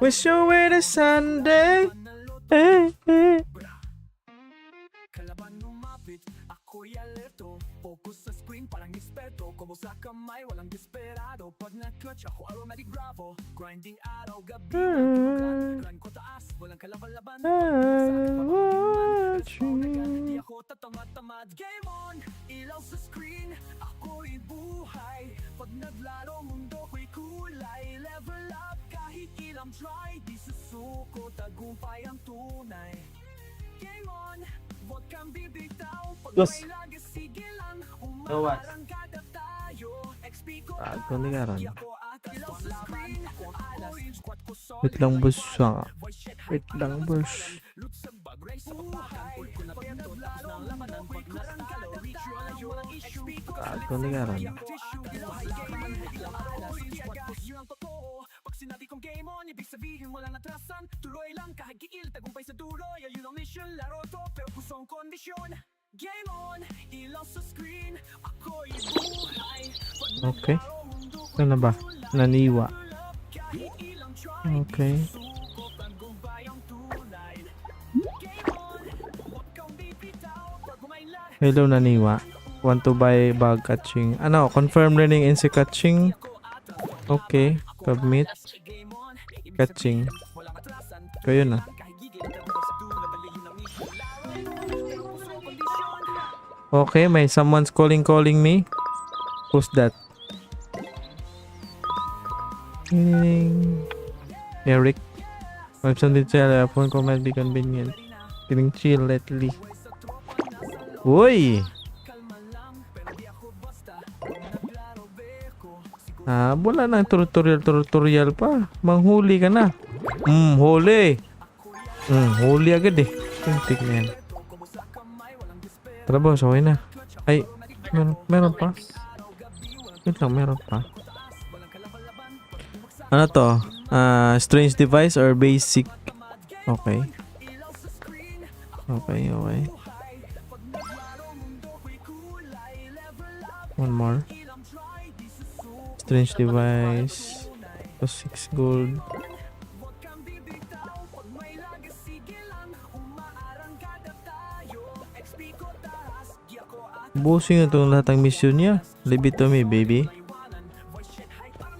Wish you were a Sunday. Eh, eh. Kalaban lumapit, ako'y alerto. Focus sa screen, parang eksperto. Kumo sa kamay, walang desperado. Pag na-clutch, ako aromatic bravo. Grinding araw, gabi, grind ko taas, walang kalaban-laban. Di ako tatamad-tamad. Game on, ilaw sa screen, ako'y buhay. Pag naglaro, mundo ko'y kulay. Level up, kahit ilang try. Di susuko, tagumpay ang tunay. Game on, wag kang bibitaw. Pag Dos. may lagas, sige lang. Gawas. Umarangkada tayo. XP ko Bago ni Karan. ako atas. Ilaw sa screen, ako alas. Squad ko solid. Wait lang boss. Wait lang boss. Loot sa bag, race sa papakan. Full ko na pinto, tapos na ang labanan. Pag nasalo, reach yun na yun ang issue. Bago ni Karan. Buhay game, ilang alas. Squad ko yun ang totoo. Pag sinabi kong game on, ibig sabihin walang atrasan. Tuloy lang kahit giil, tagumpay sa dulo. Yun ang mission, laro to, pero kusong kondisyon. Game on, ilaw sa screen, ako'y buhay. Pag Okay. naglaro, mundo ko'y Ano ba? Naniwa. kahit ilang try. Okay. Suko, tagumpay ang tunay. Game on, wag kang bibitaw. Pag may lahat, Hello Naniwa. Want to buy bag catching. Ano? Confirm learning NC catching. Okay. Submit. game on, ibig Catching. walang atrasan. So yun na. Kahit gigil, tagumpay sa dulo. Bali yun ang mission. Laro to, pero kusong kondisyon. Okay. May someone's calling me. Who's that? Eric. If something to tell, phone call might be convenient. Feeling chill lately. Uy! Wala na tutorial pa. Manghuli ka na. Huli. Huli agad eh. Tintik na yan. Tara boss, okay na. Ay, meron pa. Wait lang, meron pa. Ano to? Strange device or basic? Okay. Okay. One more. Strange device. So 6 gold. Busin na itong lahat ng mission niya. Leave it to me, baby.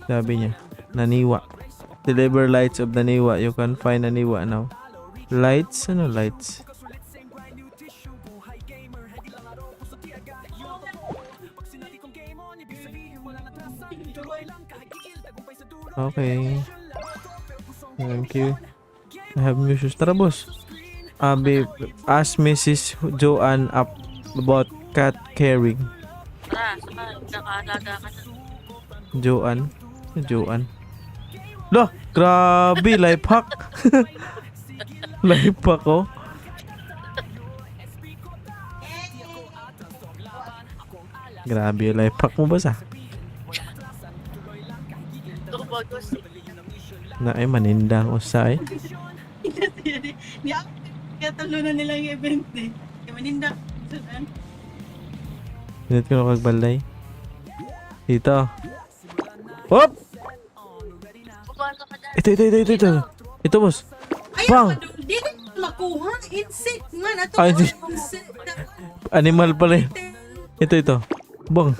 Sabi niya. Naniwa. Deliver lights of Naniwa. You can find Naniwa now. Lights? Ano lights? Okay. Thank you. I have new shoes. Tara, boss. Babe, ask Mrs. Joanne up about cat caring. Nakaalaga ka na. Joanne? Joanne. Loh, grabe, life hack. Life hack, oh. Grabe yung life hack mo, boss, ah. Bagos. Na ay manindang usay. Kaya talo na nilang event eh. Kaya maninda. Pinit ko na kagbalay. Dito. Hop! Bumalo ka dyan. Ito. Ito, boss. Bang! Di na makuha. Insect man. Ato Ay, di- insect. Animal pala yun. Ito. Bang!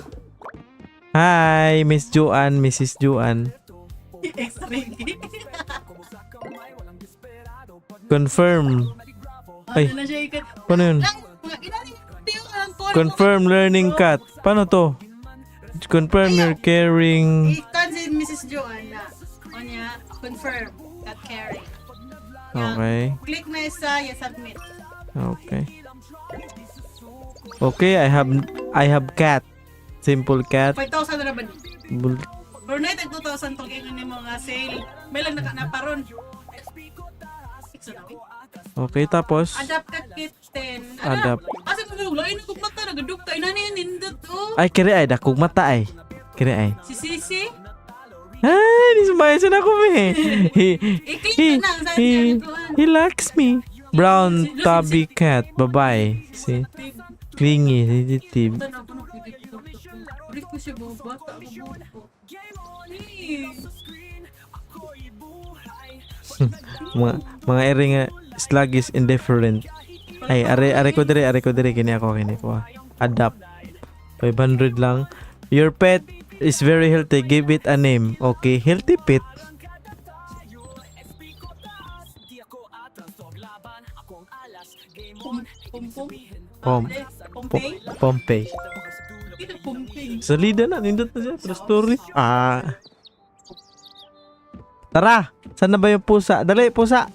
Hi, Miss Joanne, Mrs. Joanne. X-ray. Confirm. Ay, Ano na siya ikat. paano yun? Lang, mga ginari. Tiyo ka lang ko. Confirm learning cat. Paano to? Confirm your caring. Ikan si Mrs. Joanna. O niya, confirm. Cat carry. Okay. Click na isa, yes, submit. Okay. Okay, I have cat. Simple cat. 5,000 na ba? Bul- Or na ito 2,000 tong yung mga sale. May lang nakanaparon. Okay, tapos Adapt ka kit 10. Adapt. Kasi kung lain na kung mata, nagadukta. Ina niya nindot oh. ay kiri ay dakog mata ay. Kiri ay. Si Sisi. Ay, di sumaya siya na ko eh. I-click He, na lang. Saan he, siya nagkuhan? he likes me. Brown tabby cat, babae. Si clingy, sensitive. Ito na, puno. Ulit ko siya mga bata. Mabuhat ko. Eh. Mga ere nga sluggish indifferent. Ay, are ko dire kini ako ah. Adapt. 500 lang. Your pet is very healthy. Give it a name. Okay, healthy pet. Pum-pum. Pom Pompey? Pompey. Ito Pompey. Salida na, nindot na siya. True story. Tara! Saan na ba yung pusa? Dali, pusa!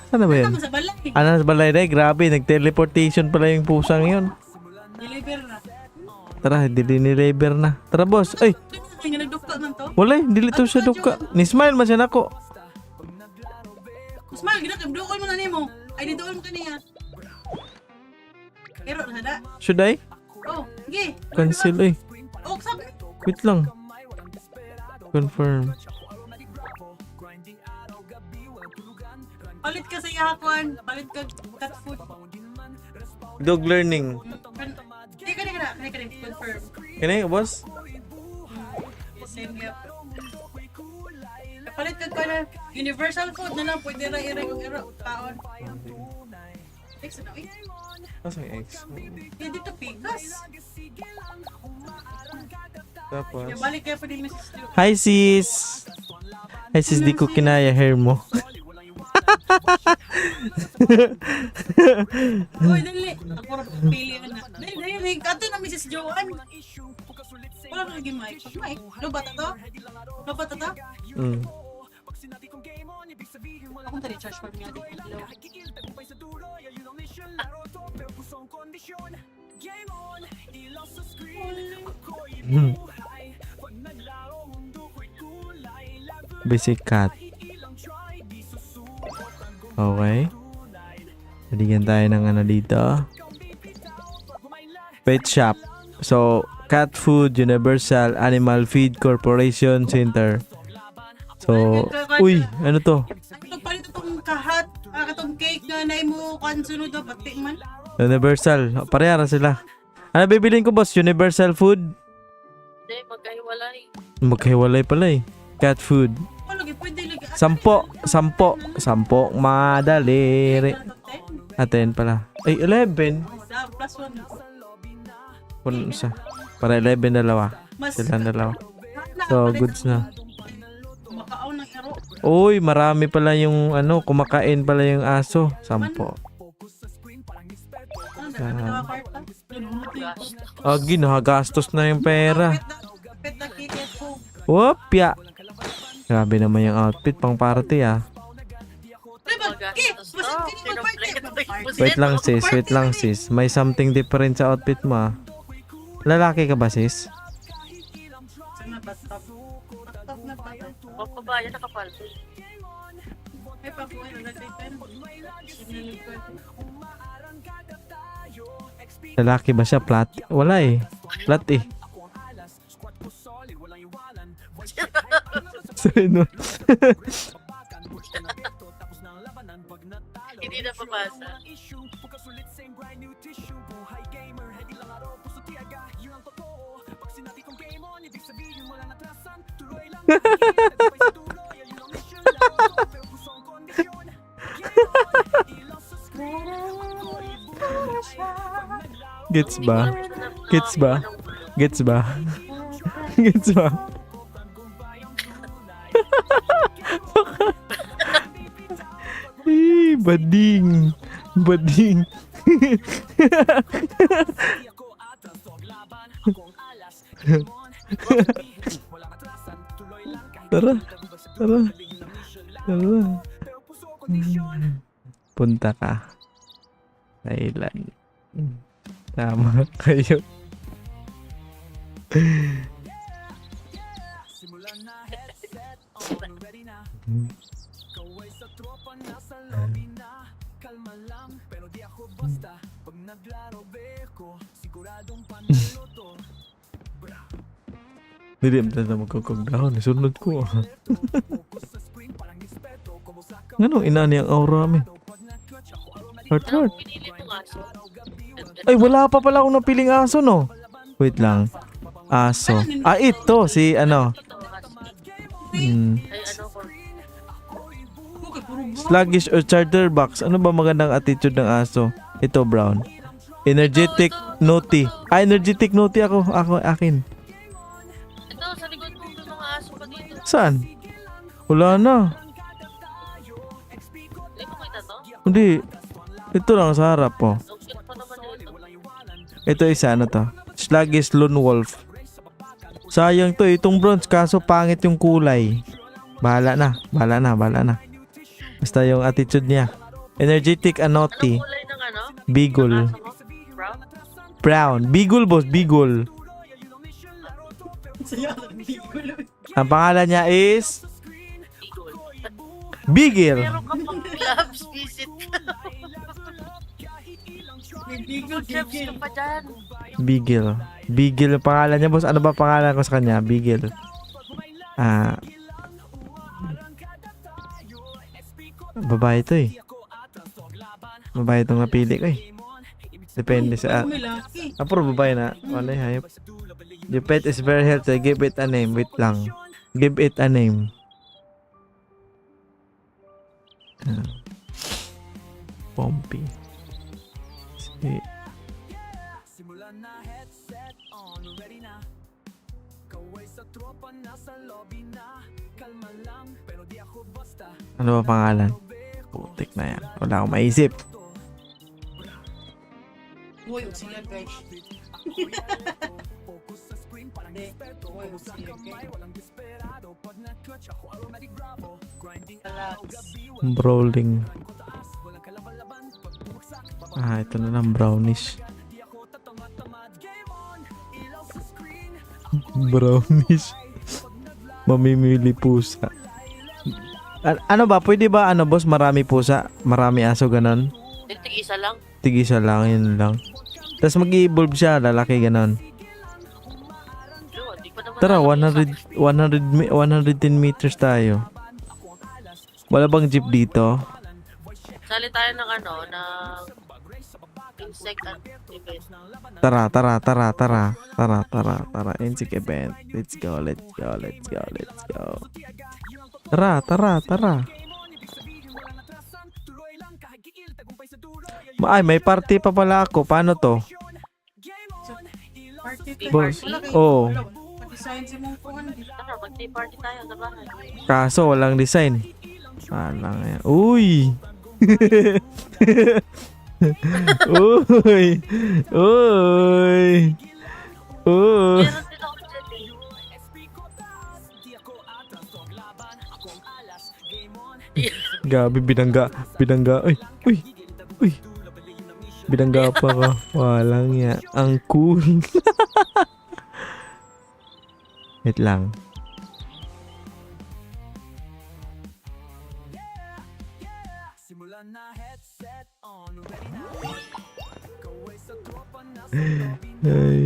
Saan na ba yun? Tama sa balay. Ano sa balay na? Grabe, nag-teleportation pala yung pusang yun. Deliver na. Tara, dili-deliver na. Tara, boss. Ay, Ay, nga nagdukta man to. wala eh. Dili to siya duka. Ni-smile man siya nako. Usman, ginagdukol mo na nimo. Ay, nidoon mo kaniya. Kero na sada. Should I? Oh, sige. Cancel eh. Oh, sabi. Wait lang. Confirm. Palit ka sa yakon. Palit ka cat food. Dog learning. Hindi ka na. Confirm. Kaya boss? Same gap. Palit ka ko na. Universal food na lang. Pwede na iro. Taon. X na. Asa yung X? Hindi dito pikas. Tapos. Kaya balik kaya pa din Mrs. Stu. Hi sis! Hi sis, di ko kinaya hair mo. Uy, dali. Ako rin pili na. Dali. Kato na Mrs. Joanne. Wala ka lagi mic. Mic? Lubat to? Lubat to? Mm. Akong tali charge for me. Hello. Basic cat. Okay. Bigyan tayo ng ano dito. Pet shop. So, Cat Food Universal Animal Feed Corporation Center. So, uy, ano to? Ano palit itong kahat? Katong cake na naay mo kansunod na pati man. Universal. Parehara sila. Ano bibilin ko, boss? Universal Food? Hindi, magkahiwalay. Magkahiwalay pala eh. Cat Food. Wala lagi pwede lagi. Sampo. Madali. Aten pala. Ay, 11. Plus 1. Puno isa. Para 11 dalawa. Mas Silang dalawa. So, goods na. makaon ng ero. Uy, marami pala yung ano, kumakain pala yung aso. 10. Ano na kwarta? Agi, nakagastos na yung pera. Pet na kiket ko. Wopya. Grabe naman yung outfit pang party ah. Wait lang sis. May something different sa outfit mo ah. Lalaki ka ba sis? Sana bathtub. Bathtub na ba? Papabayan nakapalto. Ay, papuhay na lagay pen. Lalaki ba siya? Flat? Wala eh. Flat eh. Sorry no. Hindi na papasa. Gets ba? Gets ba? Gets ba? Gets ba? Bading. Bading. Tara. Tara. Tara. Punta ka. Thailand. Tama kayo. Hindi na magkakagdahan. Sunod ko. Ano inani ang aura amin? Heart. Pinili mo nga. So, Ay, wala pa pala akong napiling aso, no? Wait lang. Aso. Ah, ito. Si ano. Hmm. Ay, ano ko. Okay, puro brown. Sluggish or chatterbox. Ano ba magandang attitude ng aso? Ito, brown. Energetic, naughty. Ah, energetic, naughty ako. Akin. Ito, sa likod mo, may mga aso pa dito. Saan? Wala na. Hindi mo kita to? Hindi. Ito lang sa harap po. Ang cute pa naman ito. Ito isa, ano to? Sluggish lone wolf. Sayang to, itong bronze. Kaso pangit yung kulay. Bahala na. Basta yung attitude niya. Energetic and naughty. Anong kulay ng ano? Beagle. Aso mo? Brown? Brown. Beagle, boss. Beagle. Saya ng bigulo. Ang pangalan niya is Eagle. Beagle. Meron ka pang gloves, visit ka. May bigol, Gloves ka bigil. pa dyan. Beagle. Beagle ang pangalan niya, boss. Ano ba pangalan ko sa kanya? Beagle. Babae to eh. Babae itong napili ko eh. Depende sa... May laki. Puro babae na. Wala yung hayop. The pet is very healthy. Give it a name. Wait lang. Give it a name. Pompey. Si... Simulan na, headset on, ready na. Kaway sa tropa, nasa lobby na. Kalma lang, pero di ako basta. Ano ba pangalan? Putik na yan. Wala akong maisip. Uy, sila guys. Focus sa screen, parang Hindi. desperto. Uy, Sa sila kamay, guys. walang desperado. Pag na-clutch ako, aromatic bravo. Grinding Relax. araw, gabi, Brawling. walang ko taas. Walang kalaban-laban, pag bumagsak, Ito na lang. Brownish. di ako tatamad-tamad. Game on, ilaw sa screen. Brownish. Mamimili pusa. Ano ba? Pwede ba ano boss? Marami pusa? Marami aso ganon? Ito, isa lang. Tigisa lang. Yun lang. Tapos mag-evolve siya. Lalaki ganon. Yo, di pa naman Tara, alam yung 110 meters tayo. Wala bang jeep dito? Sali tayo ng ano, ng insect event. Tara. Insect event. Let's go. Tara. Ay, may party pa pala ako. Paano to? Party to. Boss. Wala kayo. Oh. Wala. Pag-design si mong kuhan. Tara, mag-tea party tayo sa bahay. Kaso walang design. Alang yan. Uy! Uy! Meron din ako dyan eh. Gabi, binangga. Uy! Binangga pa ka. Walang ya. Ang cool. Wait lang. Simulan na, headset on, ready na. Kaway sa tropa, nasa lobby na. Ay.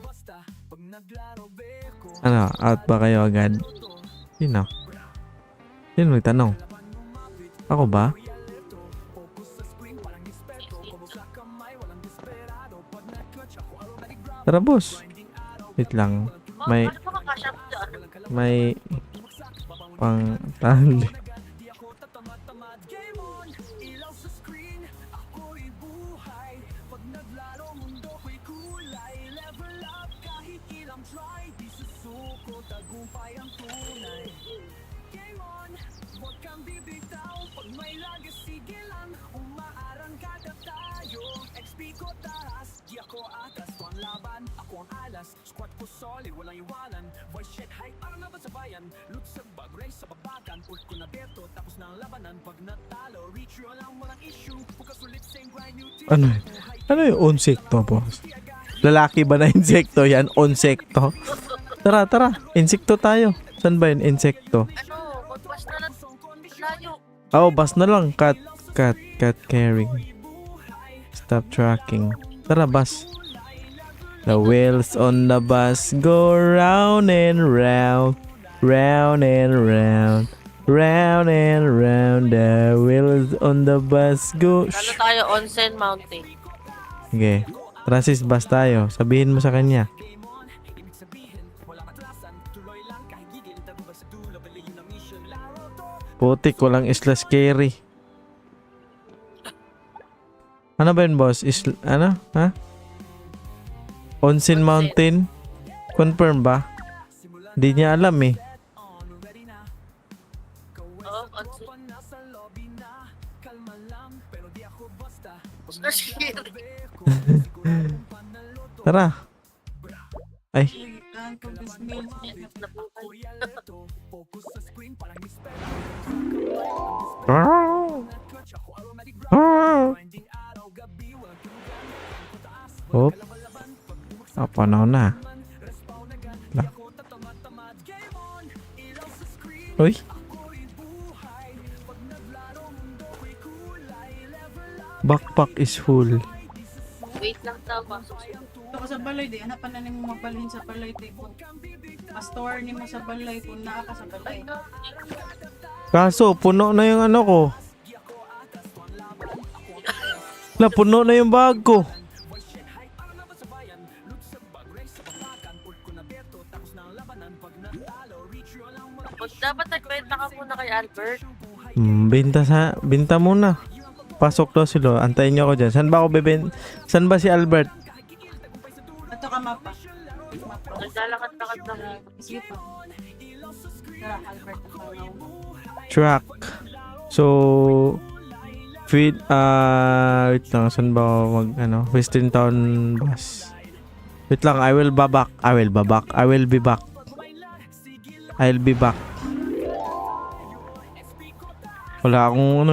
Basta, pag naglaro, beko. Ano? Out ba kayo agad? Sino? Sino nagtanong? Ako ba? Tara boss. Wait lang. Oh, May ano pa kakasya mo dyan? may pang tali. Di ako tatamad-tamad. Game on, ilaw sa screen. Ako'y buhay. Pag naglaro, mundo ko'y kulay. Level up kahit ilang try. Di susuko, tagumpay ang tunay. Game on, huwag kang bibitaw. Pag may lagi, sige lang. Umaarang kada tayo. XP ko taas, di ako atas. Ko ang laban, ako ang alas. Squad ko solid, walang iwanan. Voice shit hype, parang laban sa bayan. Loot sa bag, race sa babakan. Ult ko na beto, tapos na ang labanan. Pag natalo, reach yun lang, walang issue. Bukas ulit, same grind, new team. Ano? Ano yung onsekto boss? Lalaki ba na insekto yan? Onsekto? Tara. Insekto tayo. Saan ba yun? Insekto. Ano, magwas na lang. Layo. Oh, bus na lang. Cut carrying. Stop tracking. Tara, bus. The wheels on the bus go round and round. Round and round. Round and round. The wheels on the bus go... Ano tayo, Onsen Mountain. Okay. Francis, bus tayo. Sabihin mo sa kanya. Putik, walang isla scary. Ano ba yun, boss? Ano? Ha? Onsen Mountain? Confirm ba? Di niya alam eh. Oo, onsen. Oscar Shiri. Tara. Ay. Kanto bismil. Hop. Panahon na. Lah. Uy. Backpack is full. Wait lang daw, pasok siya. Ito ko sa balay di, hanapan na nimo mabalhin sa balay di ko. Ma-store nimo sa balay kung naa ka sa balay. Kaso, puno na yung ano ko. La, puno na yung bag ko. Dapat nagbenta ka muna kay Albert. Binta muna. Pasok daw sila. Antayin niyo ako dyan. Saan ba ako Saan ba si Albert? Ato ka mapa. Naglalakad-lakad na. Sige pa. Tara, Albert. Truck. So, wait lang. Saan ba ako Western Town bus. Wait lang. I will be back. I'll be back. Wala akong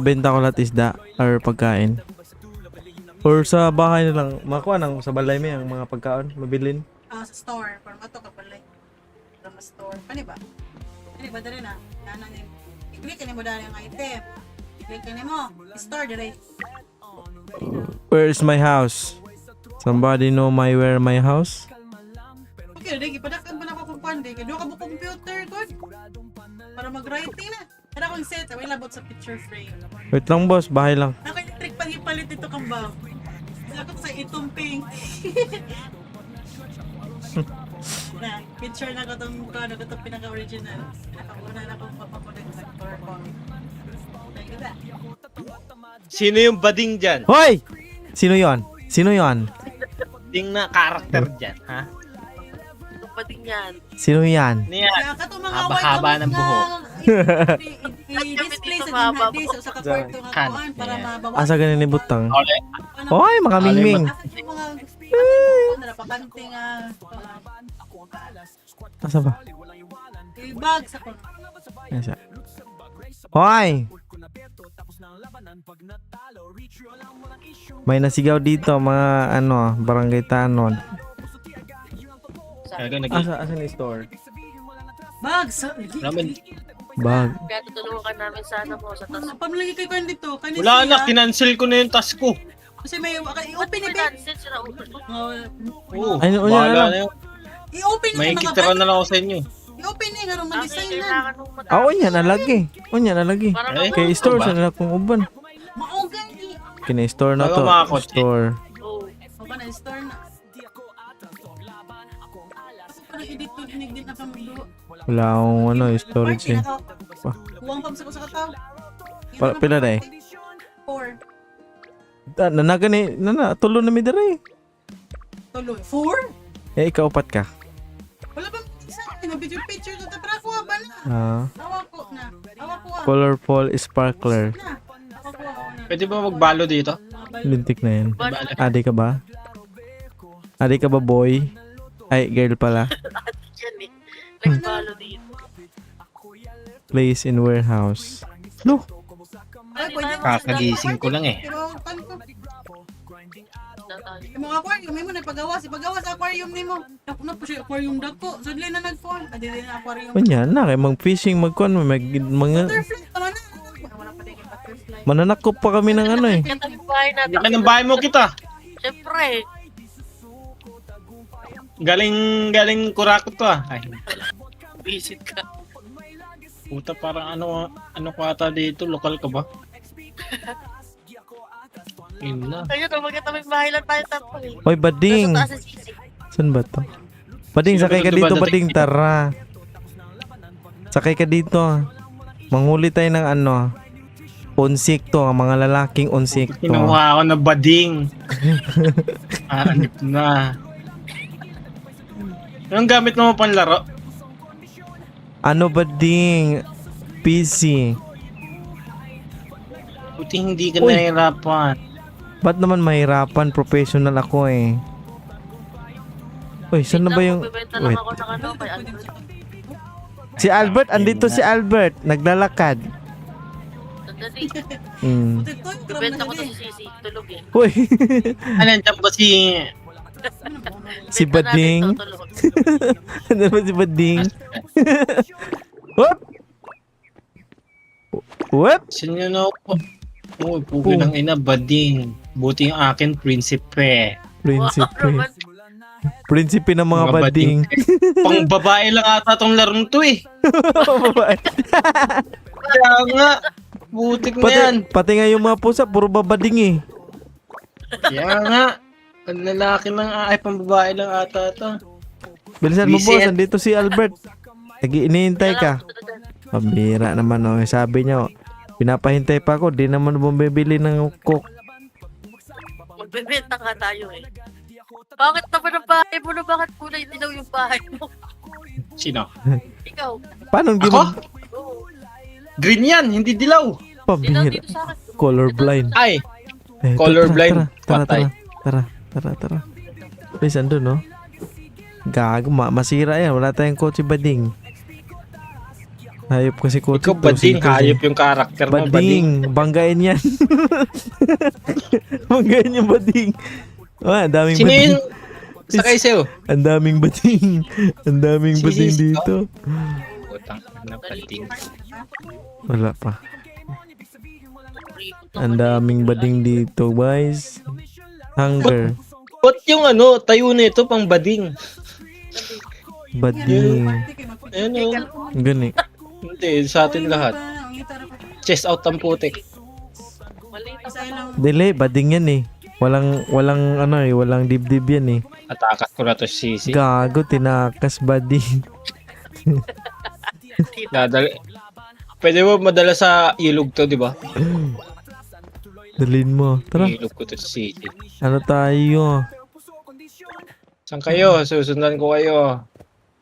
benta ko lahat isda or pagkain. Or sa bahay na lang. Makuha nang sa balay mo yung mga pagkain. Mabilin. Sa store. Para mato ka balay. Para ma-store. Pani ba? Dali na. Yanan ni. I-click ni mo dali ang item. I-click ni mo. Store dali. Where's my house? Somebody know where my house? Okay, dali. Ipadakan pa na ako kung pandi. Kaya doon ka mo computer, God. Para mag-writing na. Kaya akong set. Away labot sa picture frame. Wait lang boss, bahay lang. Naka-electric pang ipalit ito kang ba? Ako sa itong pink. Na, picture na ko itong mukha na ko itong pinaka-original. Nakauna na akong papakulit sa core ko. Okay, ganda. Sino yung bading dyan? Hoy! Sino yon? Bading na karakter dyan, ha? Ano pa din yan? Sino yan? Niya, Kaya ka itong mga haba-haba white ng buhok. I-display sa dinhadi sa kakwarto nga Kan. kuhan para Yeah. mabawasan. Asa ganin ni butang? Ole, Hoy, mga mingming. Yung mga napakante nga Asa ba? bag sa kon. Asa? Hoy! May nasigaw dito mga barangay tanod. Asa ni store? Bag sa naman, Bag. Kaya tutulungan ka namin sana mo sa tas. Pamilagi kay kan dito. Kanis wala na, kinancel ko na yung task ko. Kasi may i-open ni Beb. Pinansin sila utot mo. Oo, Ay, ano bahala yan? na yun. I-open May ni mga kitira bag. na lang ako sa inyo. I-open ni nga rong Kasi ma-design na. kailangan mong matapos. Unya nalagi. Para Eh, Kay store sa nila kung uban. Maogan ni. Kina-store na Bago to. mga kotse. Store. Oh, O ka na store na. Parang edit to dinig din na kami do. Wala akong storage eh. Huwag pam sa ko sa kataw. Pila na eh? 4. Nanaga ni, tulo na mi dere. Tuloy. 4? Eh, ikaw upat ka. Wala bang isa? Picture to tapra ko ba na? Awa ko na. Colorful sparkler. Na. Awa ko na. Pwede ba magbalo dito? Lintik na yan. balo Adi ka ba? Adi ka ba boy? Ay, girl pala. yan eh. Nagbalo dito. Place in warehouse. No. Ay, pwede mo. Kakagising ko lang eh. Yung mga aquarium, may mo nagpagawa. Ipagawa sa aquarium ni mo. Napuno po siya aquarium dako. Sudlay na nag-phone. Adi din na aquarium. Kanya na, kay mag-fishing, mga Butterfly naman na. Wala pa din yung butterfly. mananakop pa kami ng eh. Katabi bahay natin. Laki ng bahay mo kita. Siyempre. Galing kurakot to ah. Ay, Visit ka. puta parang ano ko ata dito, lokal ka ba? Yun na. Ayun, magkatabing bahay lang tayo tatlo eh. Oy, Bading. Nasa taas si Sisi. Saan ba to? Bading, Sino sakay ka ba dito, dating? Bading. Tara. Sakay ka dito. Manghuli tayo ng ano. Onsikto, ang mga lalaking onsikto. Kinuha ako na bading. Anip na. Anong gamit mo panlaro? Ano, Bading? PC. Buti hindi ka Uy. nahihirapan. Ba't naman mahirapan? Professional ako eh. Uy, saan na ba yung... Magbebenta lang Wait. ako ng ano kay Albert. Si Albert, andito si Albert. Naglalakad. Sandali. Hmm. Ito yung tram Bebenta na ko to yun si Sisi. Tulog eh. Uy, Ano, nandiyan ba si... si Benta natin Bading. to, tulog. Ano ba si Bading? Whoop! Whoop! Sino na ako? Uy, pugi ng ina, bading. Buti yung akin, prinsipe. Prinsipe. Wow, Roman. Prinsipe ng mga Mga bading. Pang babae lang ata tong larong to eh. Kaya nga, butik na yan. Pati nga yung mga pusa, puro babading eh. Kaya nga, ang lalaki lang ay pang babae lang ata to. Bilisan mo boss, Visit. andito si Albert. Nag-iinihintay ka. Pambira naman oh. Sabi niya oh, pinapahintay pa ako, di naman bumibili ng coke. Magbebenta nga tayo eh. Bakit naman ang bahay mo na bakit kulay dilaw yung bahay mo? Sino? Ikaw. Paano hindi Ako? mo Oo. Green yan, hindi dilaw. Dilaw pambira? dito sa akin. Colorblind. Ay, Eh, Colorblind, Tara, patay. tara. Please, andun no? Gago, masira yan. Wala tayong kotse bading. Hayop kasi kotse. ikaw bading, to, hayop yung karakter mo, bading. Bading, banggain yan. Banggain yung bading. Ah, ang daming Sino bading. yung sakay sa'yo? Ang daming bading. Ang daming Si bading Sis, dito. Putang na bading. Wala pa. Ang daming bading dito, guys. Hunger. Ba't yung ano, tayo na ito pang bading? Bading. Ayun o. Gani. Hindi, sa atin lahat. Ang gitara pa. Chest out ang putik. Mali na Isa lang. Dili, bading yan eh. Walang ano eh, walang dibdib yan eh. Atakas ko na to si Sisi. Gago, tinakas bading. Pwede mo madala sa ilog to, di ba? Dalin mo. Tara, Ilog ko to si Sisi. ano tayo? Saan kayo? Susundan ko kayo.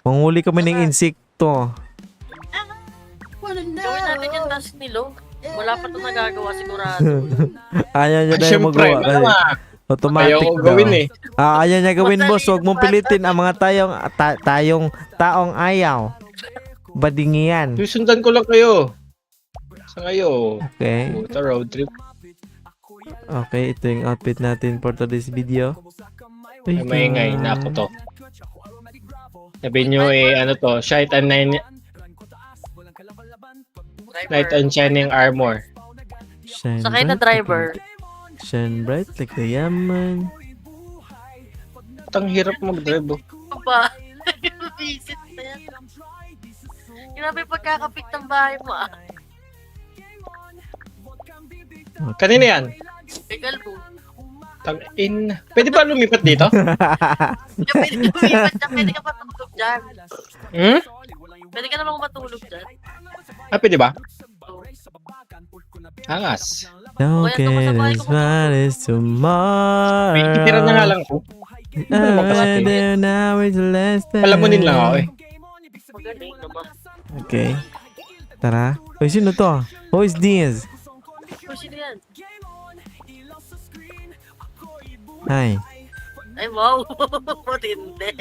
Manghuli kami ng insekto. Gawin natin yung task ni Lo. Wala pa ito nagagawa sigurado. Ayaw niya na yung Siyempre, magawa kasi automatic ayaw ko daw. gawin eh. Ayaw niya gawin, boss. Huwag mong pilitin ang mga taong ayaw. Bading yan. Susundan ko lang kayo. Saan kayo? Okay. Puta, road trip. Okay, ito yung outfit natin for today's video. Ay, maingay na ako to. Sabi nyo eh, ano to, Shite and Knight and Shining Armor. Shine Sakay na bright driver. Shine bright like the yaman. Ang hirap mag-drive oh. Ba? Visit na yan. Grabe yung pagkakapit ng bahay mo ah. Kanina yan. May kalbo. Tang-in. Pwede ba lumipat dito? Pwede ka lumipat dyan. Pwede ka matulog dyan. Hmm? Pwede ka namang matulog dyan. Ah, pwede ba? Angas. No Okay, ito masama can yung smile is tomorrow. May itira na nga lang ko. Hindi ko naman kasi. Palamunin lang ako eh. Magaling naman. Okay. Tara. Uy, sino to? Who is this? Oh, sino yan? Hi. Ay, wow. Matindi.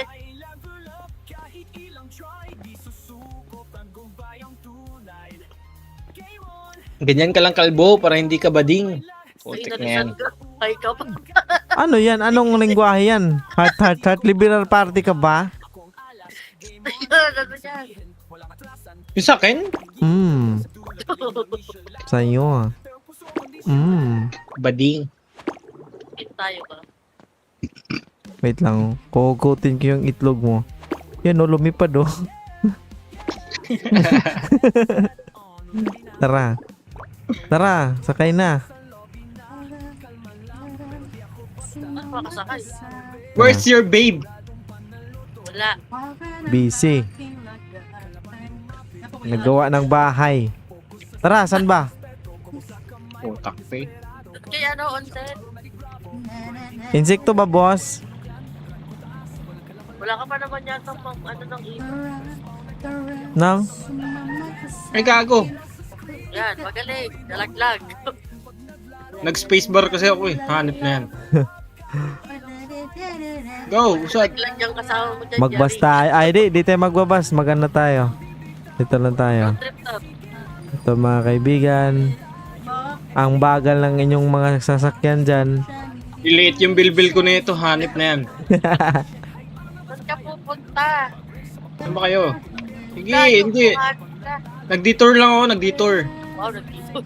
Ganyan ka lang kalbo para hindi ka bading. Putik na yan. Ay, ka pa. Ano yan? Anong lingwahe yan? Heart, liberal party ka ba? Ano yan? Yung sa akin, Sa'yo. bading. Pin tayo ba? Wait lang. Kukutin ko yung itlog mo. Yan o, lumipad o. Tara. Tara, sakay na. makasakay. Where's your babe? Wala. Busy. Nagawa ng bahay. Tara, saan ba? Putak pa eh. Kaya ano, onset? Insekto ba, boss? Wala ka pa naman yata pang ano ng ipon. Nang? Ay gago. Yan, magaling. Dalaglag. Nag-spacebar kasi ako eh. Hanip na yan. Go, usad. Dalaglag yung kasama mo dyan. Magbas tayo. Ay, di tayo magbabas. Maganda tayo. Dito lang tayo. Trip top. Ito mga kaibigan. Ang bagal ng inyong mga sasakyan dyan. Iliit yung bilbil ko nito. Hanip na yan. Saan ka pupunta? Saan ba kayo? Sige, Tayo, hindi. kumain ka. Nag-detour lang ako, nag-detour. Wow, nag-dito.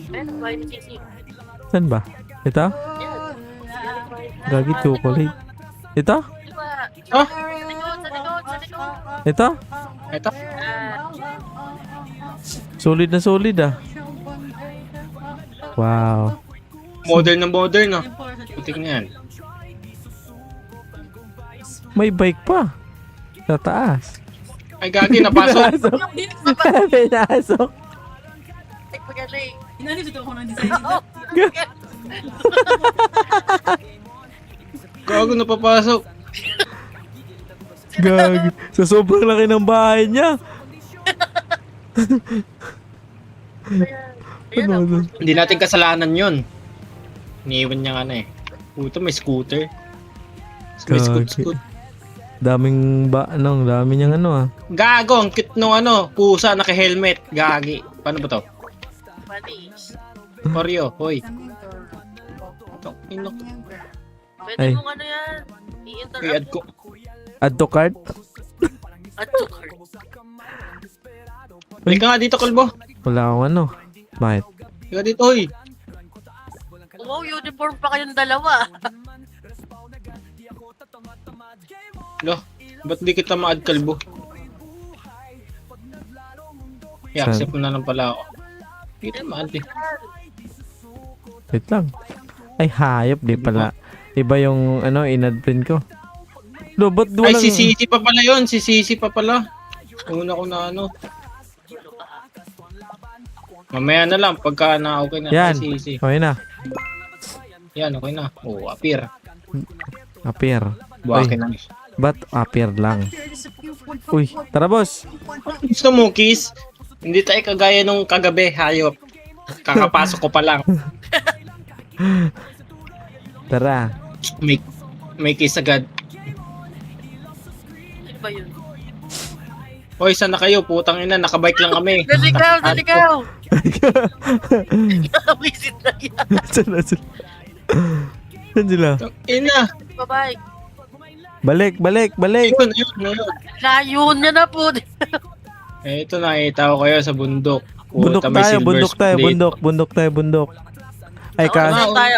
Ayun, ang bahay ni Sisi. Saan ba? Ito? Yan. Gagi chocolate. Ito? Diba? Ah, Sa likod, sa likod, sa likod. Ito? eto. Ah, Solid na solid ah. Wow. Modern na modern, no? Putik na yan. May bike pa. Sa taas. Ay, gagi, napasok. Pinasok. ay, magaling. Inanip ito ako ng design Oh, Gago, napapasok. Gag. Sa sobrang laki ng bahay niya. ayan, Ano, ano? Hindi natin kasalanan yun. Iniiwan niya nga na eh. Puta, may scooter. May Gagi. scoot. Daming dami niyang ano ah. Gago, ang cute nung ano, pusa naka-helmet. Gagi. Paano ba to? panis. Oreo, hoy. Ito, inok. Pwede Ay. mong ano yan. Kay I-interrupt ad ko. Add to cart? at to cart. Balik ka nga dito, kalbo. Wala akong ano. Bakit? Balik ka dito, hoy. Wow, uniform pa kayong dalawa. Lo, ba't di kita ma-add, kalbo? I-accept mo na lang pala ako. Hindi kita ma-add eh. Wait lang. Ay, hayop. Di pala. Iba yung ano, in-add friend ko. Lo, ba't Ay, walang... si Sisi pa pala yun. Si Sisi pa pala. Una ko na ano. Mamaya na lang, pagka na okay na. Yan. Ay, Sisi. Okay na. Yan, okay na. Oh, appear. Appear. Buwakin na. Ba't appear lang? Uy, tara boss. Gusto mo, kiss? Hindi tayo kagaya nung kagabi, hayop. Kakapasok ko pa lang. Tara. May kiss agad. Ano ba yun? Hoy, saan na kayo? Putang ina, nakabike lang kami. Naligaw, naligaw! Visit na yan. Saan na sila? Saan sila? Ina! Bye-bye. Balik. Yun, yun. Layon niya na po. Eh, ito nakita ko kayo sa bundok. Bundok Puta, may tayo, silver bundok tayo, split. bundok. Ay, Onset ka- tayo,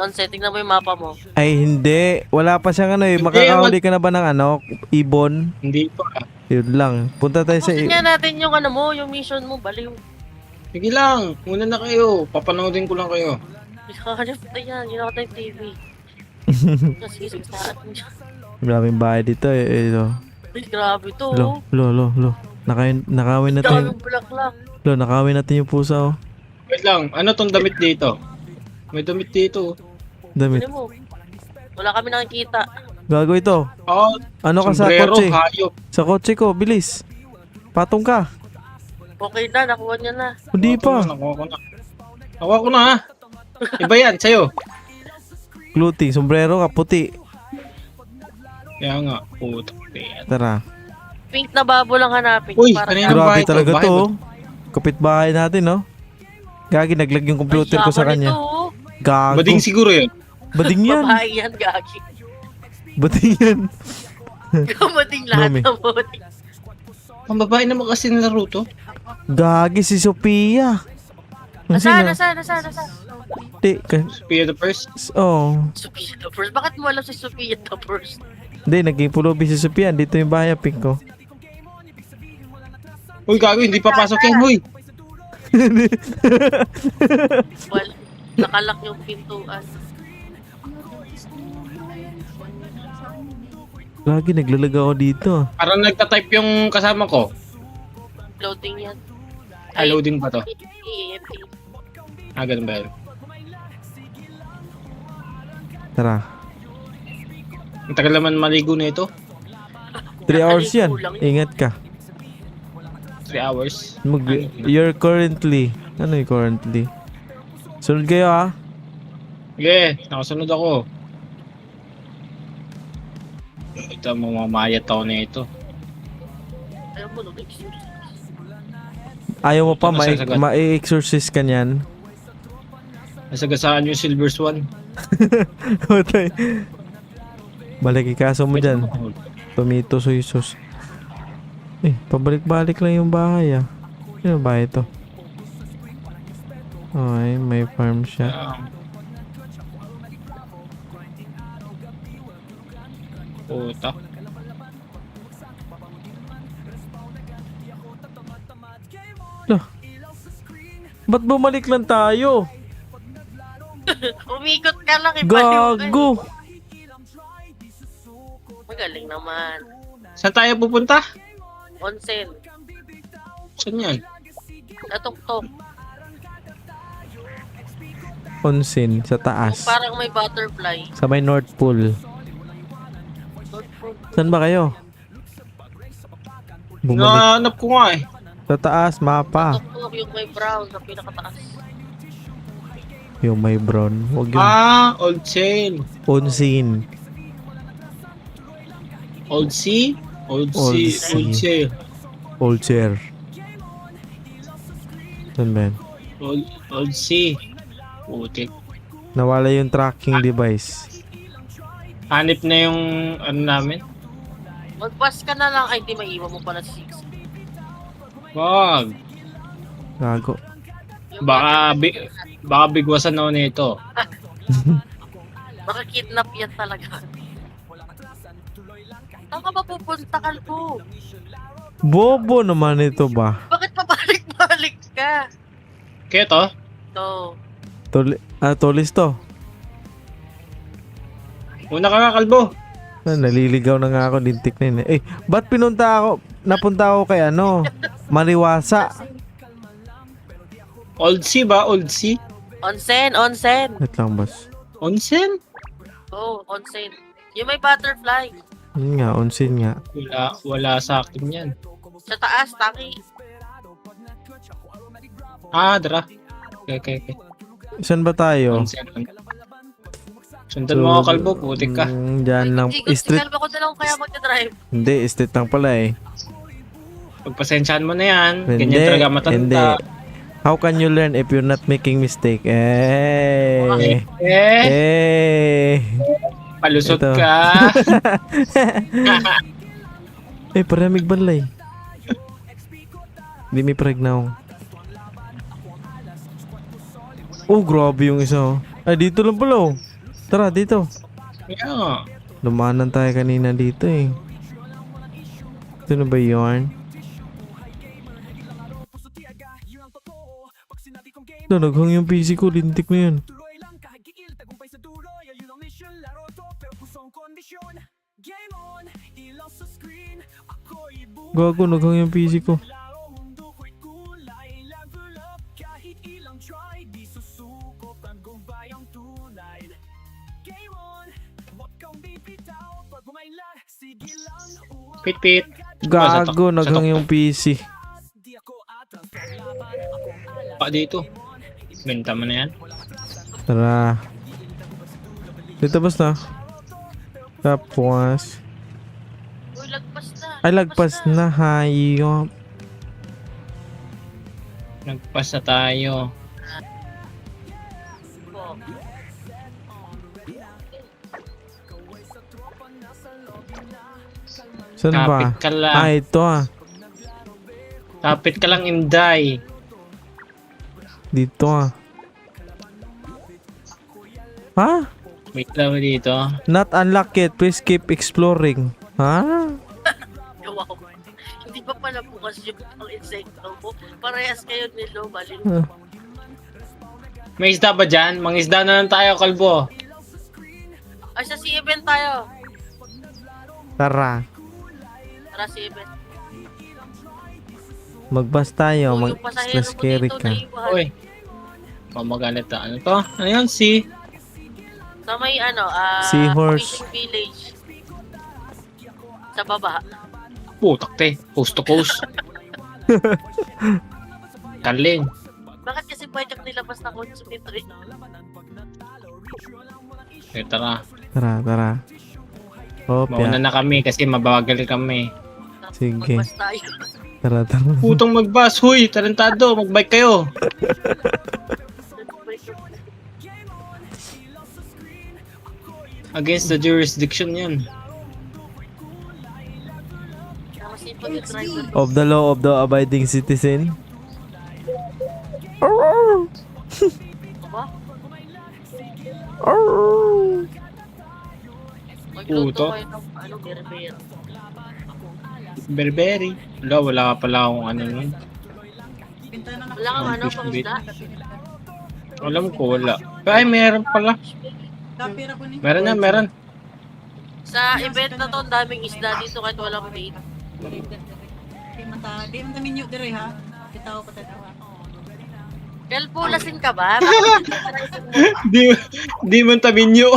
onset. Tingnan mo yung mapa mo. ay hindi. Wala pa siyang ano eh. Hindi, Makakahuli ka na ba ng ano? Ibon? Hindi pa. Yun lang. Punta tayo sa... Pusin nga natin yung ano mo, yung mission mo, baliw. Sige lang, muna na kayo. Papanoodin ko lang kayo. Hanap na yan, yun ako tayong TV. Kasi saan mo siya. Maraming bahay dito eh. Ito. Ay, grabe to. Lo. Nakawin natin. Daming bulaklak. Lo, nakawin natin yung pusa oh. Wait lang, ano tong damit dito? May damit dito. Damit. Ano mo? Wala kami nakikita. Gago ito. Oh, Ano ka sa sombrero, kotse? hayop. Sa kotse ko, bilis. Patong ka. Okay na, nakuha niya na. Hindi pa. Nakuha ko na. Nakuha ko na ha. Iba yan, sa'yo. Clothing, sombrero ka, puti. Kaya nga, puto. Tara. Pink na babo lang hanapin. Uy, para kanina- Grabe bahay to, talaga bahay to ba? oh. Kapitbahay natin no. Gagi, naglag yung computer ko sa kanya. Gago. Bading siguro yun. Bading yan. Babae yan, gagi. Bading yan. Bading lahat Mami. ng boding. Ang babae naman kasi nilaro to. Gagi si Sophia. Nasaan? Di, Sophia the First. oh. Sophia the first. Bakit mo alam si Sophia the first? Hindi, naging pulubi si Sophia. Dito yung bahay, pink ko. Uy, gago, hindi papasok yan, huy. Well, nakalak yung pintuan. Lagi naglalag ako dito. Parang nagta-type yung kasama ko. Loading yan. Loading pa to. EMP. Ganun ba yun? Tara. Ang tagal naman maligo na ito. 3 hours yan. Kulang. Ingat ka. 3 hours. You're currently. Ano yung currently? Sunod kayo ha. Sige, nakasunod ako. Ito, mamamayat ako na ito. Ayaw mo, nag-exercise. Ayaw mo pa Ito, nasasagot. ma-exorcist ka niyan. Nasagasaan yung Silver Swan. Patay. Balik ikaso mo dyan. Tomito soy sauce. Pabalik-balik lang yung bahay ah. Ano ba ito? Okay, may farm siya. Puta. Ba't bumalik lang tayo? Umikot ka lang, ibaliw ka. Gago! Magaling naman. Saan tayo pupunta? Onsen. Saan yan? Natuktok. Onsen, sa Yung taas. parang may butterfly. Sa may North Pole. Saan ba kayo? Bumalik. Nahanap ko nga eh. Sa taas, mapa. Tuktok yung may brown sa pinakataas. Yung may brown. Huwag yung Old Chain. onsen. Old Sea? Old Old Sea. Sea. Old Chain. Old chair. Saan ba yun? Old Sea. Putik. Nawala yung tracking device. Hanip na yung ano namin. Mag-pass ka na lang. Ay, di maiwan mo pala si 6. Wag. Gago. Baka bigwasan ako nito. Baka kidnap yan talaga. Saan ka ba pupunta, Kalbo? Bobo naman ito ba? Bakit pabalik-balik ka? Kaya to? So, Tolis to. Una ka nga, kalbo. Naliligaw na nga ako, lintik na yun. Ba't napunta ako kay Mariwasa. Old Sea ba? Old Sea? onsen. Wait lang, boss. Onsen? Oh, onsen. Yung may butterfly. Yun nga, onsen nga. Wala sa akin yan. Sa taas, taki. Dara. Okay. Saan ba tayo? Onsen. Sundan mo ako, kalbo. Putik ka. Diyan lang. Hindi, Street. ko na lang kaya mag-drive. Hindi, street lang pala eh. Pagpasensyahan mo na yan. Hindi, Ganyan talaga matanda. hindi. How can you learn if you're not making mistake? Palusot Ito. ka. Paramig balay. Hindi may pregnaw. Oh, grabe yung isa oh. Ay, dito lang pala oh. Tara, dito. Yeah. Lumanan tayo kanina dito eh. Ito na ba yun? Naghang yung PC ko, lintik na yun. Gago, naghang yung PC ko. Pit. Gago, naghang yung PC. Pa dito. Benta mo na yan. Tara. Dito basta. Tapos. Uy, lagpas na. Ay, lagpas na. Hayop. Nagpas na tayo. Oh. Saan ba? Kapit ka lang. Ito ah. Kapit ka lang, Inday. Dito ah. Ha? Wait lang dito. Not unlocked yet. Please keep exploring. Ha? Gawa ko. Hindi pa pala bukas yung ang insekto mo. Parehas kayo nilo, balin. May isda ba dyan? Mangisda na lang tayo, kalbo. Ay, sa sea event tayo. Tara. Tara si Eben. Magbas tayo. Yung pasahero Mas mo carry dito, ka. naiwan. Uy. Pamaganit na. Ano to? Ano yan? Si? Sa may Seahorse. fishing village. Sa baba. Putak te. Coast to coast. Kaling. Bakit kasi bajak nilabas na kotse nito eh? Eh, tara. Tara. Mauna Opya. na kami kasi mabagal kami. Sige. Magbas tayo. Tara. Putong magbas. Huy, tarantado. Magbike kayo. Against the jurisdiction yan. Masipag yung driver. Of the law of the abiding citizen. Ba? Puto. Magluto kayo ng berbero. Berberi. Wala pala akong ano nun. Bintana na Wala kang ano, Fish bait. pangisda? Alam ko wala. Ay, meron pala. kapira ko ni. Meron na, meron. Sa event na to, ang daming isda dito kahit walang bait. Di man ta minyo dire ha. Bitaw ko tatawa. Kelpo, lasing ka ba? Bakit hindi ka Di man tabinyo.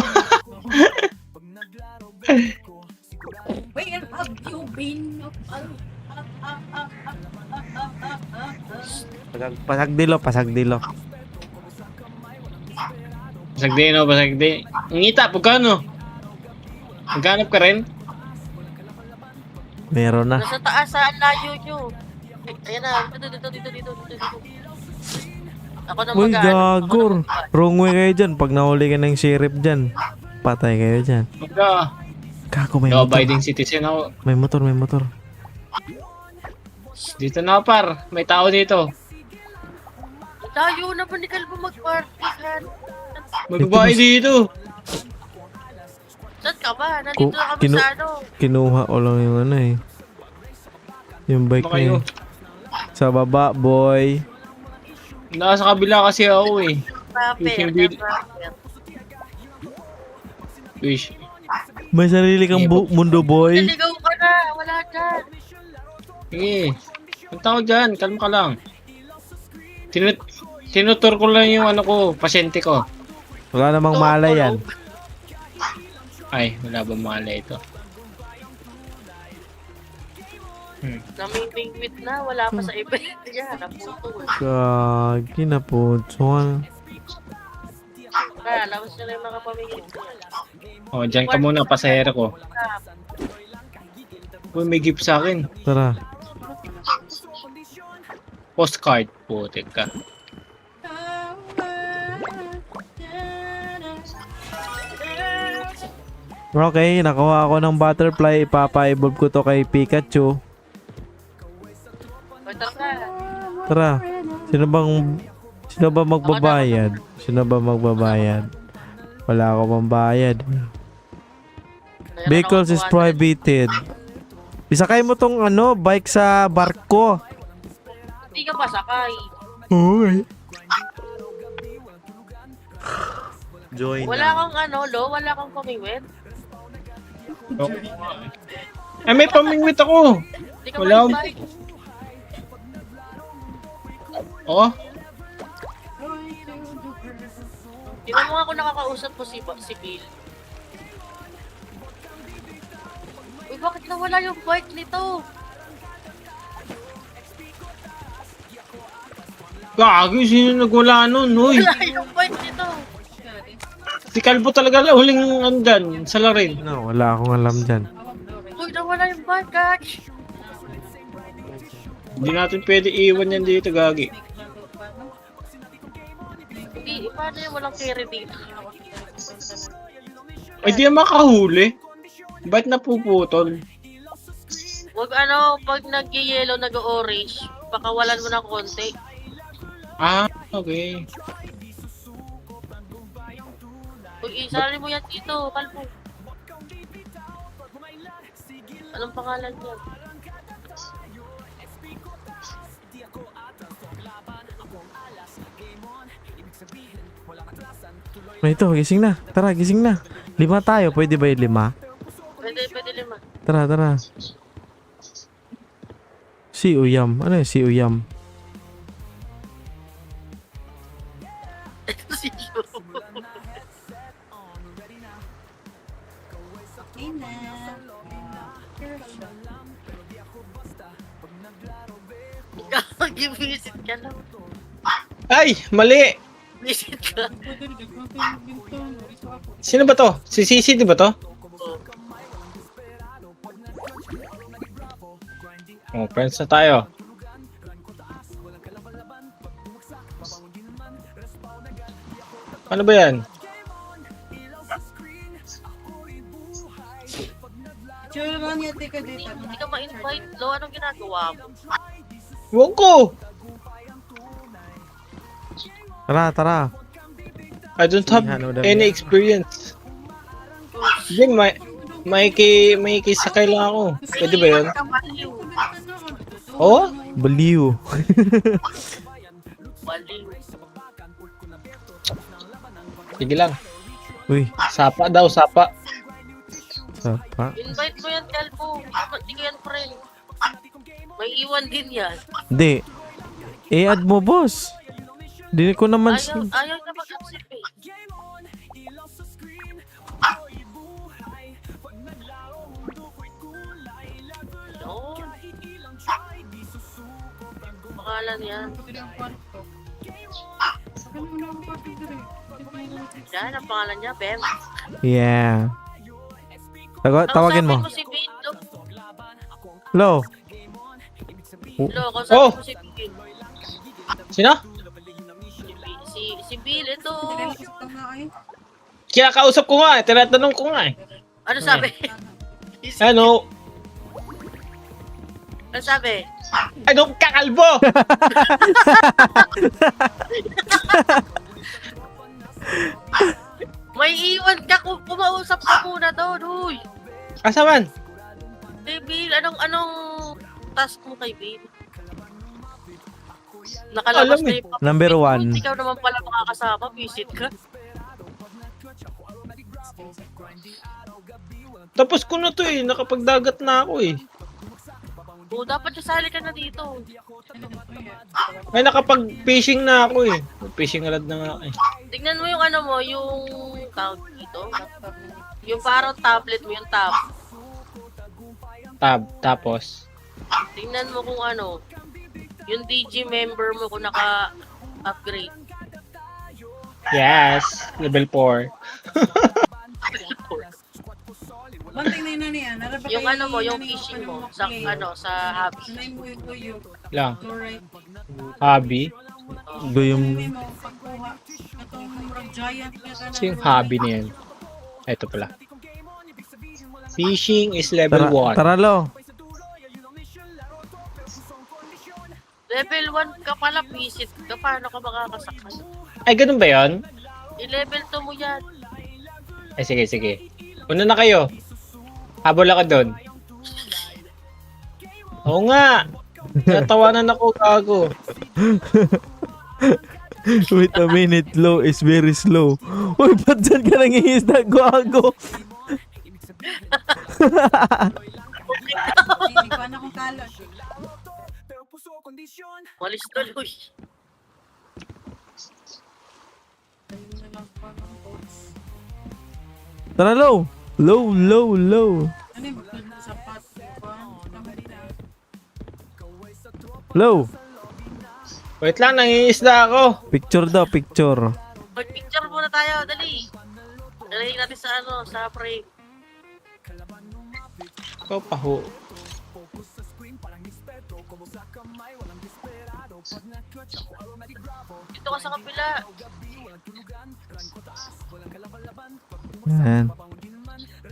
Where have you been? Pasagdilo. Pasagdi. Ngita, pagkano? Maghanap ka rin? Meron na. Nasa taas, saan layo nyo? Ayan na, dito. Ako na Uy, mag-ano. gagor. Wrong way kayo dyan. Pag nahuli ka ng sheriff dyan, patay kayo dyan. Magka. Kako, may Law motor. abiding citizen ako. May motor. Dito na ako, par. May tao dito. Layo na ba ni Kalbo mag-parkihan? May babae dito. Saan ka ba? Nandito na kami Kinu- sa ano. Kinuha ko lang yung ano eh. Yung bike Ba kayo? niya. Sa baba, boy. Nasa kabila kasi ako eh. Fishing Paper. bill. Fish. May sarili kang mundo, boy. Naligaw ka na. Wala dyan. Sige. Punta ko dyan. Kalma ka lang. Tinutur ko lang yung ano ko, pasyente ko. Wala namang malay yan. Ay, wala ba malay ito? Namimingwit na. Wala pa sa event niya. Naputol. Gagi na po. Kaya, labas nila yung mga pamingwit. O, dyan ka muna, pasahero ko. Uy, may gift sa akin. Tara. Postcard. Putik ka. Okay, nakuha ako ng butterfly. Ipapa-evolve ko to kay Pikachu. Pagkat na. Tara. Sino ba magbabayad? Wala ako pambayad. Vehicles is prohibited. Isakay mo tong ano, bike sa barko. Hindi ka pa sakay. Okay. Join Wala kang ano, wala kang pamingwit. Ay, may pamingwit ako. Hindi ka Wala. malibay. Oh, Di ba mo ako nakakausap mo si Bill? Uy, bakit nawala yung bike nito? gago, sino nagwala nun, uy? Wala yung bike nito. Si Kalbo talaga huling andyan, sa larin. No, wala akong alam dyan. Uy, nawala yung bike, Kach. Hindi natin pwede iwan yan dito, gagi. Hindi, paano yung walang carry dito? Ay, di yan makahuli. Ba't napuputol? Wag ano, pag nag-yellow, nag-orange, pakawalan mo ng konti. Ah, okay. Uy, isali mo yan dito, Kalpo. Anong pangalan niya? Ito, gising na. Tara, gising na. 5 tayo. Pwede ba yung 5? Pwede pwede lima. Tara, tara. Si Uyam. Ano yung si Uyam? Okay na. Mag-visit ka lang. Ay, mali! Visit ka. Sino ba to? Si Sisi, di ba to? Oh, friends na tayo. Ano ba yan? Sure lang yan, tika dito. Hindi ka ma-invite, Lo. Anong ginagawa mo? Huwag ko! Tara, tara. I don't have any experience. Hindi, may sakay lang ako. Pwede ba yun? Oo? Baliw. Baliw. Sige lang. Uy, Sapa daw, sapa. sapa. Invite mo yan, Kalbo. Hindi ko yan, friend. May iwan din yan. Hindi. I-add mo, boss. Di ko naman... Ayaw na mag-accept eh. Yun. Pangalan yan. Yan, ang pangalan niya, Bem. Yeah. Tawagin mo. Kausapin si Vito. Lo. Lo, kausapin mo si Bill. Sino? Si Bill, ito. Kinakausap ko nga eh. Tinatanong ko nga eh. Ano sabi? Ano? Ano sabi? Anong kakalbo? May iwan ka kung kumausap ka muna doon, huy. Asaman? Hey, Bill, anong task mo kay Bill? Nakalabas Alam na eh. yung Number one. Ikaw naman pala makakasama, visit ka. Tapos ko na to eh. Nakapagdagat na ako eh. Oo, dapat kasali ka na dito. Ay, nakapag-fishing na ako eh. Fishing rod na nga ako eh. Tingnan mo yung ano mo, yung tawag dito. Yung parang tablet mo, yung tab. Tapos. Tingnan mo kung ano, yung DG member mo kung naka-upgrade. Yes. Level 4. Banting na yun na niya. Yung ano mo, yung fishing mo, sa ano, sa hobby. Sanay mo yung tuyo. Lang. Alright. Hobby. Goyong... Mo, pagkuha. Itong murag giant ka na. Kasi yung hobby na yan. Ito pala. Fishing is level Tara, 1. tara, Lo. Level 1 ka pala, visit ka. Paano ka makakasakay? Ay, ganun ba yun? I-level 2 mo yan. Ay, sige, sige. Una na kayo. Habol ako doon. Oo nga. Natawanan ako, gago. Wait a minute, Lo is very slow. Uy, ba't dyan ka nangihisda, gago? Hindi ko na kung kalat. Walis tuloy. Tara, Lo. Low, low, low. Ano yung sapat? Low. Wait lang, nangingisda ako. Picture daw, picture. Mag-picture muna tayo, dali. Dali natin sa ano, sa frame. Ikaw pa ho. Dito ka sa kapila. Yan.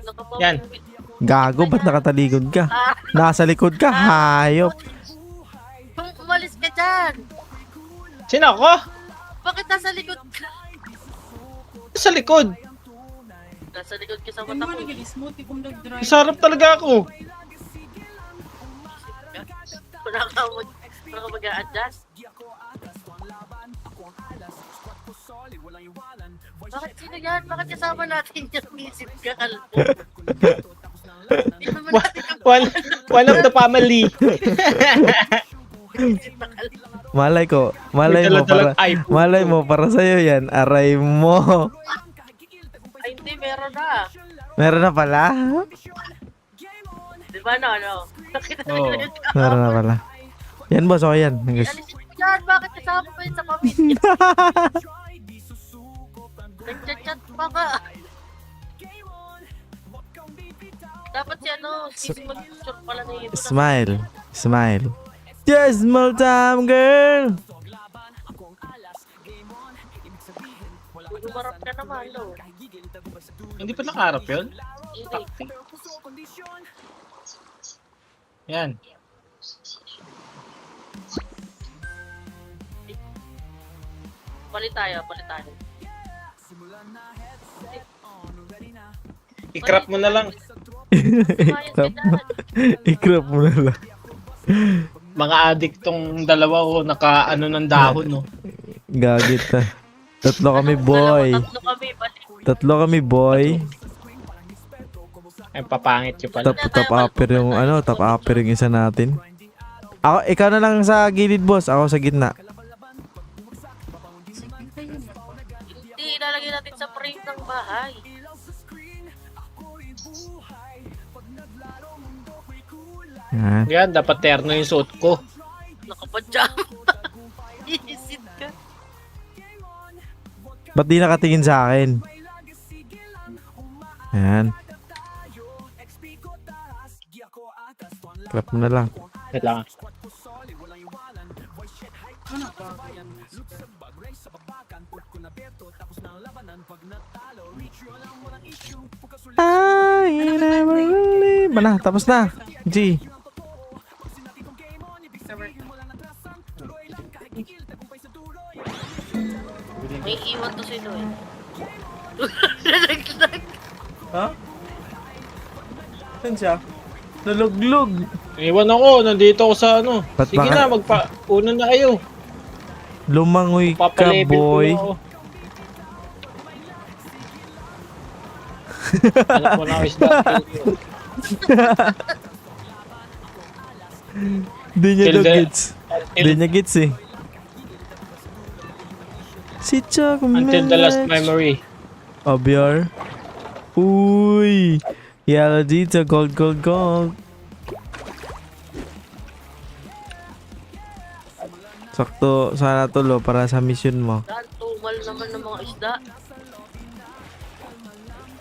Nakabawi Yan. yung- Gago, ba't nakatalikod ka? Nasa likod ka, hayop. Umalis ka dyan. Sino ako? Bakit nasa likod ka? Sa likod. Nasa likod ka sa Ano mata mo ko. naging smoothie kung nag-drive? Sarap talaga ako. Wala ka mag-a-adjust. Bakit sino yan? Bakit kasama natin yung isip ka, Kalbo? Hindi naman natin One of the family. Malay ko, malay May mo para, dala-dalang iPhone. malay mo para sa'yo yan. Aray mo. Ay, hindi, meron na. Meron na pala? Di ba, no? Nakita Oo. nyo yun. Meron na pala. Yan boss, okay yan. Alis yan, bakit kasama pa yun sa pamilya? Nag-chat pa ka. Dapat si si mag-picture pala na yun. Smile. Smile. Just small time, girl. Umarap ka naman, no? Hindi pa nakaharap yun? Hindi. Yan. Palit tayo. I-crop mo na lang. Kumayas ka dyan. I-crop mo na lang. Mga addict tong dalawa ko naka-ano ng dahon, no? Gagit ah. Tatlo kami, boy. Tatlo kami, balik. Tatlo kami, boy. Ay, papangit yung pala. Top upper yung top upper yung isa natin. Ako, ikaw na lang sa gilid, boss. Ako sa gitna. Hindi, ilalagay natin sa frame ng bahay. Yan. Yan, dapat terno yung suot ko. Nakapadyama. Iisit ka. Ba't di nakatingin sa akin? Yan. Clap mo na lang. Wait lang. I never really... Bana, tapos na. G. May iwan to si Noel. Nalaglag. Ha? Saan siya? Naluglog. Iwan ako, nandito ako sa ano. Ba't Sige baka- na, una na kayo. Lumangoy ka, Papalevel ko boy. na ako. Anak mo na ako isda. Di niya Till daw the- gets. Di niya gets eh. Si Chuck Until the last memory. Obior. Uy. Yellow dito. Gold, gold, gold. Sakto. Sana tulo para sa mission mo. Dahil tumal naman ng mga isda.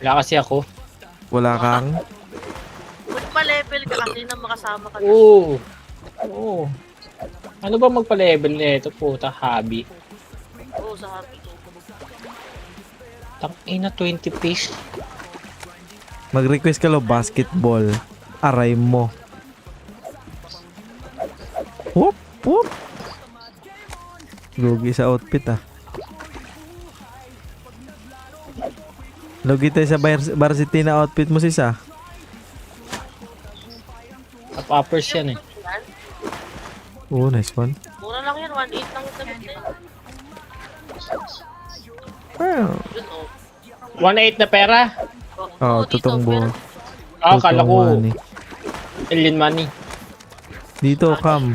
Wala kasi ako. Wala kang. Magpa-level ka kasi na makasama ka. Oo. Oo. Ano ba magpa-level na ito? Puta, hobby. Oo, sa happy ko. Tangina 20 piece. Mag-request ka lo basketball. Aray mo. Whoop, whoop. Lugi sa outfit ah. Lugi tayo sa varsity na outfit mo sis ah. Top uppers yan eh. Yan. Oh, nice one. Mura lang yan, 1.8 lang yung damit na yun. Wow. Yun, oh. 1.8 na pera? Oh, dito, totoong buo. meron. Ah, kala ko. money. Alien money. Dito, come.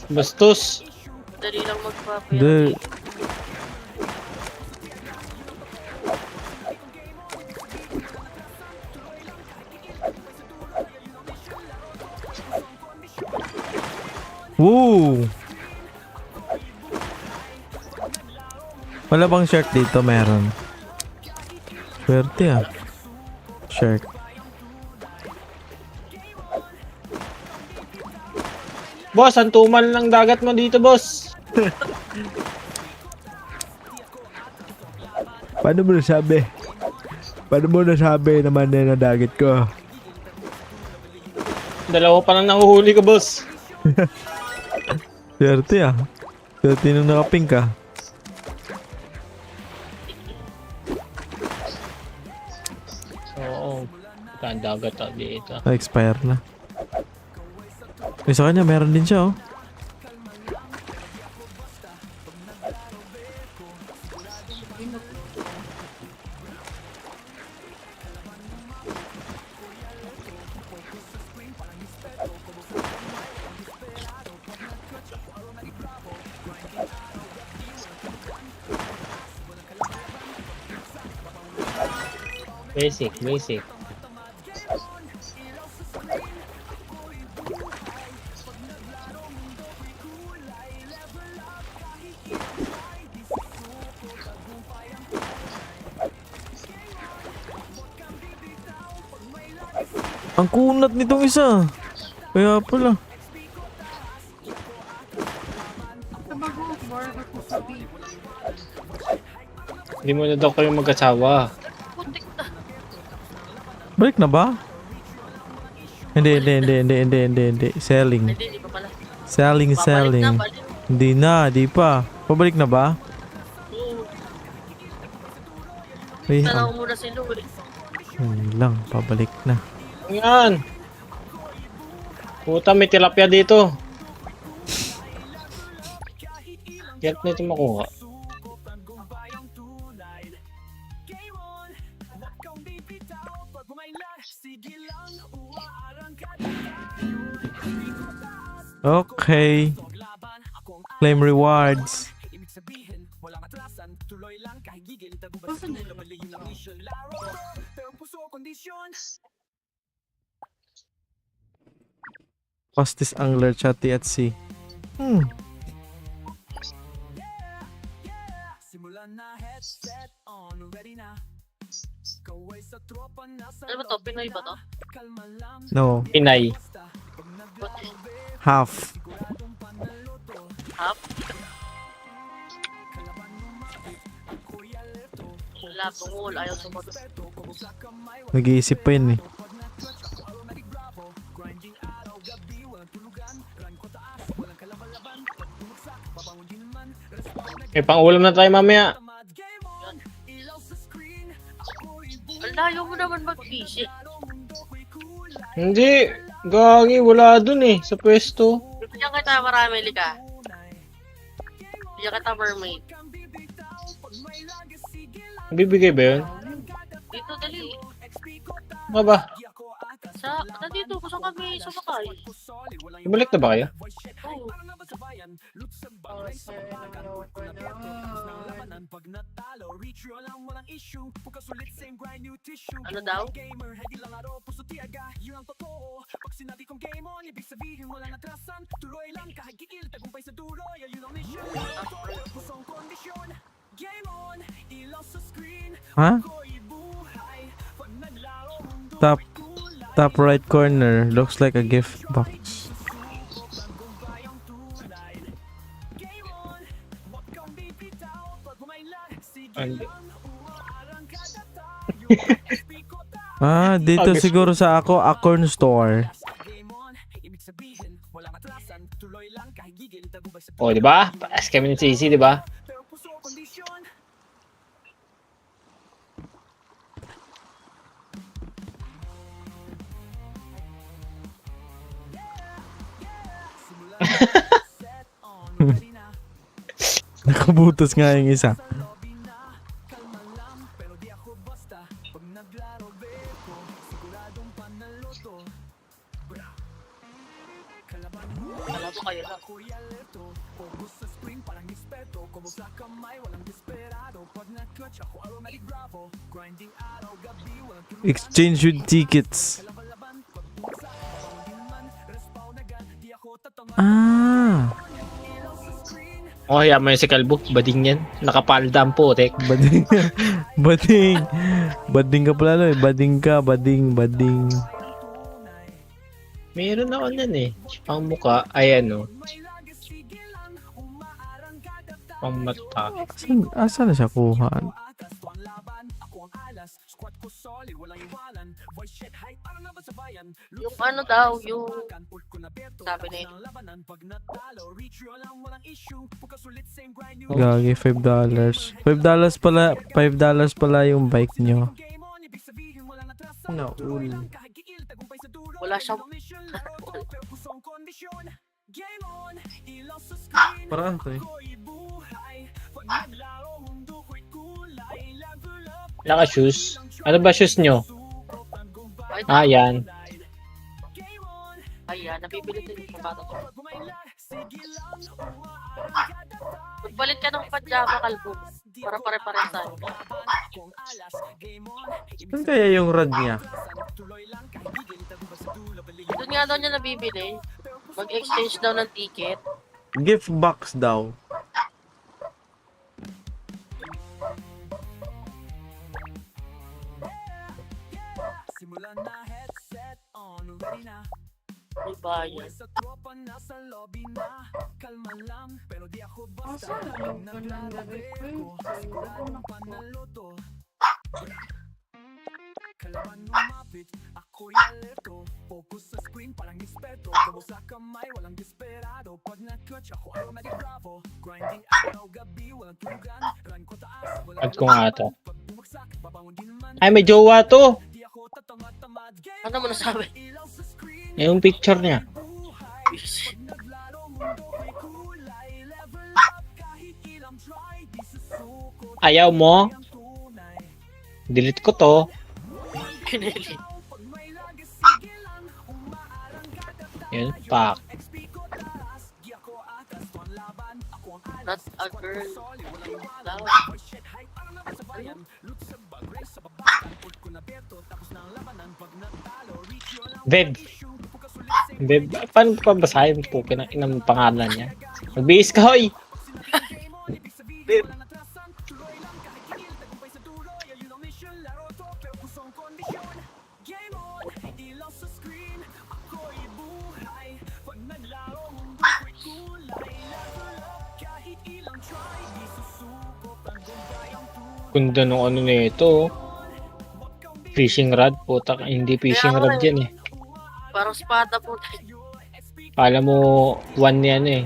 Bastos. Dali lang magpapayari. Hindi. Woo! Wala bang shark dito? Meron. Swerte ah. Shark. Boss, ang tumal ng dagat mo dito, boss. Paano mo nasabi? Paano mo nasabi naman na dagat ko? Dalawa pa lang nahuhuli ko, boss. Swerte ah. Swerte nung nakapink ka. Oo. Ang dagat dito. Na-expire na. Sa kanya, meron din siya oh. Basic, basic. Ang kunat nitong isa. Kaya pala. Tabago, more ko sabi. Hindi mo na daw kayo mag-asawa. Putik na. Balik na ba? Hindi. Selling. Hindi pa pala. Selling. Babalik na, balik. Hindi na, di pa. Pabalik na ba? Oo. Ay, Tanaw muna si Lou eh. lang, pabalik na. Yan. Puta, may tilapia dito. Hirap na ito makuha. Okay. Claim rewards. Fastest angler chatty at sea. Ano ba to? Pinoy ba to? No, Pinay. half. Half? Wala, tungol. Ayaw sumagot. Nag-iisip pa yun eh. May pang-ulam na tayo mamaya. Ang layo mo naman mag-fishing. Hindi. Gagi, wala dun eh. Sa pwesto. Bibigyan kita marami, lika. Bibigyan kita mermaid. Bibigay ba yun? Dito, dali. Ano ba? Nandito ko sa kami sumakay. Ibalik na ba kayo? Oo. Ano daw? Ha? Top right corner looks like a gift box. Dito Okay. siguro sa ako, Acorn Store. Oh, di ba? Paas kami ni CC, di ba? Nakabutas nga yung isa. Alam mo kayo lang. Exchange with tickets. Oh, yaman yun si Kalbo. Bading yan. Nakapalda ang putek. Bading. Bading. Bading ka pala, no? Bading ka, bading. Meron ako nan eh. Pang muka. Ayan o. Pang mata. Asan na siya kuha? Yung ano daw, yung sabi na yun. Gagi, $5. $5 pala yung bike nyo. No, Wala siyang... parang to eh. Wala ka shoes. Ano ba shoes nyo? Ah, yan. Ayan, nabibili din yung bata ko. Magbalit ka ng pajama, kalbo. Para pare-pare tayo. Saan kaya yung rod niya? Doon nga daw niya nabibili. Mag-exchange daw ng ticket. Gift box daw. Simulan na, headset on, ready na. May bayan. Sa tropa nasa lobby na. Kalma lang, pero di ako basta. Asa na yung ganang Ko, siguradong panalo to. Kalaban lumapit, ako'y alerto. Focus sa screen, parang eksperto. Gabo sa kamay, walang desperado. Pag na-clutch, ako automatic bravo. Grinding araw, gabi, walang tulugan. Run ko taas, walang Add ko nga to. pag bumagsak, babangon din man. Ay, may jowa to. Di ako tatamad-tamad. Ano mo nasabi? Ilaw sa screen, Yung picture niya. Busy. naglaro, mundo ko'y kulay. Level up, kahit ilang try. Di susuko, Ayaw mo? ang tunay. Delete ko to. Pinili. Pag may lagas, sige lang. Umaarang kada Yun, pak. XP ko taas. Di ako atas, tuwan laban. Ako ang alas. Not a girl. Solid, walang wala. Loud. Boy, shit, hype, parang naman sa bayan. Loot sa bag, race sa babakan. Put ko na beto, tapos na ang labanan. Pag natalo, reach yun ang Beb. issue. Pagkasulit sa Beb, paano pa basahin po? Kinang pangalan niya. Magbihis ka, hoy! Babe. Ganda nung ano nito. Fishing rod. Puta, hindi fishing Kaya nga rod yan eh. Parang spada po. Kala mo, one yan eh.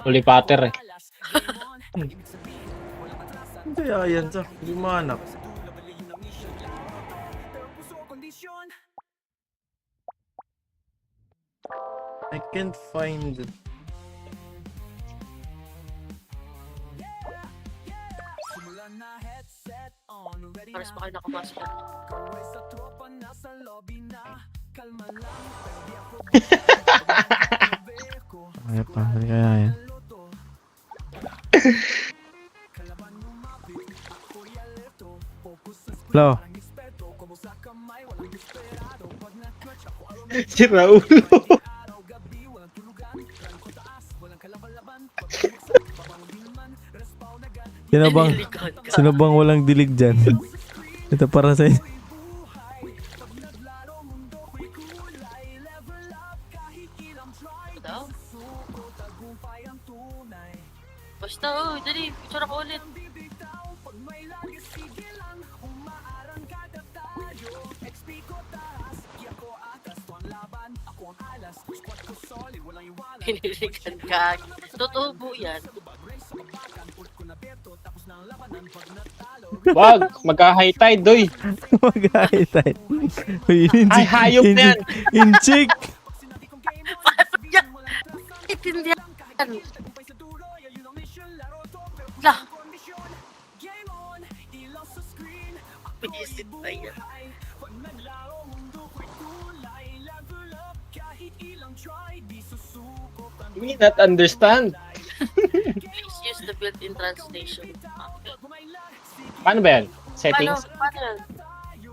Ulipater eh. Saan kaya yan sa? Hindi mahanap. I can't find it. Pares pa kayo nakapasok. Ay pa, hindi kaya yan. Hello? Si Raul. Pinilikod ka. Sino bang walang dilig dyan? Ito para sa inyo. Daw? Basta, oh, dali. Picture ako ulit. Pinilikan ka. Totoo po yan. Wag, magka-high tide, doy. Mag-highlight. Uy, Ay, hayop na yan. Inchik! Paano yan? Itindihan. Lah. Pisit na yan. You may not understand. Please use the built-in translation. Paano ba yan? Settings? Paano yan?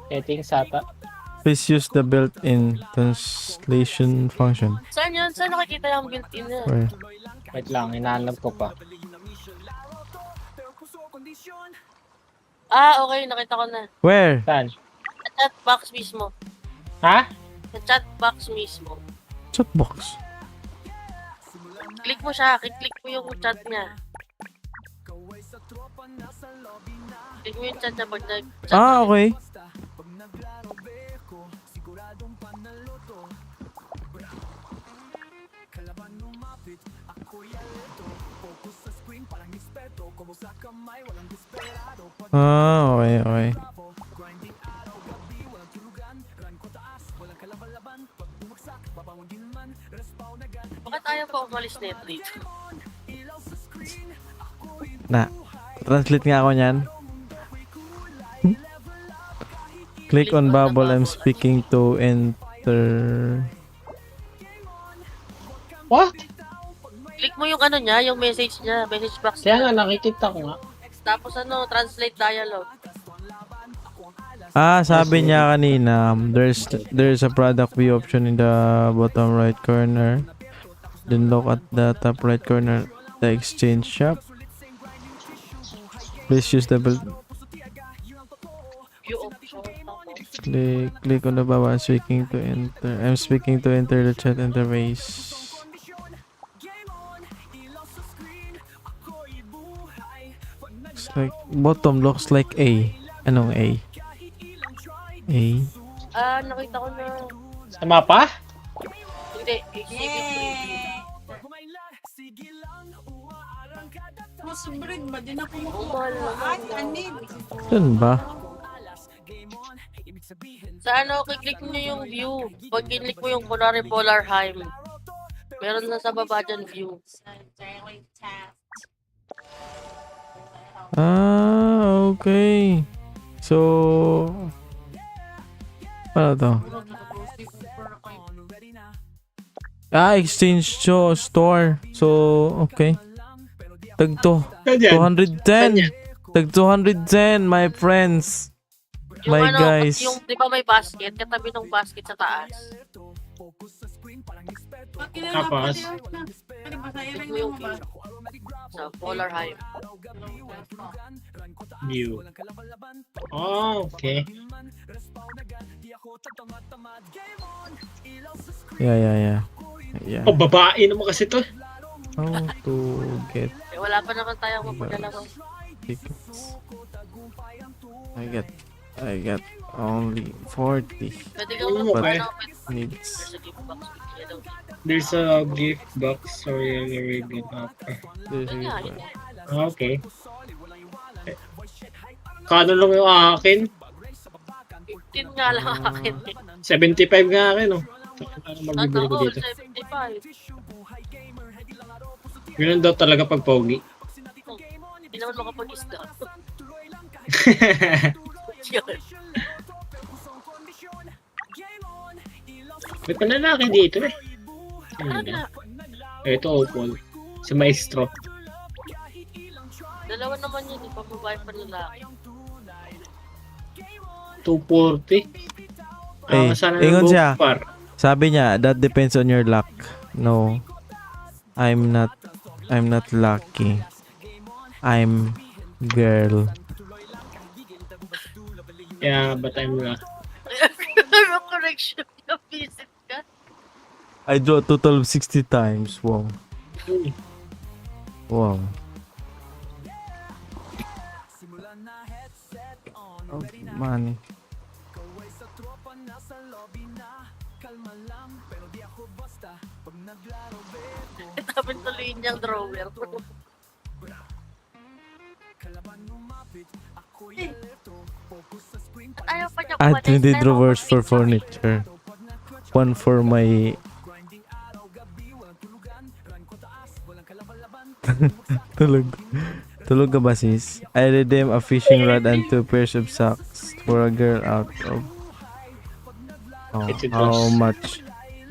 Settings ata. Please use the built-in translation function. Saan yan? Saan nakikita yung built-in yan? Where? Wait lang, hinahanap ko pa. Ah, okay. Nakita ko na. Where? Saan? Sa chat box mismo. Ha? Sa chat box mismo. Chatbox. Click mo siya. Click mo yung chat niya. Click mo yung chat niya pag nag-chat. Ah, okay. Ah, okay, okay. Bakit ayaw pa umalis na ito dito? Na. Translate nga ako niyan. Click on bubble I'm speaking to enter. What? Click mo yung ano niya, yung message niya, message box Kaya niya. nga, nakikita ko nga. Tapos ano, translate dialogue. Sabi niya kanina, there's a product view option in the bottom right corner. Then look at the top right corner, the exchange shop. Please use double View option. Tapos, click on the baba speaking to enter. I'm speaking to enter the chat interface. Looks like bottom looks like A. Anong A? A. nakita ko na. Sa mapa? Hindi, exhibit preview. Crossbreed ba? Di na Oh, kumukuha. Ay, anid. Saan ba? Sa ano, click nyo yung view. Pag click mo yung kunwari Polarheim, meron na sa baba dyan view. Okay. So, ano to? Exchange store. So, okay. Tag to. Ganyan. 210. Tag 210, my friends. Yung My ano, guys. yung di ba may basket, katabi ng basket sa taas. Tapos? Ano ba sa Click iring mo yung mo ba? view sa Polarheim. View. Oh, okay. Yeah. Oh, babae naman kasi to. How to get Wala pa naman tayong mapagdalawa. tickets? I get only 40 Pwede ka Oo, mo okay. ano, needs. sa gift box. Yellow. There's a gift box or a good offer. Yun nga, yun. Okay. Kano lang yung akin? 15 nga lang akin. 75 nga akin, oh. Ano magbibili ko All, dito? 75. Yun daw talaga pag pogi. Hindi naman makapag-isda. May panlalaki dito eh. Ano Ano na? Ito, Opal. Si Maestro. Dalawa naman yun, di pa babae pa lalaki. 240. Sana ingon ng siya. par. Sabi niya, that depends on your luck. No. I'm not lucky. I'm girl. Yeah, but I'm not. Ano correction? Visit ka? I draw a total of 60 times. Wow. Wow. Oh, money. Tapos tuloy niyang drawer. Ayaw pa niya Add 20 drawers for furniture. One for my... Tulog. Tulog ka ba, sis? I redeem a fishing rod and 2 pairs of socks for a girl out of... Oh, $80. how much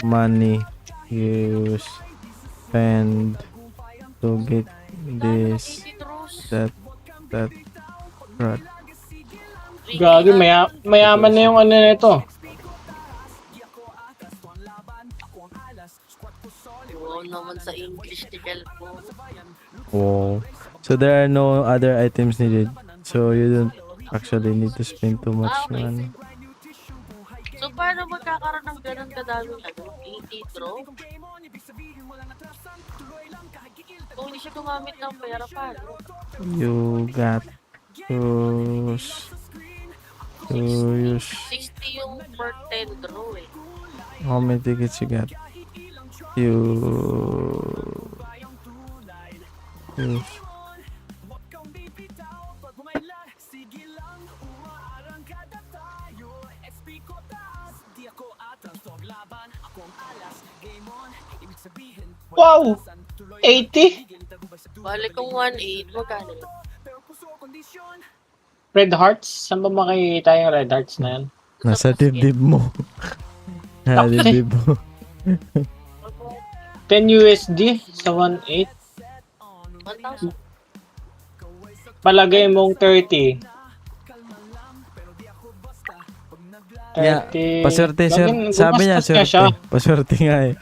money you spend to get this, that rod? Gagi, mayaman na yung ano nito. Oo naman sa English ni Kelpo. Wow. So there are no other items needed. So you don't actually need to spend too much Okay. money. So paano magkakaroon ng ganun kadaming ano? 80 draw? Kung hindi siya gumamit ng pera, paano? You got to use 60 yung per 10 draw eh. how many tickets you got. You use Wow! 80? Balik kong 1.8, magkano? Red Hearts? Saan ba makikita yung Red Hearts na yan? nasa dibdib mo. Nasa dibdib mo. 10 USD sa 1.8. 1,000. Palagay mong 30. Yeah, 30. paswerte sir. Laging Sabi niya, gumastos nga siya. swerte. Paswerte nga eh.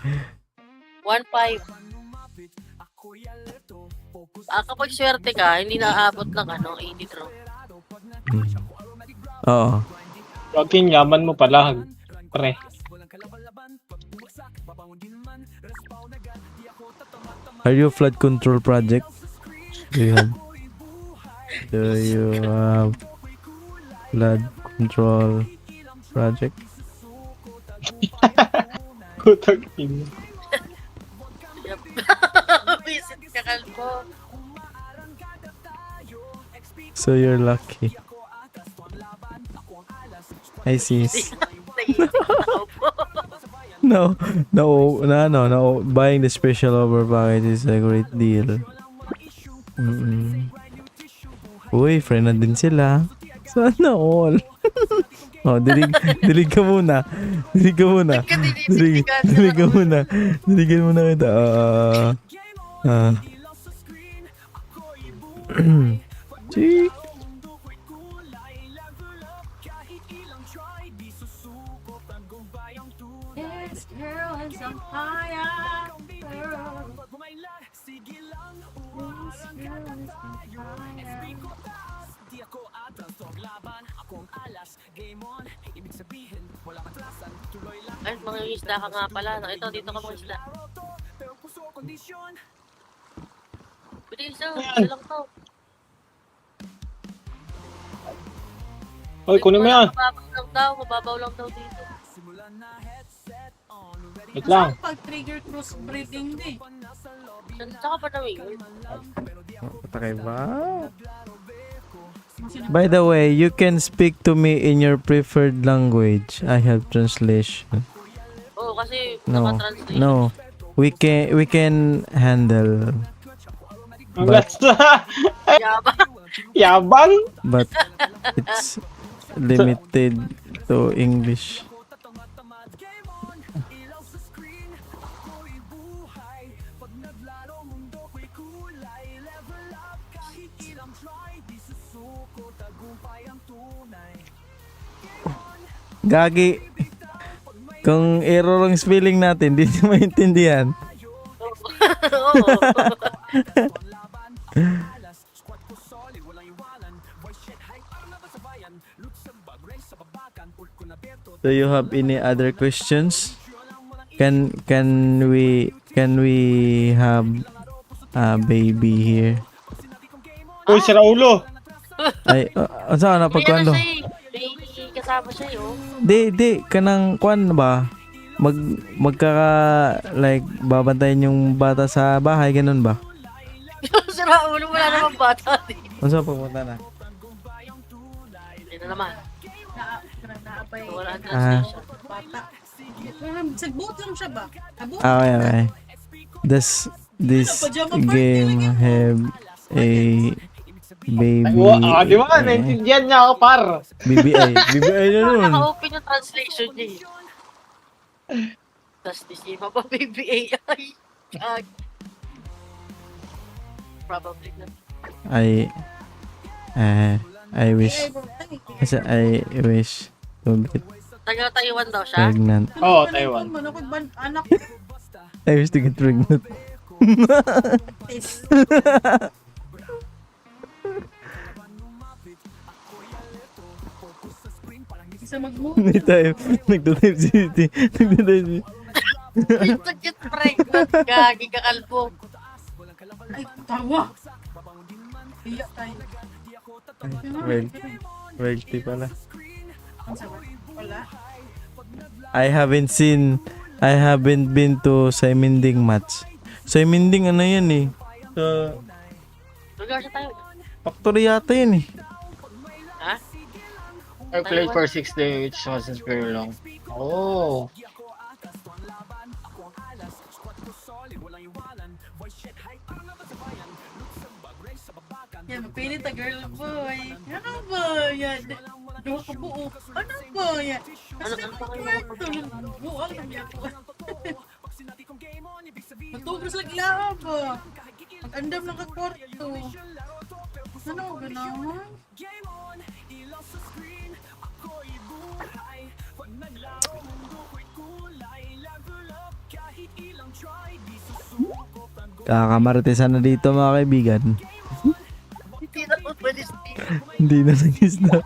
1,500. Kapag swerte ka, hindi naaabot ng 80 draw. Oo. Laging yaman mo pala. Pre. Are you flood control project? Do you have flood control project? Putang ina. Yep. Visit ka kalbo. So you're lucky. I see. Naiisip ako po. No. Buying the special offer package is a great deal. Uy, friend na din sila. Sana all. Oh, dilig ka muna. Dilig ka muna. Dilig ka muna. Diligan muna kita. Chik. This girl is on fire. Ay, mga isda ka nga pala. Ito, dito ka mga isda. Bilis lang to. Hoy, kunin mo yan. Mababaw lang daw dito. Wait lang. Pag trigger cross breeding din. Saka pa namin yun. Patakay ba? By the way, you can speak to me in your preferred language. I have translation. Oo, kasi No. naka-translate. No. We can handle, Hanggang sa Yabang. yabang. but it's limited to English. Gagi. Kung error ang spelling natin, di niyo maintindihan. Oo. Do you have any other questions? Can we have a baby here? Uy, sira ulo. Ay, saan na May pagkwando? siya eh. May kasama siya eh, oh. Di, kanang kwan ba? Like, babantayan yung bata sa bahay, ganun ba? Sira ulo, wala namang bata dito. Ano sa pagpunta na? Hindi na naman. Naabay Wala ang Ah. translation. bata. Sagbot lang siya ba? Abot. Okay. This game have a baby. Di ba? Naintindihan niya ako, par. BBI na nun. Naka-open yung translation niya eh. Tapos di pa pa BBAI. Gag. Probably not. I wish to get Taga-Taiwan daw siya. pregnant. Oo, Taiwan. Anak I wish to get pregnant. is isa mag-move. May time. Nagtatype si Titi. Nagtatype si Get pregnant. Gagi ka kalbo. Ay, tawa. Iyak tayo. Wealthy pala. Ang sabi, wala. I haven't been to Saiminding match. Saiminding ano yan eh. Sa Lugar siya tayo. factory yata yan eh. Ha? I played for 6 days, which wasn't very long. Oh. Yan, mapilit a girl boy. Ano ba yan? Duha ka buo. Ano ba yan? Kasi Ano pa kayo mga buo lang yan po. Matubos lagi lab. Mag-andam ng kakwarto. Ano ba naman? Kakamaritesan na dito mga kaibigan. Hindi na po pwede sa Hindi na nag-isda.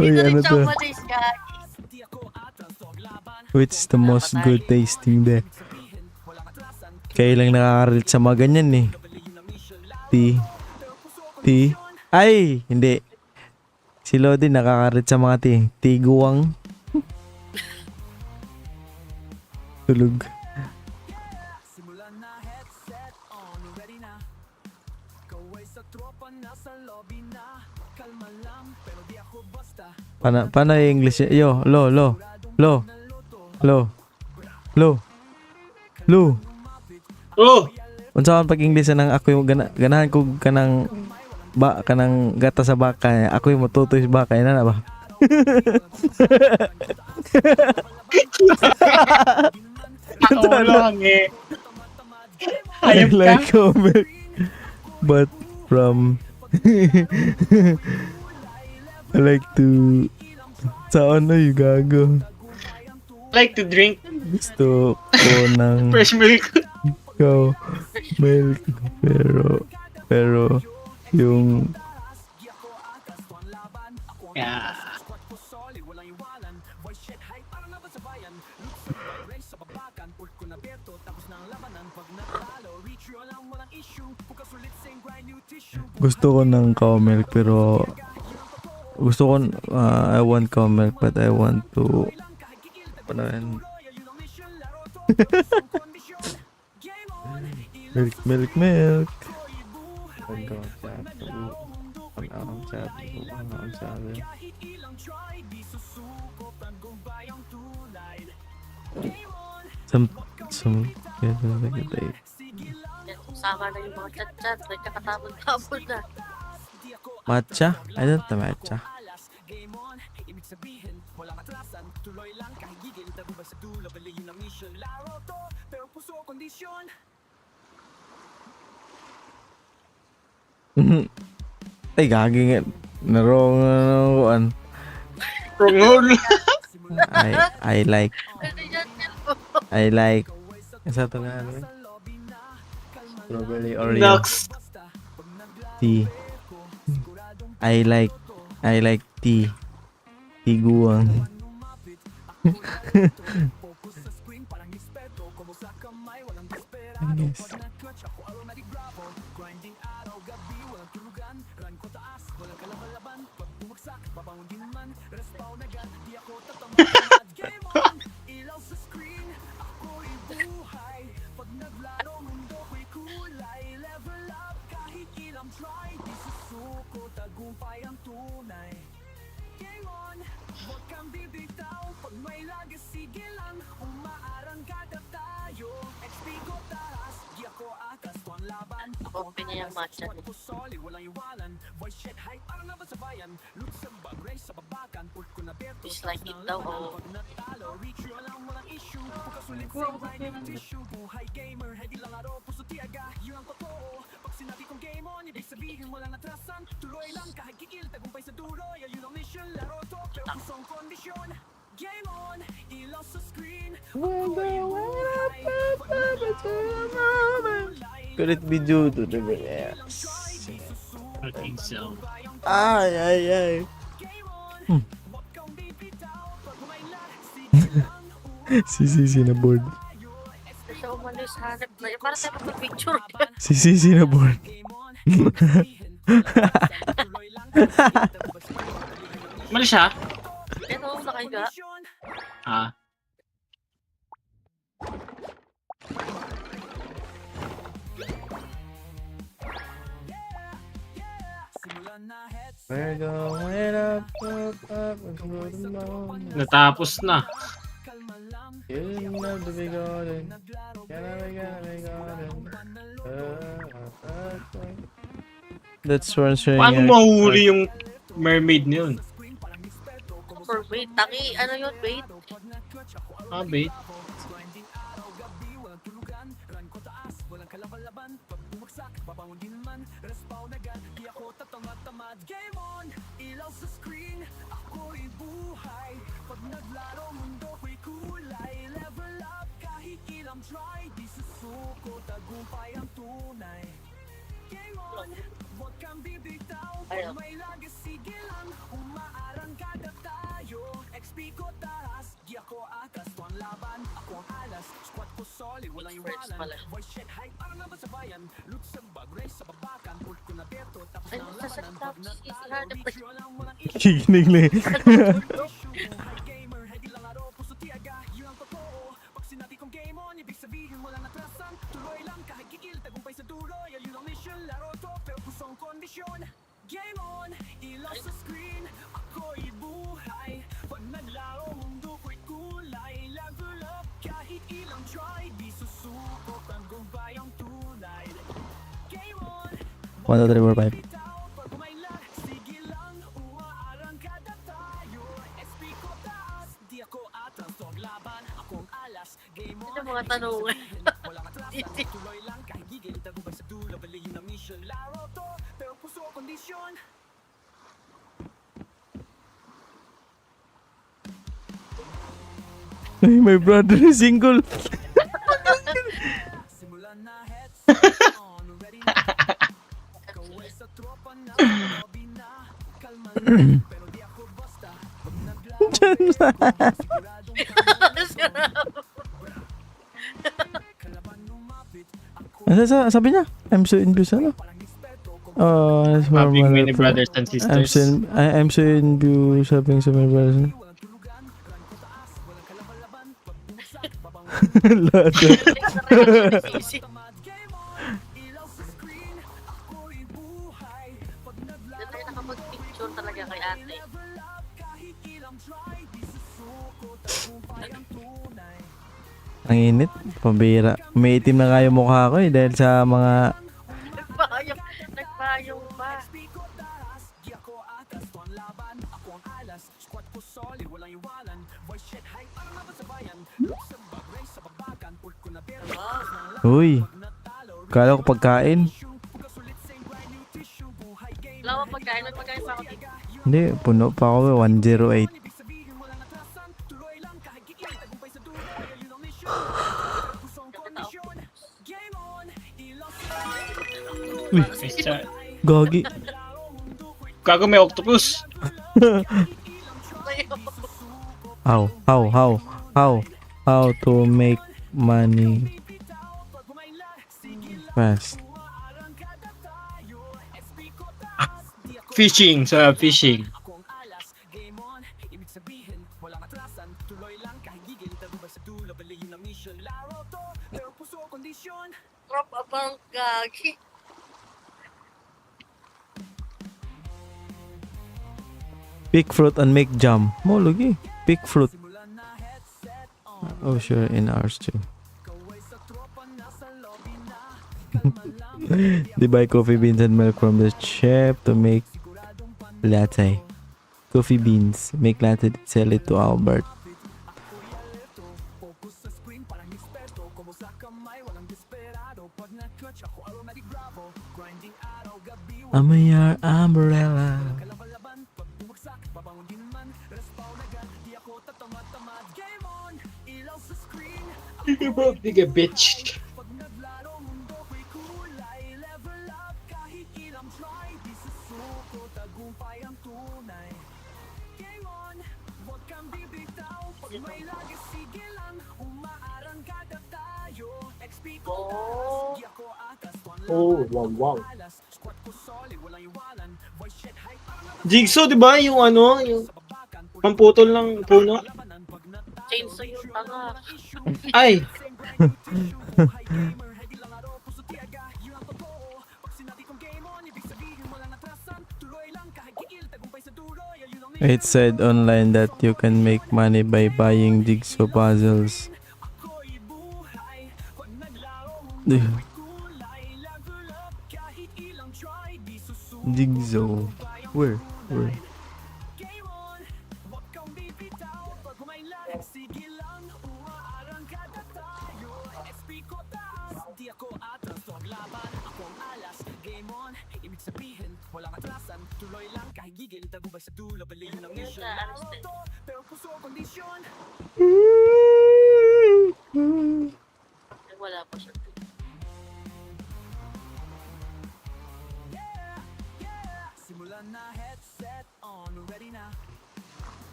Uy, Dito rin ano siya to? umalis, guys. Which is the most good tasting there? Kayo lang nakaka-relate sa mga ganyan eh. Tea. Ay! Hindi. Si Lodi nakaka-relate sa mga tea. Tiguang. Tulog. Paano yung English? Yo, lo. Oh! Unsa man pag English nang ako yung ganahan ko kanang gata sa baka, ako yung matutoy sa baka na ba? Ako lang eh. I Hayop ka? like comment, but from I like to saan na yung gago. Like to drink Gusto ko ng fresh milk. cow milk pero yung Yeah. gusto ko ng cow milk pero gusto ko I want cow milk but I want to ano yan? milk some Sama na yung mga chat-chat. Nagkakatabon-tabon na. matcha? I don't know matcha. Ay, gagi nga. Narong ano. Wrong hole. I like. Ano yan? Isa to nga ano? Strawberry Oreo Nuts. tea. I like tea. Tiguang. Yes. Open niya yung matcha. Dislike it daw. Oh. Could it be due to the yes? I think so. Ay. Si na board. Siya umalis, hanap na. Para tayo magpapicture. Si na board. Mali siya? Ito, nakahiga. Ah. We're going up, and through the mountains. Natapos na. You know the big garden. That's one showing. Paano mahuli yung mermaid na yun? For wait, tangi, ano yun, wait? Ah, bait. walang tulugan. Run ko taas, walang kalaban-laban. Pag bumagsak, babangon din man. Respawn agad, di ako tatamad-tamad. Game on, ilaw sa screen. Ako'y buhay. Pag naglaro, mundo ko'y kulay. Level up, kahit ilang try. Di susuko, tagumpay ang tunay. Game on, huwag kang bibitaw. Ayaw. Pag may lagas, sige lang. Umaarangkada tayo. XP ko taas, di ako atas. Tuwang laban, ako ang alas. Squad ko solid, walang Friends iwanan. pala. Voice check, hype, parang naman sa bayan. Loot sa bag, race sa babakan. Ult ko na beto, tapos Ay, na ang nasa labanan. top Pag is natalo, hard. mission lang, walang issue. Kikinig na eh. Buhay gamer, hindi lang laro, puso tiyaga, yun ang totoo. Pag sinabi kong game on, ibig sabihin walang atrasan. Tuloy lang kahit kikil, tagumpay sa dulo. Yun ang mission, laro to, pero pusong kondisyon. Game on, ilaw sa screen, ako'y buhay. Pag naglaro, mundo ko'y kulay. Level up, kahit ilang try, di susuko, tagumpay ang tunay. Game on, 1, 2, 3, 4, 5. bitaw, pag may lag, sige lang, umaarangkada tayo. SP ko taas, di ako atras, tuwag laban, akong alas. Game on, Ito mga tanungan. walang atrasan, tuloy lang kahit gigil, tagumpay sa dulo, baliyin ang mission. Laro to, pero puso kondisyon. Ay, my brother is single. Simulan na headset on, ready na. Kaway sa tropa na, lobby na. Kalma lang, pero di ako basta. Pag naglaro, siguradong kalaban lumapit. Ako Sabi niya, I'm so envious, ano? parang eksperto, Oh, that's my Happy many brother. brothers and I'm sisters. so, I'm so envious, sabi sa my brother. walang tulugan. Run ko taas, walang kalaban-laban. Pag bumagsak, babangon. Lahat. Tamad, game on, ilaw sa screen. Ako'y buhay. Pag naglaro, Ganda yung nakapag-picture talaga kay ate. level up, kahit ilang try. Di susuko, tagumpay ang tunay. Ang init, pambira. May itim na nga yung mukha ko eh, dahil sa mga... Nagpayong pa. XP ko taas, di ako atas. Tuwang laban, ako ang alas. Squad ko solid, walang iwanan. Voice check, hype, parang naman sa bayan. Look sa bag, race sa babakan. Pult ko na beto, tapos na ang laban. Uy, Pag natalo, kala ko pagkain. pagkasulit, same grind, new tissue. Buhay game, Wala akong pagkain. May pagkain sa akin. Hindi, puno pa ako eh, 108. ibig sabihin walang atrasan. Tuloy lang kahit gigil, tagumpay sa dulo. Kaya yun ang mission. Pusong kondisyon. Game on, ilaw sa Uy, Nice shot. gagi. Gago, may octopus. How to make money fast. Fishing, sa fishing. akong alas. Game on, ibig sabihin walang atrasan. Tuloy lang kahit gigil, tagumpay sa dulo. Baliyin ang mission. Laro to, pero puso kondisyon. Drop abang gagi. Pick fruit and make jam. Mo lagi. Pick fruit. Simulan na headset on. Oh sure, in ours too. Kaway sa tropa, nasa lobby na. Kalma lang, They buy coffee beans and milk from the chef to make latte. Coffee beans, make latte, sell it to Albert. focus sa screen, parang eksperto. Como sa kamay, walang desperado. Pag na-clutch, ako automatic bravo. Grinding araw, gabi, I'm your umbrella. kalaban-laban. Pag bumagsak, babangon din man. Respawn agad, di ako tatamad-tamad. Game on, ilaw sa screen. Big bitch. Pag naglaro, mundo ko'y kulay. Level up, kahit ilang try. Di susuko, tagumpay ang tunay. Game on, huwag kang bibitaw. Pag may lagis, sige lang. Umaarangkada tayo. XP ko taas, di ako atas. Tuwang Oh, laban, wow, wow. alas. Squad ko solid, walang iwanan. Voice check, hype, parang naman Jigsaw, di ba? Yung ano, yung sa babakan. pamputol ng puno. Labanan, pag natalo, Chainsaw yung tanga. issue. Ay, Same grind, new tissue. Buhay gamer, hindi lang laro, puso tiyaga. Yun ang totoo. Pag sinabi kong game on, ibig sabihin walang atrasan. Tuloy lang kahit gigil, tagumpay sa dulo. Yun ang mission. It said online that you can make money by buying jigsaw puzzles. Ako'y buhay. Pag naglaro, Ugh. kulay. Level up, kahit ilang try. Di susuko, Jigsaw. Where? Where? game on. Huwag kang bibitaw. Pag may lag, sige lang. Umaarangkada tayo. XP ko Tuloy lang kahit gigil, tagumpay sa dulo, baliw ng mission. Sa Laro Arrested. to, pero puso kondisyon. Wala pa siya. Simulan na, headset on, ready na.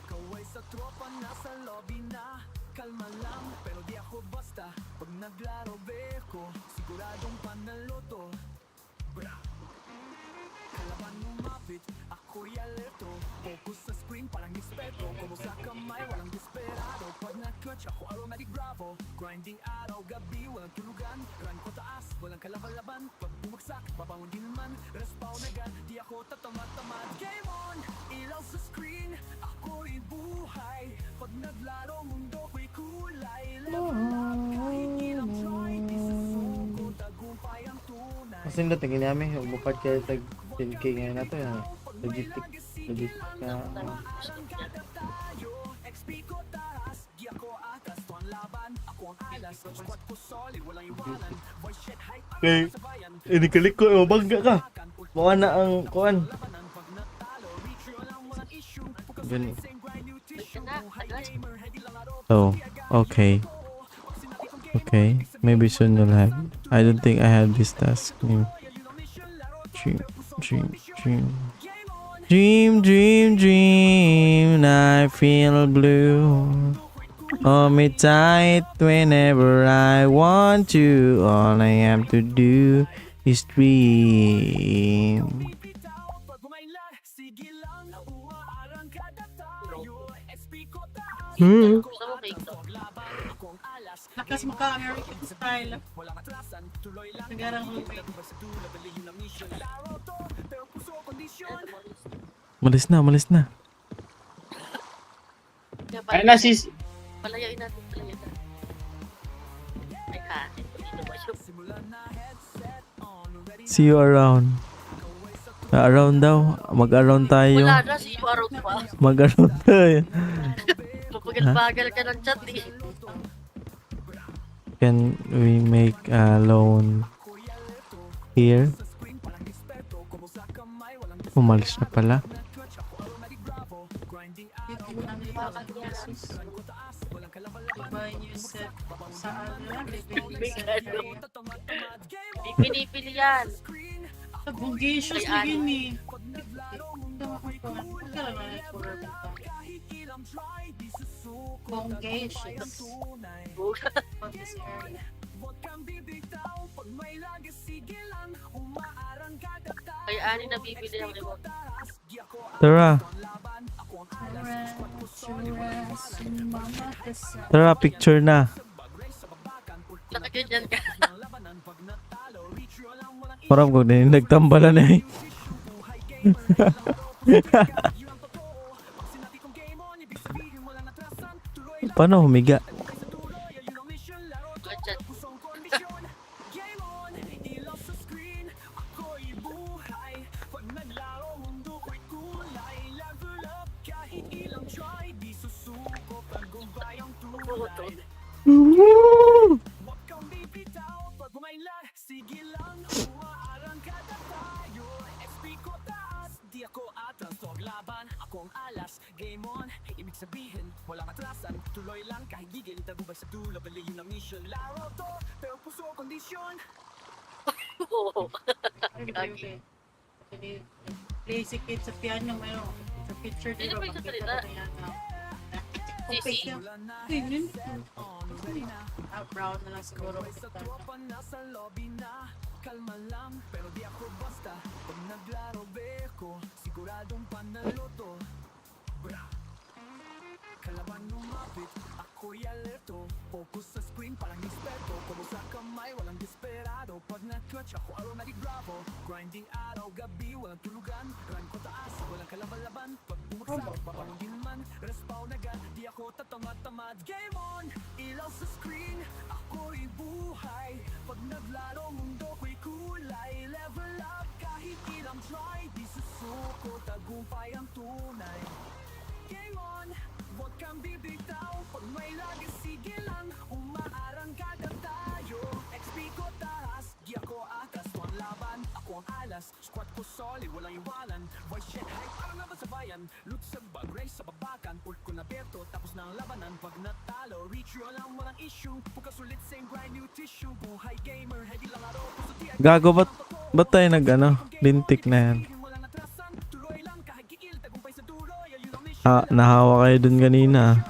Kaway sa tropa, nasa lobby na. Kalma lang, pero di ako basta. Pag naglaro, beko, siguradong panalo to. Bra. Kalaban lumapit, ako'y alerto. Focus sa screen, parang eksperto. Como sa kamay, walang desperado. Pag na-clutch, ako aromatic bravo. Grinding araw, gabi, walang tulugan. Run ko taas, walang kalaban-laban. Pag bumagsak, babangon din naman. Respawn agad, di ako tatamad-tamad. Game on, ilaw sa screen. Ako'y buhay. Pag naglaro, mundo ko'y kulay. Level up, kahit ilang try. Di sa suko, tagumpay ang tunay. Kasi na tingin namin, bukad kayo tag 10k ngayon na to yan. Legit na Okay, inikalik ko, mabangga ka. Mga na ang kuan. Ganun. Oh, okay. Okay, maybe soon you'll have. I don't think I have this task. Dream, dream, dream. Dream, dream, dream. I feel blue. Hold me tight whenever I want to. All I have to do is dream. Gusto mo cake to? Lakas mo ka, American style. Nagarang rupit. Malis na, malis na. Kaya Ay na sis. palayain natin, palayain natin. Ay, dito ba siya? See you around. Around daw. Mag-around tayo. Wala na, si Warot pa. Mag-around tayo. Mapagal-bagal ka ng chat eh. Can we make a loan here? Umalis na pala. Iba yung set sa ano, Pinipili yan. sa bungacious na Ay, yun eh. Bungacious. Of this area. Kaya ani na bibili ang remote. Tara. Tara, picture na. Nakaganyan ka. Parang ko din nagtambalan na eh. Paano humiga? Chat. Akong alas, game on, ibig sabihin, walang atrasan. Tuloy lang kahit gigil, tagumpay sa dulo, baliw ng mission. Laro to, pero puso kondisyon. Oo. Okay. Play si Kate sa piano, mayroon. Sa picture Sino dito, ba yung makita salita? ko yan. Sisi. Okay, yun. Brown na lang siguro. Sa tropa, nasa lobby na. Kalma lang, pero di ako basta. Pag naglaro, beko, siguradong panalo to. Bra. Kalaban lumapit, ako'y alerto. Focus sa screen, parang eksperto. Como sa kamay, walang desperado. Pag na-clutch, ako aromatic bravo. Grinding araw, gabi, walang tulugan. Run ko taas, walang kalaban-laban. Pag bumagsak, babangon din naman. Respawn agad, di ako tatamad-tamad. Game on, ilaw sa screen. Ako'y buhay. Pag naglaro, mundo ko'y kulay. Level up, kahit ilang try. Di susuko, tagumpay ang tunay. Game on, huwag kang bibitaw. Pag may lagi, sige lang. Umaarangkada tayo. XP ko taas, di ako atas. Tuwang laban, ako ang alas. Squad ko solid, walang iwanan. Voice check, Gago, ba't tayo lintik na yan? Nahawa kayo dun kanina.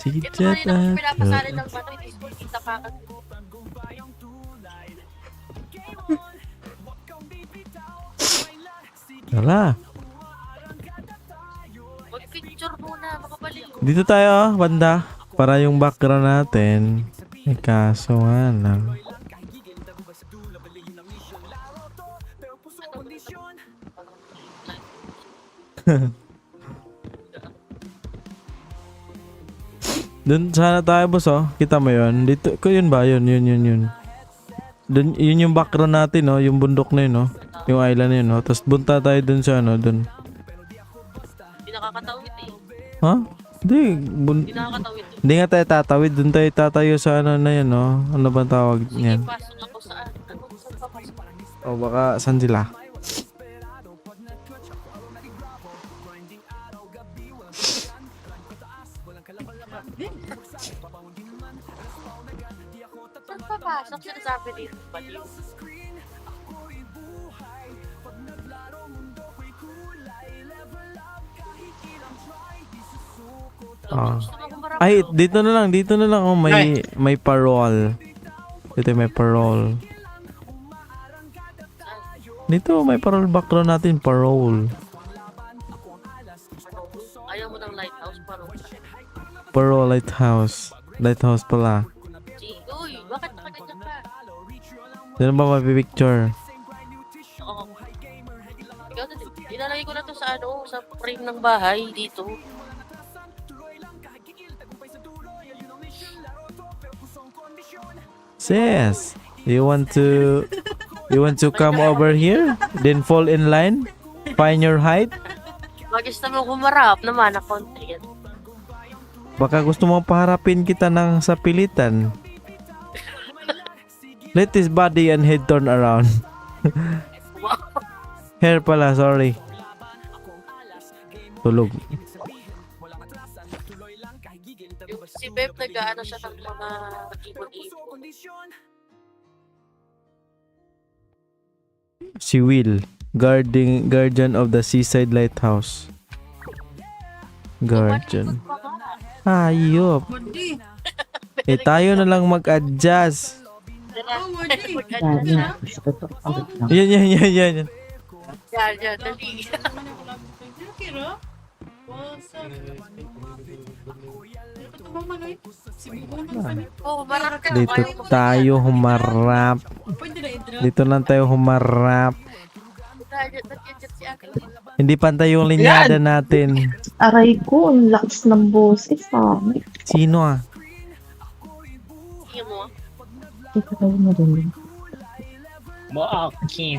Ito na yun ako pinapasalit ng bato, hindi ko kita pa kasi. Tara. Mag-picture muna, makabalik. Dito tayo, banda. Para yung background natin. May kaso nga lang. Dun sana tayo, boss, oh. Kita mo yun? Dito, yun ba? Yun. Dun, yun yung background natin, oh. Yung bundok na yun, oh. Yung island na yun, oh. Tapos bunta tayo dun sa, dun. Hindi nakakatawid eh. Ha? Hindi. Hindi nakakatawid eh. Hindi nga tayo tatawid. Dun tayo tatayo sa na yan, oh. Ano ba tawag Sige, niyan? pasok ako saan. Saan papasok? O baka, saan sila? Saan papasok? Sinasabi dito. Baliw. Ah. Gusto mo kumarap, Ay, no? dito na lang. Oh, may parole. Dito may parole. Dito may parole background natin, parole. Ayaw mo ng lighthouse, parang. Parole lighthouse. Lighthouse pala. Uy, bakit nakaganyan ka? Sino ba mapipicture? Oo. Ikaw na din. Ilalagay ko na to sa sa frame ng bahay dito. Sis, you want to come over here? Then fall in line? Find your height? Bagis naman kumarap naman na konti yan. Baka gusto mong paharapin kita ng sapilitan. Let his body and head turn around. Hair pala, sorry. Tulog. Yung si Beb nag-ano siya ng mga ibon-ibon. Si Will, guardian of the seaside lighthouse. Guardian. Ayop. Mudi. Tayo na lang mag-adjust. Oh, Mudi. Yan. Yan, dali. Okay, ro? What's up? Ito ba manoy? Oh, marap ka. Dito tayo humarap. Pwede na i-drop. Dito lang tayo humarap. Nag-gadget si Akil. Hindi pantay yung linyada natin. Aray ko, ang lakas ng boses ah. Sino ah? Tingin mo. Ikaw mo rin. Maakim.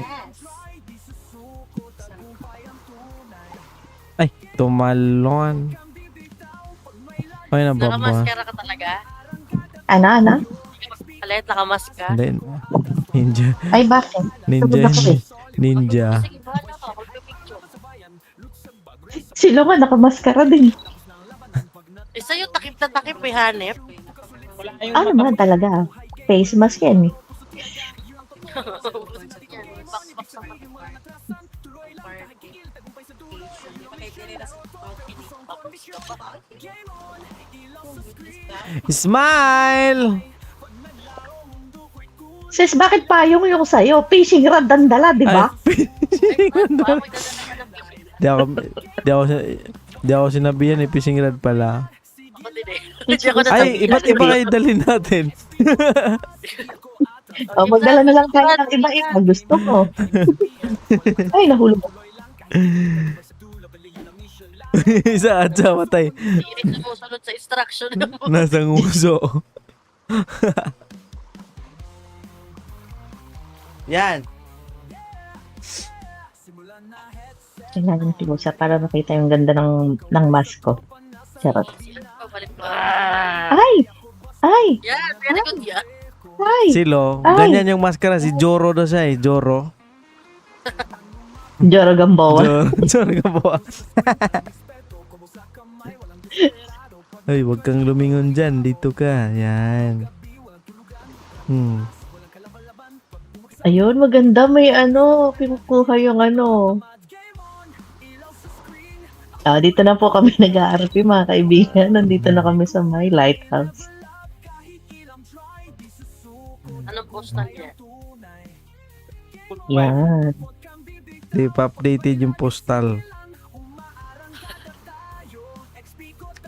Ay, tumalon. Ay, nababa. Nakamaskara ka talaga? Ana? Alet, nakamaska. Hindi. Ninja. Ay, bakit? Ninja. Ninja. Sige, bahala ka. Magpipicture. Sila nga nakamaskara din. Eh, sa'yo takip na takip, may hanep. Wala yung Ano naman talaga? Face mask yan eh. Yan, bakbak sa mata. Smile! Sis, bakit payong yung sa'yo? Fishing rod ang dala, di ba? Di ako sinabihan eh, fishing rod pala. Ako din eh. Hindi ako Ay, iba't iba kayo dalhin natin. O, magdala na lang tayo ng iba-iba. Gusto ko. Ay, nahulog. Isa at sa matay. Hindi rin sumusunod sa instruction. Nasa nguso. Yan. Kailangan tibusa para makita yung ganda ng mask ko. Charot. Pabalik mo. Ay! Ay! Yan, very good yan. Ay! Silo, Ay. ganyan yung maskara. Si Joro daw siya eh, Joro. Joro Gamboa. Sorry ka po. Ay, wag kang lumingon dyan. Dito ka. Yan. Ayun, maganda. May ano, kinukuha yung ano. Dito na po kami nag-aarpi mga kaibigan. Nandito na kami sa my lighthouse. Anong postal niya? Yan. Di pa updated yung postal.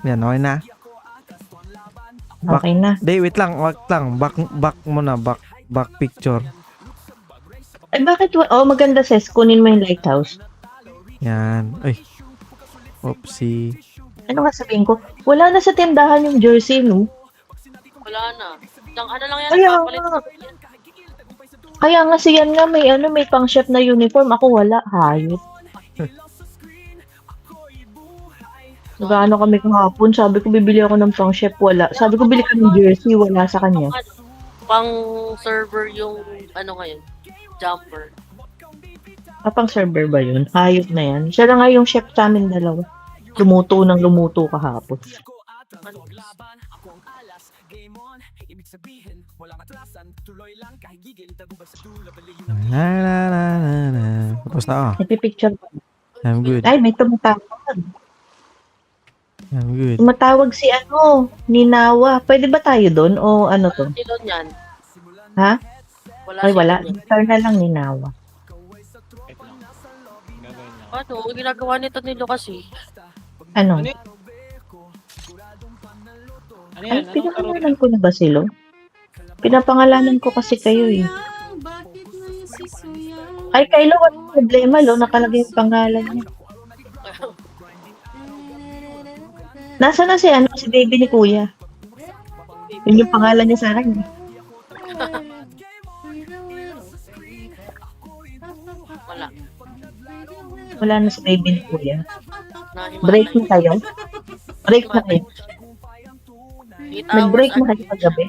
Yan, okay na. Okay na. Di, wait lang. Wag lang. Back mo na. Back picture. Ay, bakit? Maganda sis. Kunin mo yung lighthouse. Yan. Ay. Oopsie. Ano nga sabihin ko? Wala na sa tindahan yung jersey, no? Wala na. Ano lang yan, Kaya papalit. nga. Kaya nga siyan nga may pang chef na uniform. Ako wala. Hayop. Nagano kami kahapon. Sabi ko bibili ako ng pang chef. Wala. Sabi ko bili kami jersey. Wala sa kanya. Pang server yung ano ngayon, jumper. Pang server ba yun? Hayop na yan. Siya na nga yung chef sa amin dalawa. Lumuto kahapon. Tapos na ako. Ipipicture ko. I'm good. Ay, may tumatawag. I'm good. Tumatawag si Ninawa. Pwede ba tayo doon? O ano to? Hindi doon yan. Ha? Ay, si wala. Doon yan. Star na lang Ninawa. Ano, ginagawa nito ni Lucas eh. Ano? Ano Ay, yan? Anong pinapangalanan ko na ba sila? Pinapangalanan ko kasi kayo eh. Bakit na yung sisuyang? Ay, Kylo, walang problema, lo. Nakalagay yung pangalan niya. Nasa na si baby ni Kuya? Yun yung pangalan niya sa akin. Wala. Wala na si baby ni Kuya. Nahimatay. Break na kayo? Break na kayo? 8 Nag-break hours na kayo paggabi?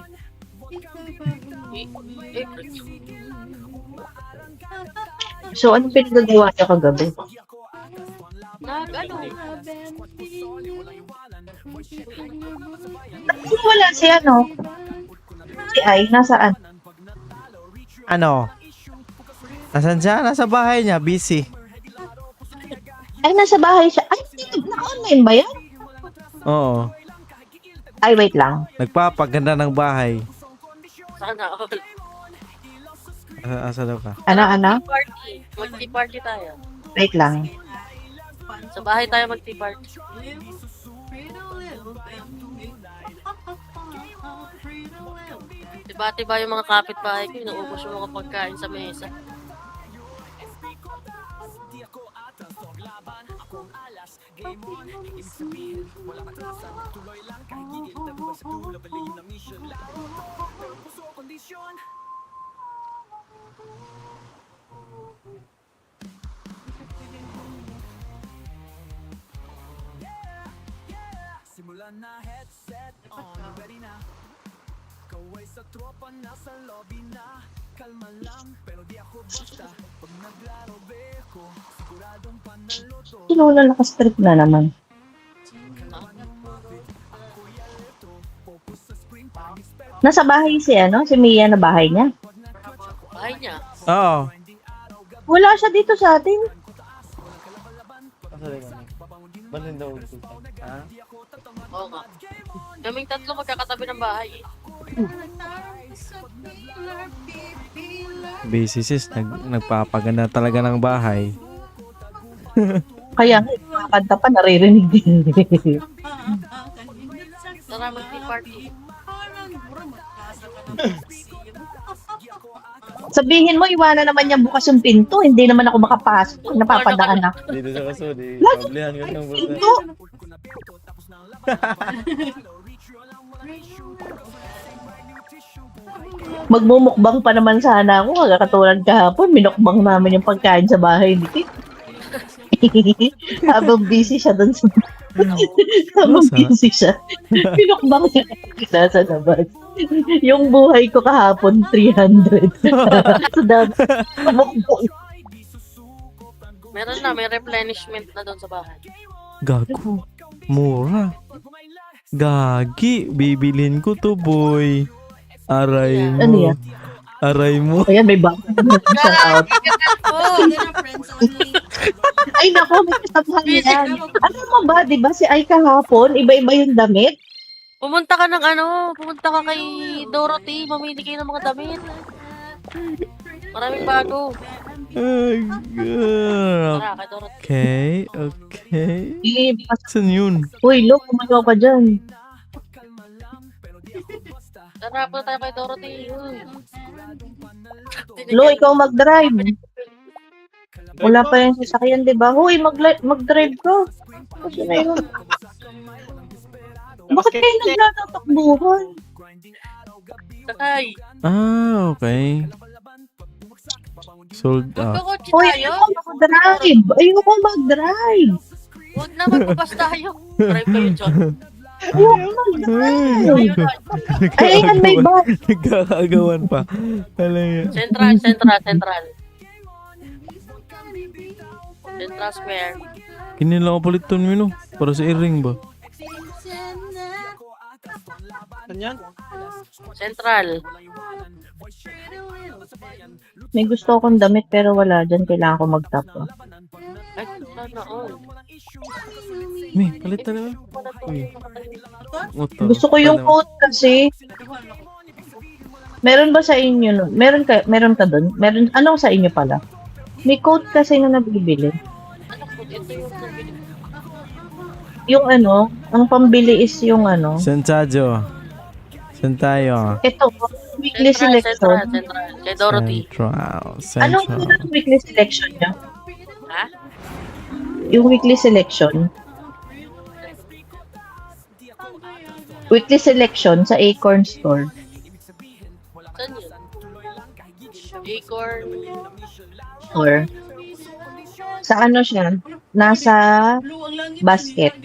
So, anong pinagagawa niyo kagabi? Ano? Wala si Si Ai, nasaan? Ano? Nasaan siya? Nasa bahay niya. Busy. Ay, nasa bahay siya. Ay, naka-online ba yan? Oo. Ay, wait lang. Nagpapaganda ng bahay. Sana all. Asa daw ka? Ano? Party. Mag-tea party tayo. Wait lang. Sa bahay tayo mag-tea party. Diba yung mga kapitbahay ko, inuubos yung mga pagkain sa mesa. Simulan na headset on, ready na. Kaway sa tropa, nasa lobby na. Kalma lang, pero di ako basta. Pag naglaro beko, siguradong panalo to. Sino na nakastrip na naman? Nasa bahay si si Mia na bahay niya. Bahay niya. Oo. Wala siya dito sa atin. Asa rin kami? Balin daw ito. Ha? Oo nga. Kaming tatlo magkakatabi ng bahay eh. Busy sis. Nagpapaganda talaga ng bahay. Kaya nga, kanta pa naririnig din. Tara mag-tea party. Sabihin mo, iwanan naman niya bukas yung pinto. Hindi naman ako makapasok. Napapadaan ako. Dito sa kaso, di. Lagi Pablihan ka ng buta. pinto. Magmumukbang pa naman sana ako. Katulad kahapon, minukbang namin yung pagkain sa bahay ni Kit. Habang busy siya doon sa... Habang busy siya. Minukbang niya nasa labas. Yung buhay ko kahapon, 300. So, mukbang. Meron na, may replenishment na doon sa bahay. Gago. Mura. Gagi. Bibilin ko to, boy. Aray Ano mo. yan? Aray mo. Ayan, may bago. Shout out. Oh, Hindi na friends only. Ay, nako, may kasabahan yan. Ano mo ba, di ba si Ay kahapon, iba-iba yung damit? pumunta ka kay Dorothy, mamili kayo ng mga damit. Maraming bago. Ay, God. Tara, kay Dorothy. Okay. Eh, Saan yun? uy, lo, kumayo ka dyan. Tara, punta tayo kay Dorothy. Uy. Lo, ikaw mag-drive. Wala pa yung sasakyan, di ba? Huy, mag-drive ka. Kasi na yun. Bakit kayo nagtatakbuhan? Sakay. Okay. Sold out. Magkakotse Hoy, tayo. ayoko mag-drive. Ayoko mag-drive. Huwag na, magpapas tayo. Drive kayo, John. Ayoko mag-drive. Ay, ayan, may bus. Nagkakagawan pa. Alam yan. Central. Central Square. Kinila ko palit to Mino. Para sa earring ba? Saan yan? Central. May gusto akong damit pero wala dyan. Kailangan ko mag-top. Ay, sana all. May, palit na naman. Uy. Motor. Gusto ko yung coat kasi. Meron ba sa inyo? No? Meron ka doon? Meron, anong sa inyo pala? May coat kasi na nabibili. Anak ko, ito yung nabili. Yung ano, ang pambili is yung ano. Saan tayo? Saan tayo? Ito, weekly selection. Central. Kay Dorothy. Anong Central. weekly selection niya? Ha? Yung weekly selection. Weekly selection sa Acorn Store. Saan yun? Acorn. Or sa ano siya? Nasa basket.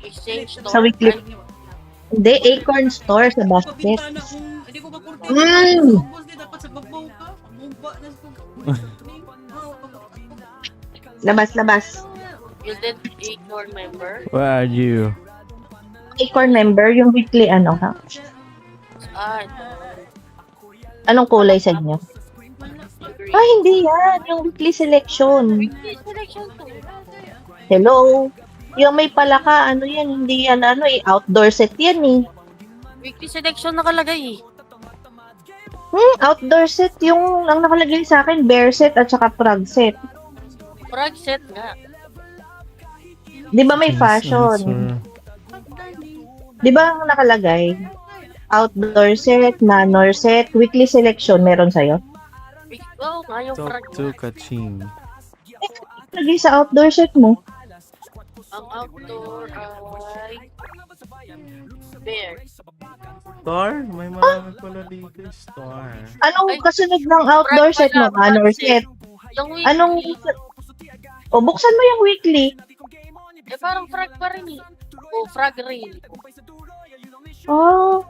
Exchange store. Sa weekly. Ay, Hindi, Acorn Store sa basket. Hindi ko ba kurti? Mm. Dapat sa babaw ka. Bumba na sa Labas. Gilded Acorn member. Where are you? Acorn member, yung weekly ano ha? Ito. Anong kulay sa inyo? Green. Ah, hindi yan. Yung weekly selection. Weekly selection to. Hello? Yung may palaka, ano yan? Hindi yan, ano eh. Outdoor set yan eh. Weekly selection nakalagay eh. Outdoor set. Yung ang nakalagay sa akin, bear set at saka frog set. Frog set nga. Di ba may fashion? Di ba ang nakalagay? Outdoor set, manor set, weekly selection. Meron sa'yo? Oo nga, yung frog Talk to nga. Kaching. Lagay sa outdoor set mo. Ang outdoor ay bear. Store? May marami pala dito. Store. Anong Ay, kasunod ng outdoor frog set mo? pala, Manor frog set. Yung weekly. Anong... O, buksan mo yung weekly. Eh, parang frog pa rin eh. O, frog rin. Oh,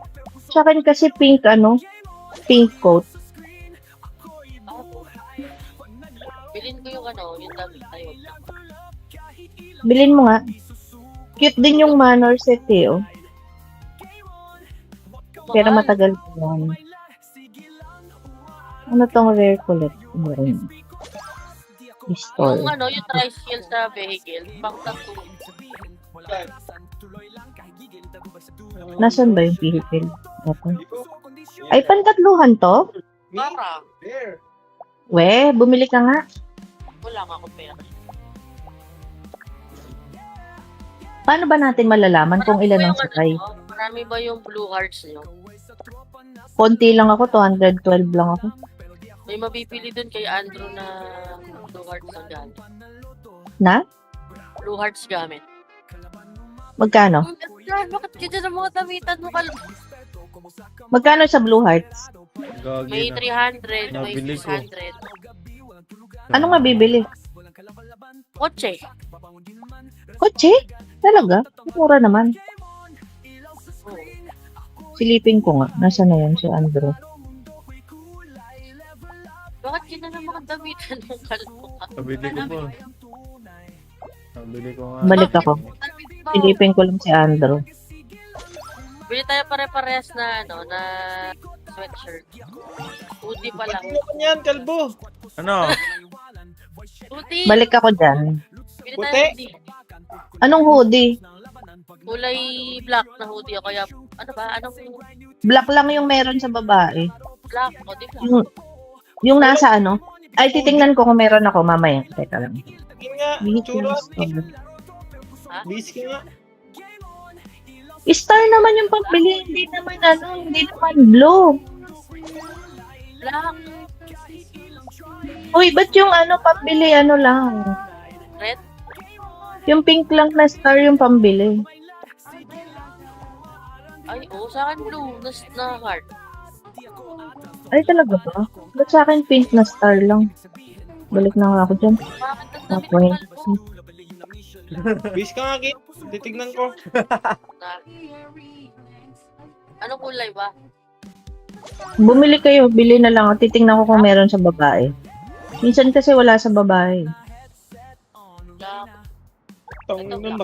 sa akin kasi pink, ano? Pink coat. Bilin ko yung yung damit. Ayun. Bilin mo nga. Cute din yung manor set eh, oh. Pero Mahal. matagal pa yan. Ano tong rare collet? Meron. Store. Yung tricycle sa vehicle. Pang tattoo. Nasaan ba yung vehicle? Okay. Ay, pantatluhan to? Parang. We, bumili ka nga. Wala nga akong pera. Paano ba natin malalaman kung ilan ang sakay? Marami ba yung blue hearts nyo? Konti lang ako, 212 lang ako. May mabibili dun kay Andrew na blue hearts na gamit. Na? Blue hearts gamit. Magkano? God, bakit kita ng mga damitan mo Magkano sa Blue Hearts? May 300, may Nabili ko. 600. Ano nga bibili? Kotse. Kotse? Talaga? Mura naman. Silipin ko nga. Nasaan na yun si Andrew? Bakit kita ng mga mga damitan ng kalbo ka. Nabili ko po. Nabili ko nga. Balik ako. Silipin ko lang si Andrew. Bili tayo pare-parehas na, na sweatshirt. Hoodie pa lang. Ano naman yan, kalbo? Ano? Hoodie! Balik ako dyan. Bili Puti. tayo hoodie. Anong hoodie? Kulay black na hoodie o kaya, ano ba? Anong Black lang yung meron sa babae. black? O, di black. Yung nasa ano? Ay, titingnan ko kung meron ako mamaya. Teka lang. Yun nga, tsura. Busy ka nga. Star naman yung pagbili. Hindi naman blue. Black. Uy, ba't yung pagbili lang? Red? Yung pink lang na star yung pambili. Ay, sa akin blue. Na heart. Ay, talaga ba? Ba't sa akin pink na star lang? Balik na nga ako dyan. Bakit ang dami Okay. ng kalbo? Busy ka nga, Kit. Titignan ko. Na. Anong kulay ba? Bumili kayo, bili na lang. Titingnan ko kung meron sa babae. Minsan kasi wala sa babae. Black. Tangin na,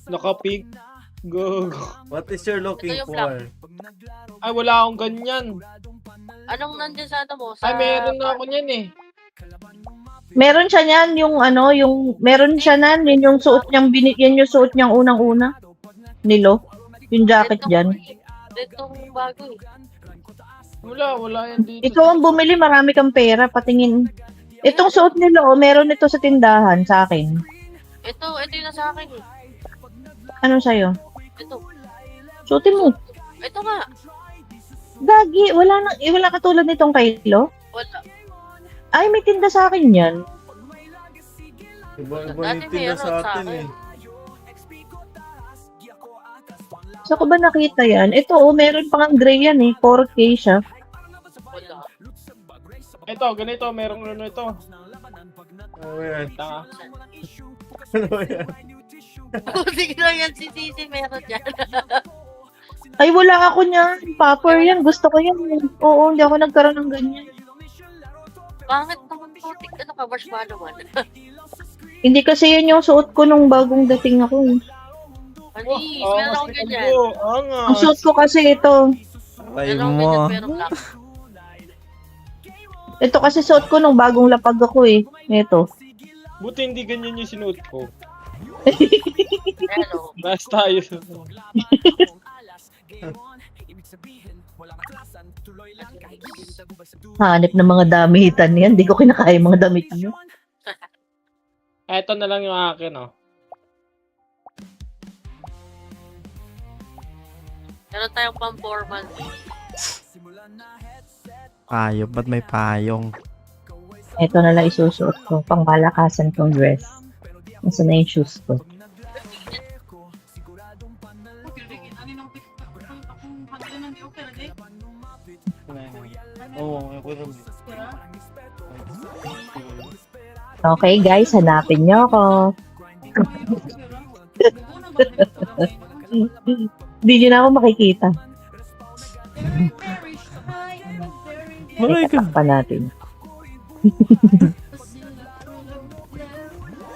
naka-pink. Go. What is your looking Ito yung for? Ay, wala akong ganyan. Anong nandyan sa mo? Sa... Ay, meron na ako niyan eh. Meron siya niyan, meron siya nan, yun yung suot niyang, yan yung suot niyang unang-una. Nilo. Yung jacket dyan. Itong bago eh. Wala yan dito. Ikaw ang bumili, marami kang pera, patingin. Itong suot nilo, meron ito sa tindahan sa akin. Ito yung nasa akin eh. Ano sa'yo? Ito. Suotin mo. Ito nga. Gagi, wala katulad nitong kaylo. Wala. Ay, may tinda sa akin yan. Iba-iba Dati yung tinda meron sa sa atin akin. eh. Saan ko ba nakita yan? Ito, meron pang gray yan eh. 4K siya. Wala. Ito, ganito. Merong ano ito. Ano yan? Tanga. Ano yan? Buti lang yan si Sisi meron yan. Ay, wala ako niyan. Popper yan. Gusto ko yan. Oo, hindi ako nagkaroon ng ganyan. Bakit naman putik ano ka, marshmallow man? Hindi kasi yun yung suot ko nung bagong dating ako. Eh. Anis, meron akong ganyan. Ang suot ko kasi ito. Tay Meron akong mo. ganyan, pero black. Ito kasi suot ko nung bagong lapag ako eh. Ito. Buti hindi ganyan yung sinuot ko. Ayan o. Last tayo. Hanip ng mga damitan yan. Hindi ko kinakaya yung mga damit niyo. Eto na lang yung akin, oh. Meron tayong pang-formal. Payong, ba't may payong? Ito na lang isusuot ko. Pang malakasan kong dress. Nasa na yung shoes ko. Oo, ako rin. Okay guys, hanapin niyo ako. Hindi niyo na ako makikita. Malay ka. Teka, natin.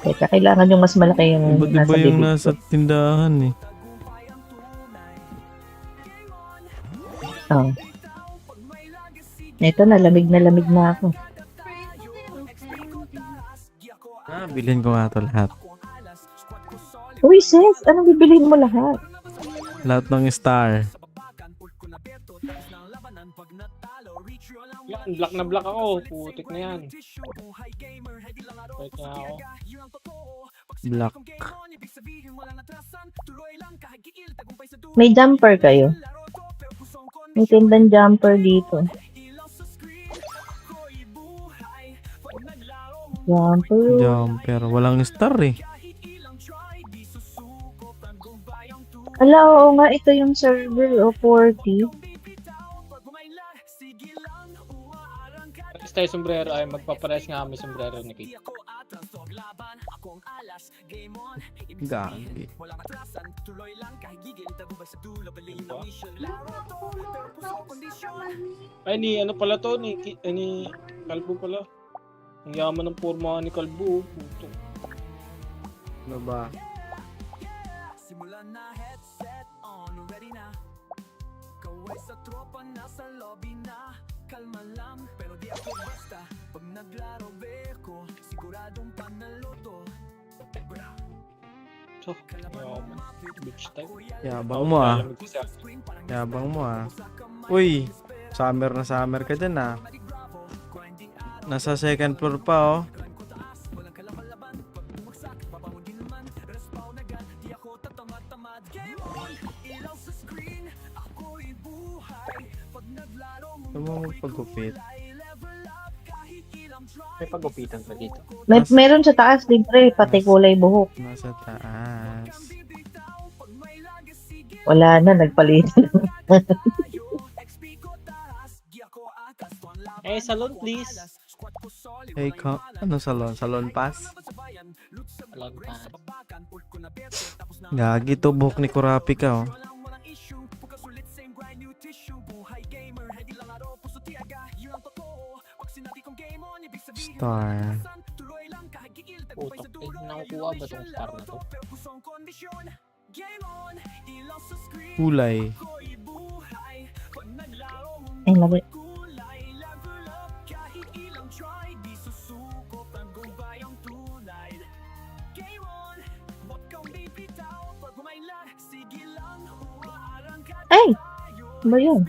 Teka, kailangan yung mas malaki yung Iba't nasa iba yung bibig nasa ko. tindahan eh. Oh. Ito, nalamig na ako. Bilhin ko nga to lahat. Uy, sis, anong bibiliin mo lahat? Lahat ng star. Yan, black na black ako. Putik na yan. Wait na ako. Black. May jumper kayo? May tindang jumper dito. Jumper. Jumper. Walang star eh. Ala, oo nga, ito yung server o 40. Alis tayo sombrero. Ay, magpapares nga kami sombrero ni Kate. Gagi. Ay, ni ano pala to? Ni Kalbo pala. Ang yaman ng forma ni Kalbo. Puto. Ano ba? Simulan na, headset on, ready na. Kaway sa tropa, nasa lobby na. Kalma lang, pero di ako basta. Pag naglaro beko, siguradong panalo to. So, yaman. Beach time. Yabang mo ah. Lalamig kasi ako. Yabang mo ah. Uy, summer na summer ka dyan ah. Nasa second floor pa oh. Ito mo magpagupit. May pagupitan ka dito. Meron sa taas, libre, pati kulay buhok. Nasa taas. Wala na, nagpalitan. Eh, salon please. Hey, ano salon? Salon pass? Salon pa. Gagi to, buhok ni Kurapi ka oh. Star. Putok. Eh, nakukuha ba tong star na to? Kulay. Ay, labi. Ay! Ano ba yun?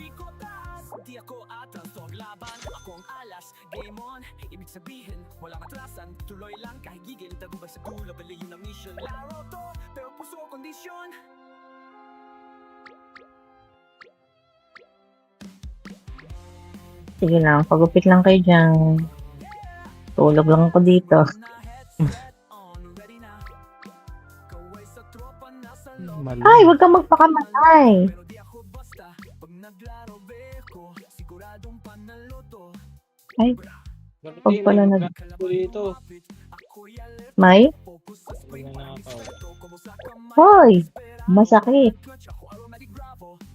Ibig sabihin, walang atrasan. Tuloy lang kahit gigil. Tagubay sa gulo, bali yun ang mission. Laro to, pero puso kondisyon. Sige lang, pagupit lang kayo dyan. Tulog lang ako dito. Mali. Ay, wag kang magpakamatay. Pero di ako basta. Pag naglaro beko, siguradong panalo to. Ay, Bakit Pag di pala may nag- magkakaroon dito? may? Pag nanakaw. Hoy! Masakit.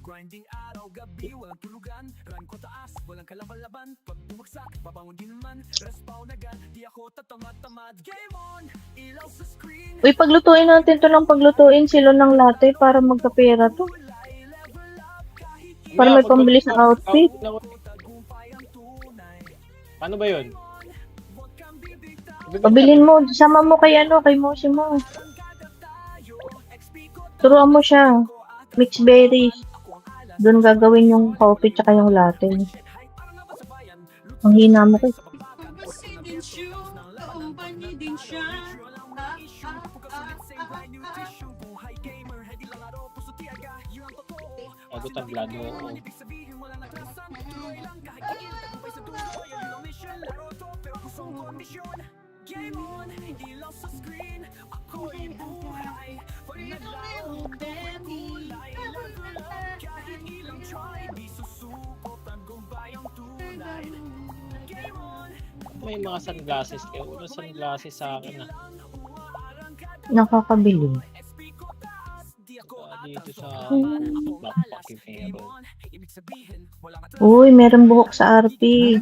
Grinding araw, gabi, walang tulugan. Run ko taas, walang kalabalaban. Pag bumagsak, babangon din naman. Respawn agad, di ako tatamad-tamad. Game on, ilaw sa screen. Uy, paglutuin natin to ng paglutuin silo ng latte para magkapera to. Para may pambili sa outfit. Paano ba yun? Pabilin mo, sama mo kay kay Moshi mo. Turuan mo siya. Mixed berries. Doon gagawin yung coffee tsaka yung latte. Ang hina mo kay. Kasi din siya, company din siya. Bago tablado ako. Game on, ilaw sa screen. Ako'y buhay. Pag naglaro, kulay, level up. Kahit ilang try, di susuko. Tagumpay ang tunay. Game on, May mga sunglasses kayo. Wala sunglasses sa akin ah. Nakakabili. Dito sa backpacking meron. ibig sabihin, walang atraso. Uy, meron buhok sa RP.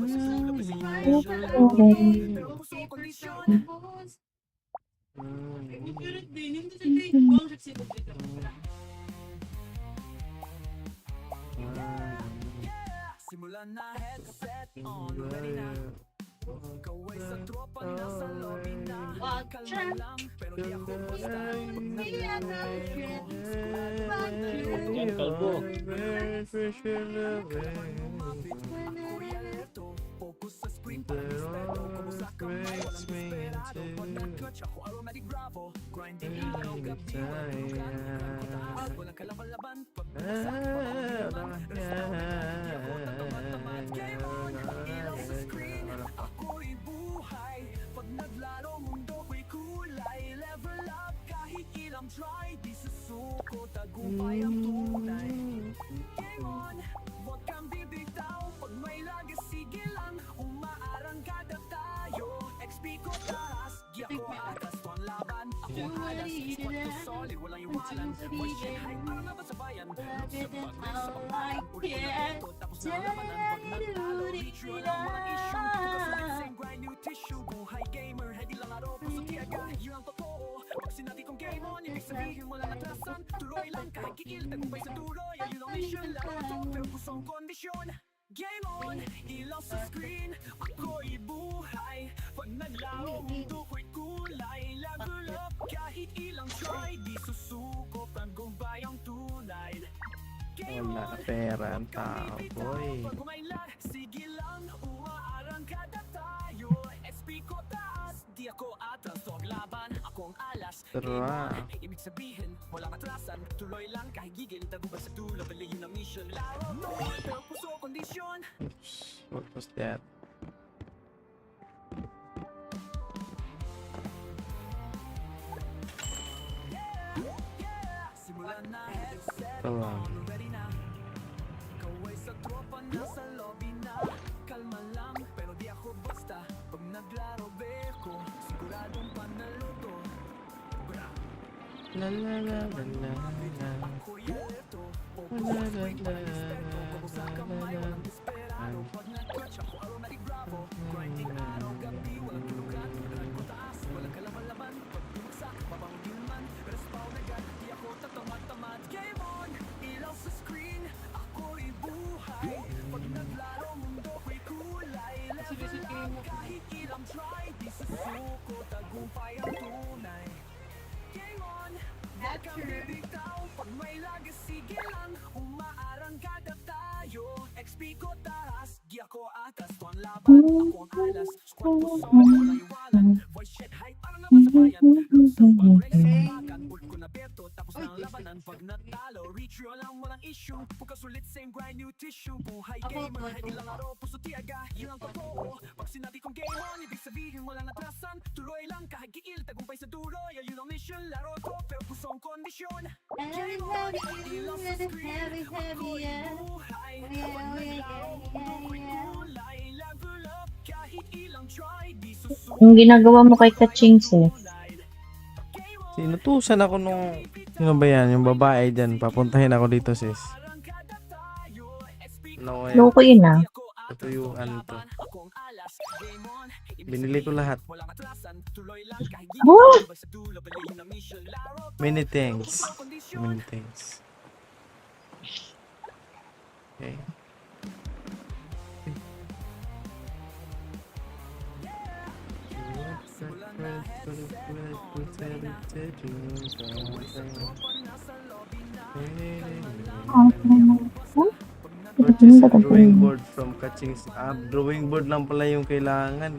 Simulan na, headset on, ready na. Kaway sa tropa, nasa lobby na. Kalma lang, pero di ako basta. Yan, kalbo. Kuya Leto, focus sa screen para respeto. Kamusta ka man, walang desperado. Pag nag-clutch ako, aromatic bravo. Grinding araw, gabi, walang tulugan. Run ko taas, walang kalabalaban. Pag bumagsak, babangon din naman. Respawn agad, di ako tatamad-tamad. Game on, ilaw sa screen. Ako'y buhay. Pag naglaro, mundo ko'y kulay. Level up, kahit ilang try. Di susuko, tagumpay ang tunay. Game on, huwag kang bibitaw. Pag may lagas, sige lang. Umaarangkada tayo. XP ko taas, di ako atas. Tuwang laban, ako ang alas. Squad ko solid, walang iwanan. Voice check, high para na ba sa bayan? Look sa bagay, sa pambayan. Ulit na ito, tapos na labanan. Pag nagtalo, reach yun ang walang issue. Pagkasulit, same grind. grind new tissue. Buhay gamer, hindi lang araw, puso tiyaga. Yun ang totoo, pag sinabi kong game on, ibig sabihin walang atrasan. Tuloy lang kahit kiil, tagumpay sa dulo. Yun ang mission, laro to, pero pusong kondisyon. Game on, ilaw sa screen, ako'y buhay. Pag naglaro, mundo ko'y kulay. Level up, kahit ilang try, di susuko, tagumpay ang tunay. Game Wala on, pera ang tao, boy. pag umainlan, sige lang, umaarangkada tayo. XP ko taas, di ako atras, so ang laban, ako ang alas. Tara. Ibig sabihin, walang atrasan, tuloy lang kahit gigil, tagumpay sa dulo, baliyin ang mission. Laro to, pero puso kondisyon. Oops, what was that? Simulan na headset, Tara. ready na. Ikaw ay sa tropa, nasa lobby na. Kalma lang, pero di ako basta. Pag naglaro, beko, siguradong panalo to. Bra, La la la la la la. ako'y alerto. La la la Sa kamay, walang desperado. Pag nag-clutch, ako aromatic bravo. Grinding araw, gabi, walang tulugan. Grind ko taas, walang kalaban-laban. Pag bumagsak, babangin man. Respawn agad, di ako tatamad-tamad. Game on, ilaw sa screen, ako'y buhay. Pag naglaro, mundo ko'y kulay. Level up, kahit ilang try, di susuko, tagumpay ang tunay. Game on, wag kang bibitaw. Pag may lagas, sige lang, umaarangkada tayo. XP ko taas, gi ako atas. To ang laban, ako ang alas. Squad ko sa walang iwanan. Voice chat hype, para naman sa bayan. Sa pag-break sa pamagan, ult ko na beto, tapos na ang labanan. Pag natalo, reach yun lang, walang issue. Bukas ulit, same grind, new tissue. Buhay gamer, hindi lang araw, puso tiyaga. Yun ang totoo, pag sinabi kong game on, ibig sabihin walang atrasan. Tuloy lang kahit giil, tagumpay sa dulo. Yun ang mission, laro to, pero pusong kondisyon. Game on, ilaw sa screen, ako'y buhay. Pag naglaro, mundo ko'y kulay. Level up, kahit ilang try, di susuko. Yung ginagawa mo kay Kachings eh. Sinutusan ako nung... Sino ba yan? Yung babae dyan. Papuntahin ako dito, sis. No, Loko yun ah. Katuyuan to. Binili ko lahat. Oh! Many thanks. Many thanks. Okay. Purchase a drawing board from Kaching's app. Drawing board lang pala yung kailangan.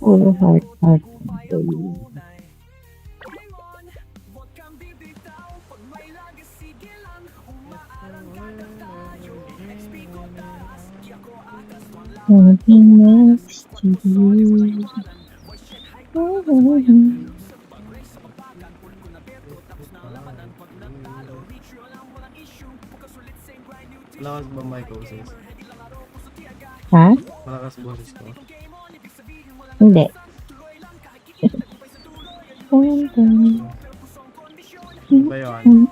Oh, heart. Nothing next to you. Malakas ba mic ko, sis? Ha? Malakas boses ko. Hindi. Ba yun?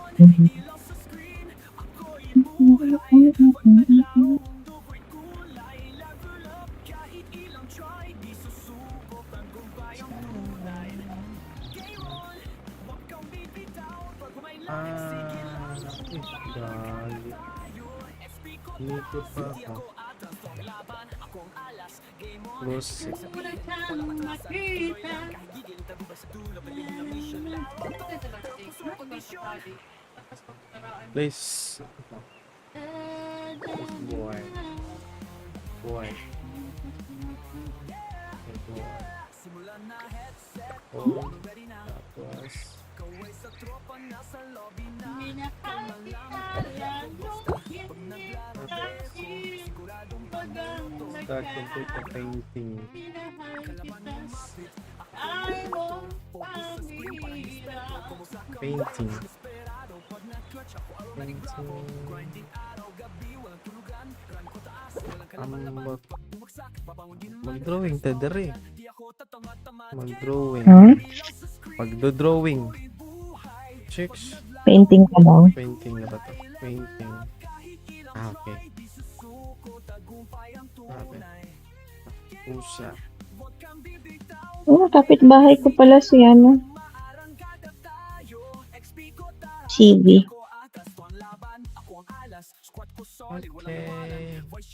Dali. Likot pa ako. Close. Please. Boy. Boy. Oh. Tapos. Start complete the painting. I won't pamira. Painting. Mag-drawing ta dere. Mag-drawing. Magdo-drawing. Chicks. Painting ka lang. Painting na ba to? Painting. Okay. Okay. Pusa. Oh, kapitbahay ko pala si ano. CV. Okay.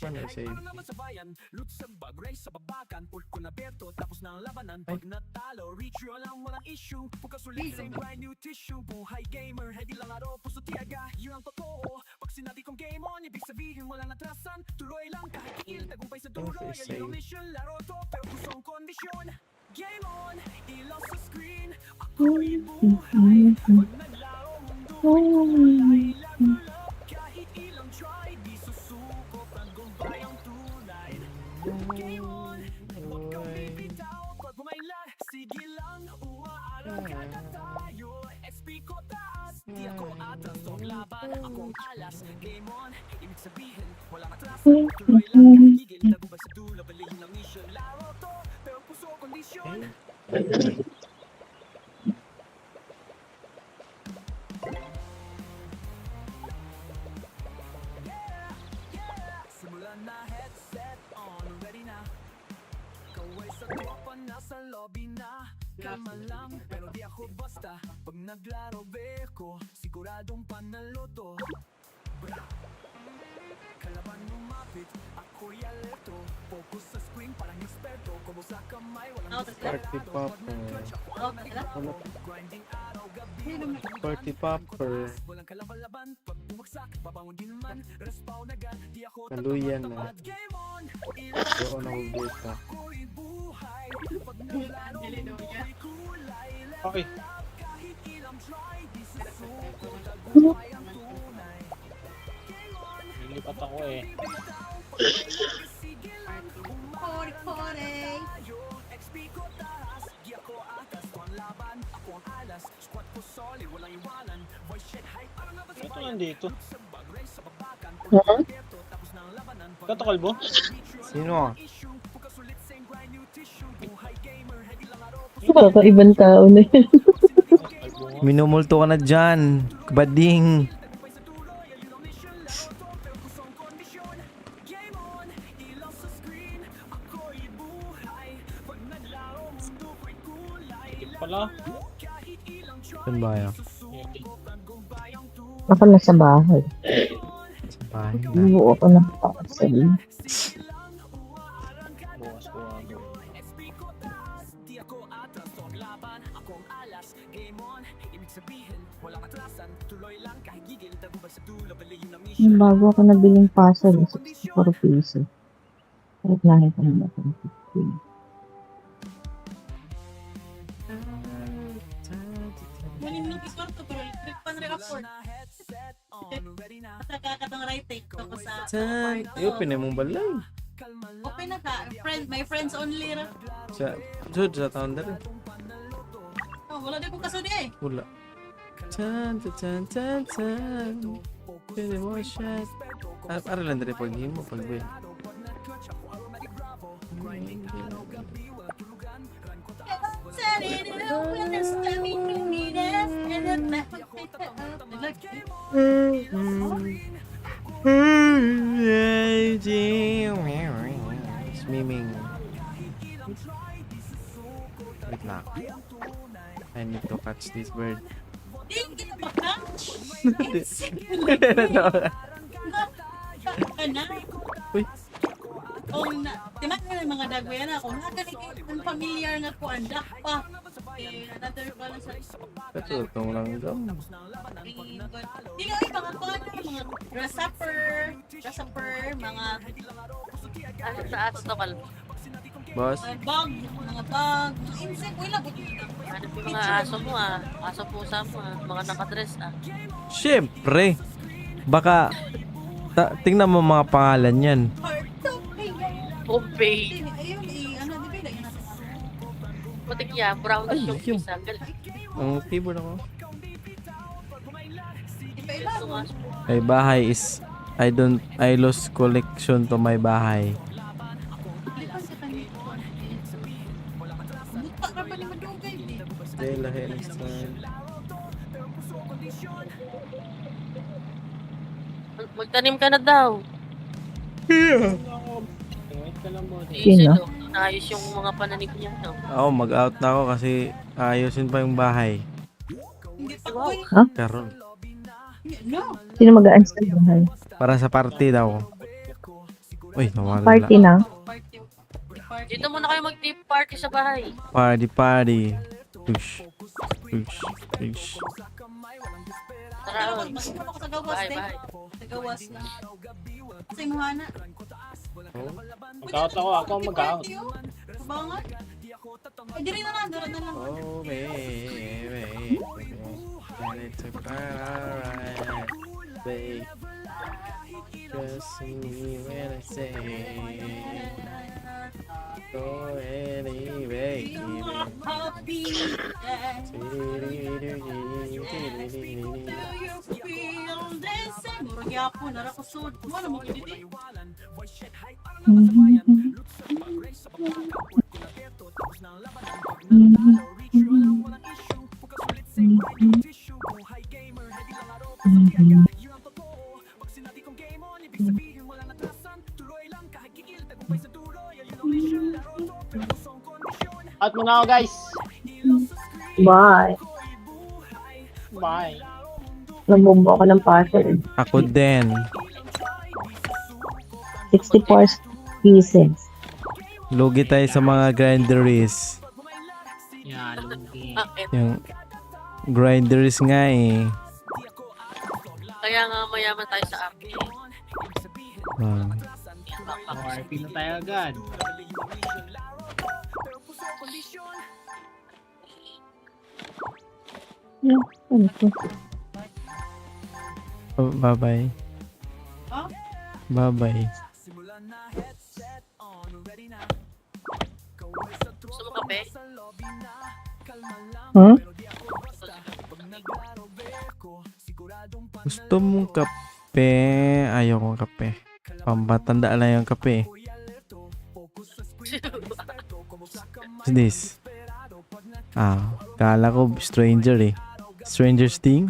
Paano i-save? Simulan na, headset on, ready na. Kaway sa tropa, nasa lobby na. Kalma lang, pero di ako basta. Pag naglaro beko, siguradong panalo to. Kalaban lumapit, ako'y alerto. Focus sa screen, parang eksperto. Kumo sa kamay, walang Party popper. grinding araw, gabi. Party popper. Walang kalaban-laban, pag bumagsak, babangon din man. Respawn agad, di ako Kaluyan na. tatamad. Game on, Doon ako beta. ako'y buhay. Pag naglaro, ako'y kulay. Okay. Kahit ilang try, di susuko. Tagumpay ang tunay. Nilipat ako eh. Kore. Tayo, XP ko taas. Di ako atas, ko ang laban. Ako ang alas, squad ko solid, walang iwanan. Voice check, hype, parang labas sa Ito nandito. sabag, race sa babakan. Huh? Tapos na ang labanan. Ito kalbo? Sino ah? Issue, pagkasulit, same grind, new tissue. Buhay gamer, heavy lang araw. Kakaibang tao na yan. Kalbo nga. Minumulto ka na dyan. Kabading. Ito pala. Saan ba yan? Ako nasa bahay. Sa bahay na. Buo ako ng parcel. Bukas ko nga gawin. Yung bago ako nabiling puzzle, 64 pesos. Kahit langit ko naman ako ng 15. Manin nung iswarto, pero electric pan rin ako. Nakakatang right take ko sa... Tay. Open na mong balay. Open na ka. My friends only ra. Sa taon na rin. Oh, wala din kong kasudi eh. Wala. Tan, tan, tan, tan. Pwede mo shot. Ara lang dali pag mo pag win. Swimming. Wait lang. I need to catch this bird. Hindi ka ba catch? Kana? Uy. Oh, na, timak na mga dagway na ako. Ang familiar na ko, ang dakpa. Another pala sa... Katutong lang gam. Hindi ka mga mga grasshopper, mga Ano sa ads to, Kal? Boss, bug, mga insect. Uy, labot Ano yung mga aso mo ah? Aso pusa mo ah? Mga nakadress ah? syempre. Baka tingnan mo mga pangalan yan. Bombay! Ayun, ano, di ba ilagyan natin ako? Putik yan, brown Ay, yung yung- isa. Ang keyboard ako. My bahay is I lost collection to my bahay. Lipas sa kanya. Buta ka pa ni madugay, di. Okay, lahi next time. Magtanim ka na daw. Wait ka lang mo. Sino? Naayos yung mga pananim niya. No? Oo, mag-out na ako kasi ayusin pa yung bahay. Hindi pa Wow. ko. Karon. No. Sino mag-aan sa bahay? Para sa party daw. Uy, nawala. Party na? Party. Dito muna kayo mag-tea party sa bahay. Party. Push. Tara, Pero mas ako sa gawas, bahay, de. bahay. Sa gawas na. Sa imuhana. Mag-out ako ang mag-out. Kubangan. Ay, diri na lang. Dara na lang. Oh, baby. It's alright, babe. Trust me when I say go anyway. Happy day. Do you feel this? Murag yapo, narakusod. Ano mo yun dito? Out muna ako guys. Bye. Bye. Nabumbo ako ng puzzle. Ako din. 64 pieces. Lugi tayo sa mga grinderies. Yan, lugi. Bakit? Yung grinderies nga eh. Kaya nga mayaman tayo sa akin. Ah. Yan, backpack. RP na tayo agad. Ano to? Oh, bye-bye. Huh? Bye-bye. Gusto mo kape? Huh? Gusto mong kape? Ayaw kong kape. Pampatanda lang yung kape. What's this? Kala ko stranger eh. Stranger's thing?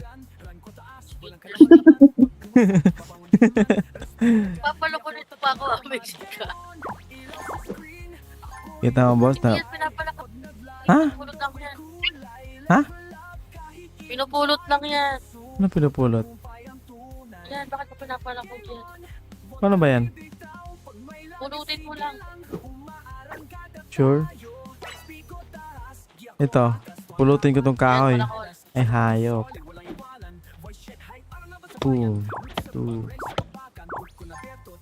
Papaloko nito pa ako, Mexica. Kita mo boss Hindi na. yan, pinapalako. Ha? Pinupulot lang yan. Ha? Pinupulot lang yan. Ano pinupulot? Yan, bakit mo pinapalako dyan? Ano ba yan? Pulutin mo lang. Sure? Ito. Pulutin ko tong kahoy. Yan, palakon. Ay, hayop. Boom. Two.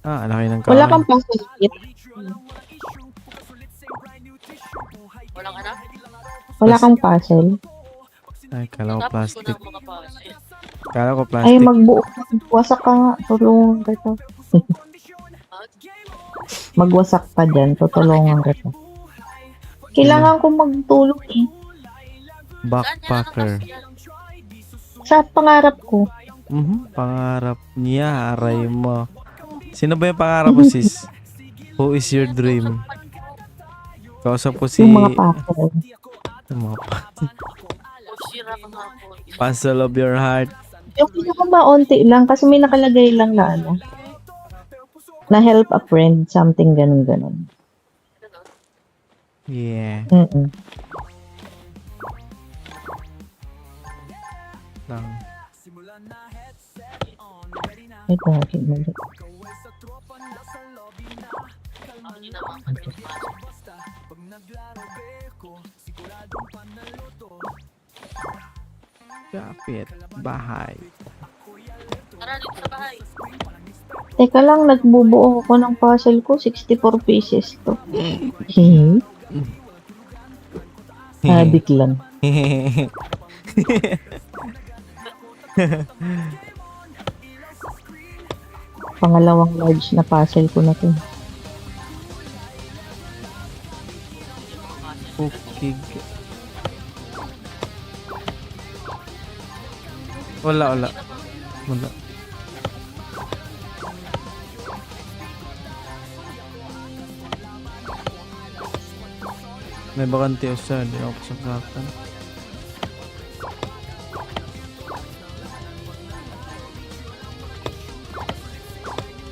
Laki ng kahoy. Wala kang puzzle kit. Walang anak? Wala kang puzzle. Ay, kala ko Tapos ko plastic. na mga puzzle. Kala ko Ay, plastic. magbuo. Wasak ka nga. Tulungan kita. Magwasak ka dyan. Tutulungan kita. Kailangan ko magtulong eh. Backpacker. Sa pangarap ko. Pangarap niya, aray mo. Sino ba yung pangarap mo, sis? Who is your dream? Kausap ko si... Yung mga puzzle. Yung mga Sira ka nga po. puzzle of your heart. Yung pinakamaunti lang kasi may nakalagay lang na ano. Na help a friend. Something ganun-ganun. Yeah. Lang. Ay, bakit mo. Hindi naman kasi Kapit. Bahay. Tara dito sa bahay. Teka lang, nagbubuo ako ng puzzle ko. 64 pieces to. Habik lang. Pangalawang large na puzzle ko na to. Ukig. Wala. May bakante usa, di ako saksakan.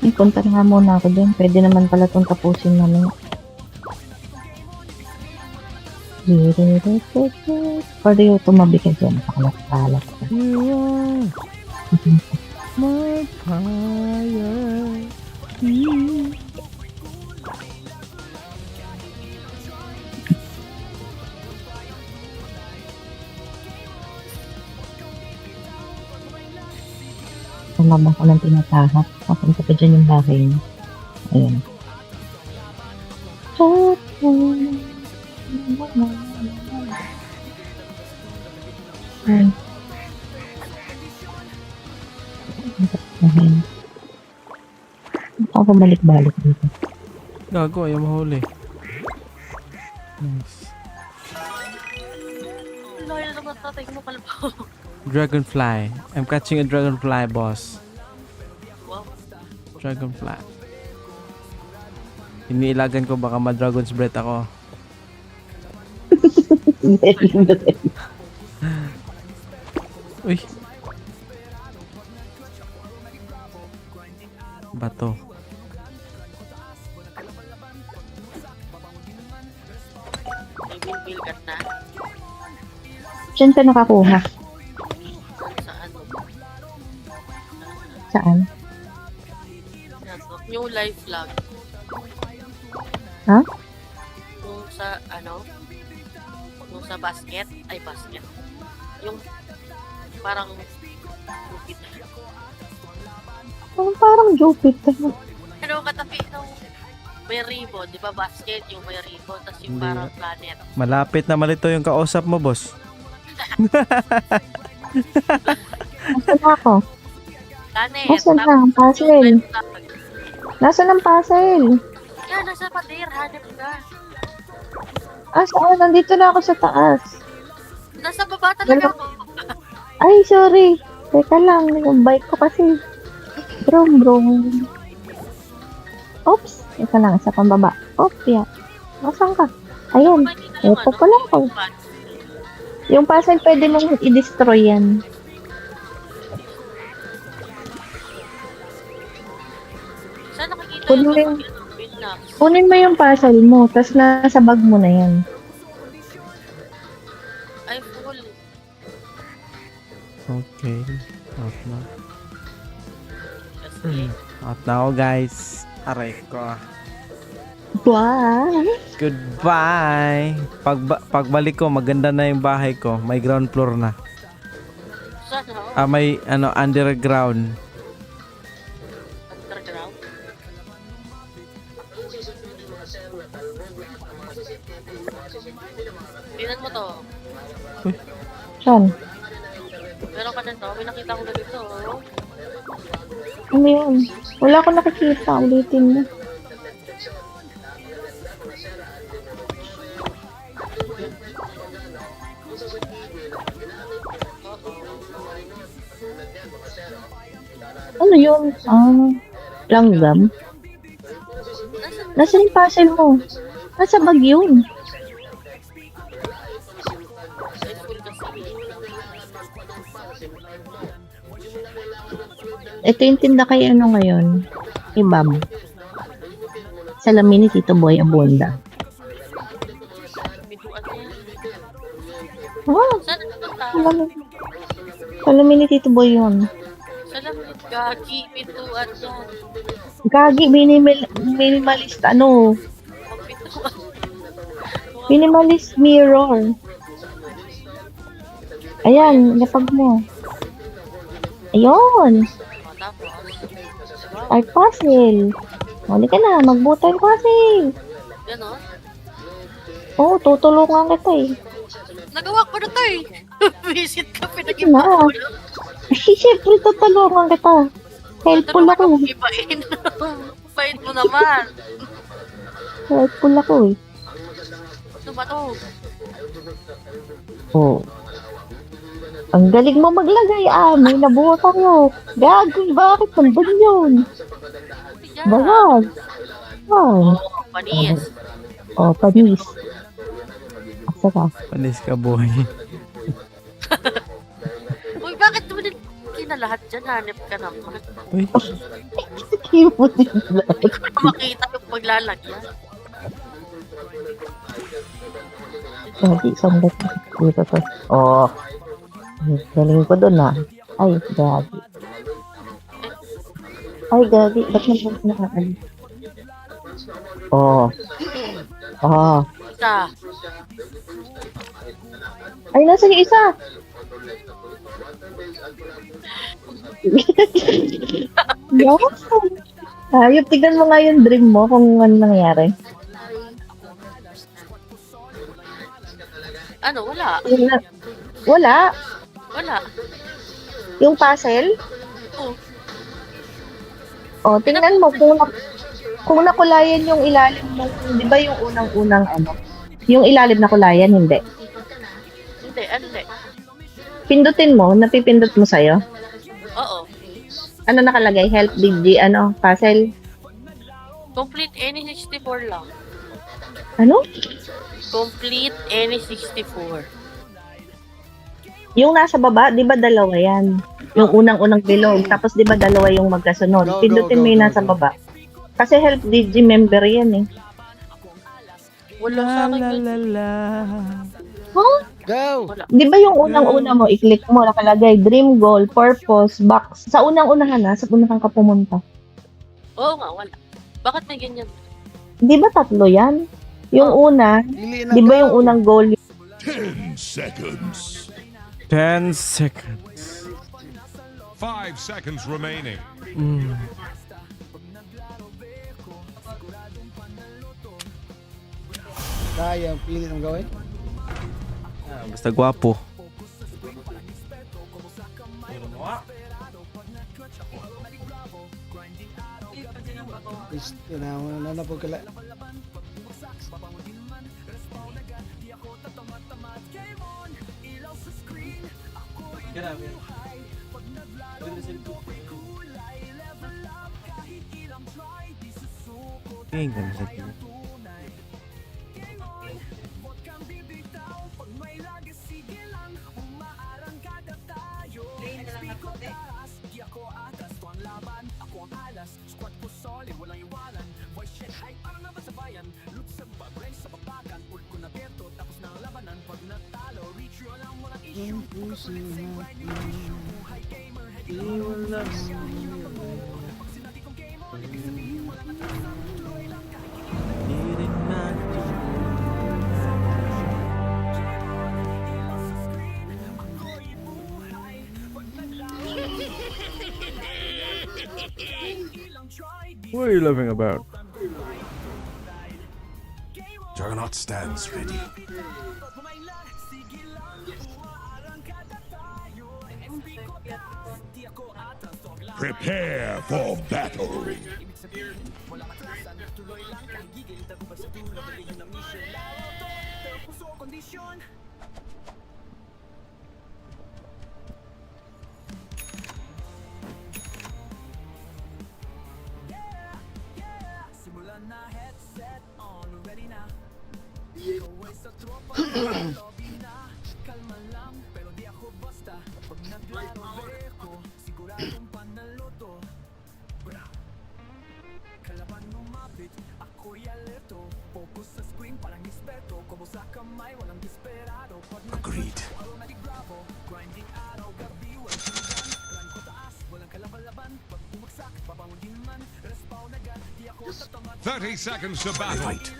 Ay, punta na nga muna ako dun. Pwede naman pala itong tapusin namin. Pwede yung tumabi ka dyan. Pakalat-kalat ka. You are my fire. Tumabang ko ng tinatahak. Papunta pa dyan yung bahay niya. Ayan. Ay. Ayan. Ako bumalik-balik dito. Gago, ayaw mahuli. Nice. Loyal naman tatay mo kalabaw. Dragonfly. I'm catching a dragonfly, boss. Wow. Dragonfly. Iniilagan ko baka ma-dragon's breath ako. Uy. Bato. May bilbil ka na. Diyan ka nakakuha. Sa ano? Saan? Yung life flag. Ha? Yung sa ano? Yung sa basket. Ay, basket. Yung parang Parang Jupiter. ano katabi ng may ribbon, di ba basket yung may ribbon, tapos yung Hindi. parang planet. Malapit na malito yung kausap mo, boss. Nasaan ako? Planet. Nasaan tapos ang puzzle? yung red flag. Nasaan ang puzzle? Yan, nasa pader, hanip ka. Ah, saan? Nandito na ako sa taas. Nasa baba talaga ako. Ay, sorry. Teka lang, yung bike ko kasi. Brum, brum. Oops. Teka lang, isa pang baba. Oops, yeah. Nasaan ka? Ayan. Makikita yung Eto pala ako. Yung puzzle, pwede mong i-destroy yan. Saan nakikita Kunin yung mo yung- Bitnaps? Kunin mo yung puzzle mo, tas nasa bag mo na yan. Ay, full. Okay. Out na. Kasi, Out na ako, guys. Aray ko. Wow! Goodbye. Pagbalik ko, maganda na yung bahay ko. May ground floor na. saan ako? May underground. Underground? Tingnan mo to. Saan? Meron ka nito. May nakita ko ganito. Oh. Ano yun? Wala ko nakikita. Ulitin mo. Ano yun? Langgam? Nasaan yung puzzle mo? Nasa bag yun. Ay, full kasi. Ito yung tinda kay ano ngayon? Kay Bob. Salamin ni Tito Boy Abunda. Pintuan niya. Wow! Saan nagpunta? Salamin ni Tito Boy yun. Salamin. Gagi. Pintuan yan. Gagi, minimalist ano? Magpintuan. Minimalist mirror. Ayan, lapag mo. Ayun! O, tapos. Ay, puzzle. Huli ka na, magbutay yung puzzle. Ganon. Oo, tutulungan kita eh. Nagawa ko na to eh. Visit ka, Na. pinag-iba ko na. Ay, syempre, tutulungan kita. Helpful ako. Ibain. Bait mo naman. Helpful ako eh. Ano ba to? Oo. Ang galing mo maglagay, may nabuha kayo. Gago, bakit? Nandun yun. Yan. Bagag. Wow. Oo, panis. Oh, panis. Saka. Panis ka, boy. Uy, bakit mo din kinalahat dyan? Hanip ka naman. Uy, Kimo din lang. Makita yung paglalagyan. Gagi, sandot. Dito to. Oh. Galing ko doon ah. Ay, gagi. Ay, gagi. Ba't naman nakaan? Oh. Ah. Isa. Ay, nasa yung isa. Yes. Ayop, tignan mo nga yung dream mo kung ano nangyari. Ano, wala. Wala. Wala. Yung puzzle? Oh, O, tingnan mo kung nakulayan yung ilalim ng, di ba yung unang-unang ano? Yung ilalim na kulayan, hindi. hindi, ano hindi. Pindutin mo, napipindot mo sa'yo. Oo. Ano nakalagay? Help DG, ano? Puzzle? Complete any 64 lang. Ano? Complete any 64. Yung nasa baba, di ba dalawa yan? Yung unang-unang bilog. Tapos di ba dalawa yung magkasunod? Pindutin mo yung nasa baba. Kasi help DG member yan eh. Wala sa akin la yun. la la. Huh? Go! Di ba yung unang-una mo, i-click mo, nakalagay, dream goal, purpose, box. Sa unang-unahan na, sa unahan ka pumunta. Oo nga, wala. Bakit may ganyan? Di ba tatlo yan? Yung una, di ba yung unang goal, 10 seconds. 10 seconds. 5 seconds remaining. Mm. Sayang, pilit ang gawin. Basta gwapo. Na po kala. King ka na sa king. Rain na lang ako, te. What are you laughing about? Juggernaut stands ready. Prepare for battle. Agreed. 30 seconds to battle. Right.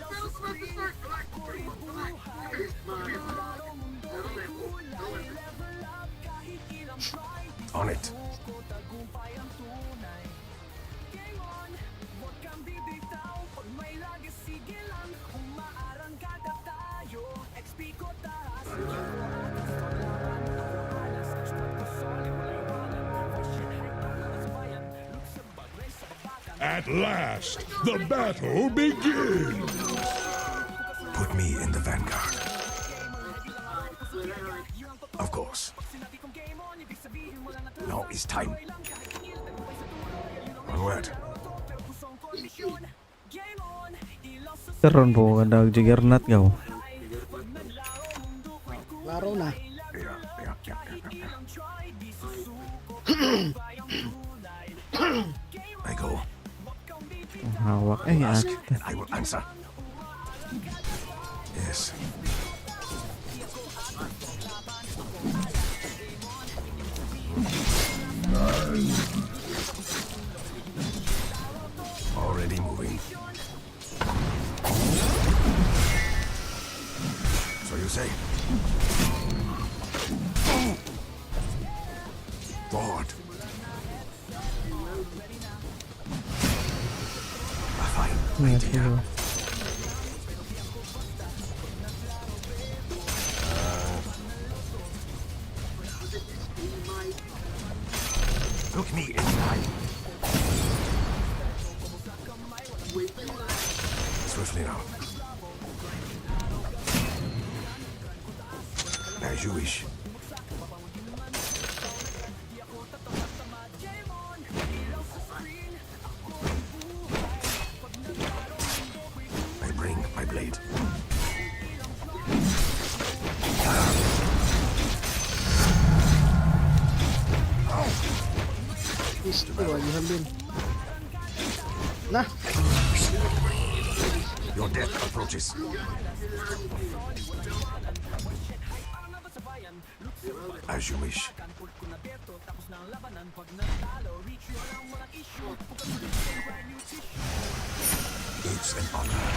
On it. At last, the battle begins. Put me in the vanguard. Of course. Now is time. Onward. Karon po ka daw juggernaut gaw. I go. Ang hawak. Ay, akin. I will answer. Yes. Already moving. So you say? Forward. A fine Yes, idea. hello. Look me in the eye. Swiftly now. As you wish. I bring my blade. Gusto ko, ayuhan din. Na! Your death approaches. As you wish. It's an honor.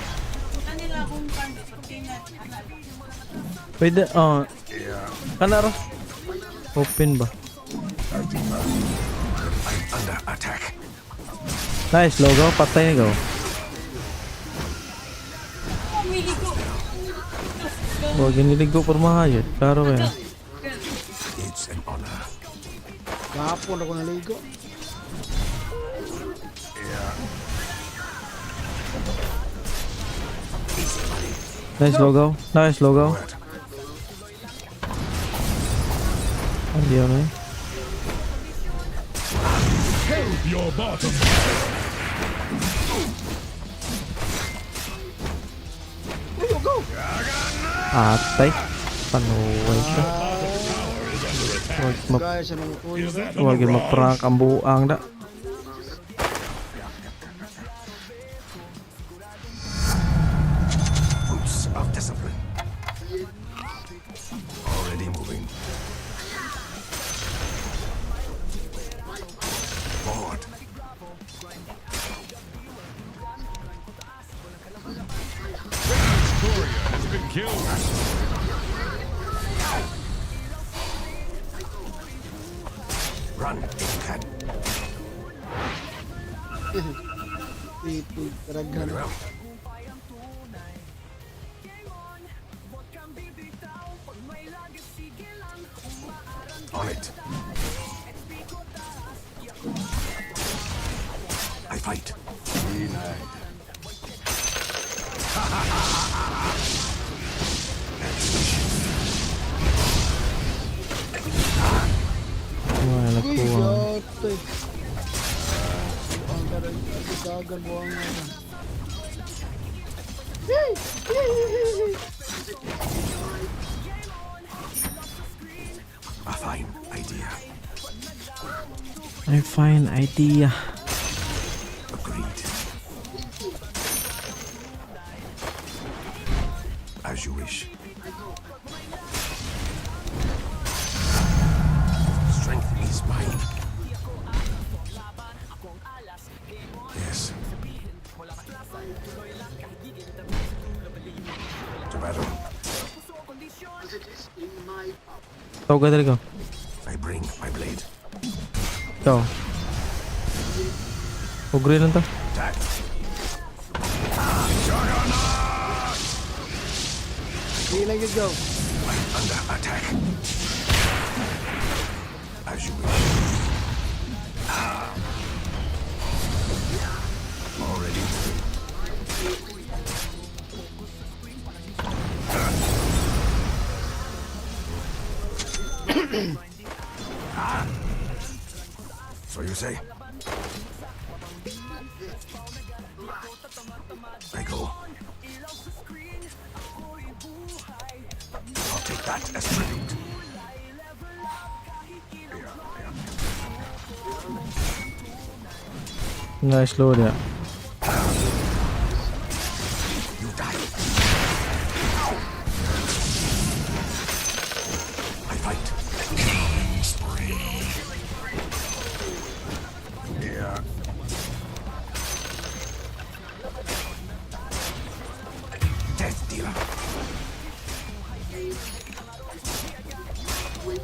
Kanila akong pando, cortina, Pwede, kanara. Open ba? I'm under attack. Nice, logo. Patay na go. Huwag giniligo por mahayot. Klaro kaya. It's an honor. Kahapon ako naligo. Nice logo. Nice logo. Word. Hindi ano eh. Your bottom. Atay. Panuway siya. Guys, anong ulo na? Huwag yung maprank ang buang da. Roots of discipline. Already moving. Forward. Run if you can. Ito, karaghan. Very well. On it. I fight. Wala nagkuha. Ate. Ang karagdagan mo ang ano. A fine idea. I find idea. Agreed. As you wish. Strength is mine. Yes. To battle. Ikaw ka talaga. I bring my blade. Ikaw. Ugri lang to. Attack. Hindi lang yun, go. I'm under attack. As you wish. Already moving. So you say? I go. I'll take that as tribute. Na-slow niya. I fight. Spree. Yeah. Death dealer.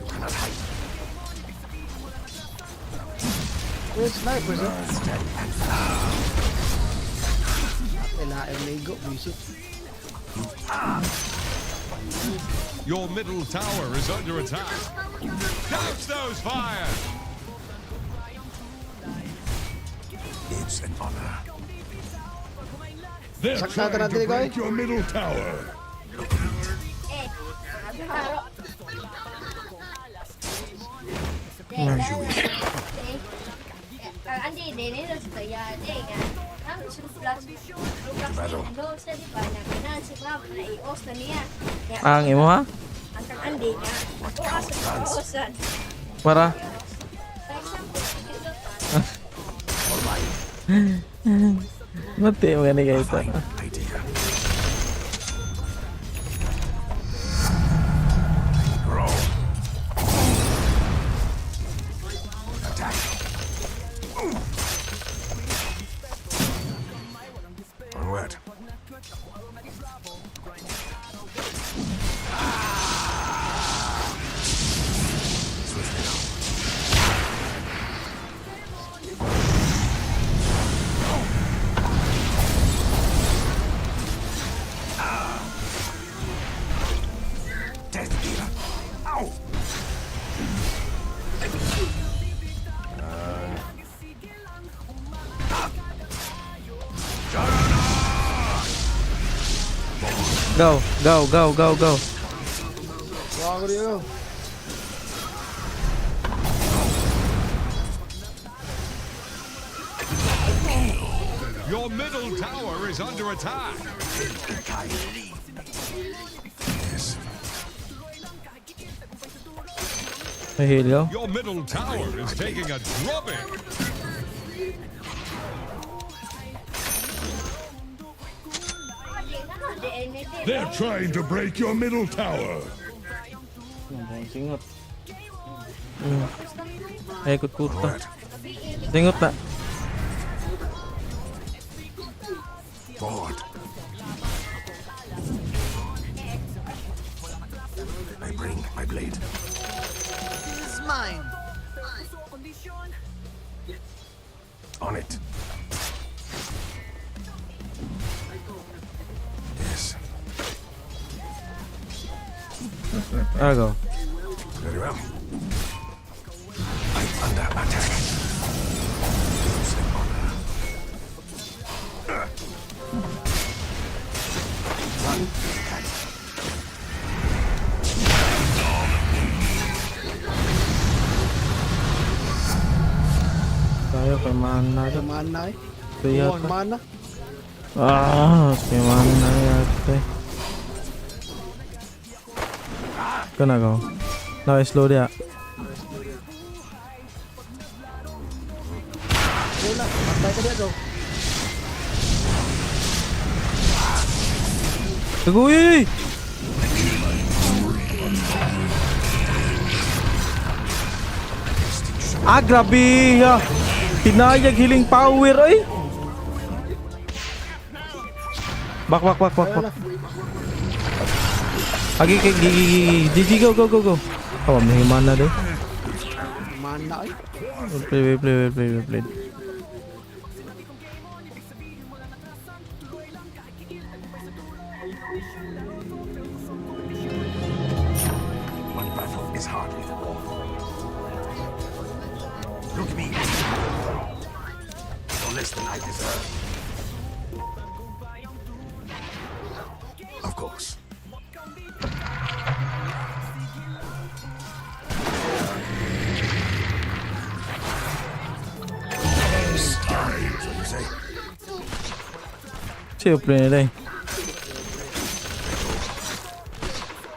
Cannot hide. Where's snipers eh? Kailangan may go, visit. Your middle tower is under attack. Catch those fires! It's an honor. They're Sakta trying natin, to break guys. your middle tower. Andi, dene na sa kaya, nga. Ang sulflax, ano, sa di ba, na si Ma'am, na i-os na niya. Ang imo ha? Ang kang andi nga, ako asa sa osan. Para? For example, ito Mati mo gani guys. Fine idea. Grow. Attack. Onward. Swiftly now. Death dealer. Ow! Go, go, go, go, go. Wala ko dito. Your middle tower is under attack. Yes. Nahilo. Your middle tower is taking a drubbing. They're trying to break your middle tower. Singot. Ay, kut-kut to. Singot na. Forward. I bring my blade. It's mine. On it. Yes. Ah, go. Very well. I'm under attack. It's an honor. Run. Tayo kay mana to. Mana eh. Ito yata. Mana. Kay mana yata. Kana go. Now slow dia. Wala. Patay ka dito. Tagoy! Ah, grabe! Pinayag healing power ay! Back. Agi, GG, go. Oh, may mana doon. Mana eh. Play. One battle is hardly the war. Look me. No less than I deserve. Of course. So you say? Siya play na rin.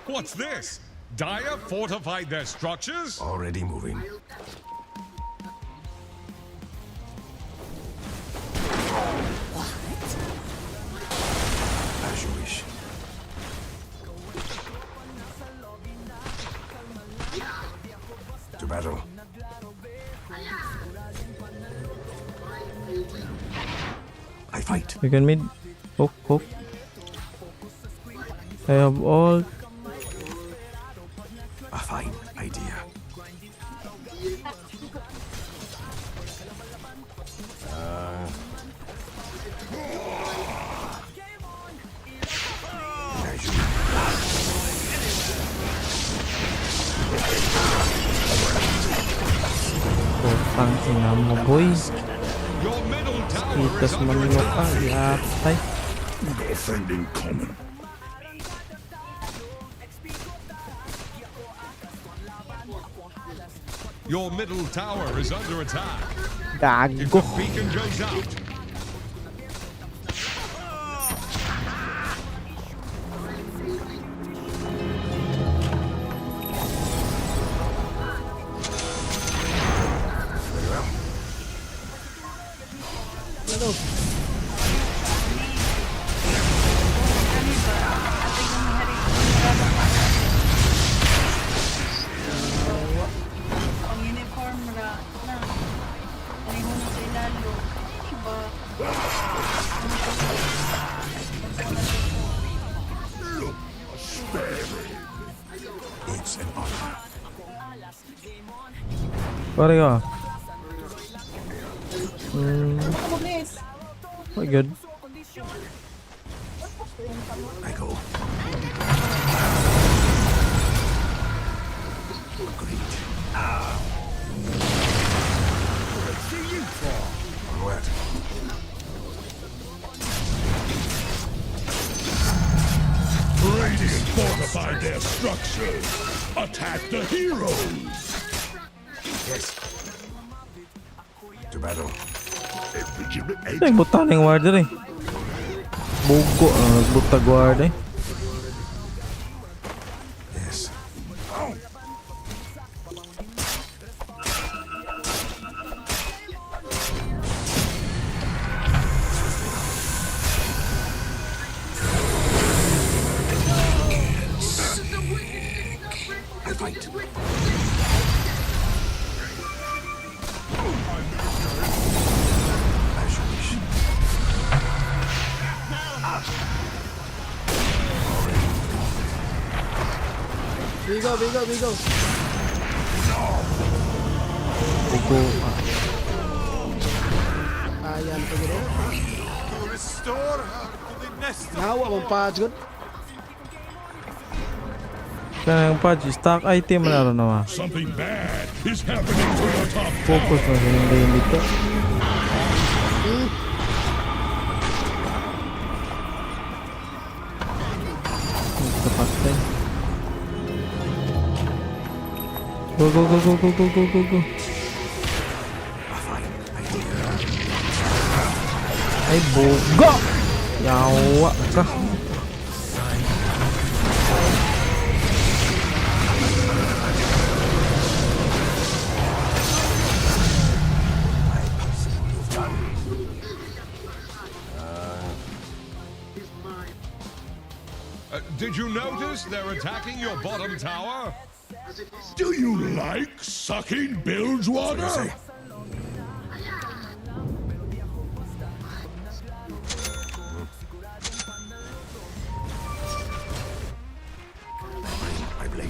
What's this? Dire fortified their structures? Already moving. Fight. You can mid. Hook, hook. I have all. A fine idea. Putang ina mo, boy. Your middle tower Itas manino ka. Iatay. defending common. Your middle tower is under attack. If Gago. the beacon goes out, Ang uniform ra na. Ay mo na sa ilalo. Iba. it's an honor. Pare ka. Ako, please. Oh, good. I go. Agreed. Onward. Radiant fortified their structures. Attack the heroes. Yes. To battle. Nagbuta ng warder eh. Bugo. Nagbutag warder eh. Yes. I fight. As you wish. Bigo, bigo, bigo. Bugo. Ayan, pagkiro. Restore her to the nest. Nahawa mong patch good. Kaya yung patch. Stock item na rin naman. Something bad is happening to your top Focus na hindi dito. Ito patay. Go, go, go, go, go, go, go, go, go. Ay, bugo! Yawa ka. Did you notice they're attacking your bottom tower? Do you like sucking bilge water? My blade.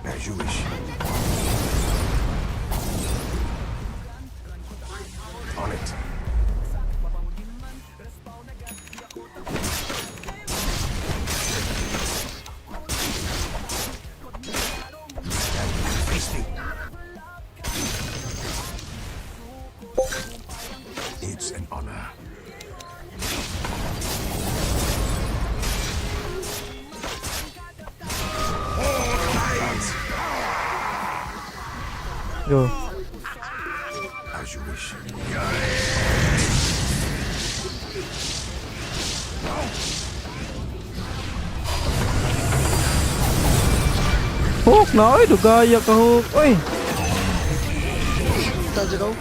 As you wish. On it. Face me. It's an honor. Go. As you wish. Hook na, oy. Dugaya ka, hook. Oy. Touch go.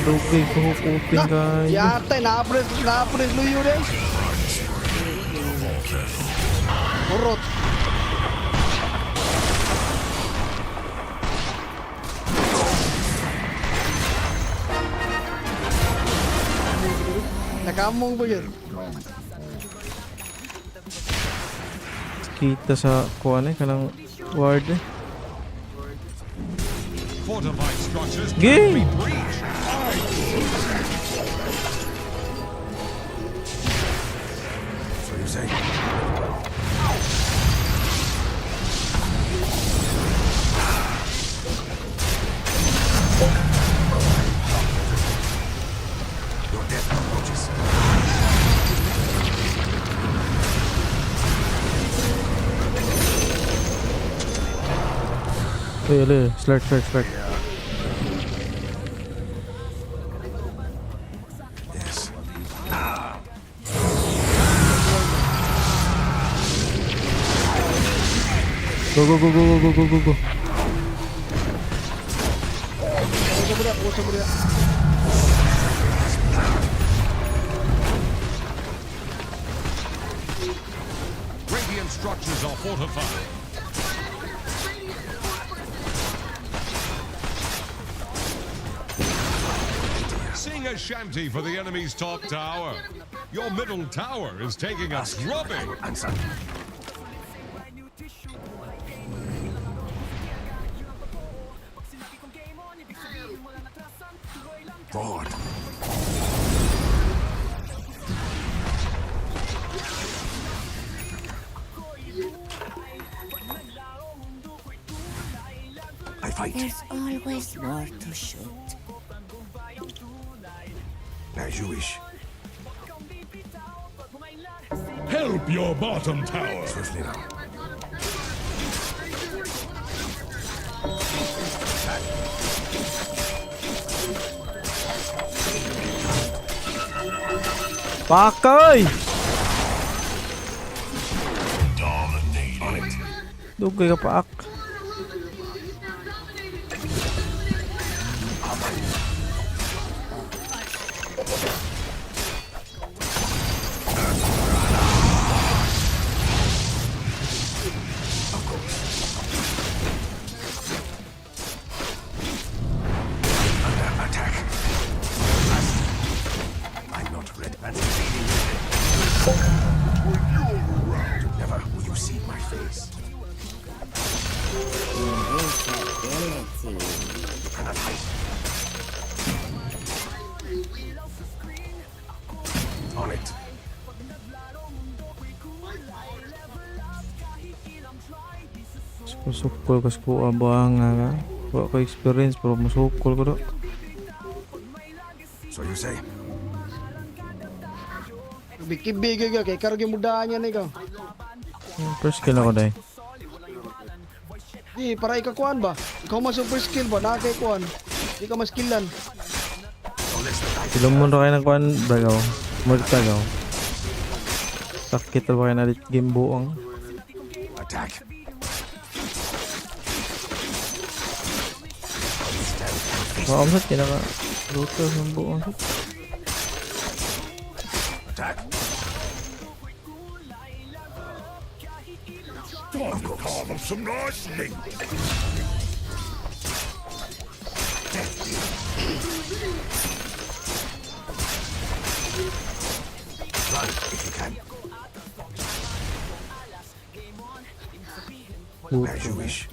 Dugay ko hukutin kayo. Yatay, na-apres luyo din. Urot. Nakamong ba yun? Kita sa kuwan kanang ward eh. Fortified structures Gay! can be breached. So you say? Your death approaches. Slurk. Yes. Go. Pusa mo rin. Radiant structures are fortified. Sing a shanty for the enemy's top tower. Your middle tower is taking a drubbing. Forward. I fight. There's always more to shoot. As you wish. Help your bottom tower. Swiftly now. Pakay! On it. Dugay ka paak. Attack. I'm not red pants. Never will you see my face. Cannot hide. On it. Sukul kas ko abang nga. Wa ko experience pero masukul ko do. So you say? Bikibig ka kay karong mudaan niya na ikaw. First kill ako dai. Di, para ikakuan ba? Ikaw mas super skill ba? Nakakay kuan. Di ka mas skillan. Silong mo kayo ng kuan bagaw. Magtagaw. Sakit ba kayo na game buong. Attack. Maamsat kinaka. Luto ng buong. Attack. Of course. Some nice meat. Run if you can. As you wish.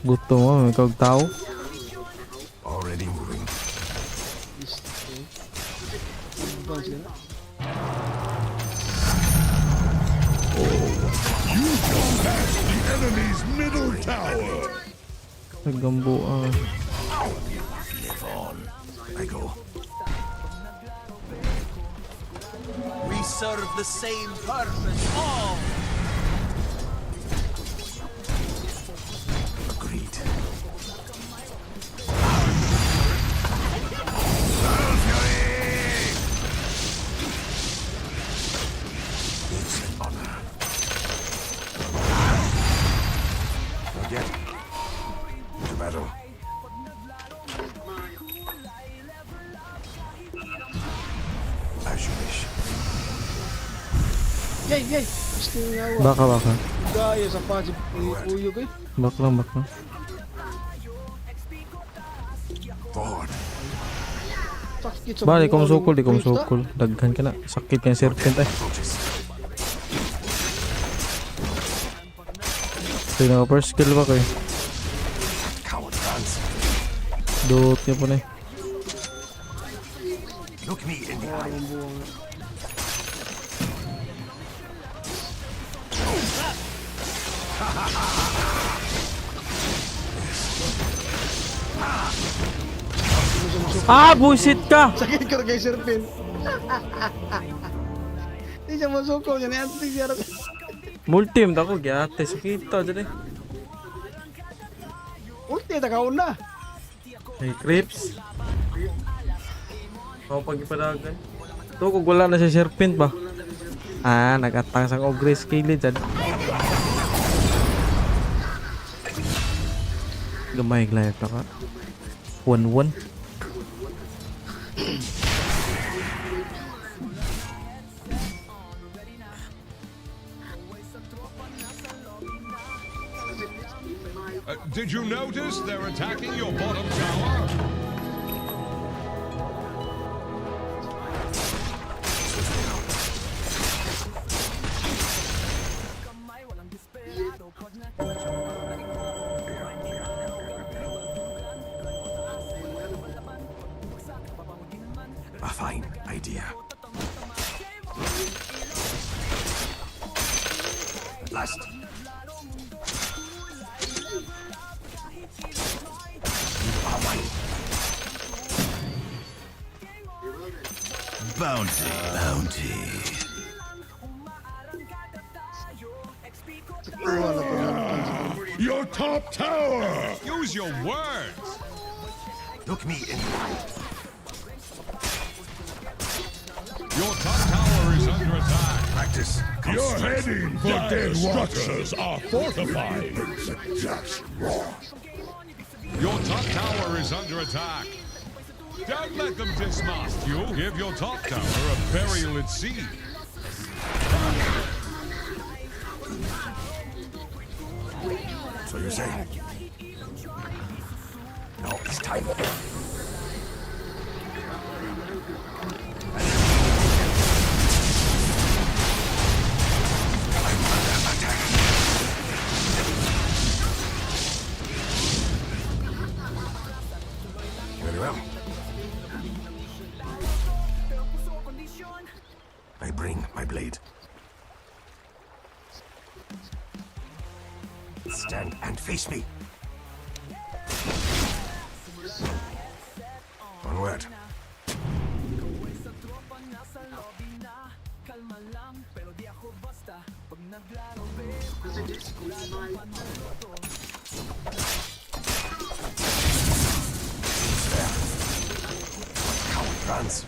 Gusto mo, may kagtao. Already moving. You come past the enemy's middle tower. Naggambuan. Live on. I go. We serve the same purpose. All. Agreed. It's an honor. Not yet. To battle. Yay, yay! Gusto nga ako. Baka. Gaya sa pasip uyog eh. Back lang. Sakit sa Bali, kung buwan. sukol, di kung sukol. Daghan ka na. Sakit kang serpent ay. Ito yung first skill ba kayo? Dot niya po na eh. Ah, bullshit ka! Sakit ka kay Sir Pin. Di siya masuko niya. Nanti siya. Multim, ako gyate. Sakita dyan eh. Ulti, takaon na. Hey, Crips. Ako pag ipadagan. Ito, kung wala na si serpent ba? Ah, nag-atang sang ogre skilly dyan. Gamay glayag na ka. 1-1. Did you notice they're attacking your bottom tower? A fine idea. Last. Bounty. Your top tower! Use your words! Look me in the eye. Your top tower is under attack. Practice. You're heading for dead structures are fortified. Your top tower is under attack. Don't let them dismount you. Give your top tower a burial at sea. So you say? Now it's time. Very well. I bring my blade. Stand and face me. Onward. Coward runs.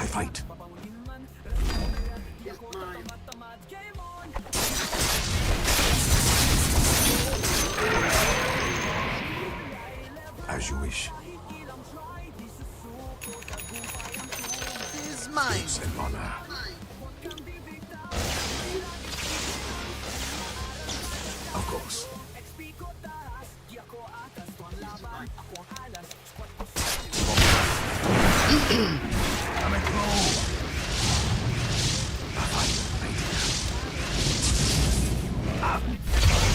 I fight. As you wish. Is mine. And honor. Of course. I'm a crow.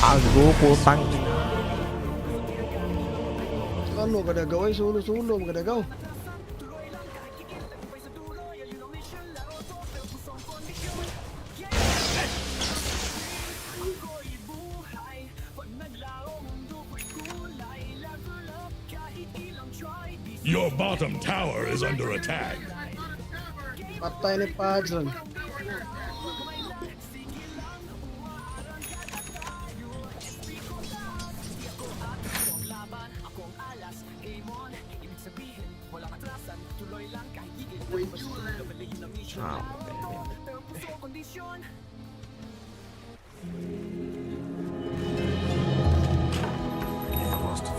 Ago, putang. Ano kadagaw ay sulo-sulo kadagaw. Your bottom tower is under attack. Patay ni Pagson.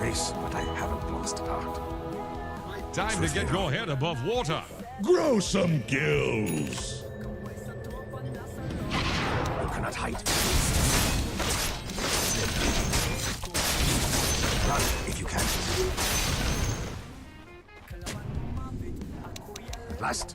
face, but I haven't lost heart. Time to get your head above water. Grow some gills. You cannot hide. Run if you can. At last.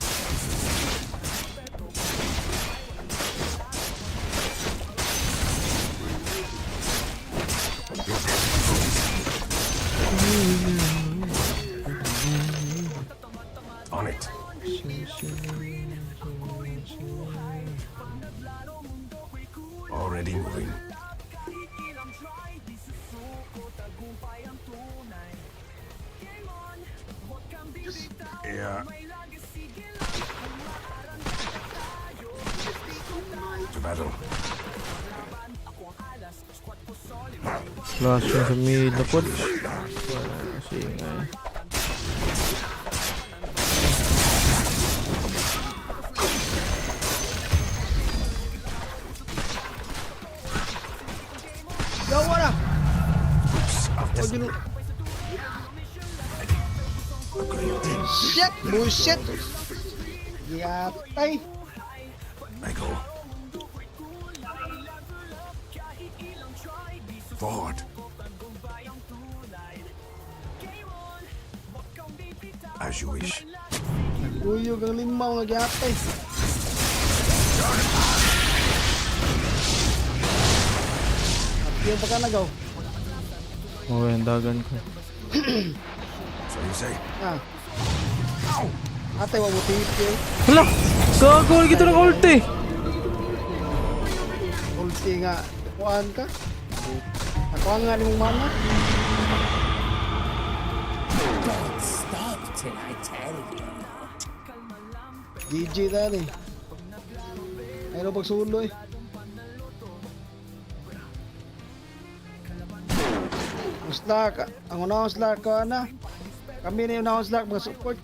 On it. Already moving. Yeah. To battle. Flash yung sa mid na pod. Wala kasi ingay. Gawa na! Of Oh, this. gino... Shit! Bullshit! Yatay! I go. Forward. As you wish. Uyog ang limaw nga gyatay. Yung pa ka nagaw. Okay, ang dagan ko. So you say? Ah. Ate, wag mo tipil. Hala! Gagawin kita ng ulti! Ulti nga. Kuhaan ka. Nakuha nga ni mong mana. DJ tani. Ayun ang pagsulo eh. Ang slack. Ang unang slack ka na. Kami na yung unang slack mga support.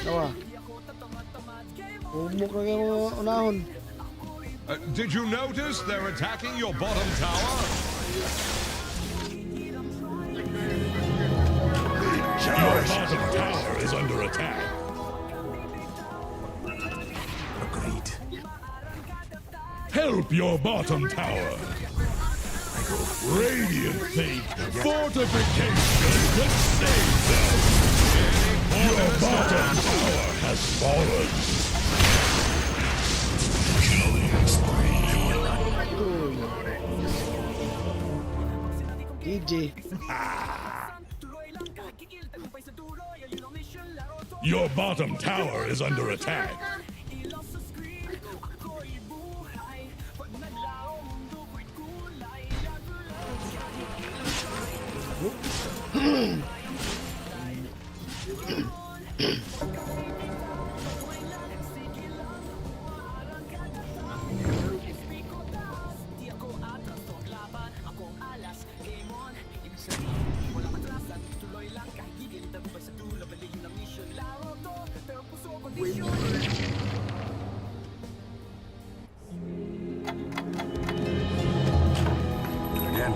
Tawa. Umuk na kayo mga unahon. Did you notice they're attacking your bottom tower? Your bottom tower is under attack. Agreed. Help your bottom tower. Radiant think fortification can save them. Your bottom tower has fallen. DJ. Your bottom tower is under attack. Again.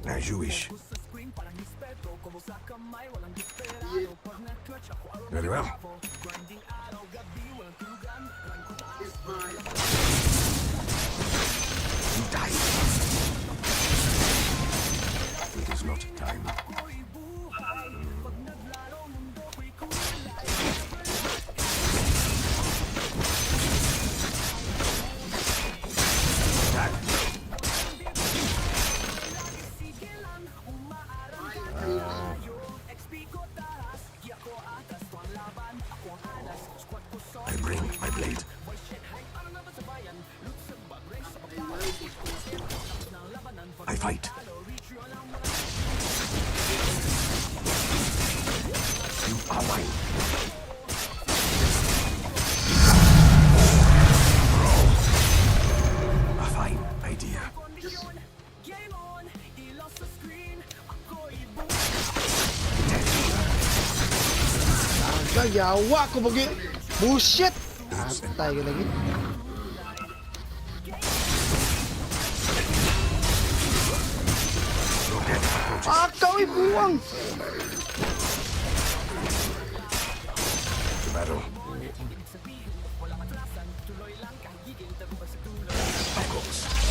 As you wish. Very well. You die. It is not time. I bring my blade. I fight. You are mine. yawa ko bagi. Bullshit. Atay ka lagi. Akaw buang.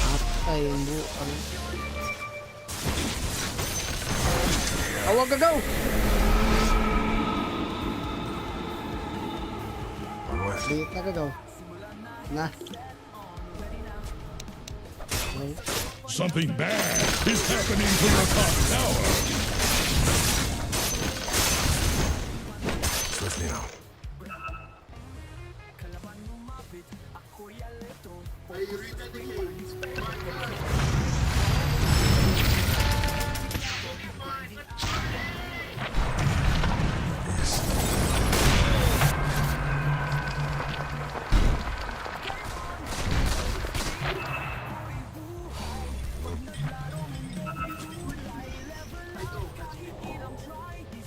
Atay mo ano. Awag gagaw. Liit na gagaw. Na. Something bad is happening to your top tower. Swiftly now.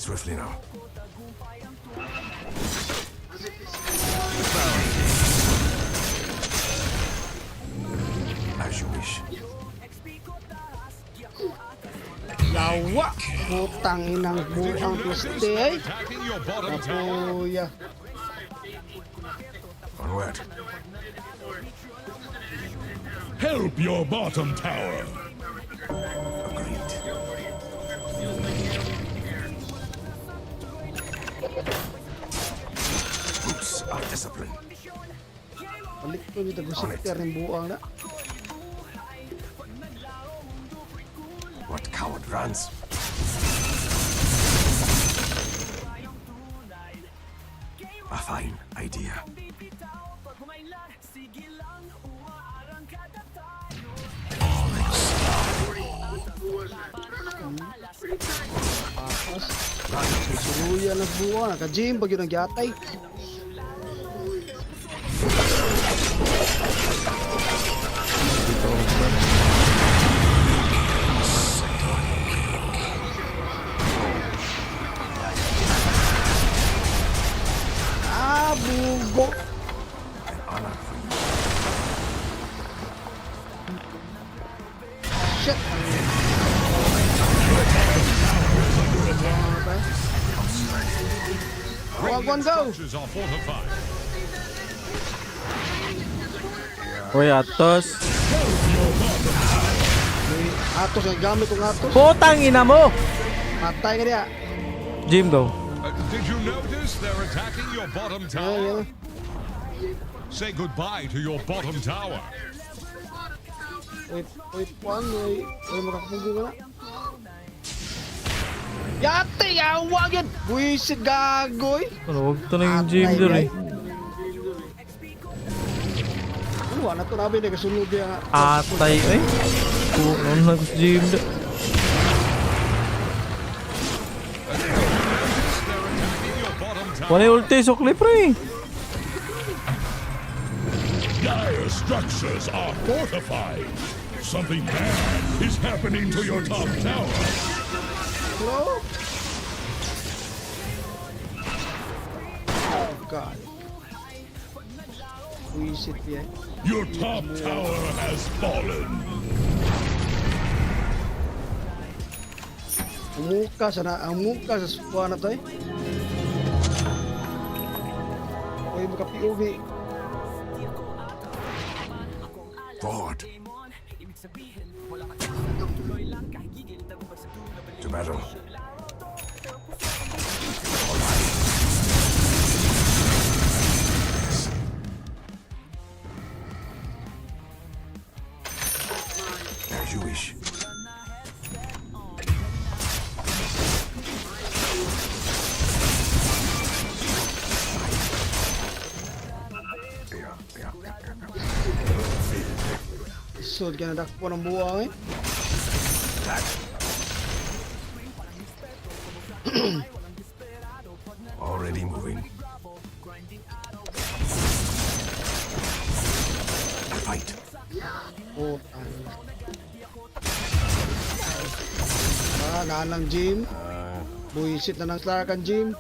Swiftly now. As you wish. Yawa. Putang inang buang piste ay. Attacking your bottom tower. Kapuya. Onward. Help your bottom tower. Agreed. Roots of discipline. Balik ko dito gusto ko rin buang na. What coward runs? A fine idea. Tapos. Susuruya na buang. Naka-gym pag yun ang gyatay. Ah, bubo. Shit. Wag one go. Structures are fortified. Uy, Atos. Atos ang gamit kong Atos. Putang ina mo! Matay ka niya. Jim, go. Did you notice they're attacking your bottom tower? Yan. Say goodbye to your bottom tower. Wait, Juan. Wait, makapugo ka na. Yate, yawa yan. Buisit gagoy. Ano, wag to na yung Jim dyan eh. Ano, na to nabi na kasunod yan. Atay eh. Ano na gusto Jim dyan. Wala yung ulti, sukli pre. Dire structures are fortified. Something bad is happening to your top tower. Hello? Oh, God. Buisit yan. Your top tower has fallen. Ang muka sa suwa na to eh. Uy, makapiuwi. Forward. To battle. As you wish. Isod ka na dakpo ng buwang eh. Already moving. Fight. Oh, nanang gym. Buisit na ng Stark ang gym.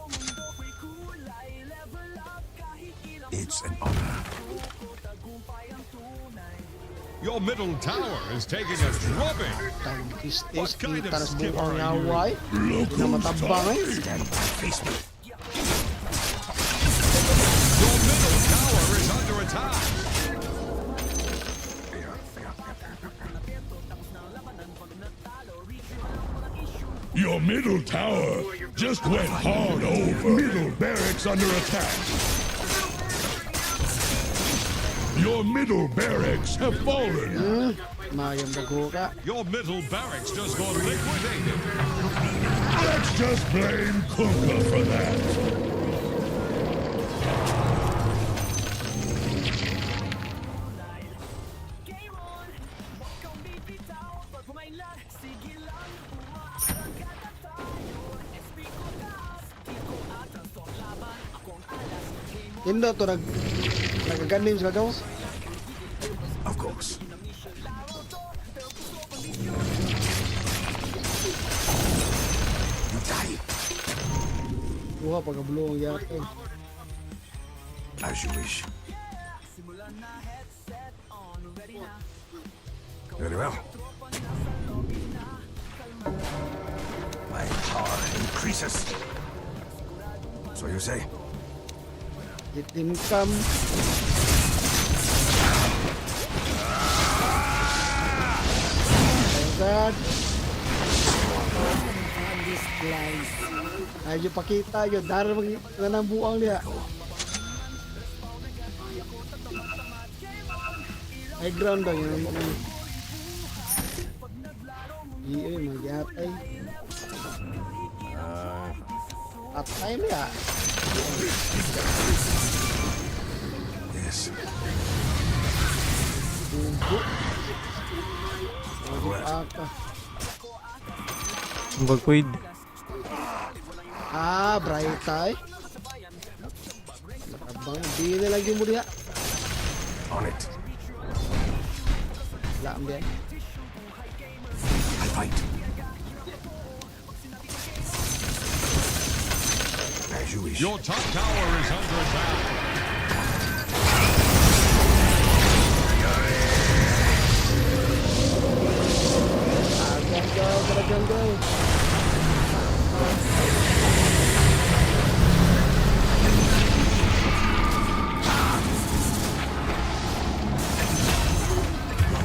It's an honor. Your middle tower is taking a drubbing. Tangkis-tis, kind of kita na sa skipper buong are you? yaway. Look Na matabang eh. Face me. Your middle tower is under attack. Your middle tower just went hard over. Middle barracks under attack. Your middle barracks have fallen. Mayang bago ka. Your middle barracks just got liquidated. Let's just blame Kuka for that. Indo to nagaganim sa gagaw. Of course. You die Buha pagkabulong ang yate. as you wish. Very well. My power increases. So you say? It income. Oh God. Ayo pakita yo darang ng buang dia. High ground daw yun. Iya, mag-atay. Atay niya. Yes. Bubo. Aka. Bagpuid. Bright eye. Abang, di na lagi mo diha. On it. Laam dia. I fight. As you wish. Your top tower is under attack. Jungle.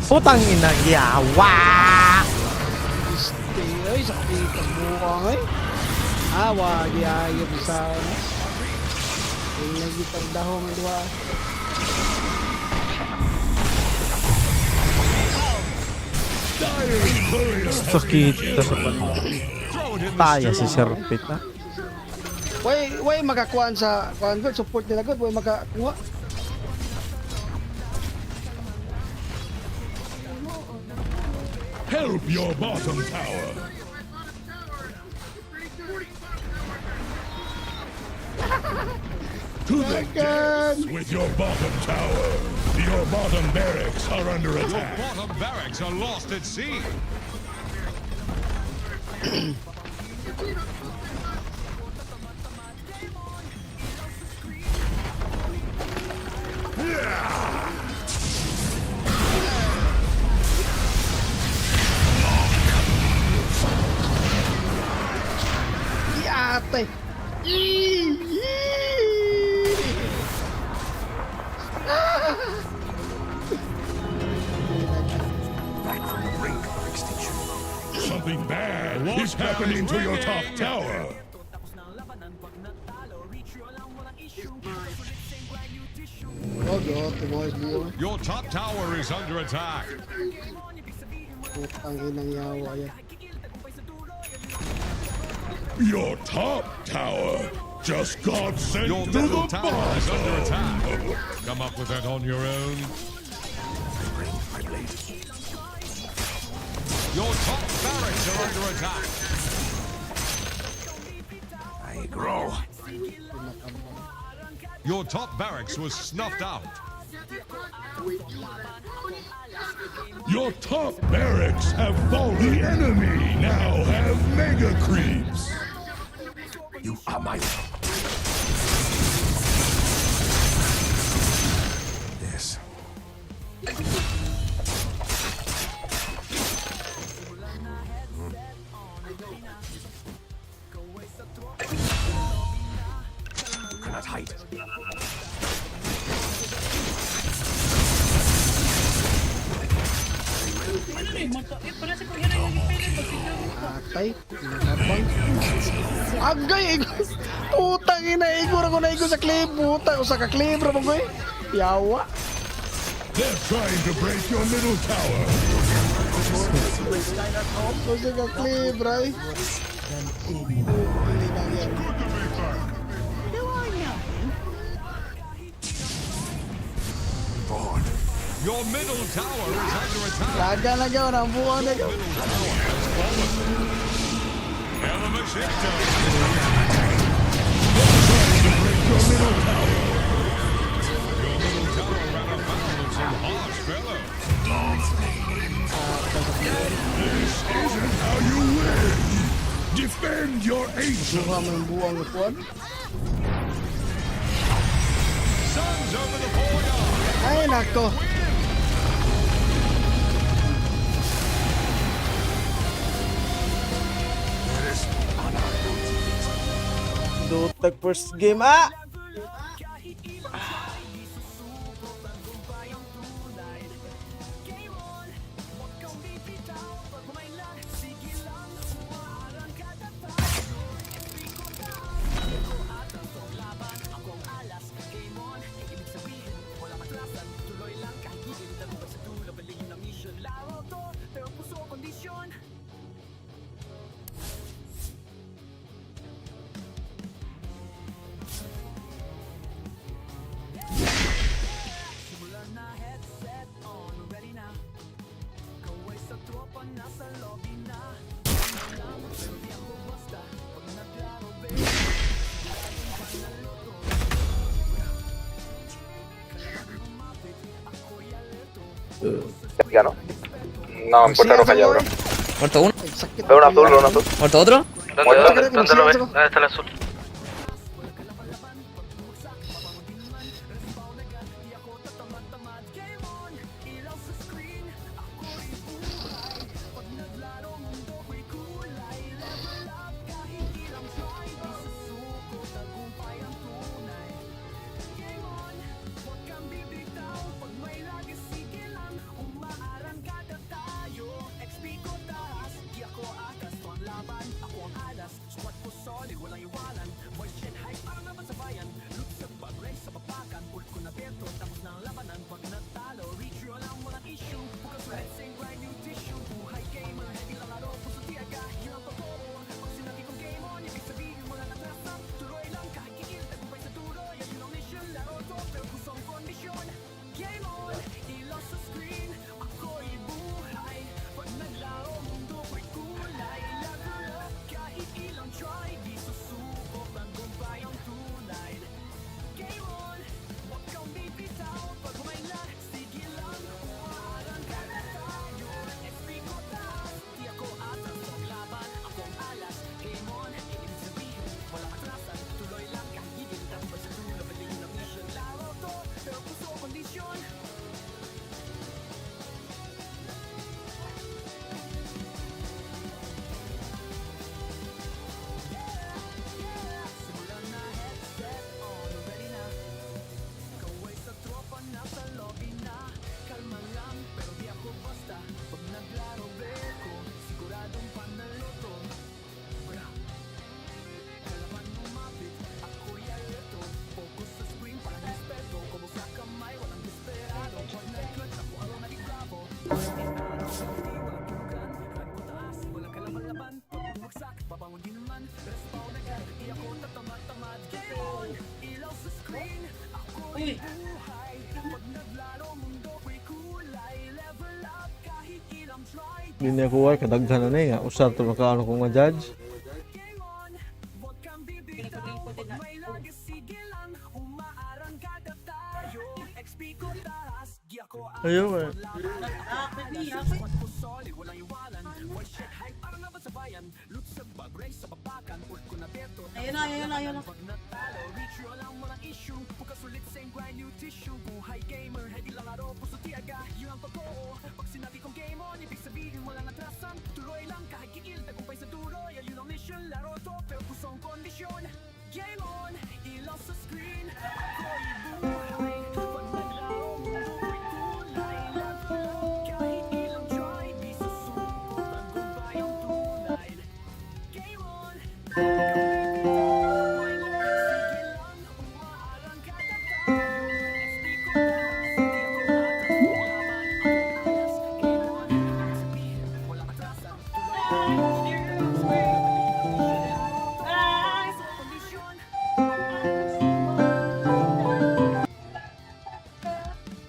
Putang ina, yawa! Stay, ay, sakit ang buwang ay. Wag ayop sa yung nagitang dahong dua. Sakit sa pantaya si Serpit na. Way makakuan sa kuan good support nila good, way makakuha. Help your bottom tower. To the depths with your bottom tower. Your bottom barracks are under attack. Your bottom barracks are lost at sea. Yate. Back from the brink of extinction. Something bad is happening to your top tower. Oh god, tumoy buwang. Your top tower is under attack. Putang inang yawa yan. Your top tower just got sent Your to the middle tower is under attack. bottom. Come up with that on your own. Bring my blade. Your top barracks are under attack. I grow. Your top barracks was snuffed out. Your top barracks have fallen. The enemy now have mega creeps. You are my Atay, nakabang. Agay, igor. Putang ina, igor ako na igor sa clip. Putang, usa ka clip ra mo ko eh. Yawa. They're trying to break your middle tower. Usa ka clip, bray. Your middle tower is under attack. Laga na gaw, nambuhan na gaw. Elemashito. Your middle tower. Your middle tower ran afoul of some harsh fellow. This isn't how you win. Defend your ancient. Buha mo yung buwang ipon. Sun's over the four-yard. Ay, nako. Dotag first game. Ah! ¿no? No, en Puerto Roja ya, bro. Muerto uno. Veo un azul, veo un azul. Muerto otro. ¿Dónde lo ves? ¿Dónde está el azul? Hindi niya kuha, kadaghan na niya. Usap ito makaano kong ma-judge. Lingkod-lingkod din na. Ayaw eh. Ah, baby, okay. Ayun na, ayun na, ayun na. Game on, ilaw sa screen. Ako'y buhay. Pag naglaro, mundo ko'y kulay. Level up, kahit ilang try. Di susubok ang gumbayang tunay. Game on. May sige lang, umaalang kada tayo. XP ko taas, di ako atas. Laban, ako alas. Game on, ibig sabihin, walang atrasan.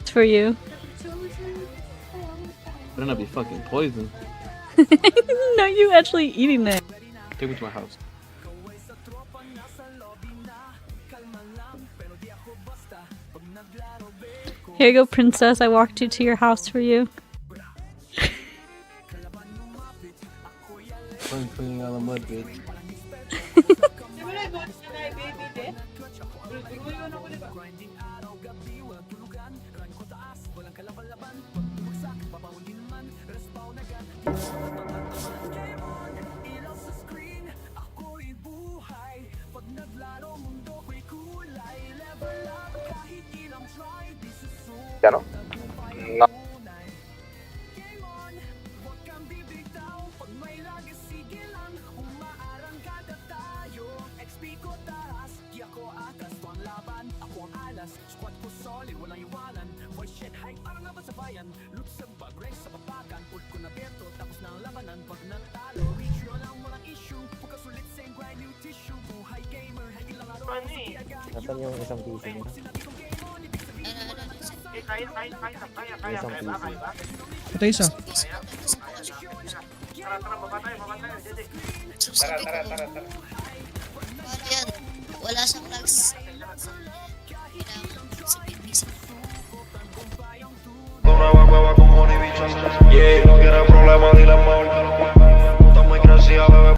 For you. Better not be fucking poison. No, you actually eating that. Take me to my house. Here you go, princess. I walked you to your house for you. I'm cleaning all the mud, bitch. Ya no. No. Nasaan yung isang piso niya? Isang piso. Ito isa. Yan. Wala siyang lags. Yeah, no quiere problemas, dile amor. Puta muy crecida, bebé.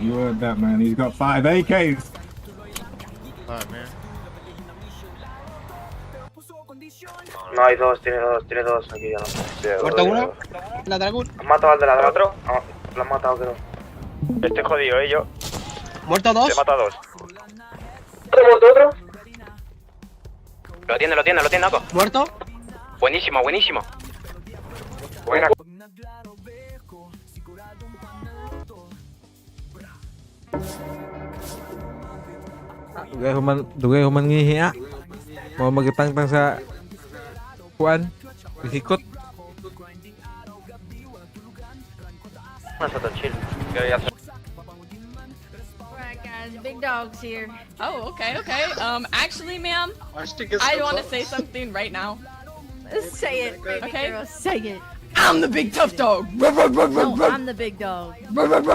You heard that, man. He's got 5 AKs. Alright, man. No, hay dos, tiene dos aquí ya no. Sí, ¿Muerto dos, uno? dos. ¿La dragón? ¿Han matado al de la otro? Ah, lo han matado, creo. Estoy jodido, yo. ¿Muerto dos? Te he matado a dos. ¿Otro muerto otro? Lo tiene, Naco. ¿Muerto? Buenísimo, buenísimo. Buena. Dugay human ngihi ah. Mau magitang-tang sa kuan. Hikot. Nasa to chill. Alright guys, big dog's here. Oh, okay. Actually, ma'am, I want to say something right now. Say it, baby Okay. girl. Say it. I'm the big tough dog. No, I'm the big dog.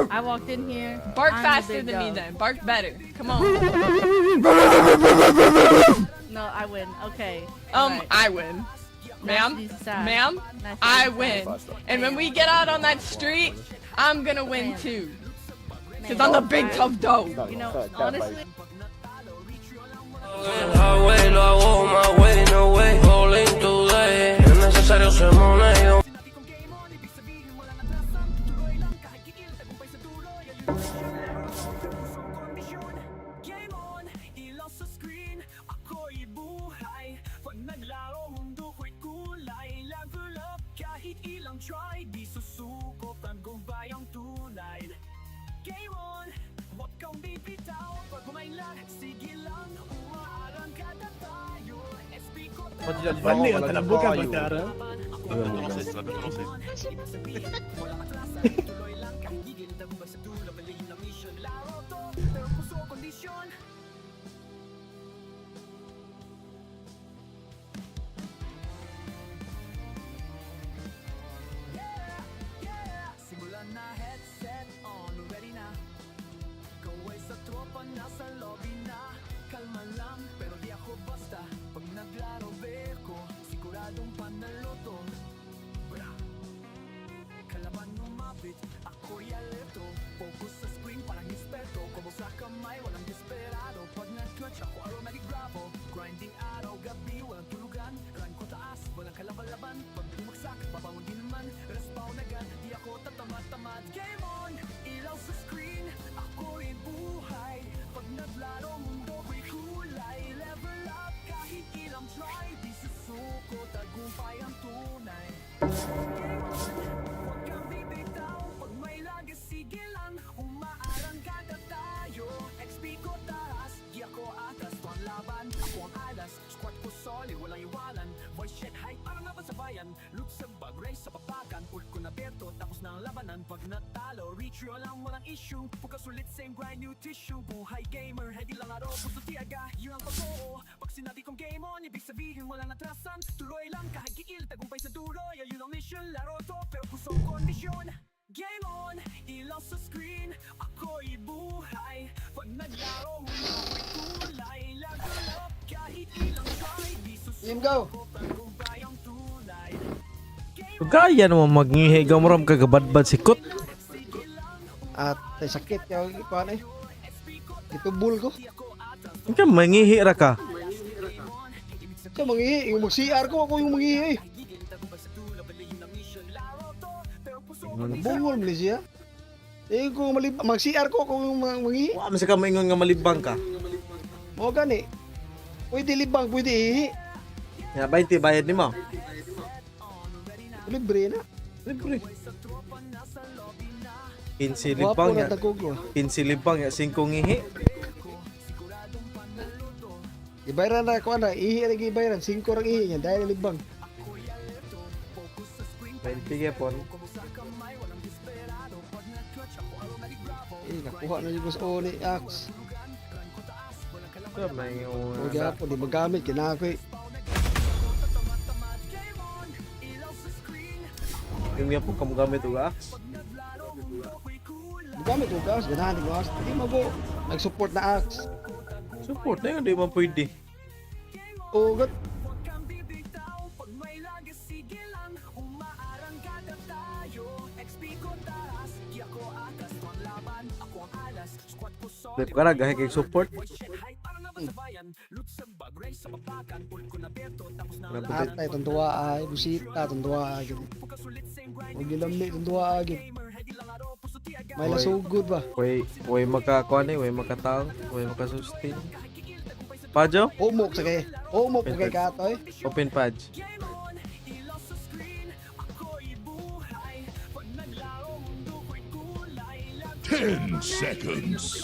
I walked in here. Bark I'm the faster big than me dog. then. Bark better. Come on. No, I win. Okay. I win. Ma'am, Nice decide. ma'am, Nice I decide. win. And when we get out on that street, I'm gonna win too. Cause I'm the big tough dog. You know, honestly. Highway, lo hago my way, no way. Rolling today, es necesario ser moneo. Game on, ilaw sa screen. Ako'y buhay. Pag naglaro, mundo ko'y kulay. Level up, kahit ilang try. Di susuko, paggubayang tunay. Game on, huwag kang bibitaw. Pag may lag, sige lang. Umaalang kada tayo. SP ko tayo. Balik at talabo ka, Batara. Tuloy lang, kahit gigil, tagumpay sa dulo. Mali na mission, laro to. Pero puso, kondisyon. Simulan na, headset on, ready na. Kaway sa tropa, nasa lobby na. sa kamay, walang desperado. Pag nag-clutch ako, aromatic bravo. Grinding araw, gabi, walang tulugan. Run ko taas, walang kalabalaban. Pag bumagsak, babangon din naman. Respawn agad, di ako tatamad-tamad. Game on, ilaw sa screen. Ako'y buhay. Pag naglaro, mundo ko'y kulay. Level up, kahit ilang try. Di susuko, tagumpay ang tunay. Huwag kang bibitaw. Pag may lagi, sige lang. Umaarangkada tayo. XP ko taas, di ako atas. Ito ang laban, ako ang alas. Squad ko solid, walang iwanan. Voice check, hype, parang laban sa bayan. Loot sa bag, race sa papakan. Ult ko na beto, tapos na ang labanan. Pag natalo, reach yun lang, walang issue. Pagka sulit, same grind, new tissue. Buhay gamer, heady lang araw, puso tiyaga. Yun ang totoo. Pag sinabi kong game on, ibig sabihin walang atrasan. Tuloy lang, kahit giil, tagumpay sa dulo. Yun ang mission, laro to, pero pusong kondisyon. Game on, ilaw sa screen. Ako'y buhay. Pag naglaro, mundo ko'y kulay. Level up, kahit ilang try. Di susuko, tagumpay ang tunay. Gaya naman magnihi gamram kagabadbad sikot. At ay sakit kaya ikuan eh. Itubol ko. Ika mangihi ra ka. Sa mangihi, yung mag-CR ko ako yung mangihi eh. Bungol mo siya. Eh kung mag-CR ko ako yung mangihi. Wa man sa ka maingon nga malibang ka. Mo gani. Pwede libang, pwede ihi. Ya 20 bayad nimo. Libre na. Libre. 15 Wapo libang na ya. taguglo. 15 libang ya 5 ngihi. Ibayaran na ko na, ihi lagi ibayaran, 5 ra ihi niya dahil libang. 20 gyapon. Nakuha na yung gusto ni Axe. So may O gyapon di magamit kinakoy. yung gyapon kamo gamit og axe. Magamit og gas, ganahan ni gas. Di mago nag-support na Axe. Support na yun, di man pwede. O gat Dito ka na, gahe kay support. atay tuntua ay busita tuntua ay. O gilamni tuntua ay. May lasugod ba? Way makakuha ni, way makataong, way makasustain. Pajo? Umok sa kay. Umok ko kay katoy. Open page. Ten seconds.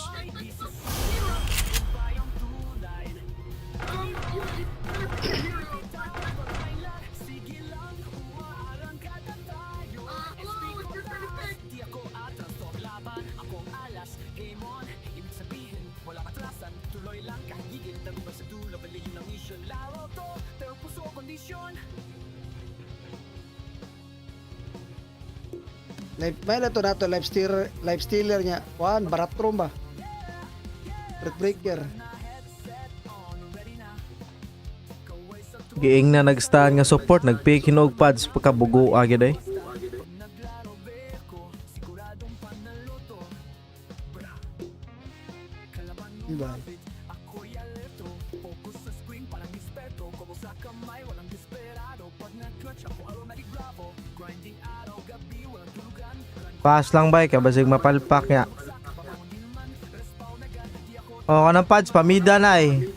May na to life stealer niya. Kuan baratrom ba? Breaker. Giing na nag-stand nga support, nag-pick hinog pads pagkabugo agad ay. Diba? Pass lang ba ka basig mapalpak niya. O kanang pads pamida na eh.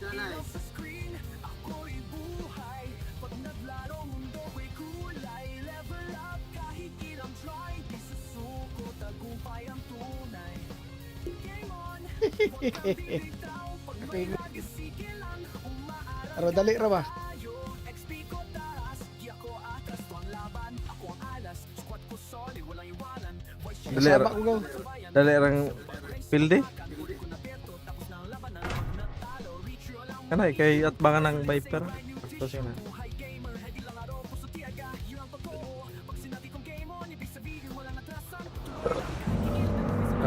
Aro dali ra ba? Dali ra. Dali rang pilde. Kanay kay at baka ng Viper. Ito siya na.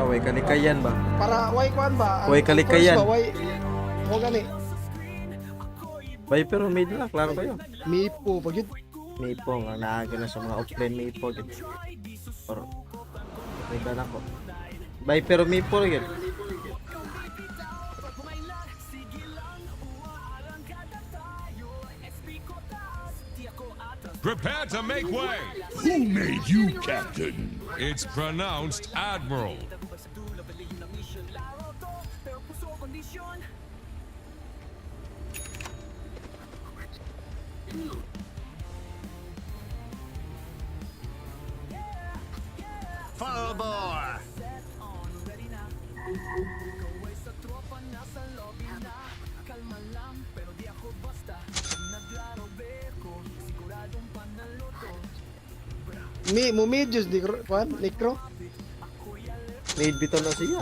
Way kalikayan ba? Para way kuan ba? Way kalikayan. Way mo gani. Viper o mid na, klaro kayo. Mipo pag yun. Mipo nga naagin na sa mga offline Mipo gid. Or Pwede na ko. Viper o Mipo gid. to make way. Who made you captain? It's pronounced Admiral. Full bore. Mumid just di kwan, Necro. Made bitaw na siya.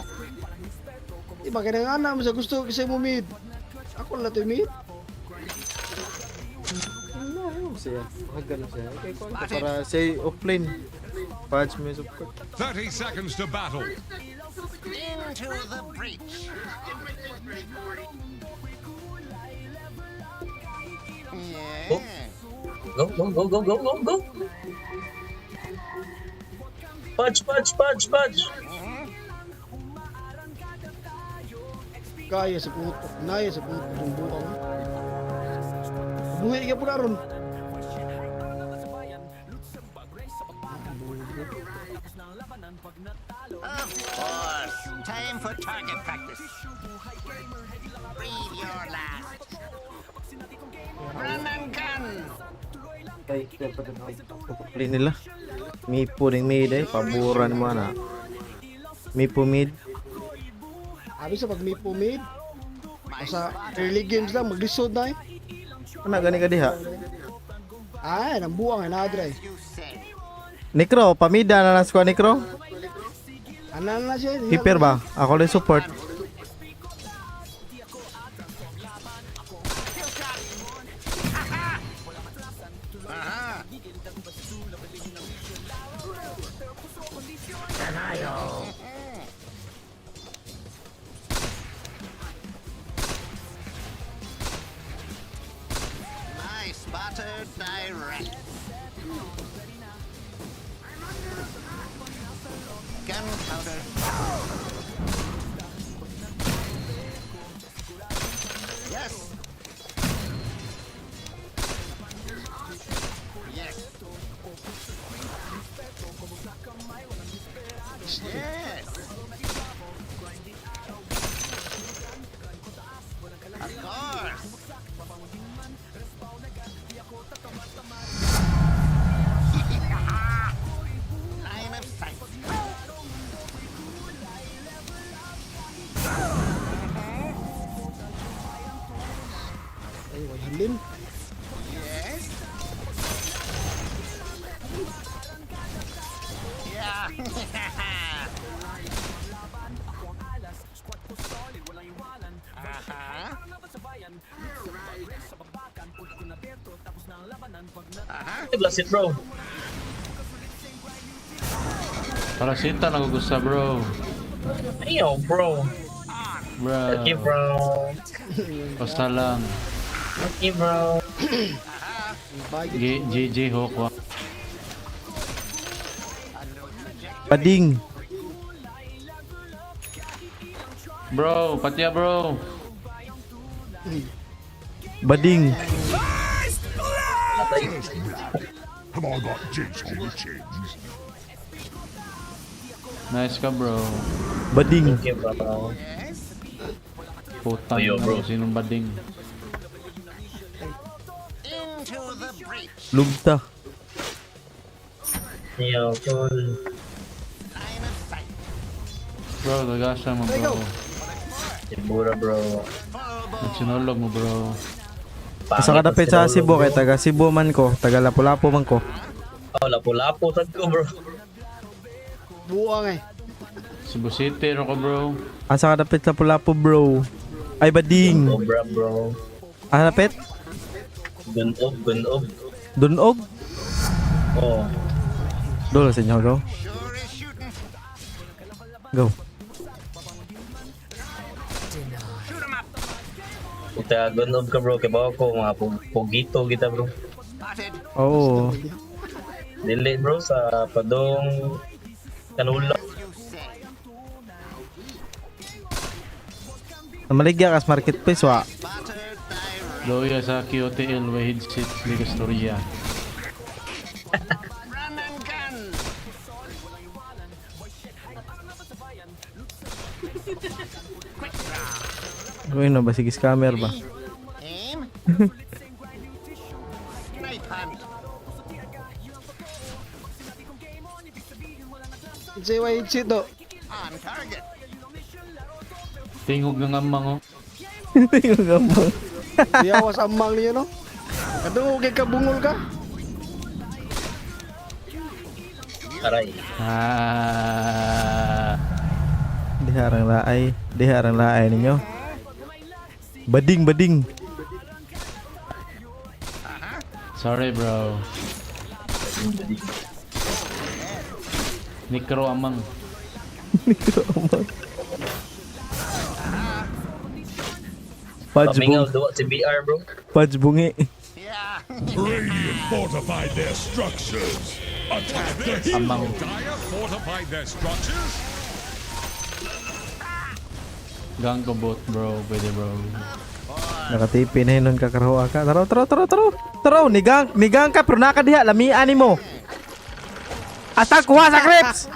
Di ba kaya nga mo sa gusto kasi mumid. Ako lang to mid. Ano siya? Magano siya. Okay, kung para say offlane. Patch me support. 30 seconds to battle. Into the breach. Yeah. Go, go, go, go, go, go, go. Punch, punch, punch, punch. Kaya sa puto. Naya sa puto. Yung bukang. Buhay ka po na ron. Of course. Time for target practice. Breathe your last. Run and gun. Ay, dapat na. Play nila. Mipo ring mid eh. Paboran mo na. Mipo mid. Abi sa pag mipo mid. Sa early games lang, maglisod na eh. Ano gani ka diha? Ay, nang buwang na dry. Necro, pamida na nas ko Necro. Ano na siya? Keeper ba? Ako lang support. Nice butter direct. Gunpowder. Yes. Yes. Yes. Of course. Line of sight. Ay, wala halin. Yes. Yeah. Blast it, bro. Parasita nagugusta, bro. Ayaw, bro. Bro. Okay, bro. Basta lang. Okay, bro. GG Hokwa. Bading. Bro, patya bro. Bading. Have I got jigs on the chins? Nice ka, bro. Bading. Okay, bro. Putang Ayo, bro. Sinong bading? Into the breach. Lugta. Ayaw, cool. Line of sight. Bro, gagasa mo, bro. Ibura, bro. Nagsinulog mo, bro. Asa ka dapit sa Cebu kay taga Cebu man ko, taga Lapu-Lapu man ko. Oh, lapu-lapu sad ko, bro. Buwang eh. Cebu City ro ko, bro. Asa ka dapit sa Lapu-Lapu, bro? Ay bading. Cobra, bro. Asa dapit? Gunog, gunog. Dunog? Oh. Dolo sa inyo, go. Go. Kita gunog ka, bro. Kaya ba ako, mga pugito kita, bro. Oo. Dili, bro, sa padong kanula. Namaligya kas marketplace wa. Loya sa QTL Wahid Sit Ligastorya. Uy, no ba? Sige, scammer ba? JY Chito. Tingog ng amang, oh. Tingog amang. Diyawas amang niyo, no? Kadungog kay kabungol ka. Aray. Diharang laay ninyo. Bading. Sorry, bro. Nikro amang. Pamingaw doon si BR, bro. Fudge bungi. Radiant fortified their structures. Attack the Amang. hero. Dire fortified their structures. Gang ko bot, bro. Pwede, bro. Nakatipi na yun kakarawa ka. Taro. Nigang ka pero nakadiha. Lamian ni mo. Atak kuha sa creeps.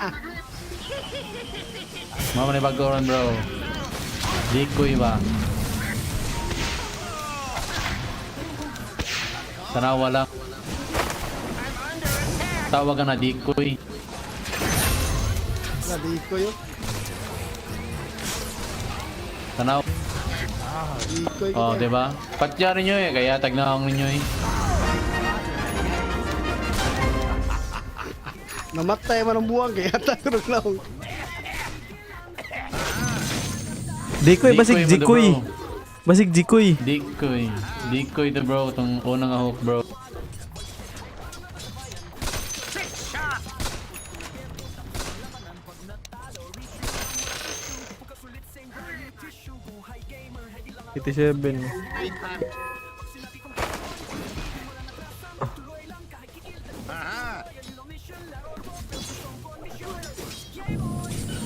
Mama ni bagoran, bro. Dikoy ba? Tanawa lang. Tawag ka na Dikoy. Diko yun. Tanaw. Diko yun. Oh, diba? Patya ninyo eh. Kaya tagnawang ninyo eh. Namatay man ang buwang kaya tagro lang. Dikoy, basig Jikoy. Basig Jikoy. Dikoy to, bro. Itong unang ahok, bro. $87.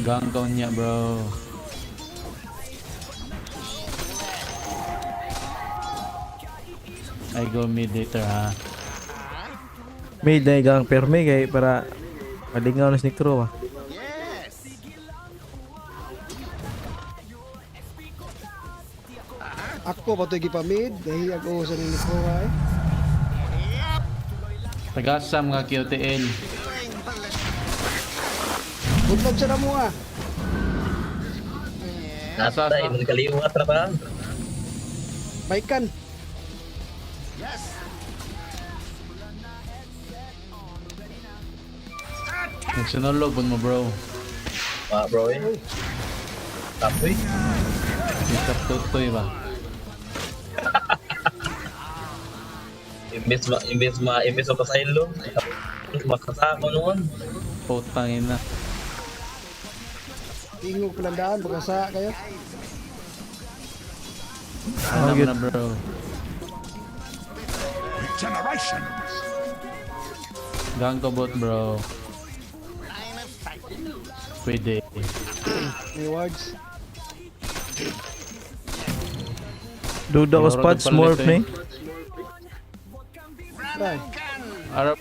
Gang count niya, bro. I go mid later, ha. Mid na igang perme kay para malingaw na sneak throw ah. Ako pa ito gipamid. Dahil ako sa nilip ko ay. Tagasam nga QTL. Buntag siya na mo ah. Nasa tayo, kaliwat na ba? Baikan. Nagsunulog mo, bro. Bro eh. Tapoy. Itap tutoy ba? Imbes mo pasaylo. Makasako noon. Putangin na. Tingog kelandaan. Bagasa kayo. Alam na, bro. Regeneration. Gang ko bot, bro. Pwede. Rewards. Duda ko spot smurf ni. Try. Arap.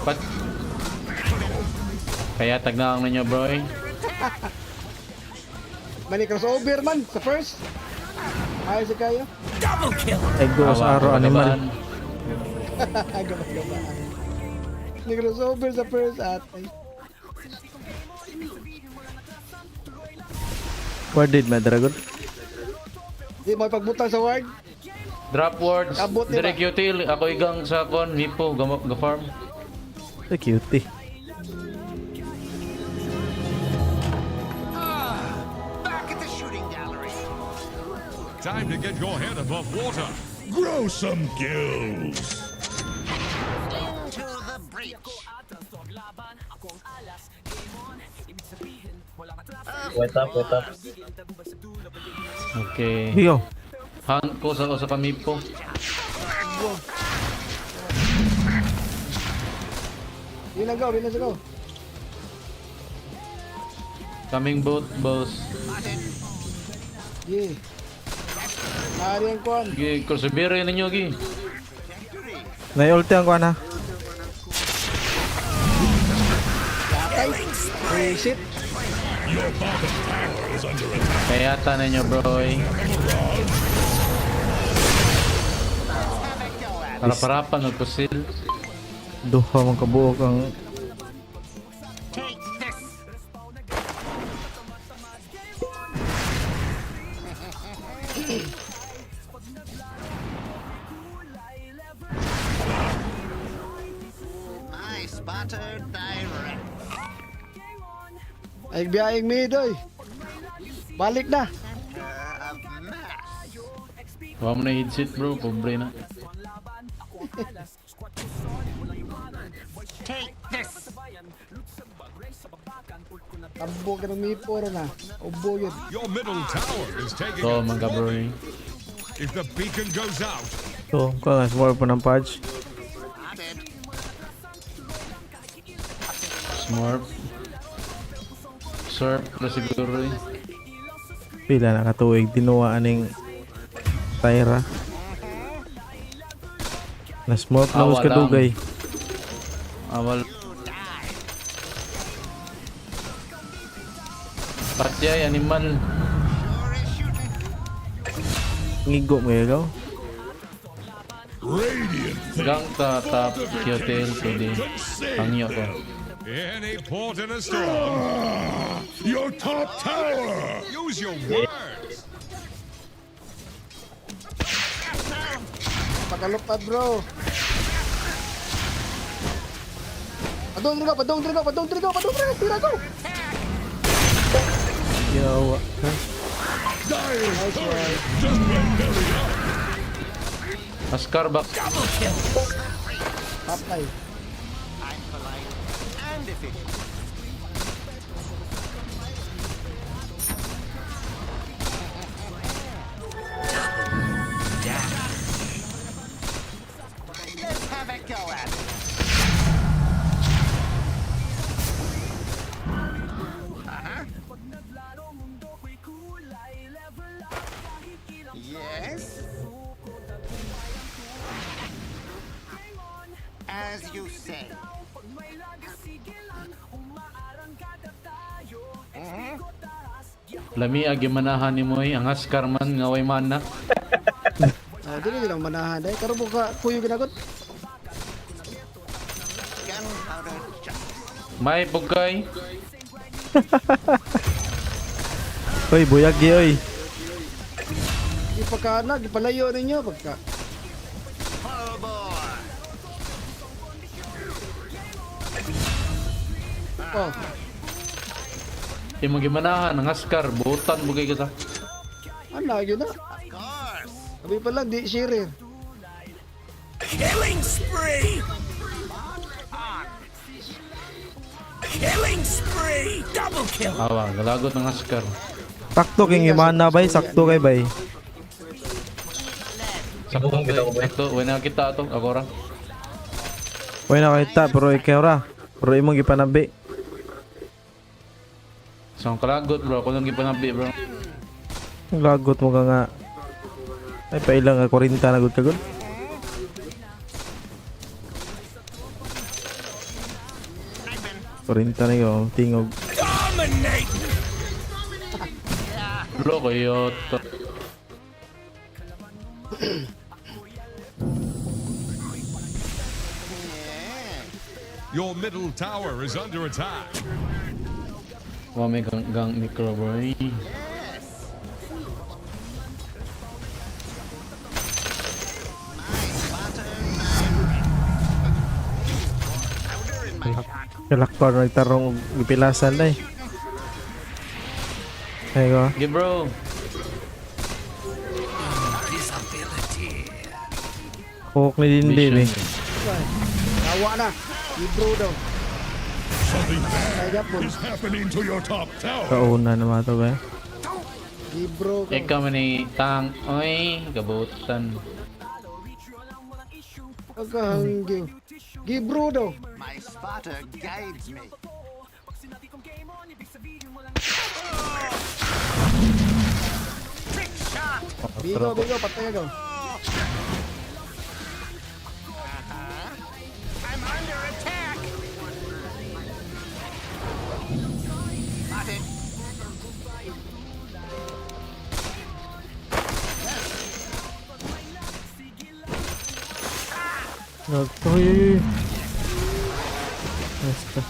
Pat. Kaya tagnawang ninyo, bro eh. Mani crossover man sa first. Ayos kayo. Ay go sa araw animal. Gabang-gabaan. Ni crossover sa first at Where did my dragon? di mo pagbutang sa ward. Drop words. Abot, diba? Direct util. Ako igang sa kon. Mipo. Ga-farm. So cute. Time to get your head above water. Grow some gills. Wait up. Okay. Yo. Hang ko sa kamipo. Di na go. Coming boat, boss. Yeah. Ari ang kwan. Gi, persevere ninyo, gi. Nay ulti ang kuan ha. Yakay. Ay, shit. Your bottom tower is under attack. Kaya yata ninyo, bro. Para-parapan, nagpusil. Duha man kabuok ang Ay, biyayang mid, oy. Balik na. Huwag mo na headset, bro. Pobre na. Abo ka ng miporo na. Ubo yun. Your middle tower is taking So, mga bro. If the beacon goes out, so, kung small po ng patch. Smurf. Surf na siguro eh. Pila na katuig tinuwaan ng Tyra. Na smoke na us kadugay. Awal. Patyay, animal. Ngigo mo yagaw. radiant Gang ta tap hotel pwede. Hangyo ko. any port in a storm. Your top tower. Use your words. Pakalupad, bro. Padong trigo. Tira ko. Ginawa. Nice one. Just went belly up. Askar back. Patay. As you say. Lami agi manahan ni Moy ang Askar man nga way mana. Ah, dili lang manahan dai. Karo buka kuyo ginagot. May bugay. Oy, buyag gi oy. Ipakana, gipalayo ninyo pagka. Oh, Imong gimanahan ang Askar butan bugay ka sa. ana yun na. Sabi pala, di shirir. Killing spree! Killing spree! Double kill! Awa, galagot ng Askar. Sakto king imana bay, sakto kay bay. Sakto ito, wala kita to, ako ra. Way na kita pero ikaw ra. Pero imong gipanabi. So, ang kalagot bro, ako lang gipanabi bro. Lagot mo ka nga. Ay pailang 40 na gud kagod. Korinta na yung tingog. Dominate! Bro, kayo to. Your middle tower is under attack. Wa may gang micro bro. Kalakpan na tarong ipilasan na eh. Ay ko. Okay bro. Kuk ni Dindi eh. Nawa na. Ibro daw. Something Ay, bad Japon. is happening to your top tower. Kauna naman ito ba? Ibro ko. Ikaw man ni tang. Oy, kabutan. Pagkahanggiw. Gibro daw. My spotter guides me. Trick shot! Bigo, patay ka. I'm under attack! Uy. Basta.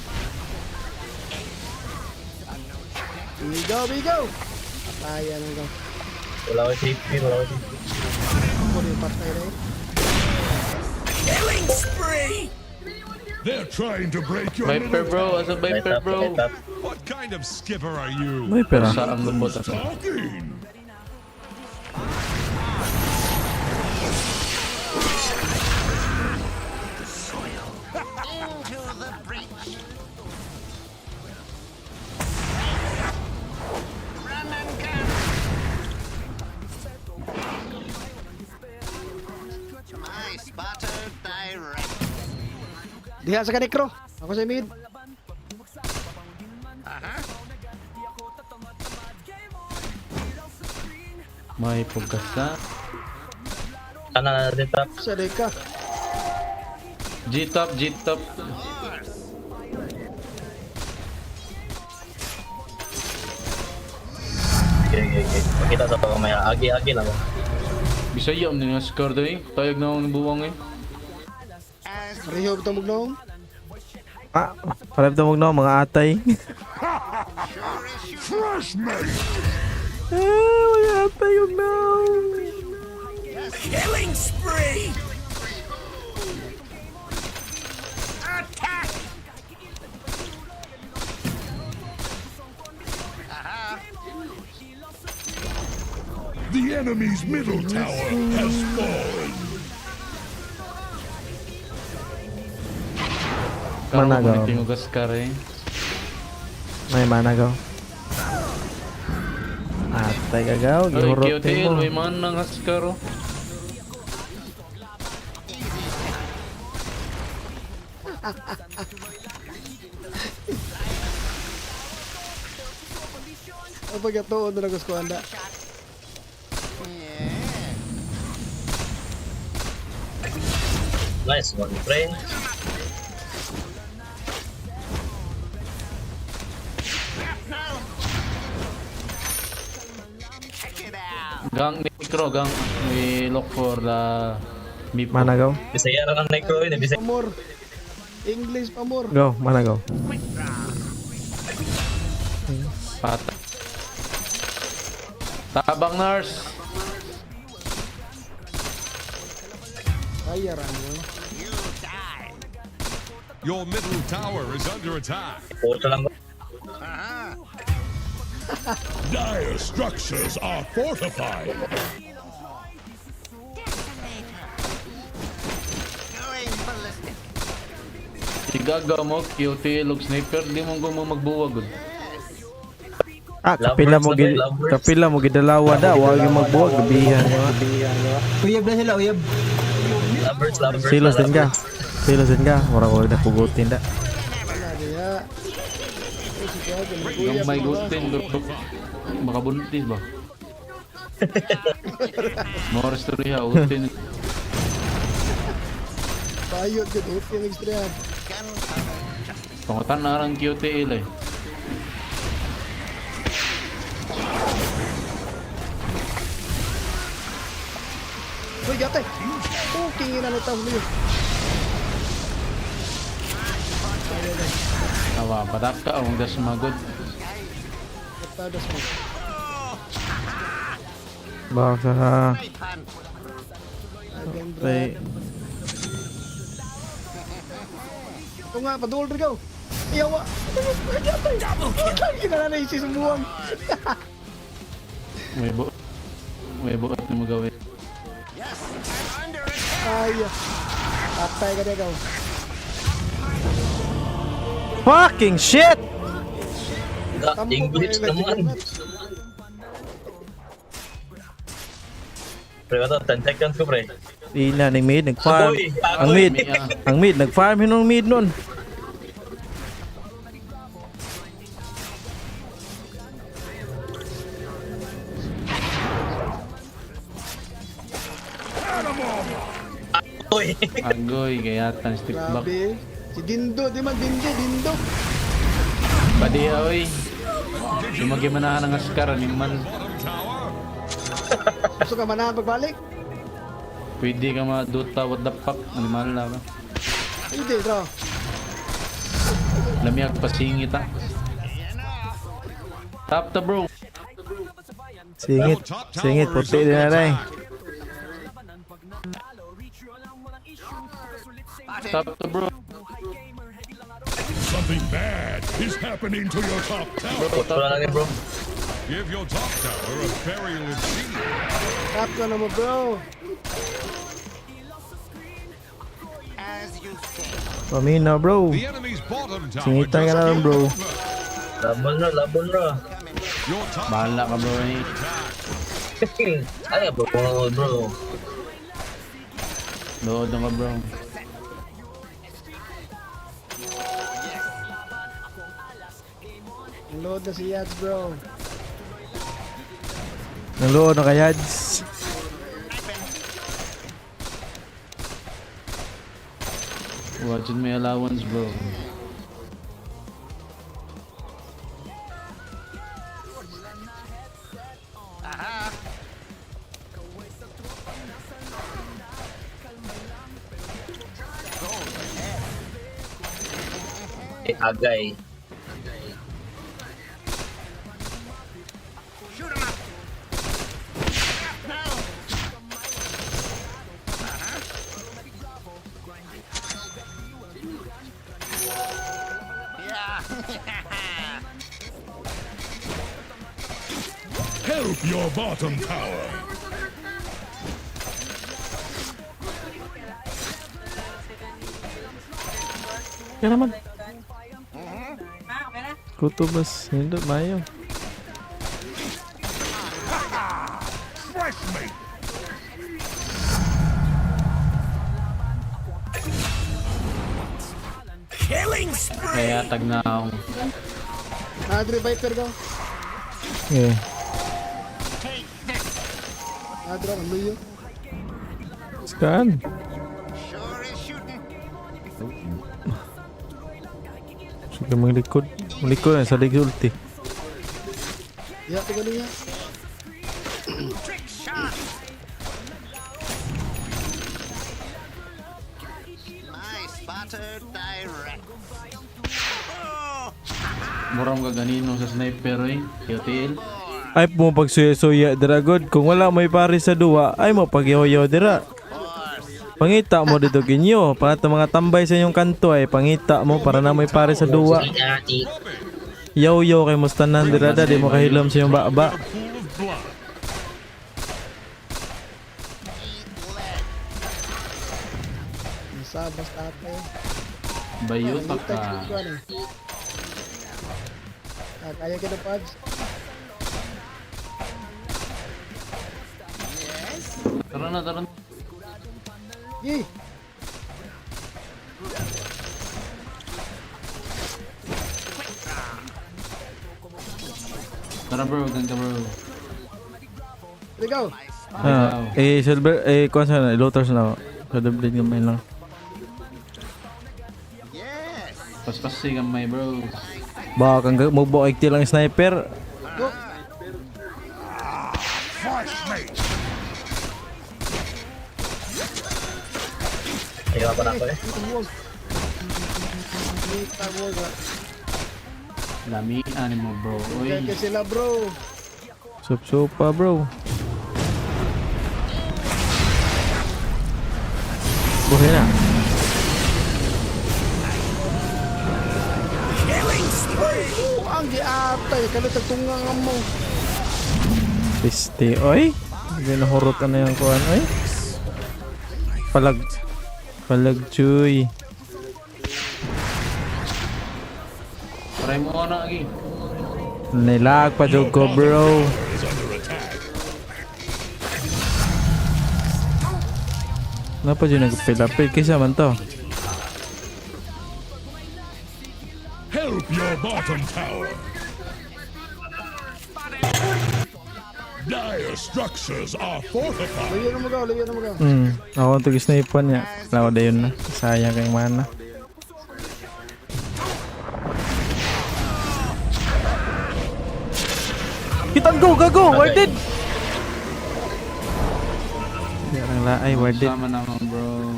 Bigo! Patayan ang gaw. Wala ko TP, wala ko TP. Ako rin patay na eh. Killing spree! They're trying to break your Viper bro, asa Viper bro? What kind of skipper are you? May pera. Sa ang lubot ako. Talking. Diha sa kanikro. Ako sa mid. May pagkasa. Sana na natin top. Sa deka. G-top, G-top. Okay. Pakita sa pamaya. Agi lang. Bisaya mo nga score daw eh. Tayag na akong buwang eh. Rehob ito magnoong. Ah, parang tumog na mga atay. Fresh mate. Mga atay yung na. Killing spree! Attack! The enemy's middle tower has fallen. Managaw. Tingog Oscar eh. May managaw. Atay kagaw. Ay, Gihurot QTL, mo. may man ng Oscar oh. Ang pagkatuon na lang ko anda. Nice one, friend. Gang Necro, gang. We look for the Mipo. Managaw. Bisaya na ng Necro yun. Bisaya. Pamor. English pamor. Go, managaw. Pata. Tabang nurse. Bayaran mo. Your middle tower is under attack. Porto lang. Dire structures are fortified. Igaga mo, QTL, og sniper, di mo magbuwag. Ah, kapila mo gidalawa da, wag yung magbuwag, gabihan. Uyab na sila, uyab. Lovers. Silos din ka. Mura ko na pugutin da. Wala niya. Yung may gutin, baka buntis ba? More story ha, gutin. Payot yun, yung ekstrihan. Pangutan na lang QTL eh. Uy, gate! Oh, kingin na nito niyo. Awa, patak ka, ang das magod. Tadas mo. Baka Tay. Ito nga, padul rin ka. Iyawa! Kina na naisi sa buwang. May buot na magawin. Ay, patay ka na ikaw. Fucking shit! English naman. Pre, ano, 10 seconds ko, pre. Di na, ni mid, nag-farm. Agoy, Ang mid, nag-farm yun ang mid nun. Oy. Agoy, kaya tan stick back. Grabe. Si Dindo, di man Dindo. Padi oy. Lumagi manahan ng askar ni man. Gusto ka manahan pagbalik? Pwede ka maduta, what the fuck? Animal ka. Hindi, bro. Lamiag pasingit ah. Tap ta bro. Singit. Singit. Puti din na rin. Tap ta bro. Something bad is happening to your top tower. Bro. Give your top tower a burial in sea. Tap ka naman, bro. Pamina bro. The enemy's bottom tower Singitan ka just na lang bro. Labon na. your top Bahala ka bro eh. Ay, bro. Load na ka bro. Load na si Yads, bro. Nalood na kayads. Watching my allowance bro. Agay. Help your bottom tower. Kaya naman. Ah, okay na. Kutubas. Hindi, mayo. Fresh meat. Killing spree. Kaya tag na ako. Adre Viper ko. Okay. Adre, ang luyo. Scan. Sige, maglikod. Maglikod na sa likod ulti. Ya, ito galing ya. Murang ka ganino sa sniper eh. QTL. Ay mo pagsuya-suya dira god. Kung wala may pare sa duwa, ay mo pagyaw-yaw dira. Pangita mo dito kinyo. Para sa mga tambay sa inyong kanto ay pangita mo para na may pare sa duwa. Yaw-yaw kay mustanan dira da. Di mo kahilom sa iyong baba. Sabas tate. Bayot ka. Kaya ka na, Pads. Tara na. Yee! Tara bro, ganda bro. Let's go! Silver, kuha sana, looters na. Silver blade gamay lang. Paspasi gamay bro. Baka kang magbukaig lang sniper. Fresh meat. Ayaw pa na ako eh. Lamian mo bro. Uy. Kaya sila, bro. Sup-supa bro. Buhay na. Ang giatay. Kalit tungang mo. Piste, oy. Ginahurot na yung kuhan, oy. Palag chuy. Try mo na lagi. Nilag pa jud ko bro. Napa dyan nagpilapil kaysa man to? Help your bottom tower. Dire structures are fortified. Layo na mo gaw. Ako ang tag-sniper niya. Lawa da yun na. Sayang kayong mana. Kitang go, gago! Warded! Yan ang la. Ay, warded. Sama naman bro.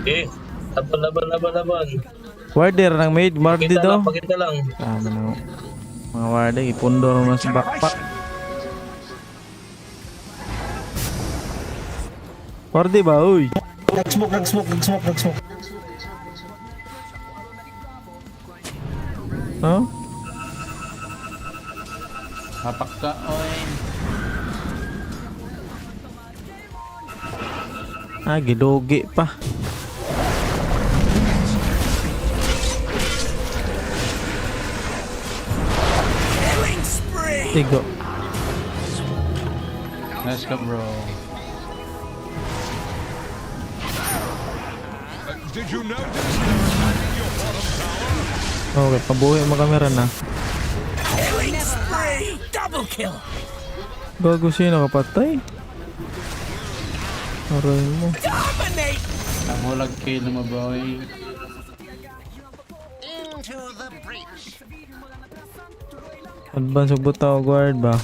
Okay. Laban. Warder ng maid. Warded Pakita daw. lang, pakita lang. Tama na. Mga warder, ipundor mo sa backpack. Warder ba, uy? Nag-smoke. Huh? Hapak ka, oy. Gidogi pa. Tigo. Nice ka bro. Did you notice they're attacking your bottom tower? Okay, pabuhay mo kamera na. Killing spree! Double kill! Gago, sino kapatay? Aray mo. Dominate! Namulag kill mo boy. Into the breach! Advance of butaw guard ba?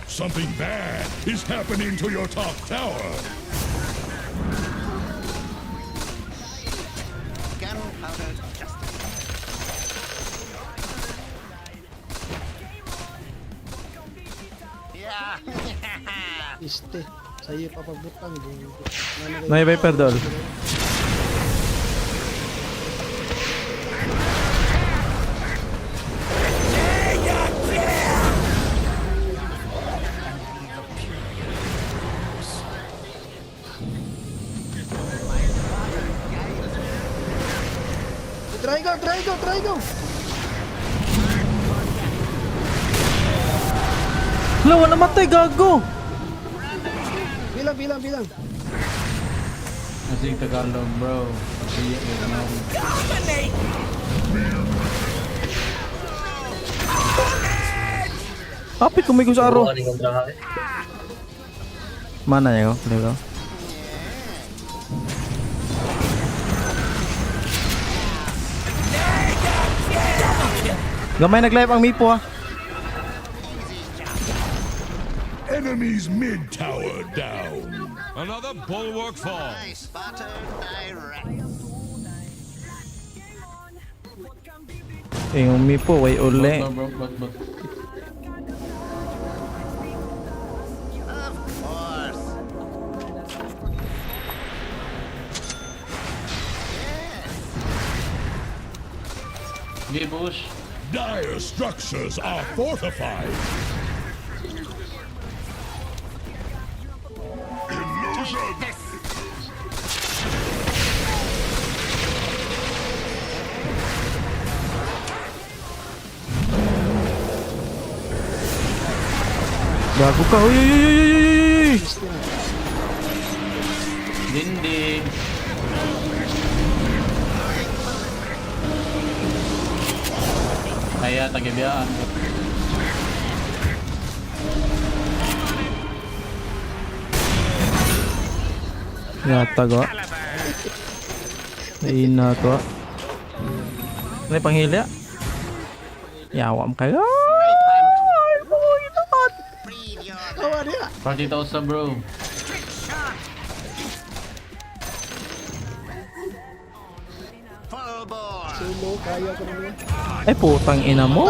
Something bad is happening to your top tower. Gunpowder justice. Yeah! Iste. Sa'yo papabutang. Nay Viper doll. Try go! Lawa namatay, gago! Bilang. Masing Tagalog bro. Sige, Dominate! Kapit kumigo sa aro. Galing ang drake. Mana ya ko? Dito. Gamay nag-live ang Mipo ah. Enemy's mid tower down. Another bulwark falls. Yung Mipo way uli. Bot. Sige, bush. Dire structures are fortified. Gago ka. Uy. Dinding. Kaya tagabiyaan. Yata go. Ina to. Ano yung panghilya? Yawam kayo. Party sa bro. Solo, kaya ko naman. Ay putang ina mo.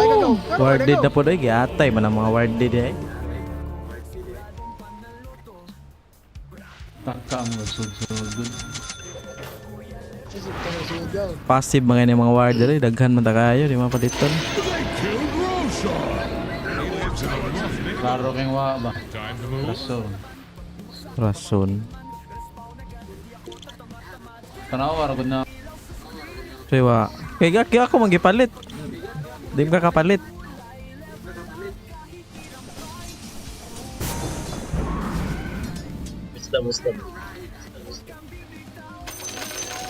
Warded na po doy. Gatay man ang mga warded eh. Taka ang good. Passive mga ni mga warder eh. Daghan man ta kayo. Di mapalitan. Klaro kang wa ba? Rason. Tanawa ra gud na. Siwa. Kaya ako magipalit. Di ka kapalit. Basta.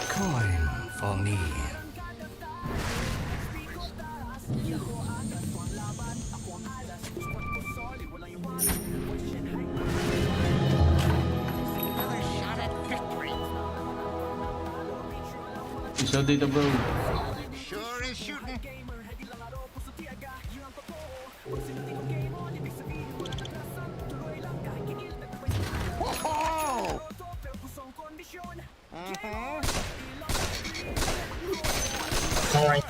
Coin for me. Isa dito bro. Sure is shooting. Alright.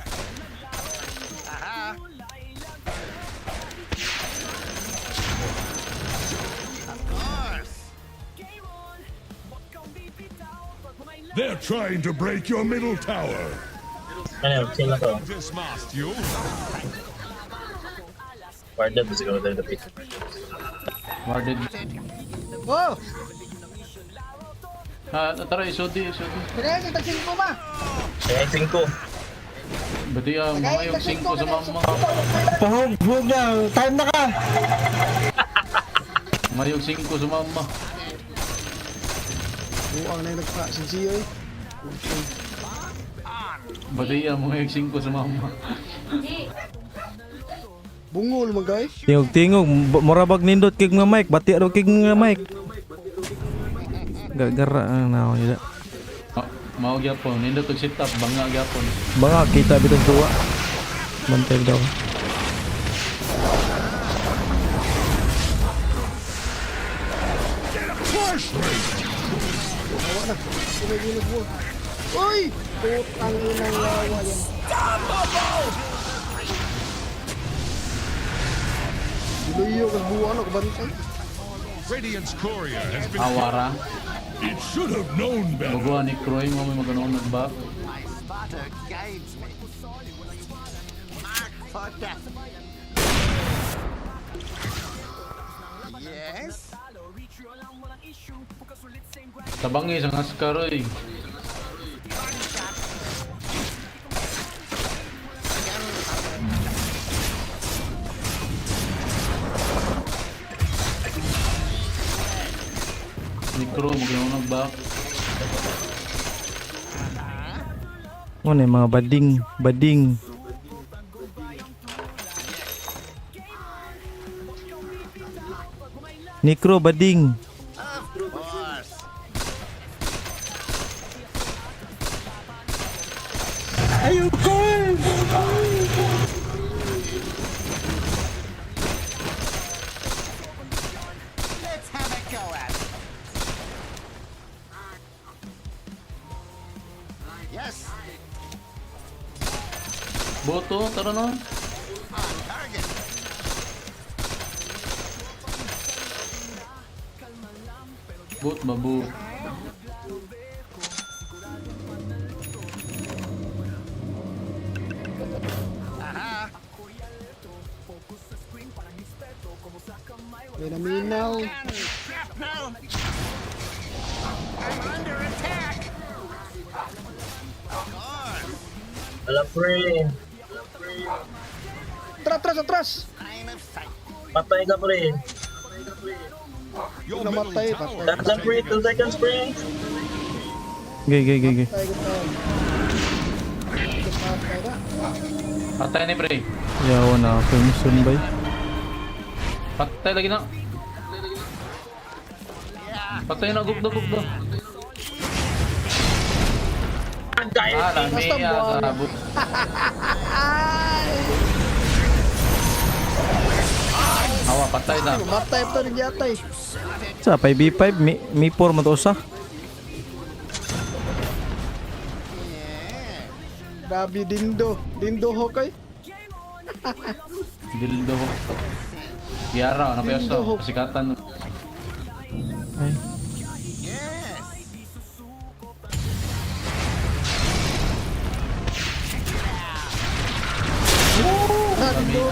They're trying to break your middle tower. Ano, sino to? Dismast you. Warded ba siguro tayo tapit? Warded. Oh! Tara, isudi. Tagay, tagsin ko ba? Kaya 5. Bati mga yung 5 sa mama. Pahog na. Time na ka. Mga yung 5 sa mama. Buang na yung nagpa-sinsiyo eh. Bati mga yung 5 sa mama. Bungol mo guys. Tingog, murabag nindot kig nga mic, bati raw kig nga mic. Gagara na ako nila. Mao gyapon, nindot og setup banga gyapon. Baka kita bitong tuwa. Bantay daw. Uy! Putang inang yawa yan. Luyo ka buwan o kabantay. Radiant's courier has been. Awara. It should have known better. Buguan ni Croy mo may maganoon nagback. Tabangi sa Askaroy. Mikro, maganoon nagback. Ano yung mga bading. Necro bading. Ayoko! Let's have a go at it. Yes. Boto, tara na. On target. Boot, babu. May naminaw. I'm under attack. Wala pre. Atras! Patay ka pre. Your Namatay, middle tower patay. That's pre, 2 seconds pre. Gay. Tayo ko. Patay na. Patay ni pre. Yawa na ako yung sunbay. Patay lagi na. Patay na, gugdo. Lami Basta buwan. agabot. Awa, patay na. Matay pa rin yatay. Sa 5v5, may 4 man to usa. Grabe dindo. Dindo ho kay. Dildo. Yara, ano pa Dildo. yun? Pasikatan. Ay. Dindo.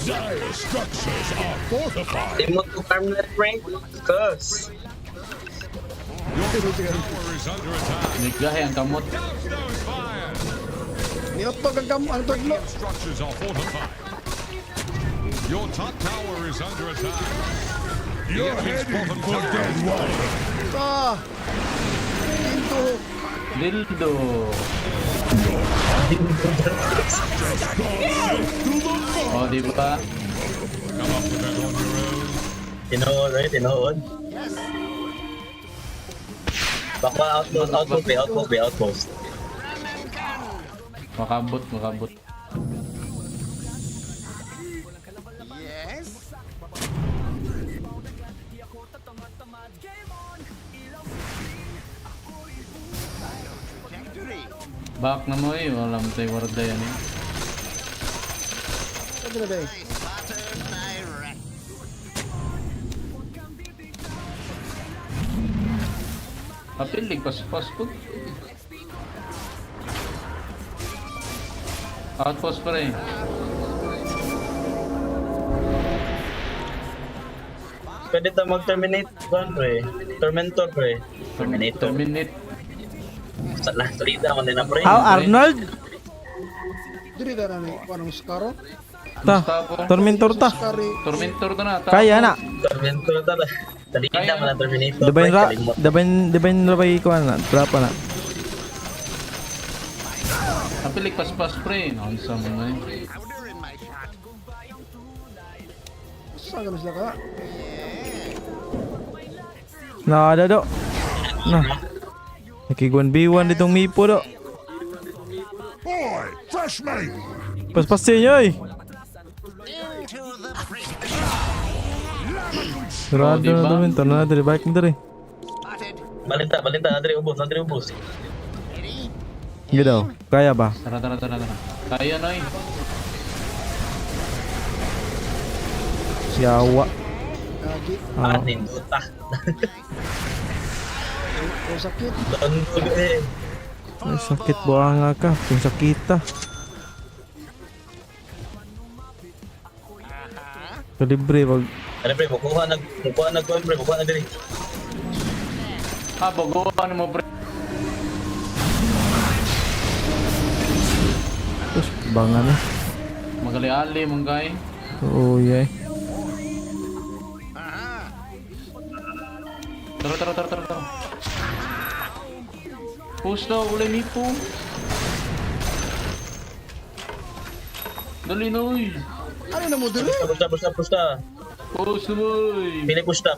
Dire structures are fortified. Di mo to farm net rank. Cause. Your tower is under attack. Niggahe ang kamot. Downstone fire. Niotto kang kam ang taglo. Structures are fortified. Your top tower is under attack. You're heading for dead water. Ah. Dindo. Dildo. Oh, di ba? Come up with that on your own. Tinood, right? Tinood. Baka outpost. Makabot. Yes. Back na mo eh. Wala mo tayo warda yan eh. Sabi na day. Kapilig, pas po. Outpost pa rin. Pwede tayo mag-terminate pre. Tormentor pre. Terminator. Terminate. Salita mo din na pre. How, Arnold? Diri na na ni parang skaro. Ta, Tormentor ta. Tormentor ta na. Kaya na. Tormentor ta na. Tadi kita mo na Terminator. Dabayin rabay ko na. Drapa na. Kapilig, pas pre. Naunsa mo na eh. Saan ka sila ka? Nada do. Nah. Nakiguan B1 ditong Mipo do. Boy, fresh mate. Pas-pasin nyo eh. Sarado na namin. Tanong na dari. Balik na dari. Balita, Andre ubos. Gitu daw. Kaya ba? Tara. Kaya na eh. Siyawa. Lagi. Anin buta. Oh, sakit. Ay, sakit buanga ka. Kung sakita. Kalibre wag. Ano pre, bukuha na diri. Baguhan mo pre. Terus bangan eh. Magali-ali mong guy. Oh yeah. Tara. Push daw, ulay Mipo. Dali na uy. Ano na mo diri? Pusta. Push na boy. Pilih pusta.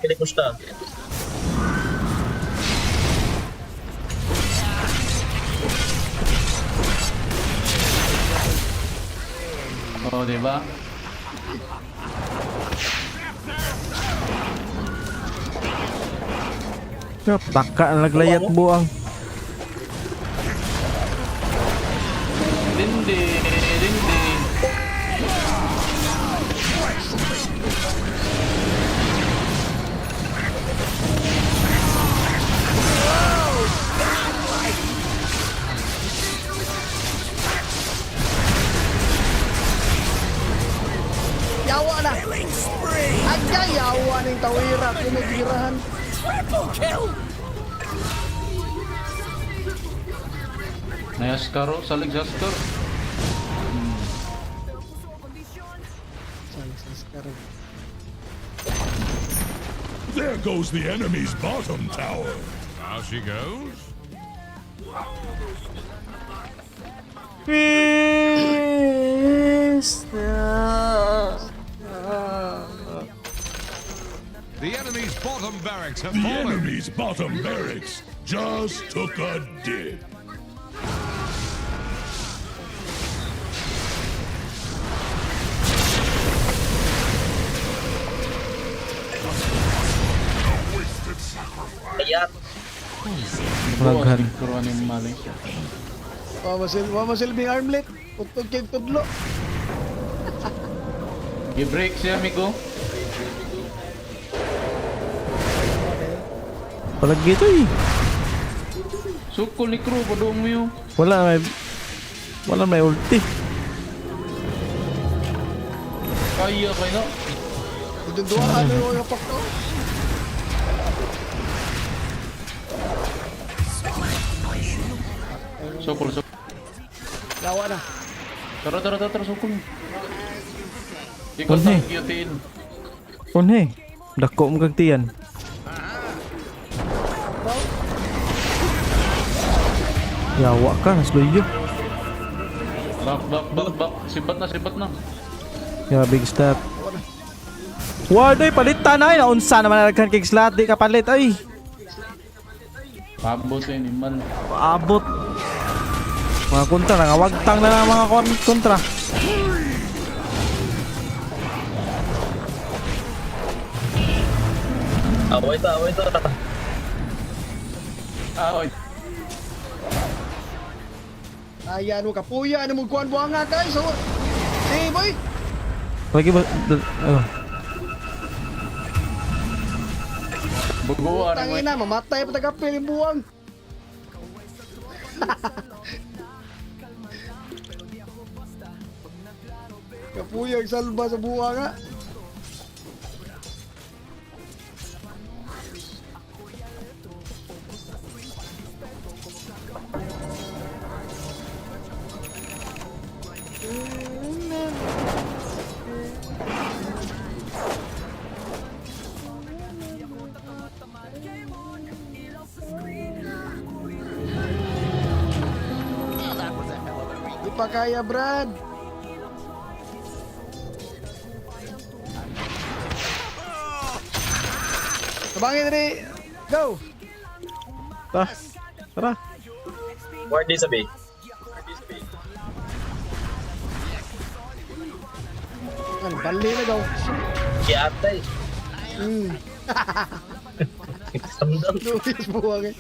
Oh, diba? Taka naglayat buang. Dindi. Yawa na. Agay yawa ning tawira kumigirahan. Nayaskaro, salig jaskar. There goes the enemy's bottom tower. Now she goes. The enemy's bottom barracks have The fallen. enemy's bottom barracks just took a dip. Ayat. Laghan. Kuruan yung mali. Masilbing armlet. Utog kay tudlo. I-break siya, amigo. Palag gitu eh. Sukol ni crew, padung mo yun. Wala may ulti. Kaya kayo na. Duduaan na yung apak to. Sukol. Yawa na. Tara, sukol. Ikaw Kunhe. sa guillotine. Kunhe. Dako mo kag tiyan. Yawa ka, nasloyo. Back. Sibat na. Ya, big step. Waday, palitan ay. Naunsa naman nalaghan kay slot. Di ka palit ay. Pabot yun, iman. Abot. Mga kontra, nangawagtang na lang mga kontra. Away to. Oy. Ayan mo kapuya, ano mo kuhan buha nga guys. So, hey boy. Lagi ba? Buguan. Tangina, mamatay pa tagapil yung buwang. Kapuya, salba sa buwa nga. Di pa kaya, Brad. Tabangin rin. Go! Tara. Ward din sabi. Ano, bali na daw. Kiatay. Samdam. Luis buwang eh.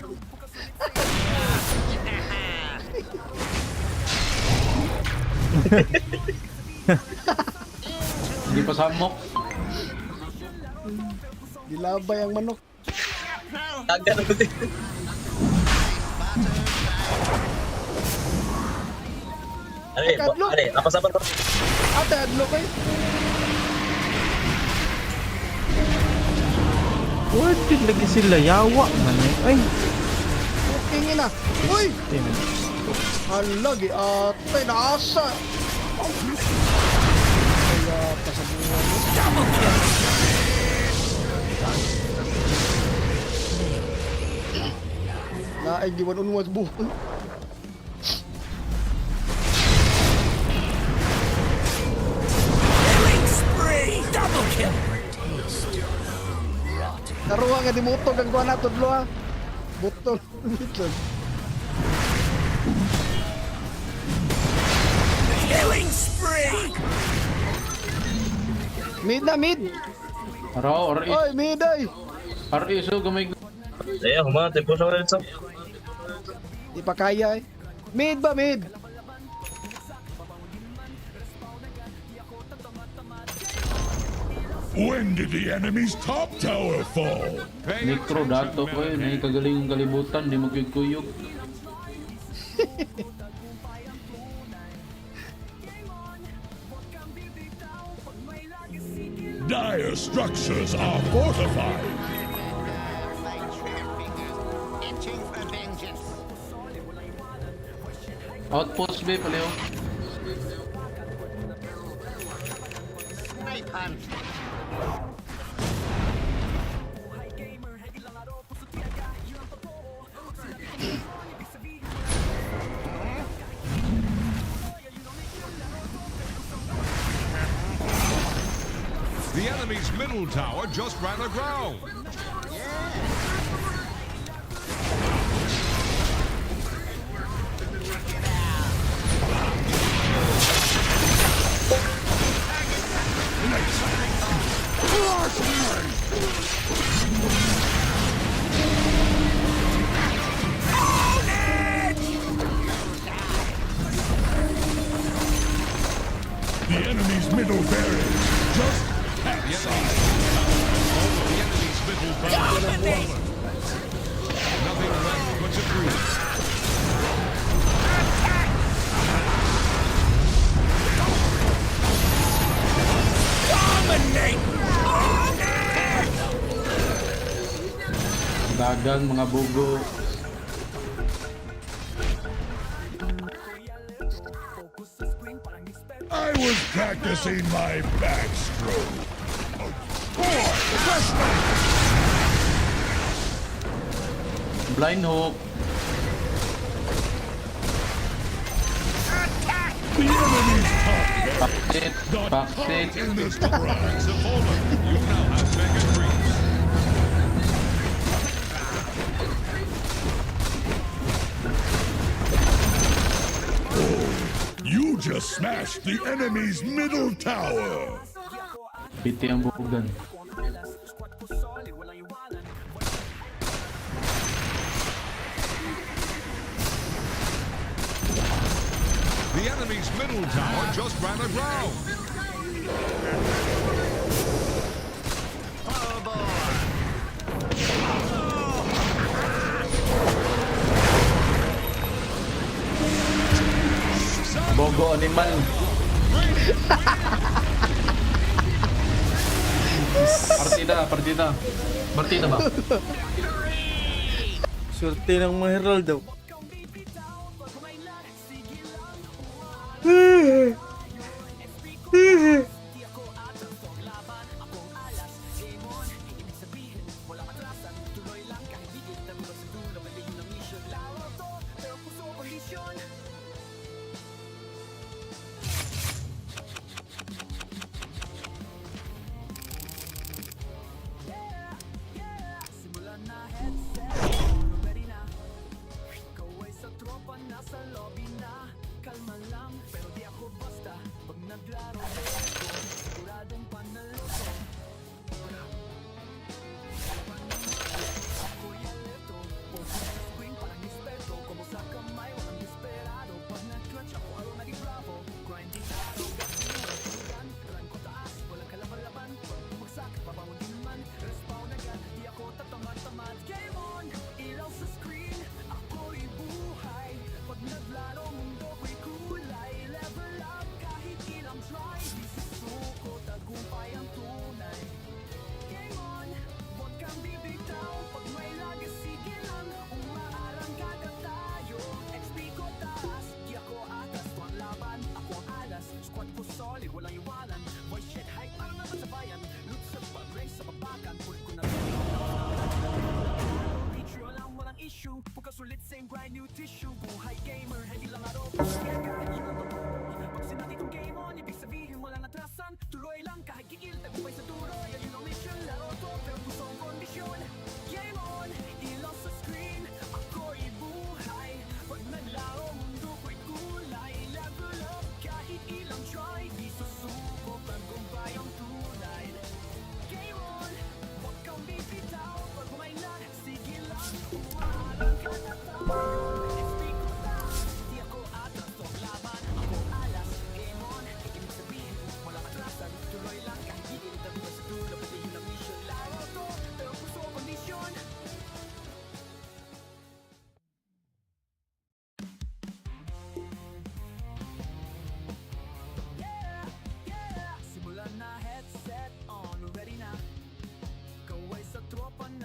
Hindi pa samok. Dilabay ang manok. Tagan ko din. Apa sabar ko? Ate, adlo kayo. What? Lagi sila yawa man eh. Ay. Tingin na. Uy! Halagi, ate, naasa. Kaya pa sa buwan. Naay, giwan unwas buwan. Naruha nga di mutog ang kuha nato dlo ha. Butol. Killing spree! Mid na mid. Aro, ori. Oy, mid ay. Ori, so gamay. Saya, humate po sa rin sa. Di pa kaya eh. Mid ba mid? When did the enemy's top tower fall? Necro dato ko eh. May kagaling kalibutan. Di magkikuyog. Dire structures are fortified. Outpost ba paleo? The enemy's middle tower just ran aground. The enemy's middle barracks just capsized. The enemy's middle barracks. Nothing left but to breathe. Dagang mga bugo. I was practicing my backstroke. Blind hook. The enemy's top Paksit. Paksit. in this barracks have fallen. You now have mega creeps. You just smashed the enemy's middle tower. Piti ang bugan. enemy's middle tower just ran aground. Bogo animal. Partida ba? Surte ng mga herald daw.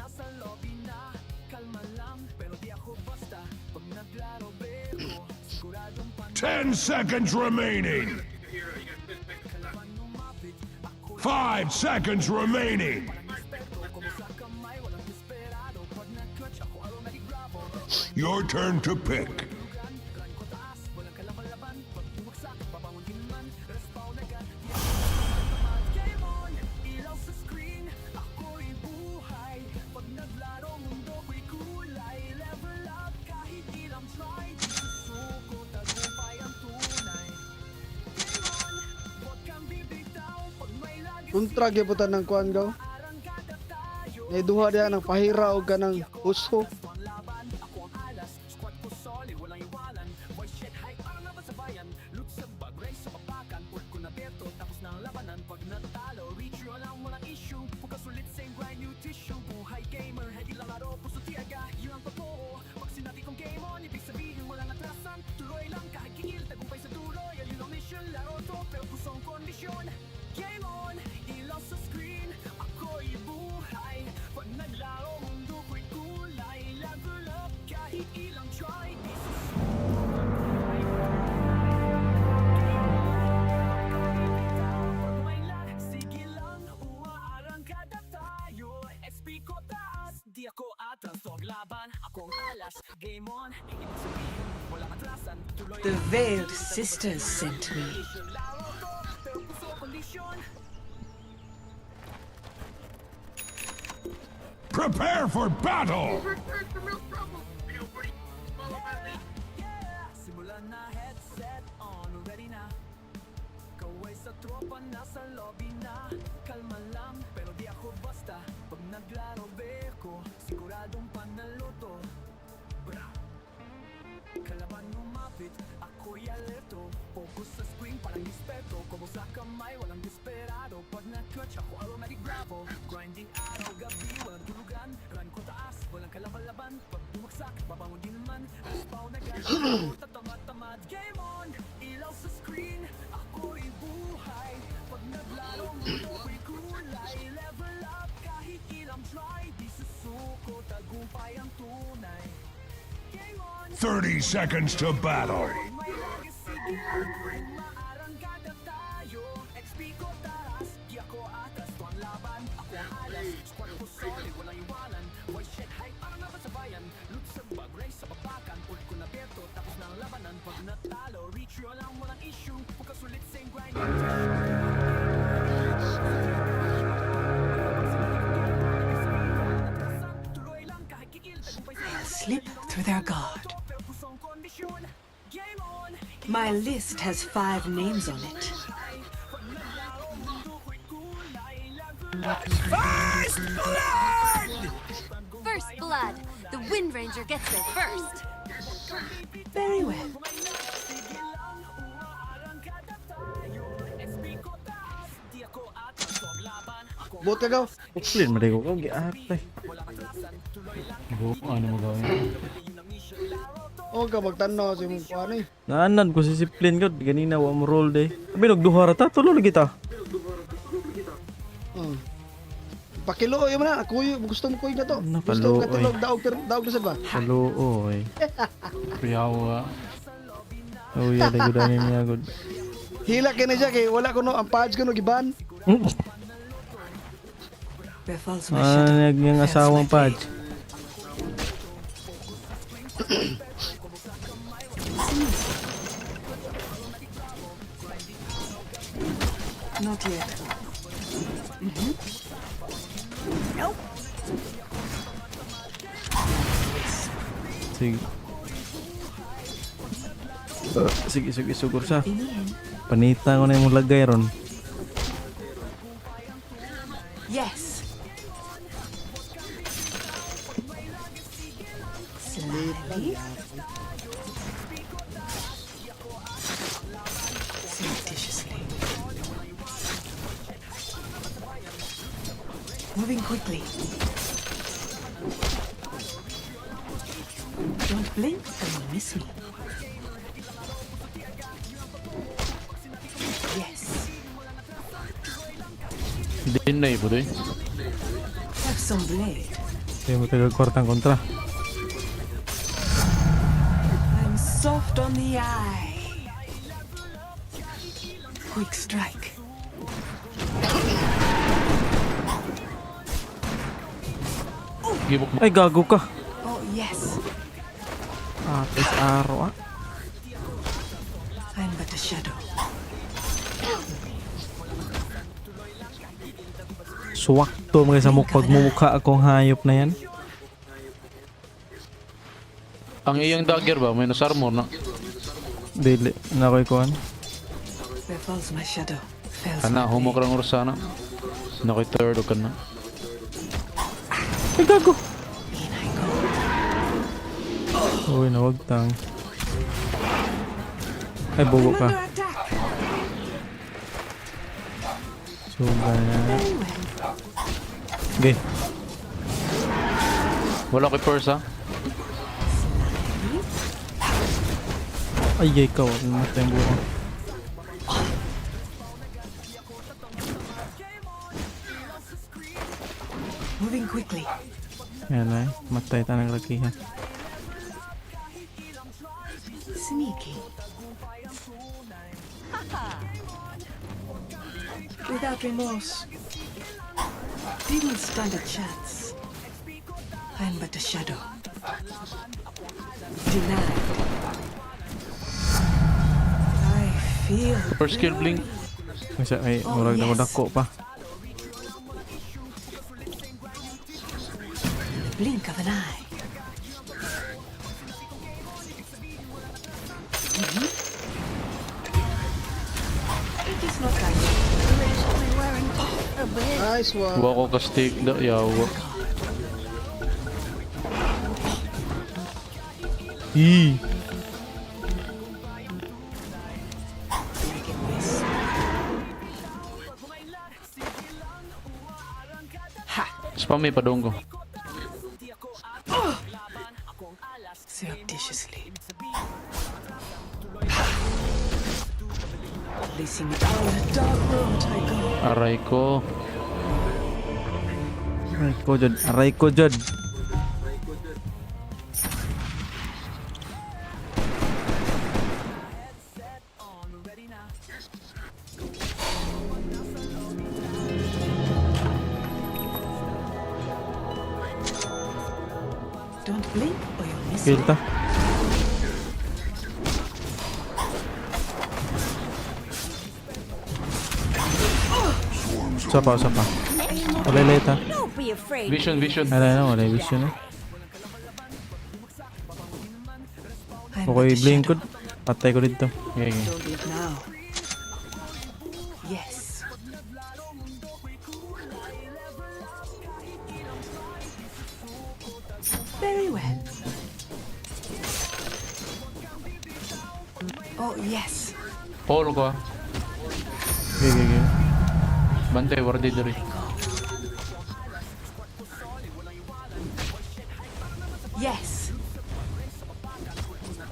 nasa lobby na. Kalma lang, pero di ako basta. Pag naglaro beko, siguradong 10 seconds remaining. 5 seconds remaining. Your turn to pick. Kontra gibutan ng kuan gaw. Nay duha diha ng pahira og kanang uso. The Veiled Sisters sent me. Prepare for battle! Simulan na, headset on, ready na. Kaway sa tropa, nasa lobby na. Kalma lang, pero di ako basta. Pag naglaro beko, siguradong panalo to. Bra! Kalaban lumapit, ako ako'y alerto. Focus sa screen, parang dispeto. Kubo sa kamay, walang desperado. Pag na-clutch, ako aromatic bravo. Grinding araw, gabi, walang tulugan. Run ko taas, walang kalaban-laban. Pag bumagsak, babangon din man. Aspaw na gano'n, tatamad-tamad. Game on, ilaw sa screen. Ako'y buhay. Pag naglaro, mundo ko'y kulay. Level up, kahit ilang try. Di susuko, tagumpay ang tunay. 30 seconds to battle. Maarangkada tayo, XP ko taas. Di ako atas, tuwang laban. Ako ang alas, squad ko solid, walang iwanan. Boy shit, hype, parang laban sa bayan. Loot sa bag, race sa papakan. Ult ko na beto, tapos na ang labanan. Pag natalo, reach yun lang, walang issue. Pagkasulit, same grind. I'll slip through their guard. My list has 5 names on it. First blood! First blood. The Wind Ranger gets there first. Very well. Buot ka gaw. Clean mo ko kung giatay. Ano mo gawin? O ka magtanaw sa imong kuan eh. Naanan ko si Siplin ko. Ganina wa mo roll day. Sabi nagduha rata. Tulo lagi ta. Pakilo yun na, kuyo, gusto mo kuyo na to. Gusto mo Nakalo, katulog, daog na sa ba? Kaluoy. Piyawa. Oh yeah, dagudanin niya good. Hila ka na siya kay wala ko no, ang pads ko no, giban. Befalls my shadow. Yung asawang Pudge. Not yet. Nope. Sige. Sige, sugur sa. Panita ko na yung lagay ron. Yes. Slowly. Surreptitiously. Moving quickly. Don't blink or you'll miss me. Yes. Din na ibo doy. Have some blade. Hindi mo tayo kortang kontra. I'm soft on the eye. Quick strike. Gibok mo. Ay, gago ka. Oh, yes. Atis araw ah. I'm but a shadow. Suwakto mga sa pagmumukha akong hayop na yan. Ang iyang dagger ba? May nasarmor na. Dili. Nakoy ko Befalls my shadow. Fells Kana, my humok lang ursana. Nakoy third o ka na. Ay, gago. in I go. Uy, nawag tang. Ay, bogo ka. Under attack. Suga na. Very well. Okay. Wala ko'y purse ha. Ay, ikaw. Namatay ang buko. Moving quickly. Yan ay. Matay ta ng lakihan. Sneaky. Without remorse. Didn't stand a chance. I'm but a shadow. Denied. I feel. First skill blink. Kasi ay, murag na ko dako pa. Blink of an eye. It is not like Nice one. Wa ko ka stick da yawa. Pami padong ko. Surreptitiously. Placing me down a dark road I go. Aray ko. Aray ko, Jod. Don't blink or you'll miss Kill it. ta. Sapa. Wala leta. Don't be afraid. Vision. Wala vision eh. Okay, blink ko. Patay ko dito. Okay. Don't blink now. Yes. Very well. Oh, yes. Paul ko. Okay. Bantay, wardi diri. Yes.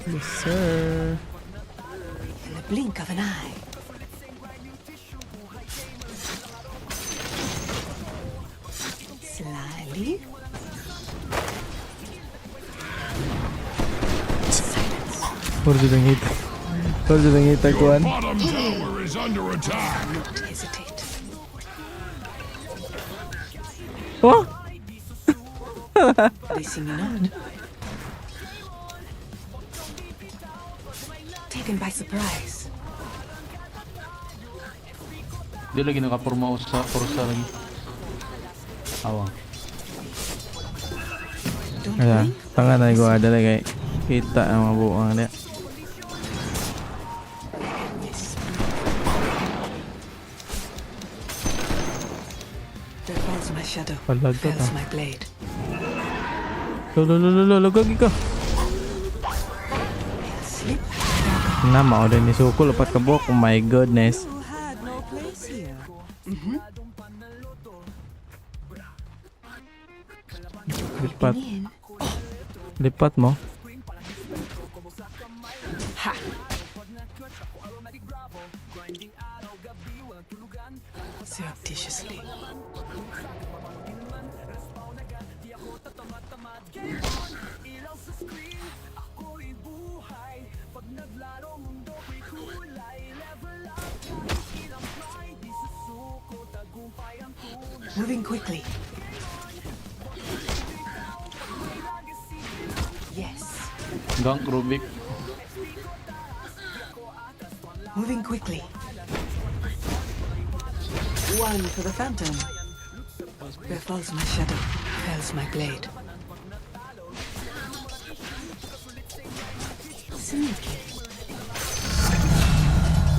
Yes, sir. In the blink of an eye. Slyly. Puro dito hita kuan. Bottom tower is under attack. Not hesitate. Oh! Placing me not. Taken by surprise. Di lagi nakapurma sa kursa lagi. Awang. Kaya, tanga na ko ada lagi. Kita ang mabuang dia. There falls my shadow. Palag to Fells ta. my blade. Lugagi ka. Slip. Na mao din ni suko lepat ka buhok. Oh my goodness. You had no place here. Lipat. In. Lipat mo. Ha. Surreptitiously. Moving quickly. Yes. Gank Rubik. Moving quickly. One for the phantom. Where falls my shadow, fells my blade. Sneaky.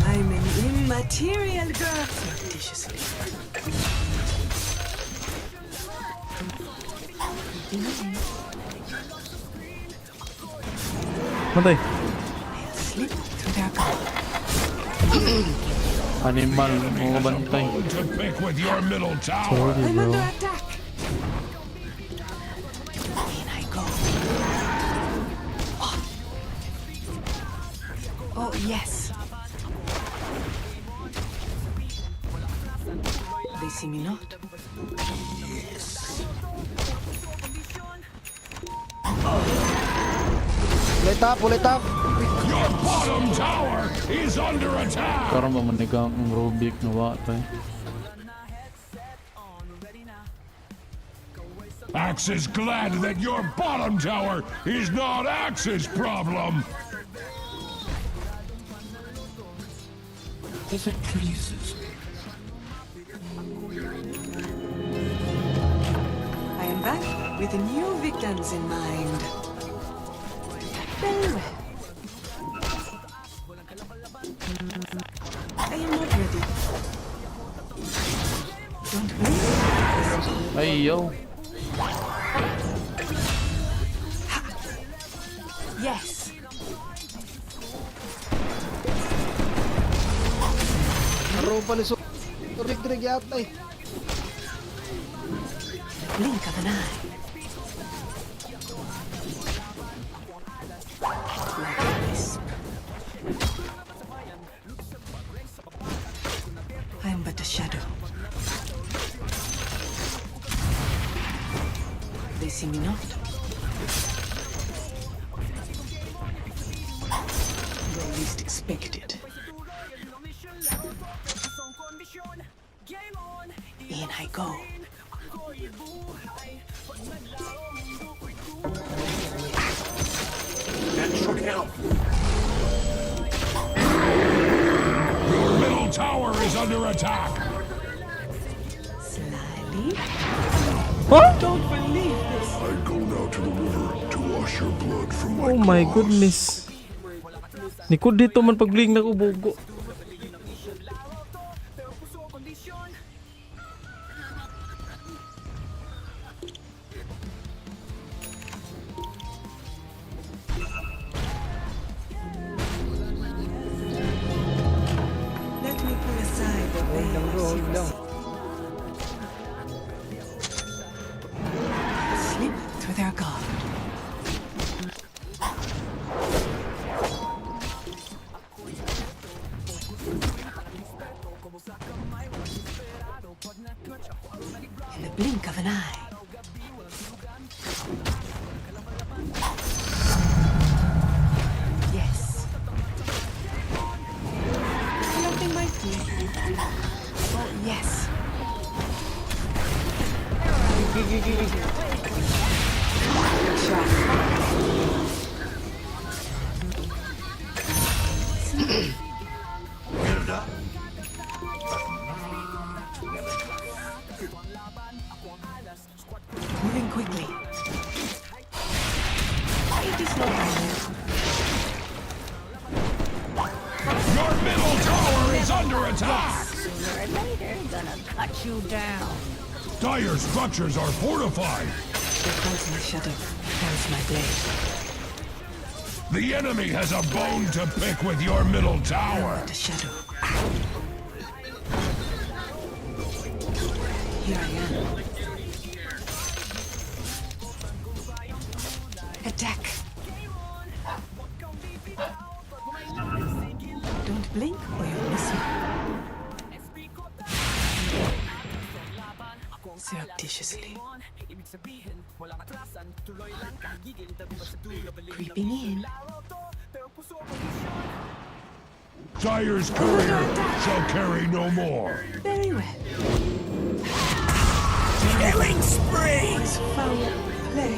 I'm an immaterial girl. Surreptitiously. Matay. I'll slip through their guard. Animal, mga bantay. To pick with your middle tower. I'm under attack. In I go. Oh, yes. They see me not. Pull it up. Your bottom tower is under attack. Karon ba manigang ang Rubik na watay. Axe is glad that your bottom tower is not Axe's problem. I am back with new victims in mind. Very well. I am not ready. Don't blink. Ay, yo. Yes. Araw pala so. Rig yata eh. blink of an eye. Like a wisp. I'm but a shadow. They see me not. When least expected. In I go. That should help. Your middle tower is under attack. Slyly. What? Don't believe this. I'd go now to the river to wash your blood from my Oh my claws. goodness. Nikod dito man pag-bling na ko bugo. Let me pull aside the veil of secrecy. Slip through their guard. In the blink of an eye. Yes. Nothing might be. Oh, yes. Moving quickly. It is no problem. Your middle tower is under attack. Sooner or later, gonna cut you down. Dire structures are fortified. The frozen shadow fells my blade. The enemy has a bone to pick with your middle tower. The shadow. Here I am. Attack. Don't blink or you'll miss me. Surreptitiously. Creeping in. Dire's courier shall carry no more. Very well. Killing spree! It's foul play.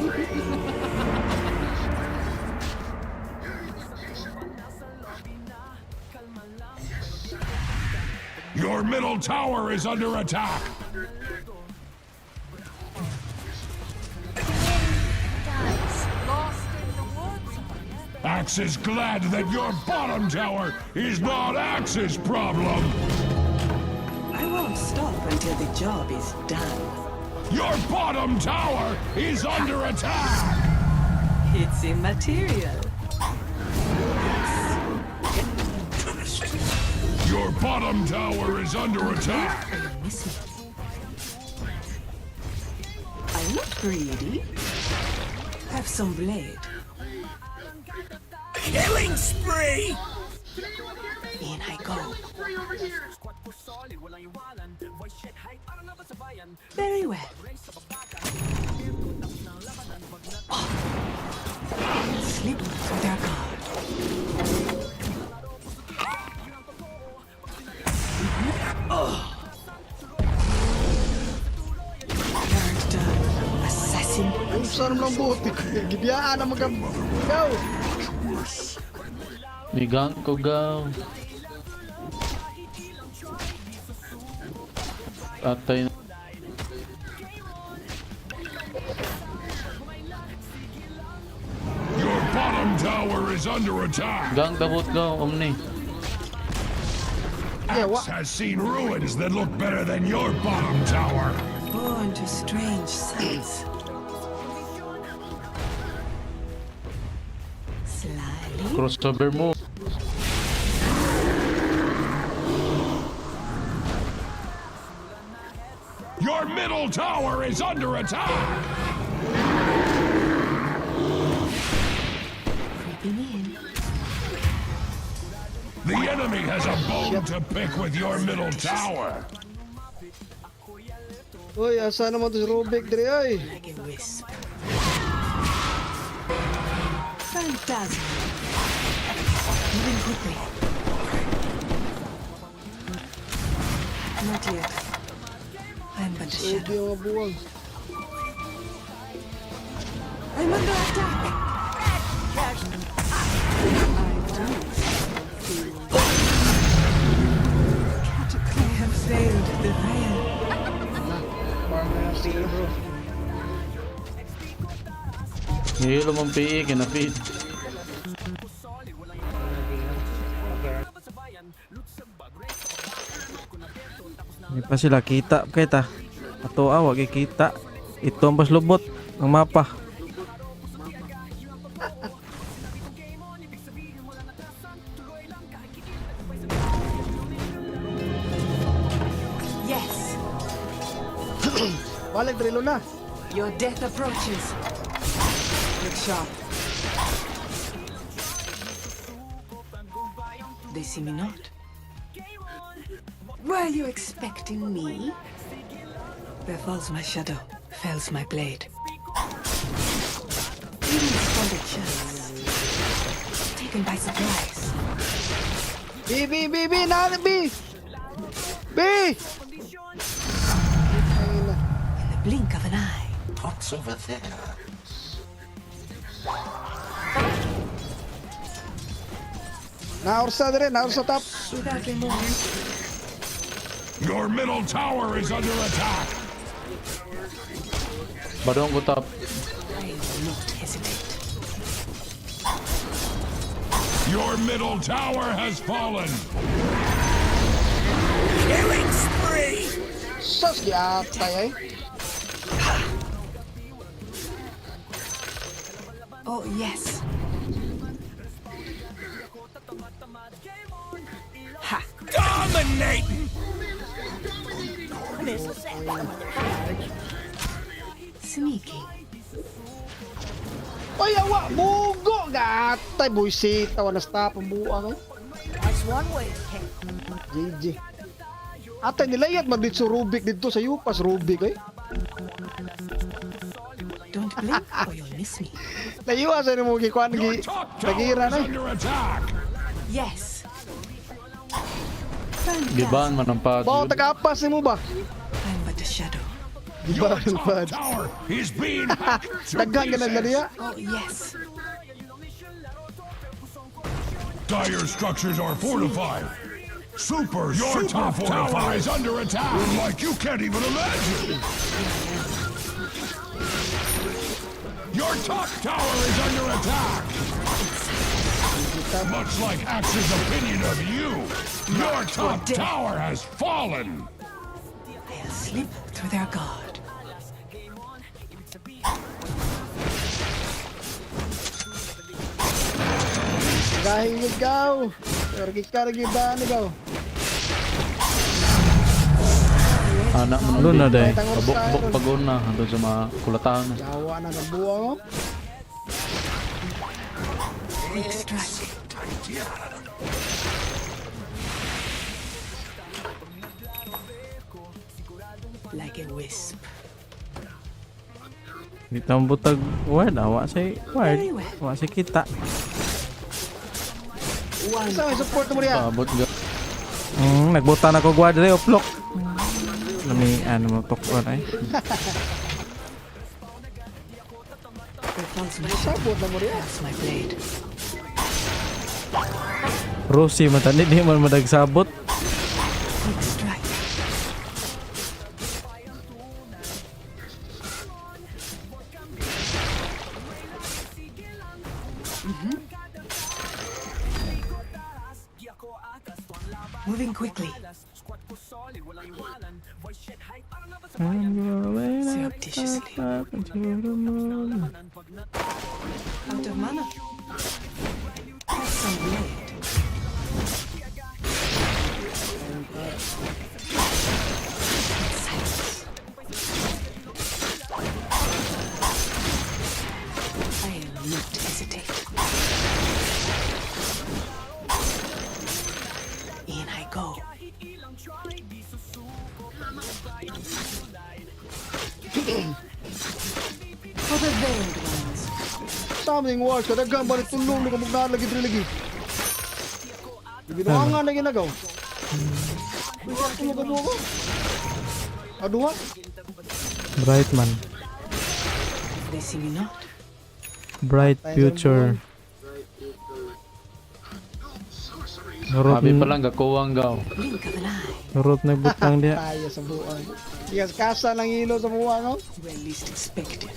Your middle tower is under attack. Axe is glad that your bottom tower is not Axe's problem. I won't stop until the job is done. Your bottom tower is under attack. It's immaterial. Your bottom tower is under attack. Miss me. I'm not greedy. Have some blade. Killing spree! In I go. Very well. Slip through their guard. Learned done. Assassin. Ang sarap ng bote ko. Gibiyaan na magam... Go! Nigang ko gaw. Atay na. Your bottom tower is under attack. Gang dabot gaw, Omni. Axe has seen ruins that look better than your bottom tower. Born to strange sights. Slyly. Crossover mo. Your middle middle tower is under attack! Creeping in. The enemy has a bone to pick with your middle tower! Uy, asa naman to si Rubik diri ay? Like a wisp. Phantasm. Moving quickly. Not yet. I'm but a shadow. Sige mga buwag. I'm under attack. I have failed the veil. Hilo mong PE, kinapit. Hindi pa sila kita kita. Ato wag kita. Ito ang paslubot ng mapa. Yes. Balik diri Luna. Your death approaches. Look sharp. They see me not. Were you expecting me? There falls my shadow, fells my blade. Even spotted chance. Taken by surprise. B, nani B! B! In the blink of an eye. Pots over there. Naursa diri, naursa top. Without remorse. Your middle tower is under attack! Badong ko top. I will not hesitate. Your middle tower has fallen! Killing spree! Sus, giatay ay. Oh, yes. Ha! Dominating! Sneaking. Oy, awa, bugo! Gatay, buisit. Tawa na stop ang buwang ay. That's one way to kill. GG. Atay nilayat man dito sa Rubik dito sa Yupas Rubik ay. Don't blink or you'll miss me. Layuwa sa mo gikuan gi nagira na. Yes. Gibaan man ang pad. Bawo tagapas nimo ba? I'm but a shadow. Gibaan ang pad. Tower is being hacked to Daghan ka na niya. Oh, yes. Dire structures are fortified. Your top tower is under attack. Like you can't even imagine. Your top tower is under attack. Much like Axe's opinion of you, your top tower has fallen. I'll slip through their guard. Gahing ikaw. Pergi ka rin ba ikaw? Anak mo doon na day. Pabok pag na. Doon sa mga kulatahan. Jawa na nabuwa mo. Like a wisp. Dito ang butag ward. Awa si ward. Awa si kita. Isa may support mo riyan. Paabot ga. Nagbuta na ko guard rin. Oplok. Nami ano mo tokon ay. Sabot na mo riyan. My blade. Rosie matani di man madagsabot. Moving quickly. Surreptitiously. Out of mana. Have some blade. Silence. hesitate. In I go. For the veiled ones. Something worse, kadagang balik tulong na kamugnahan lagi diri lagi. Ginawangan na ginagaw. Tulog ko. Aduha? Brightman. They see me not. Bright future. Nurot Sabi pa lang gakuwang gaw. Blink of an eye. Nurot nagbutang dia. Tayo sa buwan. Ikas kasa ng ilo sa buwan, no? Where least expected.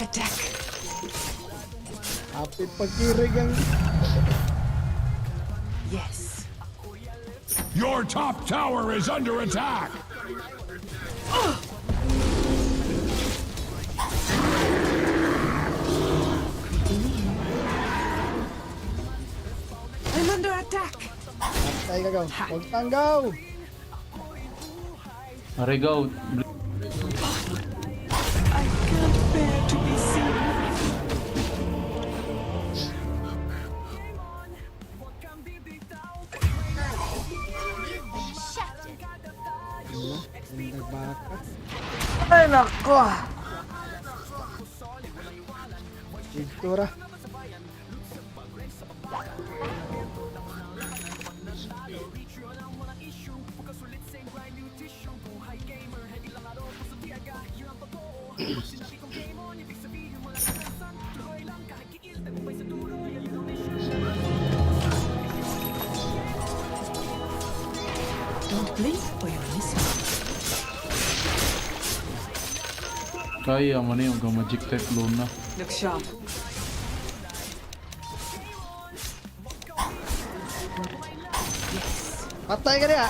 Attack. Apit pagkirig ang... Yes. Your top tower is under attack. I'm under attack. Tayo kagaw. Huwag tanggaw. Arigaw. I can't bear to be seen. Ay, nako! Igtura. Don't blink or you'll miss me. Kaya mo na yung magic type Luna. Look sharp. Patay ka niya.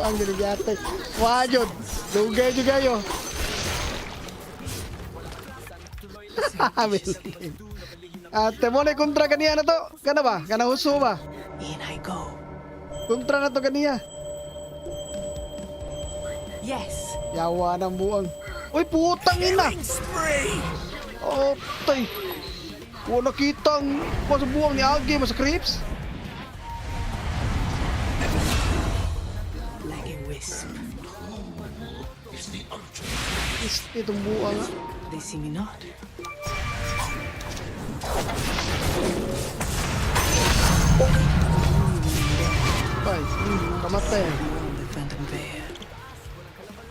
Ang dinigate. Wajod. Lugay juga yo. Ate mo na kontra kaniya na to. Kana ba? Kana huso ba? In I go. Kontra na to kaniya. Yes. Yawa ng buang. Uy, putang ina! Oh, tay. Wala kitang sa buang ni Agi, mas creeps. Like a wisp. Itong buang. They see me not. Ay, kamatay. The phantom bear.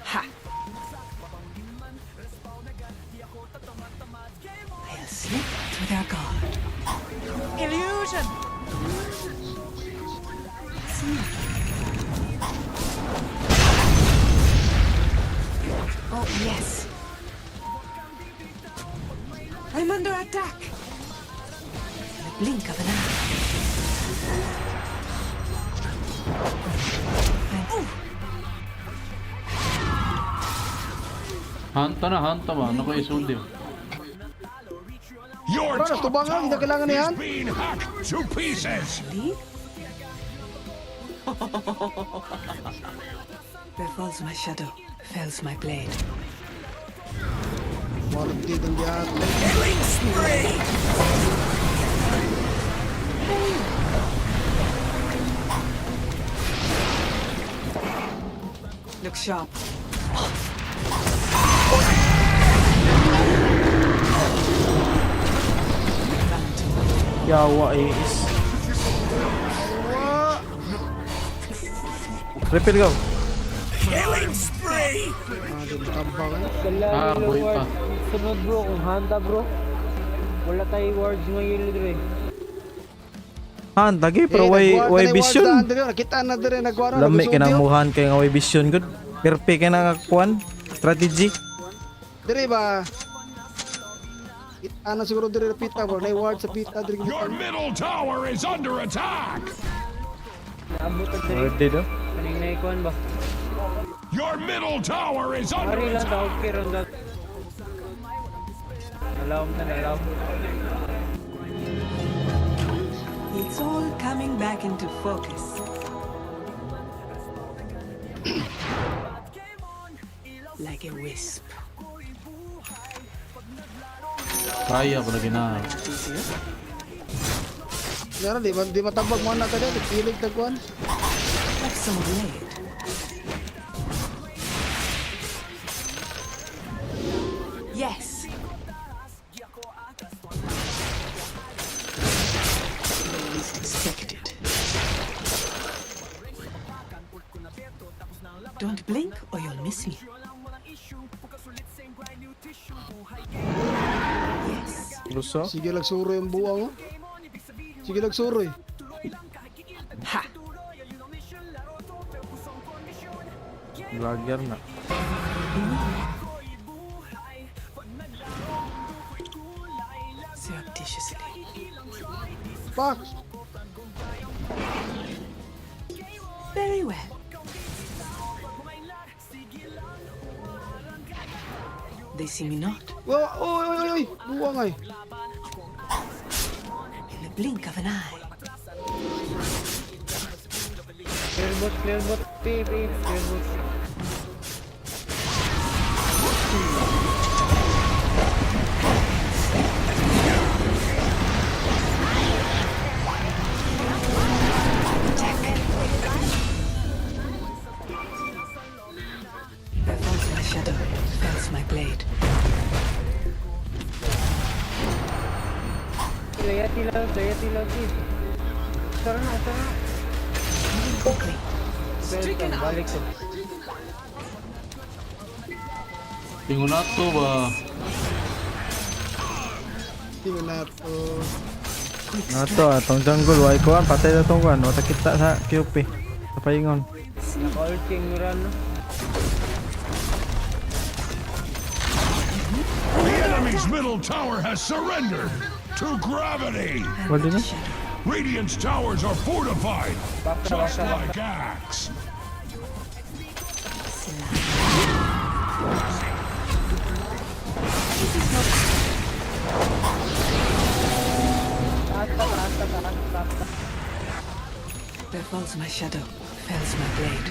Ha! I'll slip through their guard. Illusion! Oh, yes. I'm under attack. In the blink of an eye. Hanta ba? Ano ko isuldi? Your Bro, top tubangan, hindi kailangan tower yan. is being hacked to pieces. Where falls my shadow, fells my blade. Walang ditong diyan. Killing spree! Look sharp. Yawa is. Repeat go. Killing spree! Buhay pa. Sunod bro, kung handa bro. Wala tayo words ngayon dre. Han, lagi pero way vision. Kita na dire nagwara. Lami kinamuhan kay nga way vision good. Perfect kay na kuan strategy. Dire ba? Kita na siguro dire pita bro. Na ward sa pita dire. Your middle tower is under attack. Ready do? Kanina ikuan ba? Your middle tower is under Ari lang daw, attack. pero daw. Nalaw. It's all coming back into focus. like a wisp. Kaya pala gina. Gara di matabag mo na kada pilig tagkuan. Like some blade. Yes. Least expected. Don't blink or you'll miss me. Yes. Luso? Sige lang suro yung buwang. Sige lang suro eh. Ha. Vlogger na. Surreptitiously. Pak! Very well. They see me not. Oy! Buwang ay. In the blink of an eye. Clear bot, clear bot. There falls my shadow, fells my blade. Playa tilaw, kid. Usara na. Quickly. Welcome, balik ko. Tingnan na to ba? Tingnan na to. Nato, atong jungle. Why ko patay na itong kuhan. Wata kita sa QP. Sa paingon. Naka-ulting run, no? The enemy's middle tower has surrendered to gravity. What did it? Radiant's towers are fortified, just like Axe. There falls my shadow, fells my blade.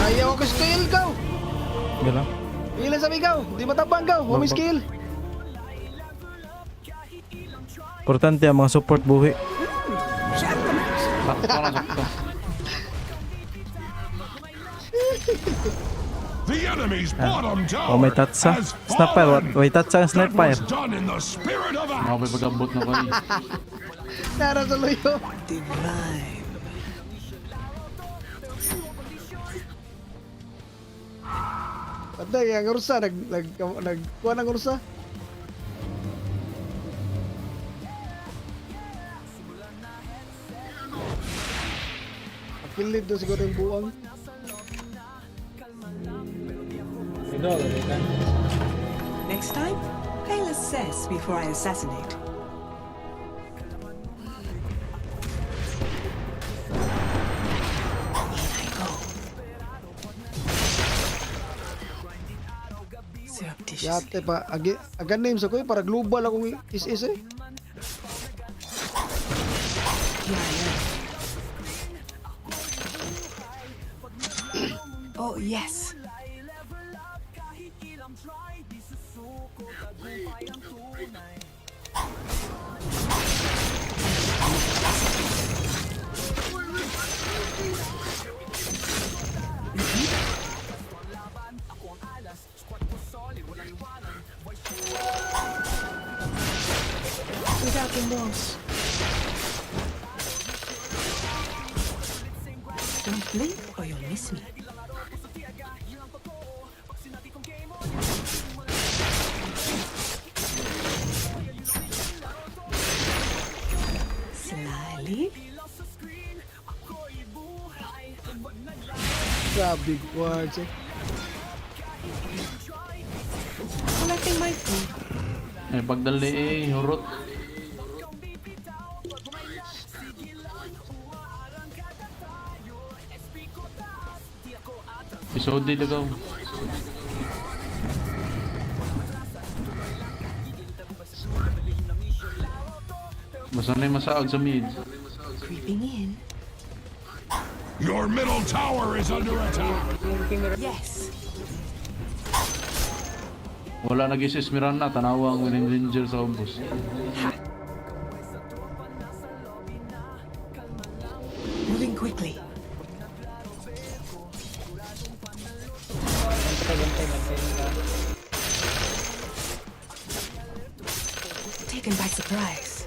Ayaw ko skill ka. Gala. Ilan sa ikaw? Di matabang ka. Huwag may skill. Importante ang mga support buhi. Sakto. The enemy's bottom Oh, tower may tatsa. has Sniper. fallen. May tatsa ang That sniper. was done in the spirit of Axe. Mabay pag-abot na ko eh. Nara sa luyo. Divine. Patay, ang ursa. Nagkuha ng ursa. Apilid doon siguro yung buwang. Next time, I'll assess before I assassinate. Yate pa. Agan names ako eh. Para global akong is eh. Oh, yes. Without remorse. Don't blink or you'll miss me. Slyly. Big words eh. Collecting my food. May pagdali eh, hurot. Episode lagaw. Basta na yung masaag sa mid. Creeping in. Your middle tower is under attack. Yes. Wala nag-isis Miranda, tanawa ang Winning Ranger sa ubos. Moving quickly. Taken by surprise.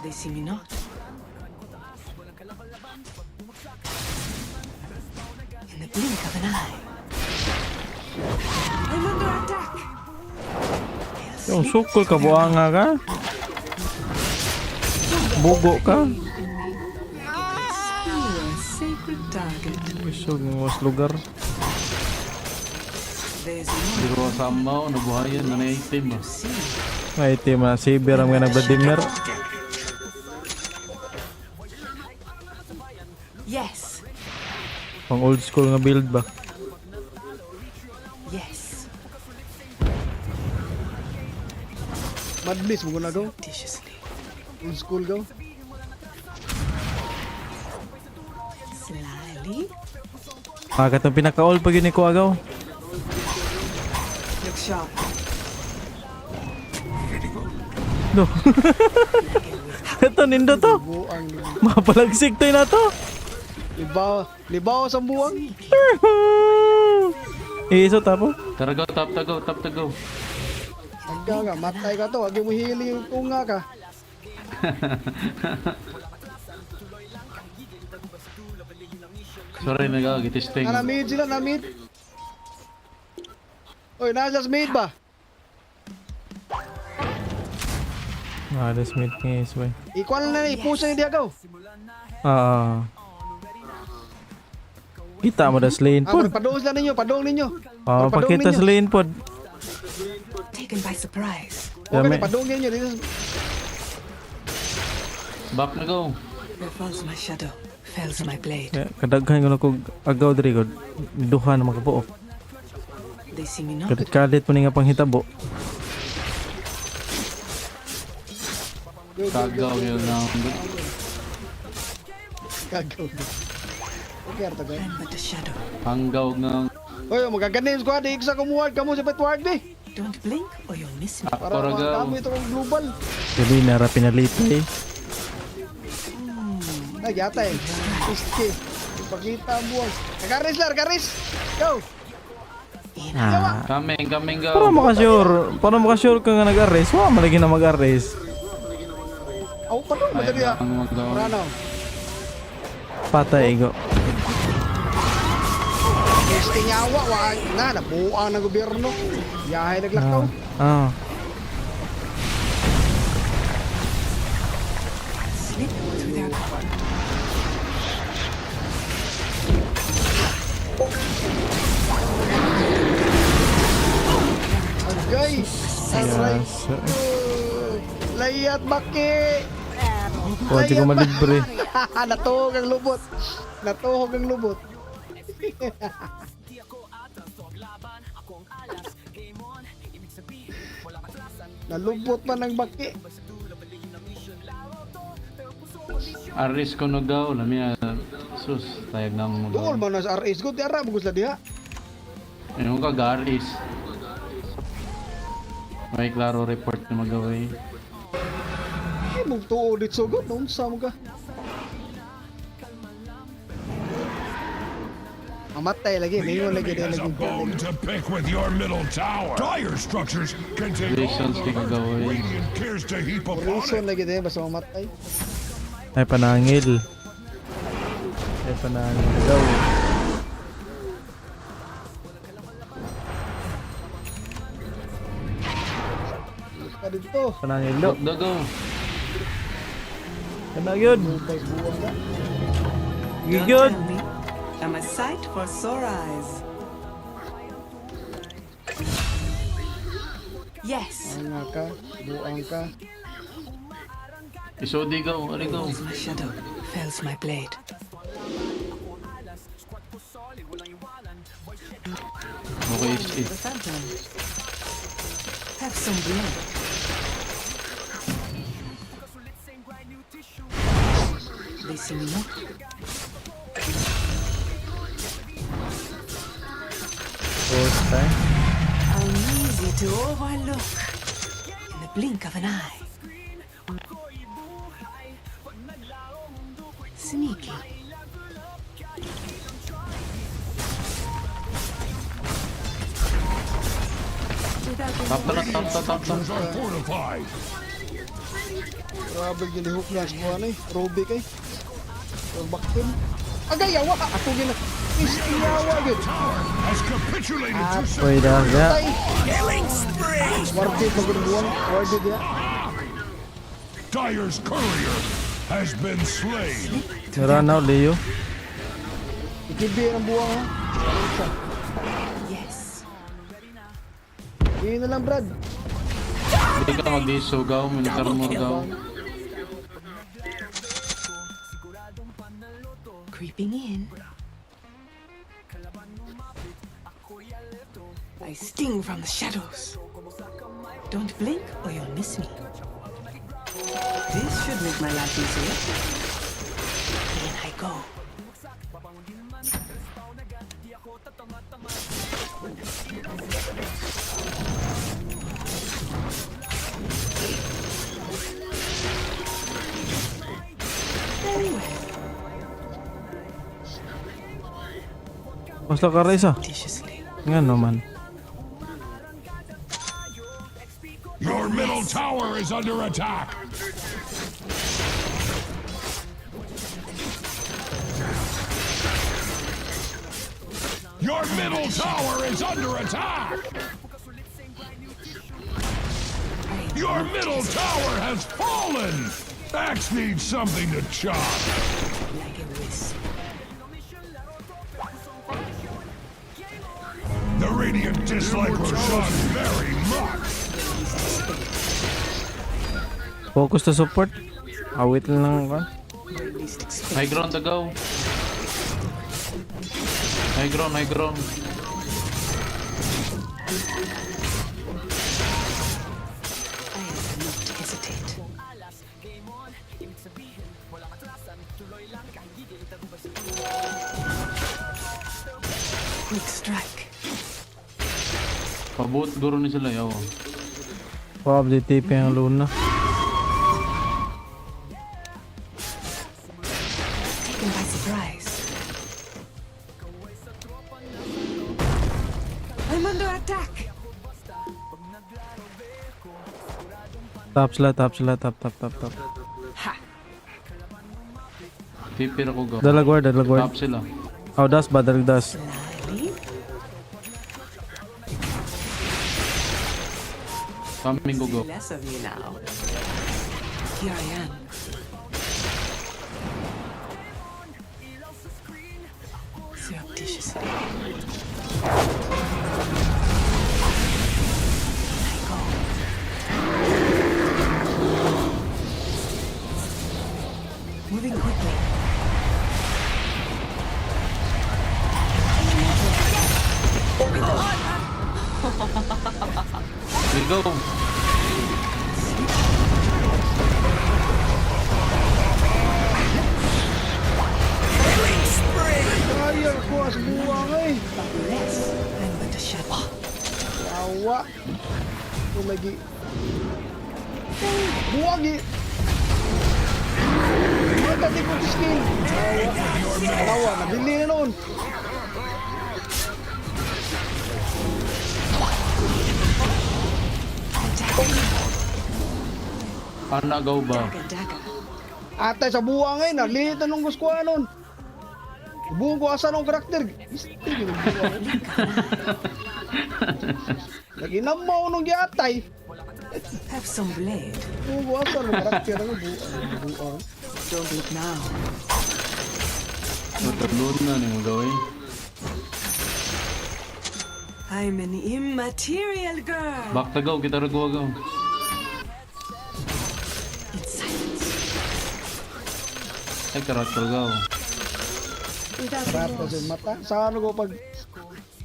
They see me not. In the blink of an eye. I'm under attack. Yung sukol ka, buanga ka. Bugo ka. Sacred target. Isog ng mas lugar. There's Hindi ko kasama, nabuhayan, nanay-itim ba? May team na si Birang nga nag-Vladimir. Yes. Pang old school nga build ba? Yes. Mad Bliss mo na daw. Viciously. Old school daw. Slyly. Kagat ang pinaka-all pag yun ni Kuagaw. Look sharp. No. Ito nindo to. Buang. Mapalagsik to na to. Libaw sa buwang. Iso tapo. Tara go, tap to go. Agka nga, matay ka to. Agi mo hili yung tunga ka. Sorry, nag-agitisting. Namid sila, namid. Oy, nasa mid ba? Das mid nga is ba. Ikuan na ipusa ni Diagaw. Kita mo das lane pod. Padong sila ninyo, padong ninyo. Pakita sa lane pod. Taken by surprise. Okay, padong ninyo. Dito. Back na go. There falls my shadow. Fells my blade. Kadaghan ko na kog agaw diri god. Duha na makabuok. They see me not. Kalit mo ni nga panghitabo. Kagaw yun na. Kagaw. Okay, arto guys. I'm but a shadow. Hanggaw ng... Oy, magaganin squad. Iksa kumuhad kamo sa petward ni. Don't blink or you'll miss me. Para makakamo ito kong global. Jadi nara pinalipay. Ay, yata eh. Iski. Ipakita ang buwang. Nagaris lang, nagaris. Go. Coming go. Para makasure ka nga nag-arrest. Wa malagi na mag-arrest. Ako pa doon, madali ah. Rano. Patay go. Este nyawa, wag na, nabuang ng gobyerno. Yahay naglakaw. Slip through their cover. Agay. Aray. Layat baki. Pwede ko malibre. Natuhog ang lubot. Natuhog ang lubot. Nalubot pa ng baki. Aris ko nagaw, lamia sus, tayag na mo Dool magaw. man sa RS ko, tiara mo gusto diha. Ayun ka, Garis. May klaro report na magaway. Ay, mo tuo dito so good, unsa mo ka? Amatay lagi, mayon lagi Has a bone to pick with your middle tower. Dire structures can take Relations di kagaway. Radiant cares to heap upon it. Reason lagi din basta mamatay. Ay panangil. Ay panangil daw. Ka dito. Panangil daw. Dago. Kana gyud. Gyud. I'm a sight for sore eyes. Yes. Ana ka, buang ka. Isodi go, ari go. My shadow fells my blade. Okay, The phantom. Have some blood. They see me now. First time. I'm easy to overlook in the blink of an eye. Sneaky. Top na, top. Structures are fortified. Grabe gilihok na sa kuha na eh. Robe kay. Baktim. Agay, yawa! Ako gina. Yawa gid. Has capitulated to Wait, yeah. Killing spree! Warded magulbuan. Warded ya. Dyer's courier has been slain. Tara now, Leo. Ikibi ang buwang ha. Yes. Yun na lang, Brad. Hindi ka mag-isugaw, militar mo gaw. Creeping in. I sting from the shadows. Don't blink or you'll miss me. This should make my life easier. In I go. Very well. Basta ka Reza. Nga naman. Your middle tower is under attack. Your middle tower is under attack. Your middle tower has fallen. Axe needs something to chop. Like a wisp. The Radiant dislike Roshan very much. Focus to support. Awit lang ka. High ground to go. High ground. Hesitate. Quick strike. Pabuot guro ni sila yaw. Probably TP ang Luna. Taken by surprise. I'm under attack. Top sila. Pipir ako gaw. Dalagward. Top sila. Oh, das ba? Das. Coming ko go. Less of you now. Here I am. Surreptitiously. I go. Moving quickly. We go. Ayun ko sa buwang eh. Less. I'm but a shadow. Yawa. Ito lagi. Buwang eh. Mata di ko sa skill. Yawa. Nabili na noon. Ana gaw ba? Atay sa buwang eh. Nagliit na nung gusto ko nun. Buong ko asa nung karakter. Lagi namaw nung giatay. Have some blade. Buong ko asa nung karakter. Buong. Don't eat now. Matulod na ni mo gawin. I'm an immaterial girl. Back to go, kita ragawa gaw. Ay, karakter gaw. Sarap na sa mata. Sa ano ko pag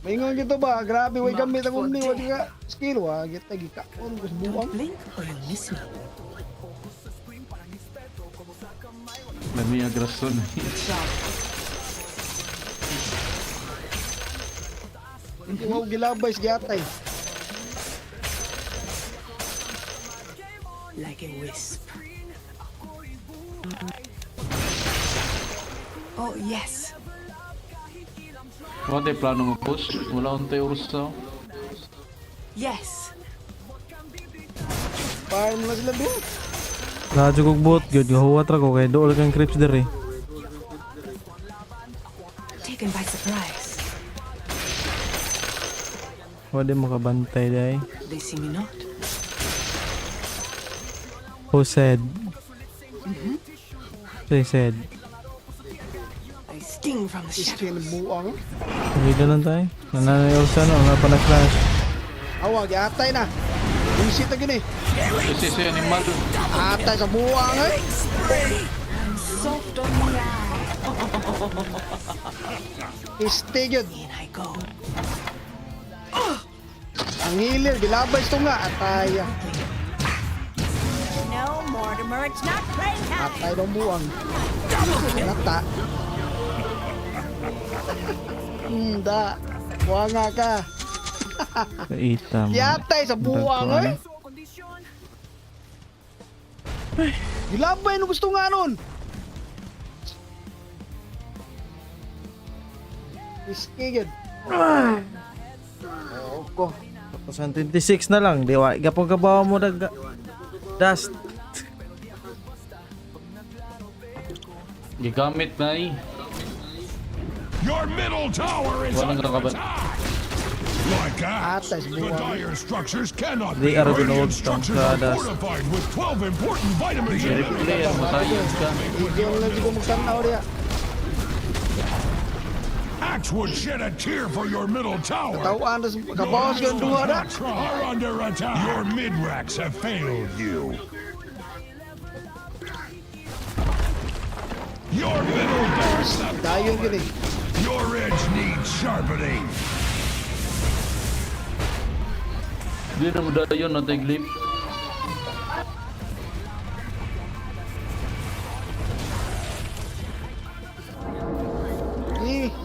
Maingon gito ba? Grabe, way gamit ang umni. Wag ka skill, wag kita gika. Ano gusto buwang? Blink or you'll miss me. Dami agrasyon. Wow, gilabay si Gatay. Like a wisp. Oh, yes. Wala tayo plano mo push. Wala akong tayo urusa. Yes. Paano mo na sila doon? Radyo kong bot, good. Gahuwat ra ko kay dool kang creeps diri. Taken by surprise. Wala makabantay day. They see me not. Who said? They said. I sting from the Skill buwang. Hindi lang tayo. Nananayaw sa ano, nga pa na-flash. Awag, Gatay na. Buisit na gini. Isi animal. Atay sa buwang eh. soft on the eye. Stay good. In I go. Ang healer, gilabay ito nga. Atay. No, Mortimer, it's not playtime. Atay ng buwang. Nata. Da. Buwanga ka. Kaita mo. Yatay sa buwang eh. Gilabay no gusto nga nun. Iskigid. Ko. Tapos ang 26 na lang. Di wa. Gapong kabawa mo daga. Dust. Gigamit na eh. Your middle tower is Walang under nakaban. attack. Like that, Atas the buwang. dire structures cannot Di be. araw Radiant binuwag structures tong are sa dust. fortified with 12 important vitamins. Player, masayang ka. Bigyan lang siguro magtanaw diya. Axe would shed a tear for your middle tower. Tawaan na kabawas yung duha na. Are under attack. Your mid-racks have failed you. Your middle barracks have Dayon gini. Your edge needs sharpening. Di na mo dayon na tayo glip.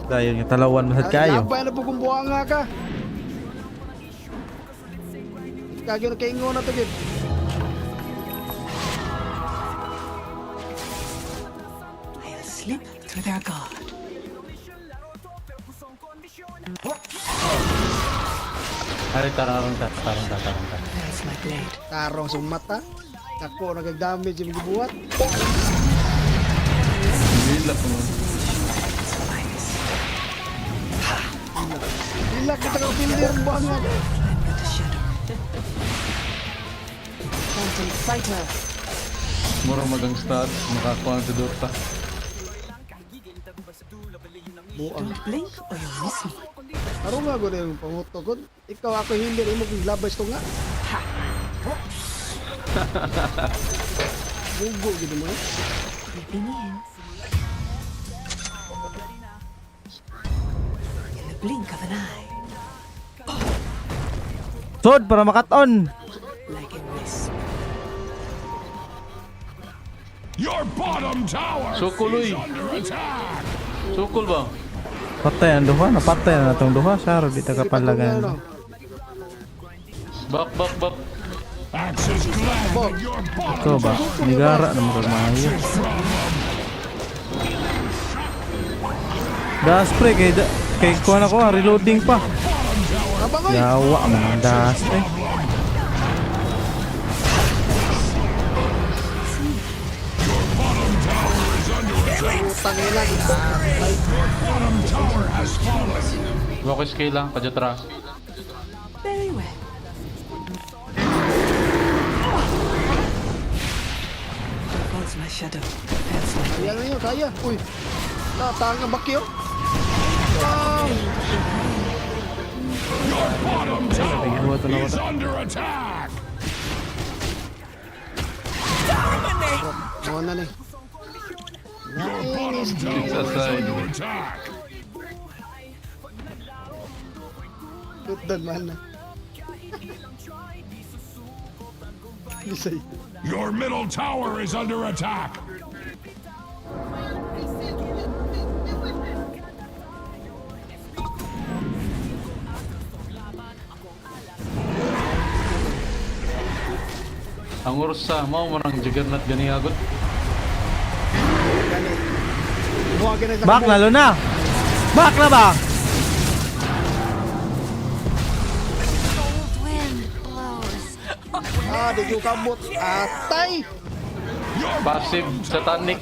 Dahil nga talawan masad kayo. Labay na po kung buwanga ka. Kagyo na kaingo na to gid. I'll slip through their guard. Ari tararong ta. There's my blade. Tarong sa mata. Ako nagag-damage yung gibuhat. Bila po. Dila kita kang pilder buwanga ka. Phantom fighter. Mura magang stats. Makakuha sa Dota. Buang. Don't blink or you'll miss me. Aro nga ko na yung panguto ko. Ikaw ako hinder imo kung labay ito nga. Bugo gid mo eh. Creeping in. In the blink of an eye. Sod para makaton. Like a wisp. Your bottom tower Sukuloy. is under attack. Sukul ba? Patay ang duha. Napatay na natong duha. Saro di tagapanlagan. Bak. Axe is glad that your Ito bottom ba? Nigara na magmayo. Gas spray kay kuha na ko. Reloading pa. Yawa mga dust eh. Utang ina. bottom tower has fallen. Wako scale lang. Kajatra. Very well. There goes my shadow. There's my Kaya blade. na yun, kaya. Uy. Tanga bakyo. Your bottom Tiginawa to na is ko. under attack. Mo na ni. Your bottom tower is Sasay. under attack. Tutdan man na. Bisay. Your middle tower is under attack. Ang ursa mo manang juggernaut gani agot. Bak, lalo na! Bak na ba? Ah, di ko kabot. Atay! Passive satanic.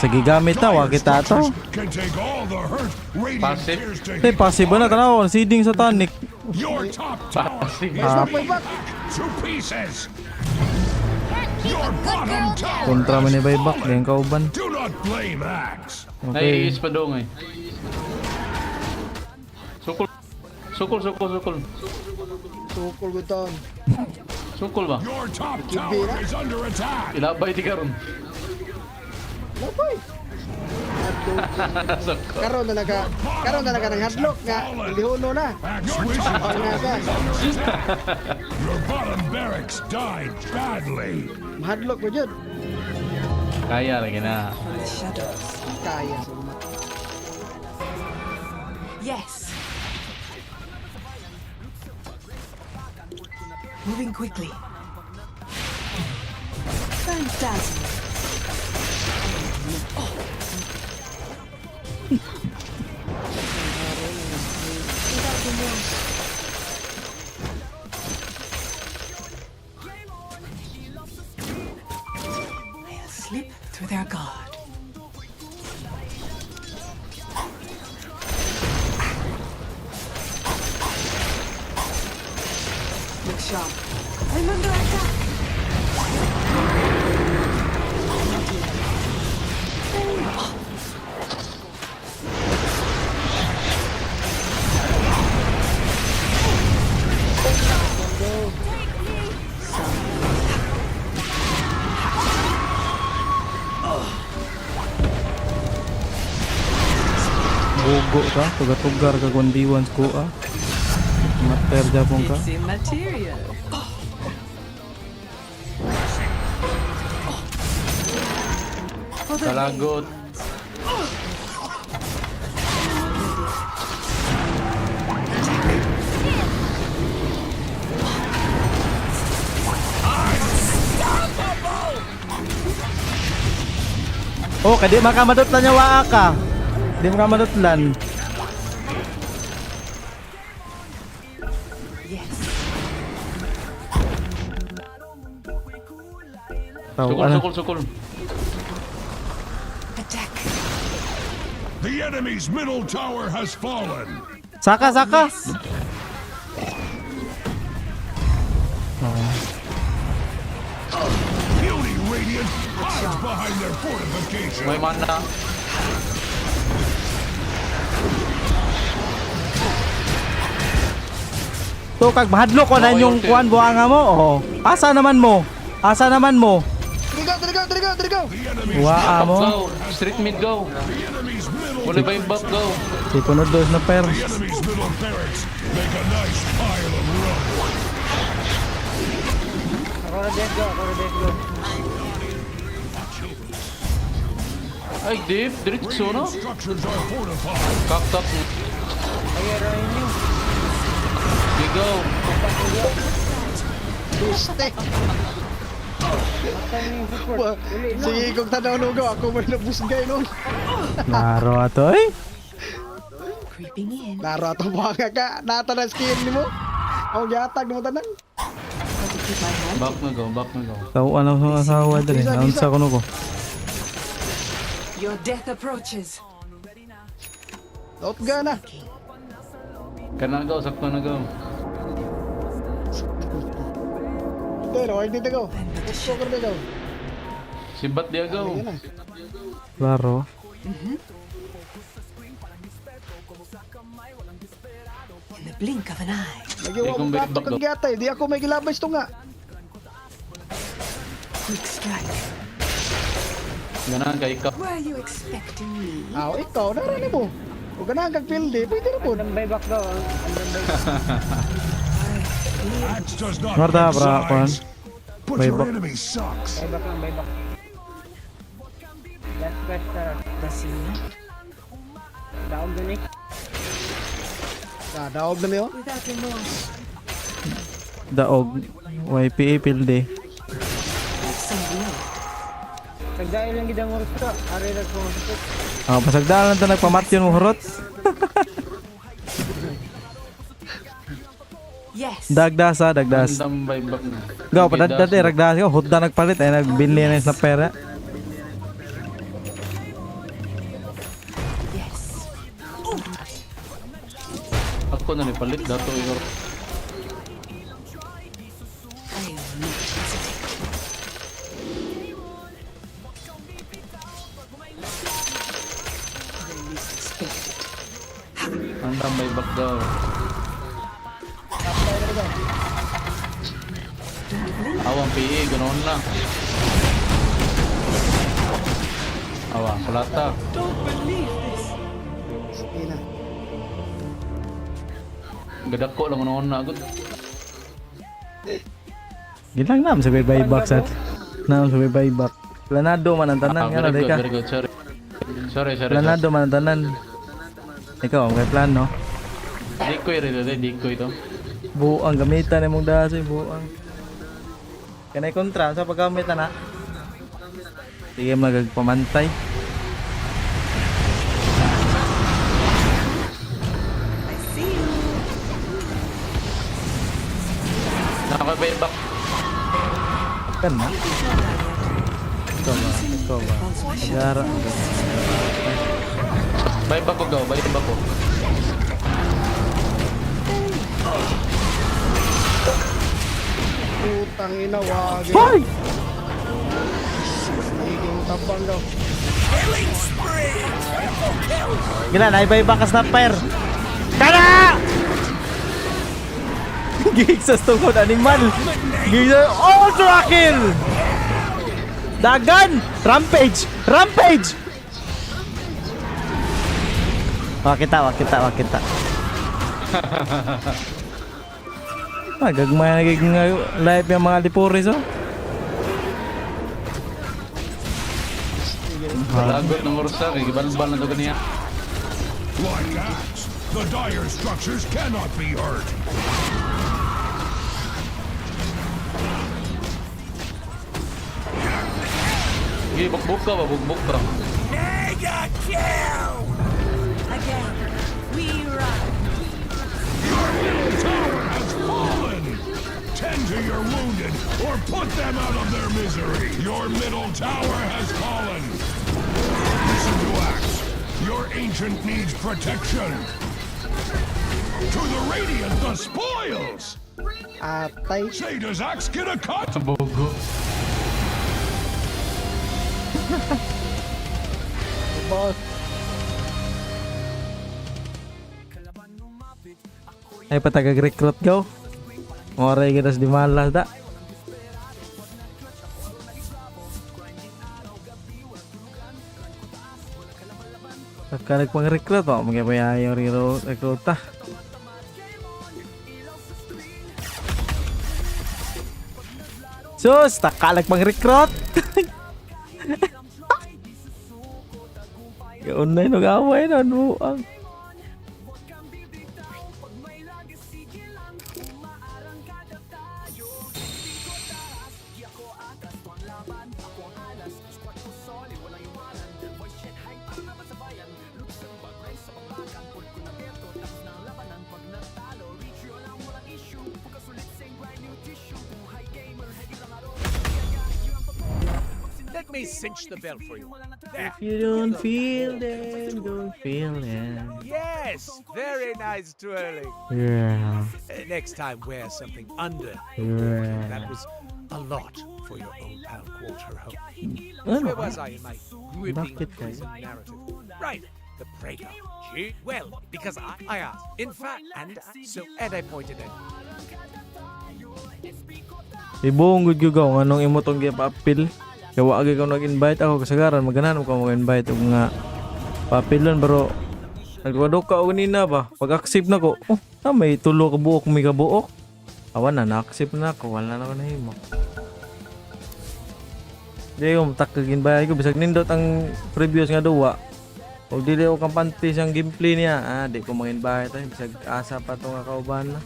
Sige, gamit na. Wag kita to. Can take all the hurt Radiant Passive. appears to Eh, passive na. Tanaw, seeding sa tonic. Your top tower Passive. to pieces. Your bottom tower. Kontra man ni Baybak. Di ang kauban. Do not blame Axe. Okay. Ay, ispadong eh. Sukul. Sukul. Sukol ko taon. Sukul ba? Your top tower is under attack. Ilabay di karon. Lapay! Karon na naga ng hadlock nga. Lihuno na. Your bottom barracks died badly. Mahadlock mo dyan. Kaya lagi na. The shadows. Kaya sa mga. Yes. Moving quickly. Fantastic. I'll slip through their guard. Look sharp. I'm under attack. Bugo ka. Tuga-tugar ka kung diwan ko ah. Mater japon ka. It's immaterial. Kalagot. Oh, kadi makamadutlan niya waa ka. Di makamadutlan. Tahu ano? Sukul. Attack. The enemy's middle tower has fallen. Saka. Beauty Radiant hides behind their fortification. May mana. To kag mahadlok ko na yung kuan buanga mo. Oh. Asa naman mo? Dirigaw! Waa mo. Go. Street mid go. Wala ba yung buff go? Si punod dos na per. The enemy's middle barracks make a nice pile of rubble. Ay, deep. Diretso no? Structures are fortified. Kaktak. Go. Guste. Sige, kung tanaw nugaw, ako may nabusgay nun. Laro ato eh. Creeping in. Laro ato mga ka. Nata na skin ni mo. Ang yatag mo tanan. Back na go. Tahu ano sa asawa dali. Naon sa kuno ko. Your death approaches. Out ga na. Kana go. Sakto na go. Pero, wag dito go. Gusto ko dito go. Sibat dia go. Laro. In the blink of an eye. Nagiwa mo kato kang gyatay. Di ako may gilabay ito nga. Quick strike. Ganaan kay ikaw. Were you expecting me? Ikaw, narani mo. Kung ganahan kag pilde, pwede na po. Ang buyback daw. Axe does not Marta, pick bra, Juan. sides. But your Buyback. enemy sucks. Buyback lang, buyback. Last question. Daog din eh. Daog na niyo. Without remorse. Daog. YPA pilde. Sagdail lang gidang oras to. Ari na kung sakit. Pasagdaan lang ito nagpamatyon mo hurot. Yes. Dagdasa, dagdas. Random buyback na. Gaw, padadad eh, ragdas ko. Hudda nagpalit eh, nagbili na sa pera. Ako na palit dato ikaw. Random buyback daw. Awang PE, ganoon na. Awa, kulata. Don't believe this. Sige na. Gadako lang ganoon na agad. Gilang naman sa buyback sa. Naman sa buyback. Planado man ang tanan nga na Very good, ka. very good. Sorry. Sorry. Planado man ang tanan. Ikaw, ang may plano. Dikoy rin, dikoy to. Buang gamitan imong dasoy buang. Kanay kontra sa paggamit na. Sige magagpamantay. I see you. Nakaka-buyback. Kan na. Ikaw ba? Agara. Buyback ko gaw, buyback ko. Putang ina, wag. Hoy! Nagiging tabang daw. Gila, naibay-buyback ka snapper. Kana! Gig sa tungkol animal. Gig sa ultra kill. Dagan! Rampage! Rampage! Wakita. Gagmay nagiging live yung mga lipuris oh. Lagot ng orsa, kay gibalbal na to kaniya. Like axe, the dire structures cannot be hurt. Buk-buk ka ba? Buk-buk ka. Mega kill! Again, we run. Your middle tower has fallen! Tend to your wounded, or put them out of their misery! Your middle tower has fallen! Listen to Axe. Your ancient needs protection! To the Radiant, the spoils! Atay. Say, does Axe get a cut? Bogo. Boss. Ay patagag-recruit go. Moray kita di malas da. Pagka nagpang-recruit mo, magkapaya yung recruit ta. Sus, takalag pang-recruit. Yun na yung nag-away na buang. Let me cinch the bell for you. There. If you don't feel them, don't feel them. Yes, very nice twirling. Yeah. Next time, wear something under. Yeah. That was a lot for your old pal Quarter. Ano? Where was I in my gripping Bakit prison kayo? narrative? Right, the breakup. Gee, well, because I asked. In fact, and I pointed out. Ibuong good ko gaw anong imo tong gipa-appeal. Kaya wag ko nag-invite ako kasagaran maganahan ko mag-invite og nga papilon pero Nagwadok ka o ganina ba? Pag-accept na ko, may tulo ka buok, may kabuok. Awan na, na-accept na ako. Wala na ako na himo. Di ko, matakagin ba ko. Bisag nindot ang previous nga duwa. O dili ko kampanti siyang gameplay niya. Di ko mangin bahay tayo. Bisag asa pa itong kakauban na.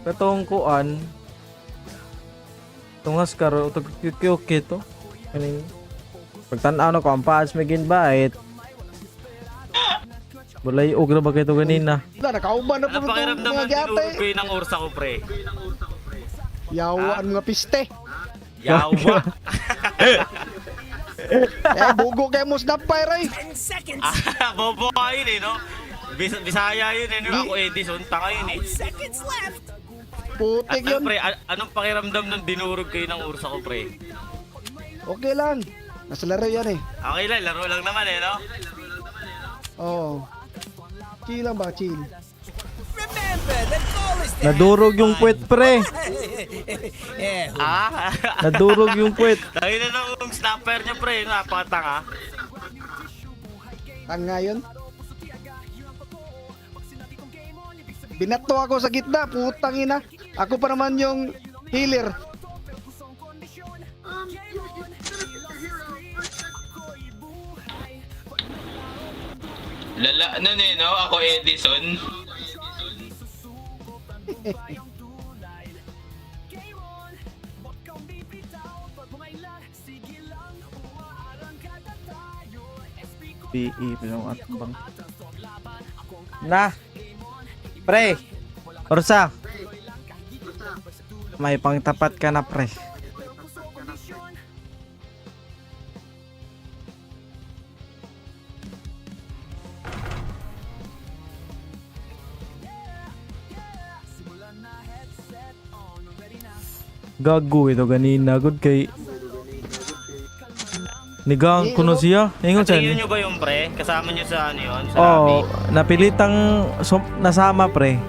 Katong kuan. Itong haskar, itong kyukyo to. Kaning pagtanaw na ko, ang paas may ginbait. Walay og na ba kayo ganina? Nakauban na po itong mga gyate. ng ursa ko, pre. Yawaan mga piste. Yawa. Bugo kayo mo snap fire ay. Bobo ka yun no? Bisaya yun no? Ako Edison, taka yun Putik yun. Pre, anong pakiramdam nung dinurog kayo ng ursa ko, pre? Okay lang. Nasa laro yan eh. Okay lang, laro lang naman no? Oo. Chill lang ba? Chill. Nadurog yung puwet, pre. Nadurog yung puwet. Tayo na nung snapper niya, pre. Napakatanga. Tanga yun. Binato ako sa gitna. Putang ina. Ako pa naman yung healer. Lala, ano no? Ako Edison. PE pinong atbang. Na. Pre. Ursa. May pangtapat ka na, pre. Gago ito ganina. Good kay Nigang kuno siya. Ingon siya. Kasi yun nyo ba yung pre? Kasama nyo sa ano yun? Sa Oo, napilitang nasama, pre.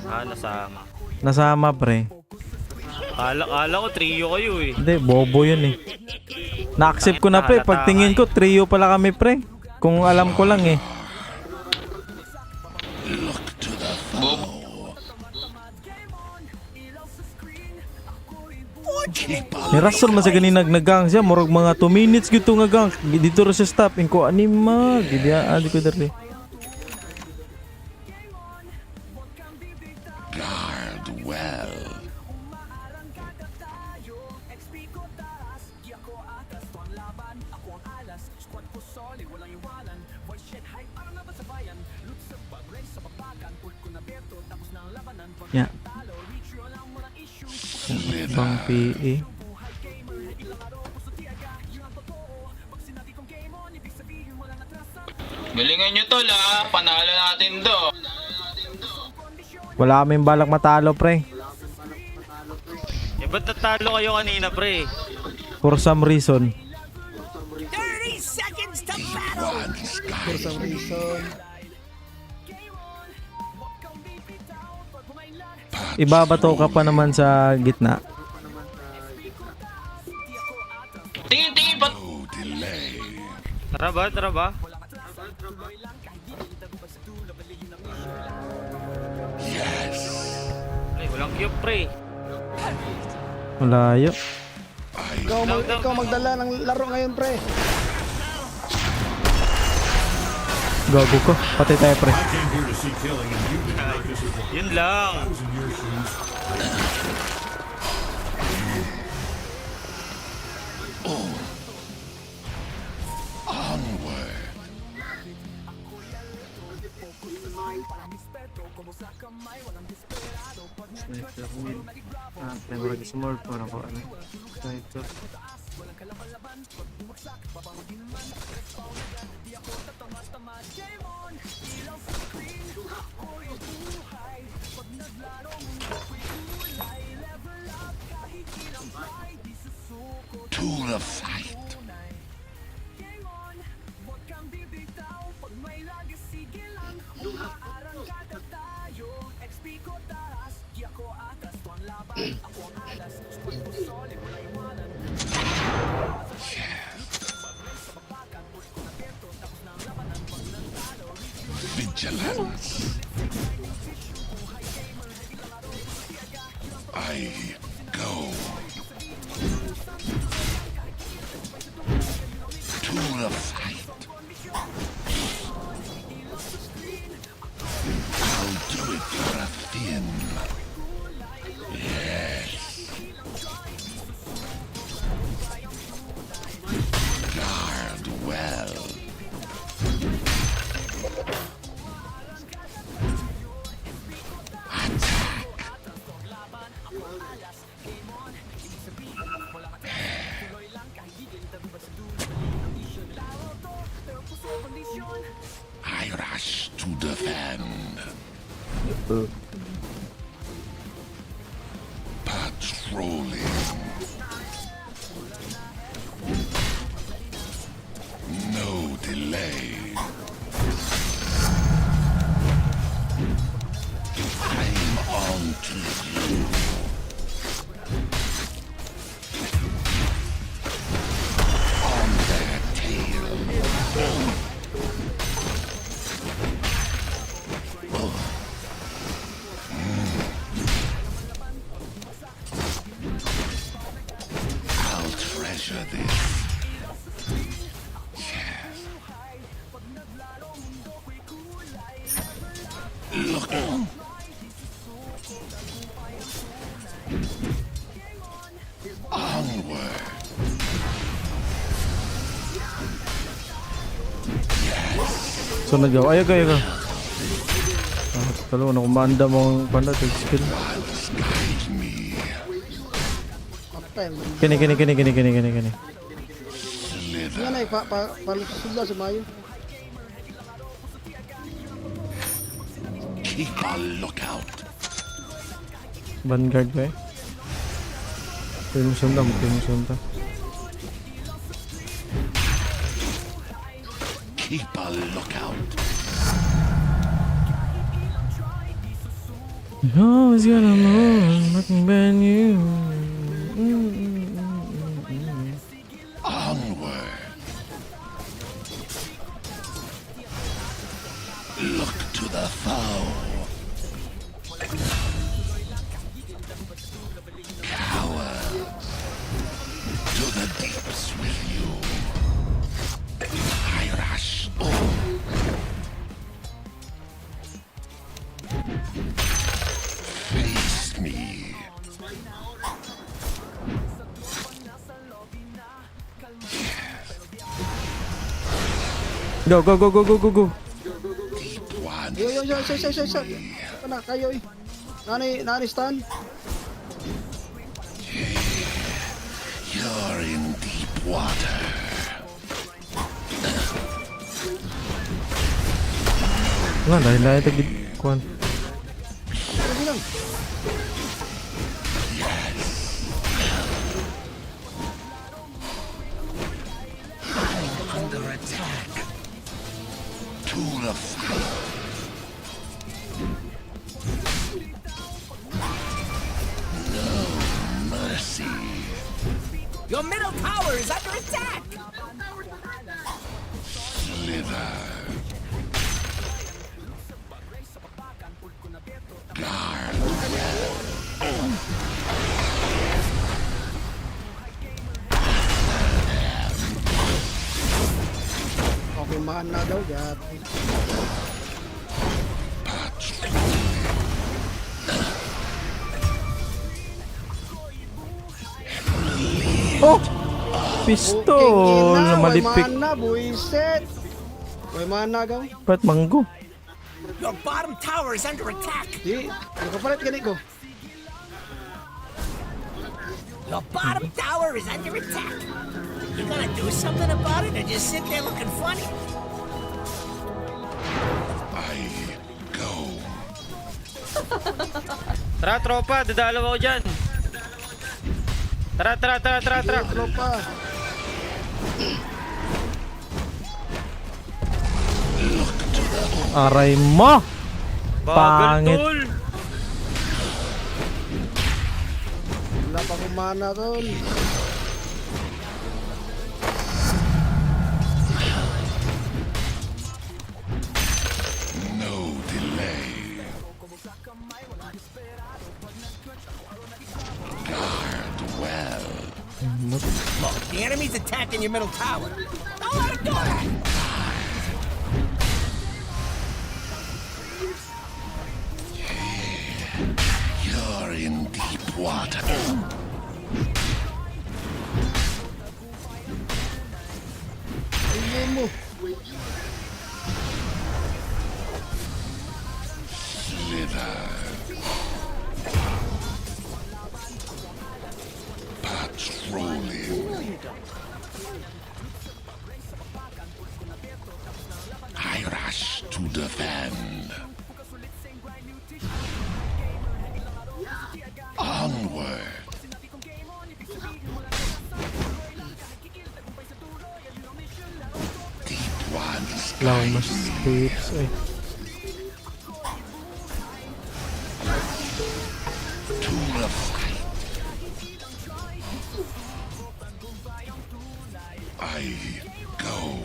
Nasama. Nasama, pre. Kala ko trio kayo eh. Hindi, bobo yun eh. Na-accept ko na, pre. Pagtingin ko, trio pala kami, pre. Kung alam ko lang eh. Ni Rasul man sa ganina nagnagang siya. Murag mga 2 minutes gitu nga gang. Dito ra siya stop. Inko anima. Gidya, di ko dali. Guard well. Ya. Bang PE. Galingan nyo tol panalo natin to. Wala kaming balak matalo, pre. Ba't natalo kayo kanina, pre? For some reason. 30 seconds to battle! For some reason. Ibabato ka pa naman sa gitna. Tingin pa. Tara ba? Yes. Ay, walang cube, pre. Malayo. Ikaw magdala ng laro ngayon, pre. Gago ko. Patay tayo, pre. Yun lang. Onward. Memory small para ko ano. Ito. To the fight. I go to the fight. I'll do it for a fin. Yes. Guard well. I rush to defend. Patrolling. No delay. I'm on to you. On their tail. I'll treasure this. Yes. Look. Onward. Sunod ka. Ayaw ka. Talo na kumanda mo ang panda skill. Kini. Yan ay, palusula sa mayo. Keep a lookout. Vanguard ba eh? Pwede mo sunta. Keep a lookout. You always gonna move, nothing but you. Onward. Look to the foe. Coward. To the deeps with you. I rush. Face me. Go. Yo, sa. Kana kayo eh. Nani stand. You're in deep water. Wala, dahil tagid kuan. Sige lang. Under attack. To the fight. No mercy. Your middle tower is under attack! Slither. Guard well. Okay, mahal na daw, gat. Oh! Pistol! Malipik. May mana, buisit. May mana gaw. Ba't manggo? Your bottom tower is under attack! Di, nakapalit ganit ko. Your bottom tower is under attack! You gonna do something about it or just sit there looking funny? I go. Tara, tropa. Dadalaw ako dyan. Tara. Tropa. Aray mo! Pangit. Tol. Wala pa akong mana tol. No delay. enemy's attacking your middle tower. Don't let him do that! You're in deep water. Ayun mo. Slither. Patrolling. I rush to defend. Onward. Deep ones Lang mas tips eh. to the fight. I go.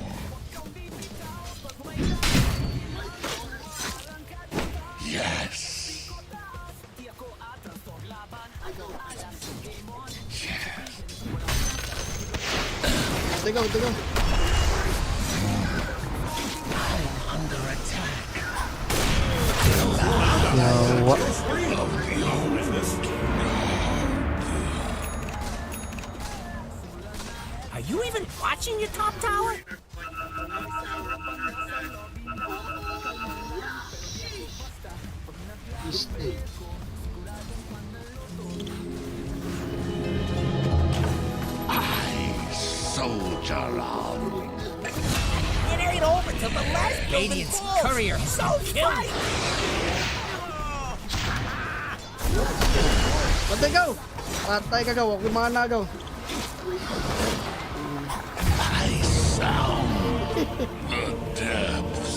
Yes. Tigaw. Under attack. Yawa. Are you even watching your top tower? I soldier on. It ain't over till the last Radiant's courier so fight! Patigaw! Patay ka gaw, huwag yung mga nagaw. I sound the depths.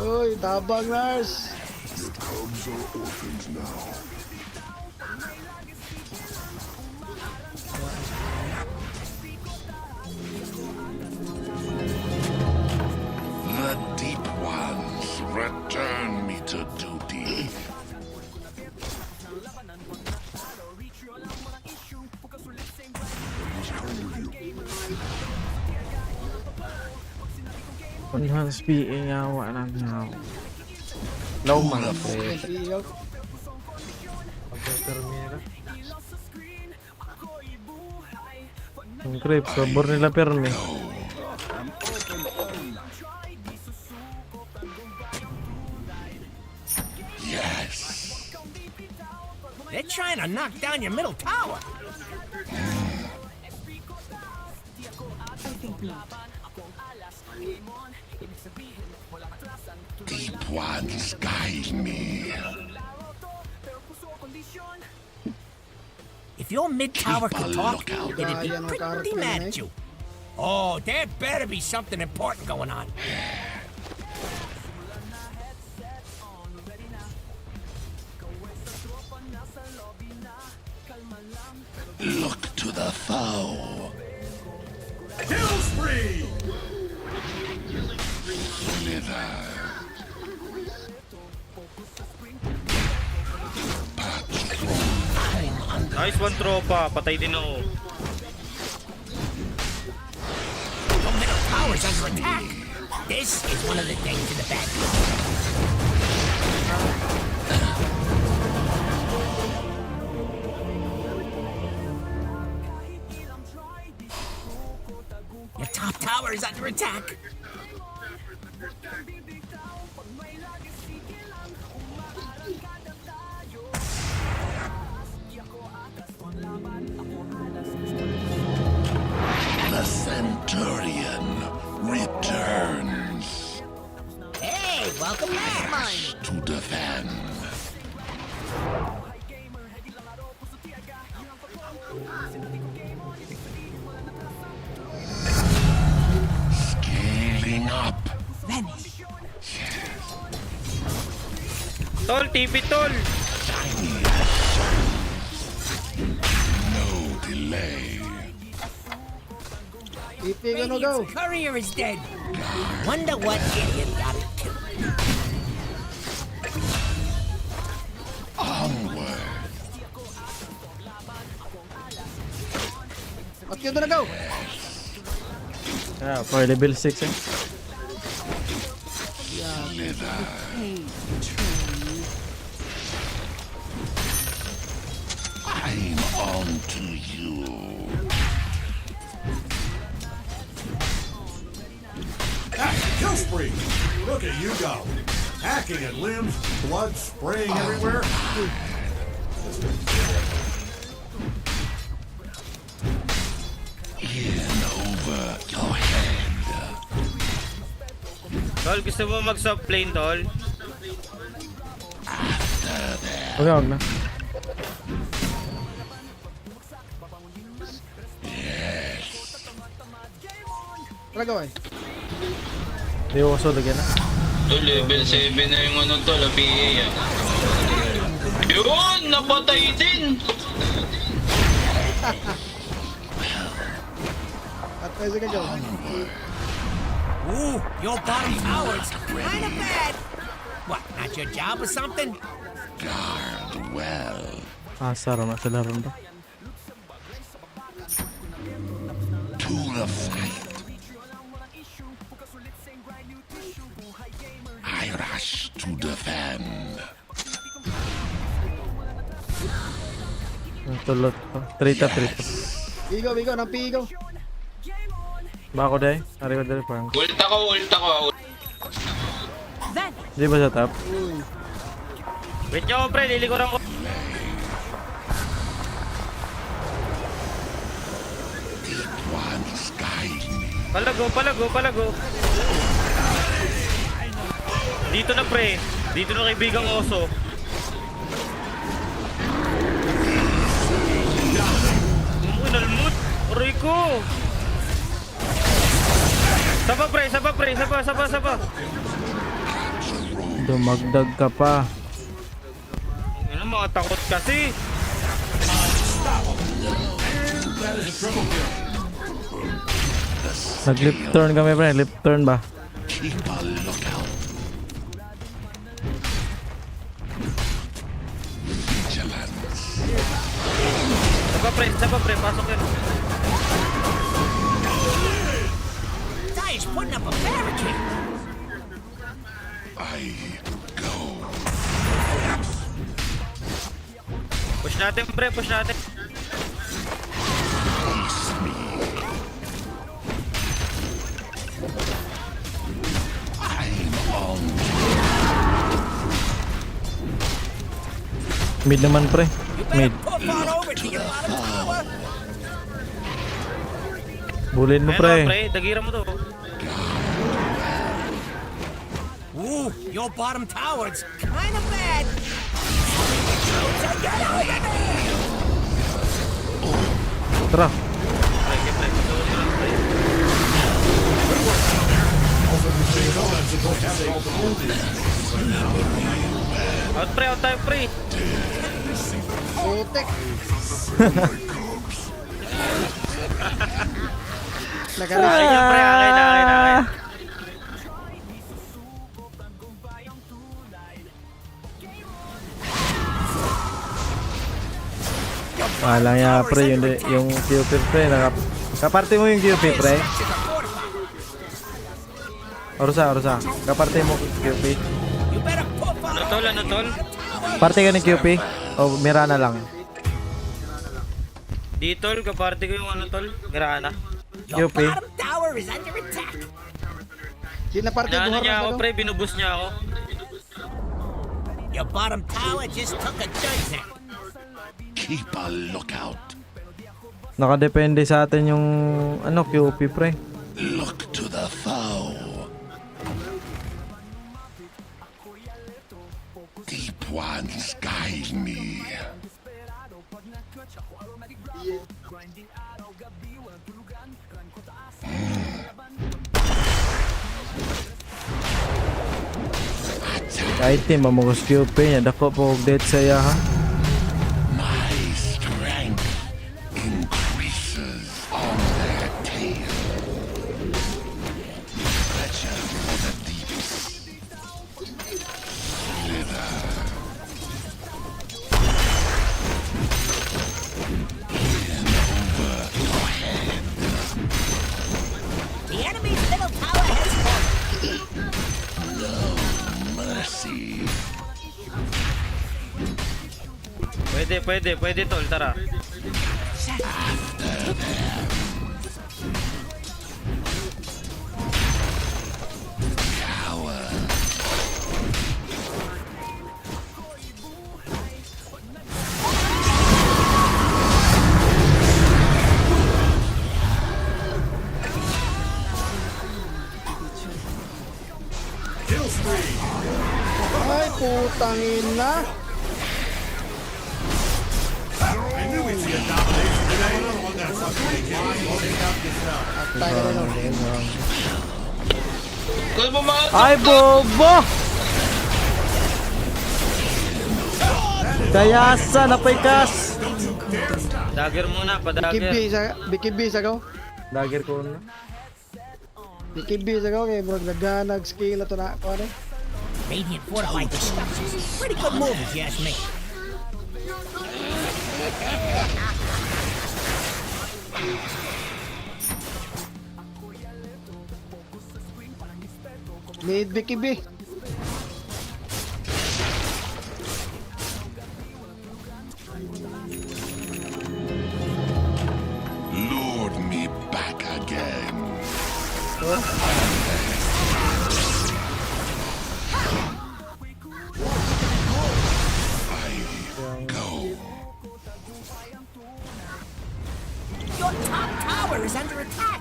Uy, tabang nurse. Your cubs are orphans now. The deep ones return me to duty. Enhance PA yawa na yawa. Low man pre. Sigaw. Ang creep, sabor nila perme. Yes. They're trying to knock down your middle tower. Deep ones guide me. If your mid tower Keep a could talk, lookout. it'd be Gaya ng pretty karton mad eh. at you. Oh, there better be something important going on. Look to the foe. Kill spree! Slither. Nice one, tropa. Patay din ako. Your middle tower's under attack. This is one of the things in the back. Your top tower is under attack. The Centurion returns. Hey, welcome back, mine. Rush to defend. Scaling up. Vanish. Tol, TP tol. No delay. Ipi ka no gaw. Radiant's courier is dead. Wonder what idiot got it killed. Onward. Let's go na go. Yeah, for level 6 eh. I'm on to you. Kill spree! Look at you go. Hacking at limbs, blood spraying everywhere. In over your head. Tol, gusto mo mag-soft plane, Tol? Okay, huwag na. Tara gawin. Hindi ko kaso lagyan na. Tol, level 7 na yung ano tol, PA ah. Yun! Napatay din! At pwede ka dyan. Ooh, your bottom tower's kind of bad. What, not your job or something? Guard well. Asar na sila ron ba? To the fight. I rush to defend. Tulot pa. Trita. Bigo, nang pigo. Ba ako dahi? Hari ko dahi parang. Ult ako. Di ba sa top? Wait nyo, pre, lilikuran ko. One is guiding me. Palago. Dito na, pre. Dito na kaibigang oso. Nalmut. Aray ko. Saba, pre. Saba. Dumagdag ka pa. Ano, mga takot kasi. Nag-lip turn kami pre. Lip turn ba? Keep a lookout. Vigilance. Saba, pre. Pasok yun. Dice putting up a barricade. I go. Push natin, pre. Mid naman pre. Mid. Bulin mo pre. Pre, dagira mo to. Ooh, your bottom tower's kind of bad. Tara. Out tayo, pre. Putik. Akin yan, pre. Akin. Walang ya pre yung QP pre. Kaparte mo yung QP pre. Orsa. Kaparte mo QP. Ano tol? Parte ka ng QP o Mirana lang? Di tol, kaparte ko yung ano tol. Mirana. QP. Tower is under attack. Sinaparte Ano niya ako pre, binubus niya ako. Your bottom tower just took a journey. Keep a lookout. Nakadepende sa atin yung ano QP pre. Look to the foe. Deep ones guide me. Kahit di mamugos QP niya, dako po dead saya ha. My strength increases on their tail. Pressure for the deepest. Slither. In over your head. mercy. Pwede tol, tara. Ay, putang ina. Atay ka na nun. Kalma mga Ay, bobo! Kayasa, napaykas! Dagger muna, BKB pa-dagger. sa gaw. Dagger ko na. BKB sa gaw kay bro naghanag skill ato na ko ano. Radiant fortified the structures. Pretty good move if you ask me. Need BKB. Lure me back again. Your top tower is under attack.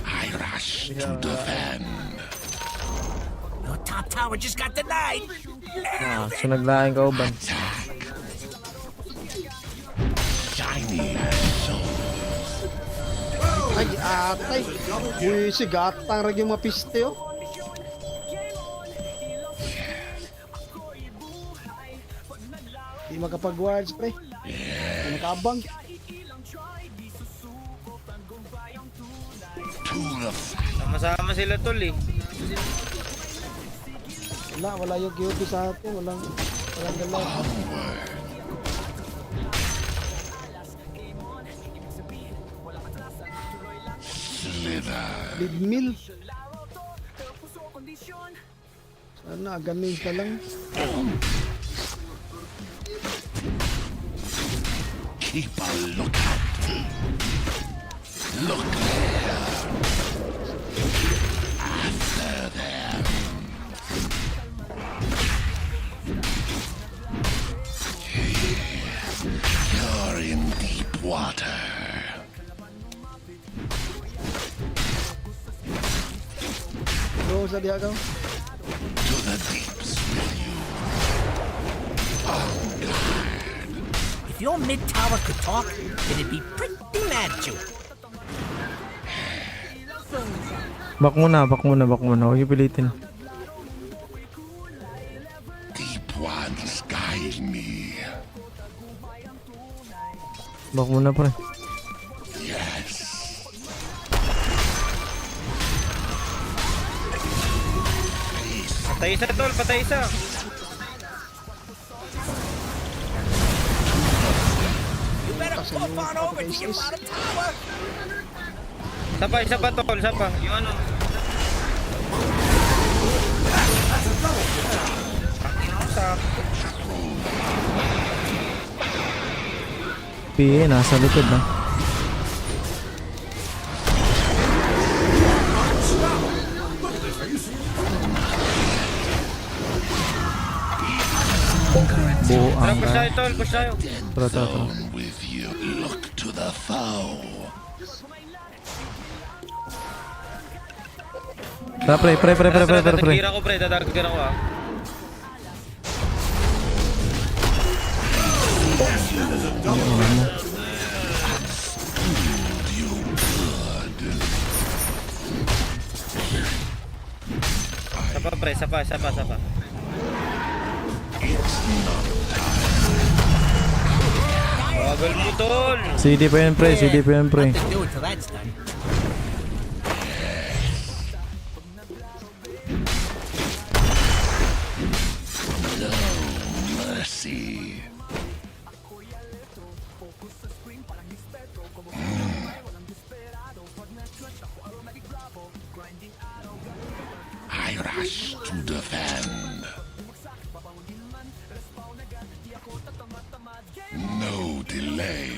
I rush to defend. Your top tower just got denied. Ah, so naglaing ka uban. Shiny Ay, atay. Uy, si gatang rag yung mapiste oh. Di makapag-wards pre. Di makabang. Sama-sama sila tol eh. Wala yung QB sa atin. Walang galaw. Lead mill. Sana agamin ka lang. Keep a lookout. Look there. After them. You're in deep water. Go sa diha ka. To the deeps with you. On guard. If your mid tower could talk, then it'd be pretty mad at you. Back muna. Huwag yung pilitin. Deep ones guide me. Back muna, pre. Yes. Patay isa tol, patay isa. You better flip on over to your bottom tower. Isa pa tol, isa pa. Yung ano. PA, nasa likod na. Buo Tara, ang push tayo tol, push tayo. Tara. With you. Look to the foe. Tara, pre. Dadaggira ko pre, dadaggira ko ah. Sapa pre, sapa. Bagal mo tol. CD pa yan, pre. Do it till that's done. No mercy. delay.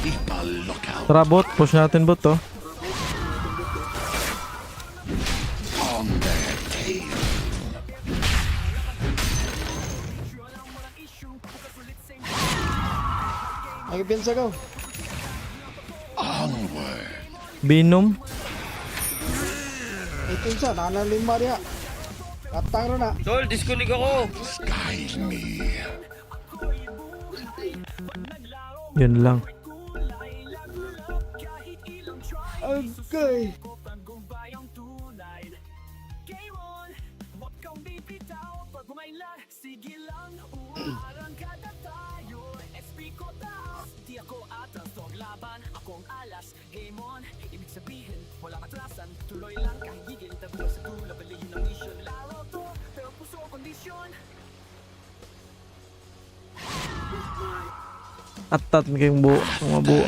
Keep a lookout Tara bot, push natin bot to. on their tail. Ay, pinsa ko. Onward. Binom. Ay, pinsa, nanalimba diya. Katang ro na. Tol, disconnect ako. Guide me. Yun lang. Okay. Atat kayong buo. Mga buo.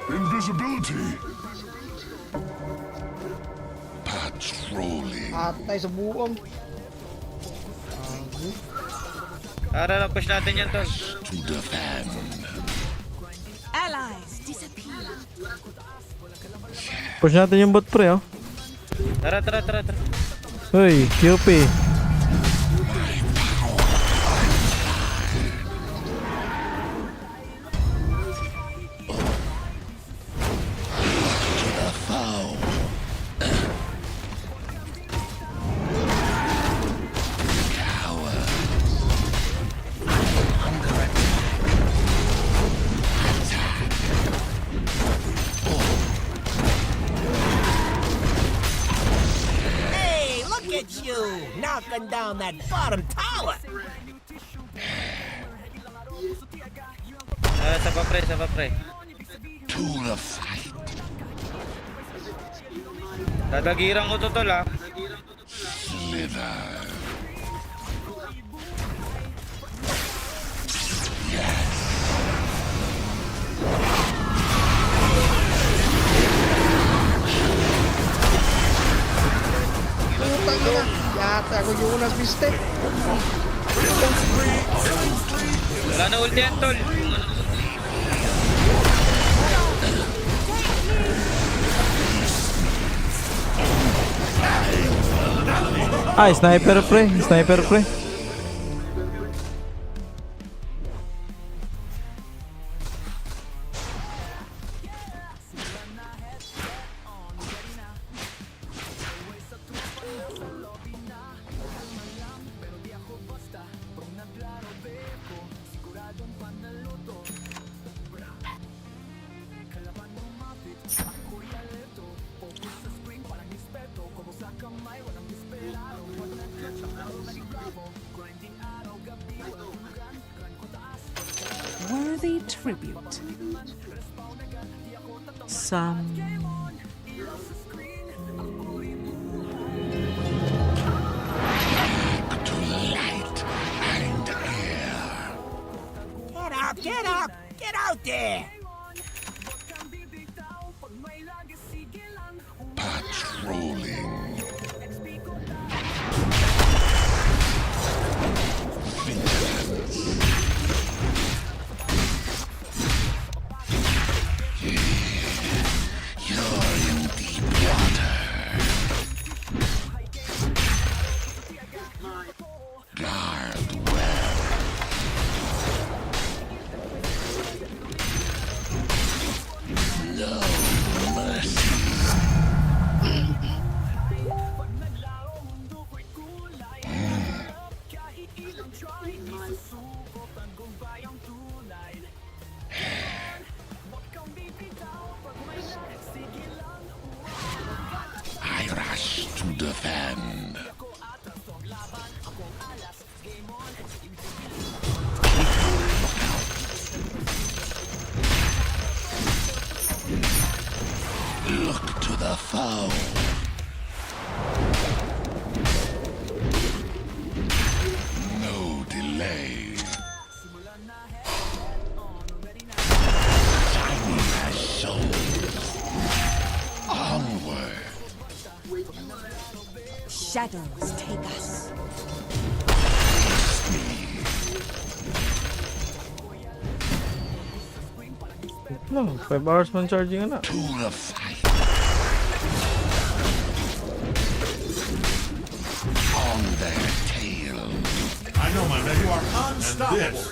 Invisibility. Patrolling. Atay sa buong. Tara na, push natin yan, Tol. To defend. Allies disappear. Push natin yung bot pre oh. Tara. Hoy, QP. Hey, look at you! Knocking down that bottom tower! Sa pa pre. To the fight. Dadagiran ko to, Tol, ha. Slither. Putang ina. Yata ako Jonas Miste. Wala na ulti yan, Tol. Ay, sniper pre. Sniper pre. Worthy tribute. Some. To light and air. Get up! Get up! Get out there! Patrolling. You're in deep water. Guard well. No mercy. foe. No delay. Shining as souls. Onward. Shadows take us. No, 5 hours man charging na. To the fight. On their tail. I know, my men. You are unstoppable.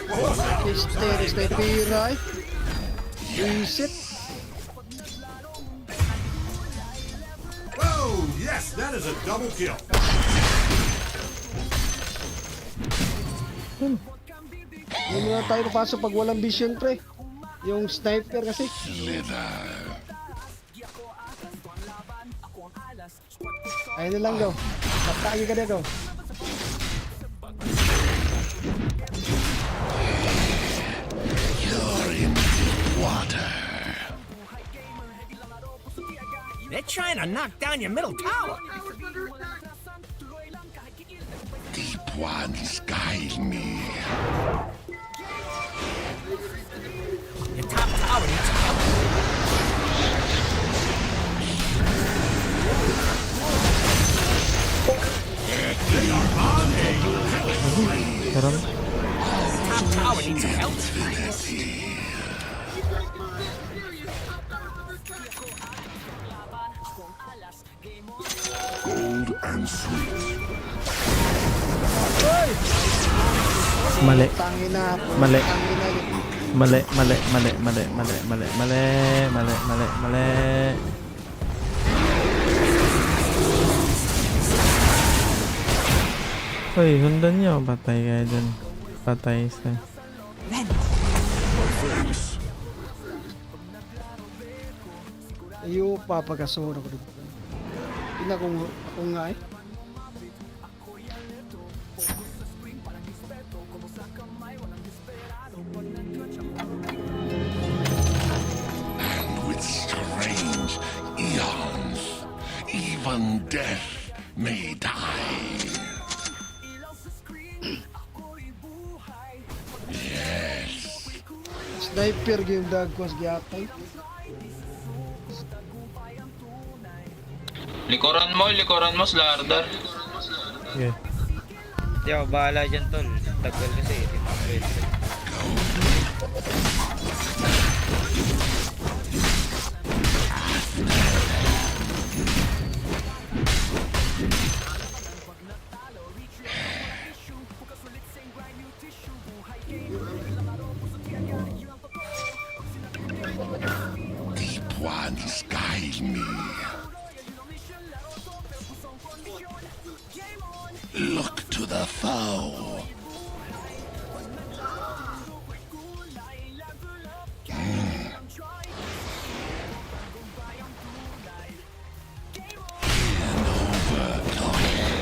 Stay tira eh. Visit. Oh, yes, that is a double kill. Hindi na tayo papasok pag walang vision, pre. Yung sniper kasi. Ayun na lang daw. Patagi ka na daw. You're in deep water. They're trying to knock down your middle tower. Deep ones guide me. Your top tower needs help. They are on a Karam. Top tower needs help. Gold and sweet. Mali. Tangina. Mali. Tangina. Mali, mali, mali, mali, mali, mali, mali, mali, mali, mali. Hoy, sundan nyo. Patay kayo dyan. Patay sa... Iyo, papagkasura ko dito. Ina kung nga eh. And with strange eons, even death may die. Yes. Sniper game dagwas gyatay. Likoran mo, Slardar. Okay. Yo, bahala dyan, tol. Tagal kasi, hindi pa pwede. Deep ones guide me. Look to the foe. And over the head.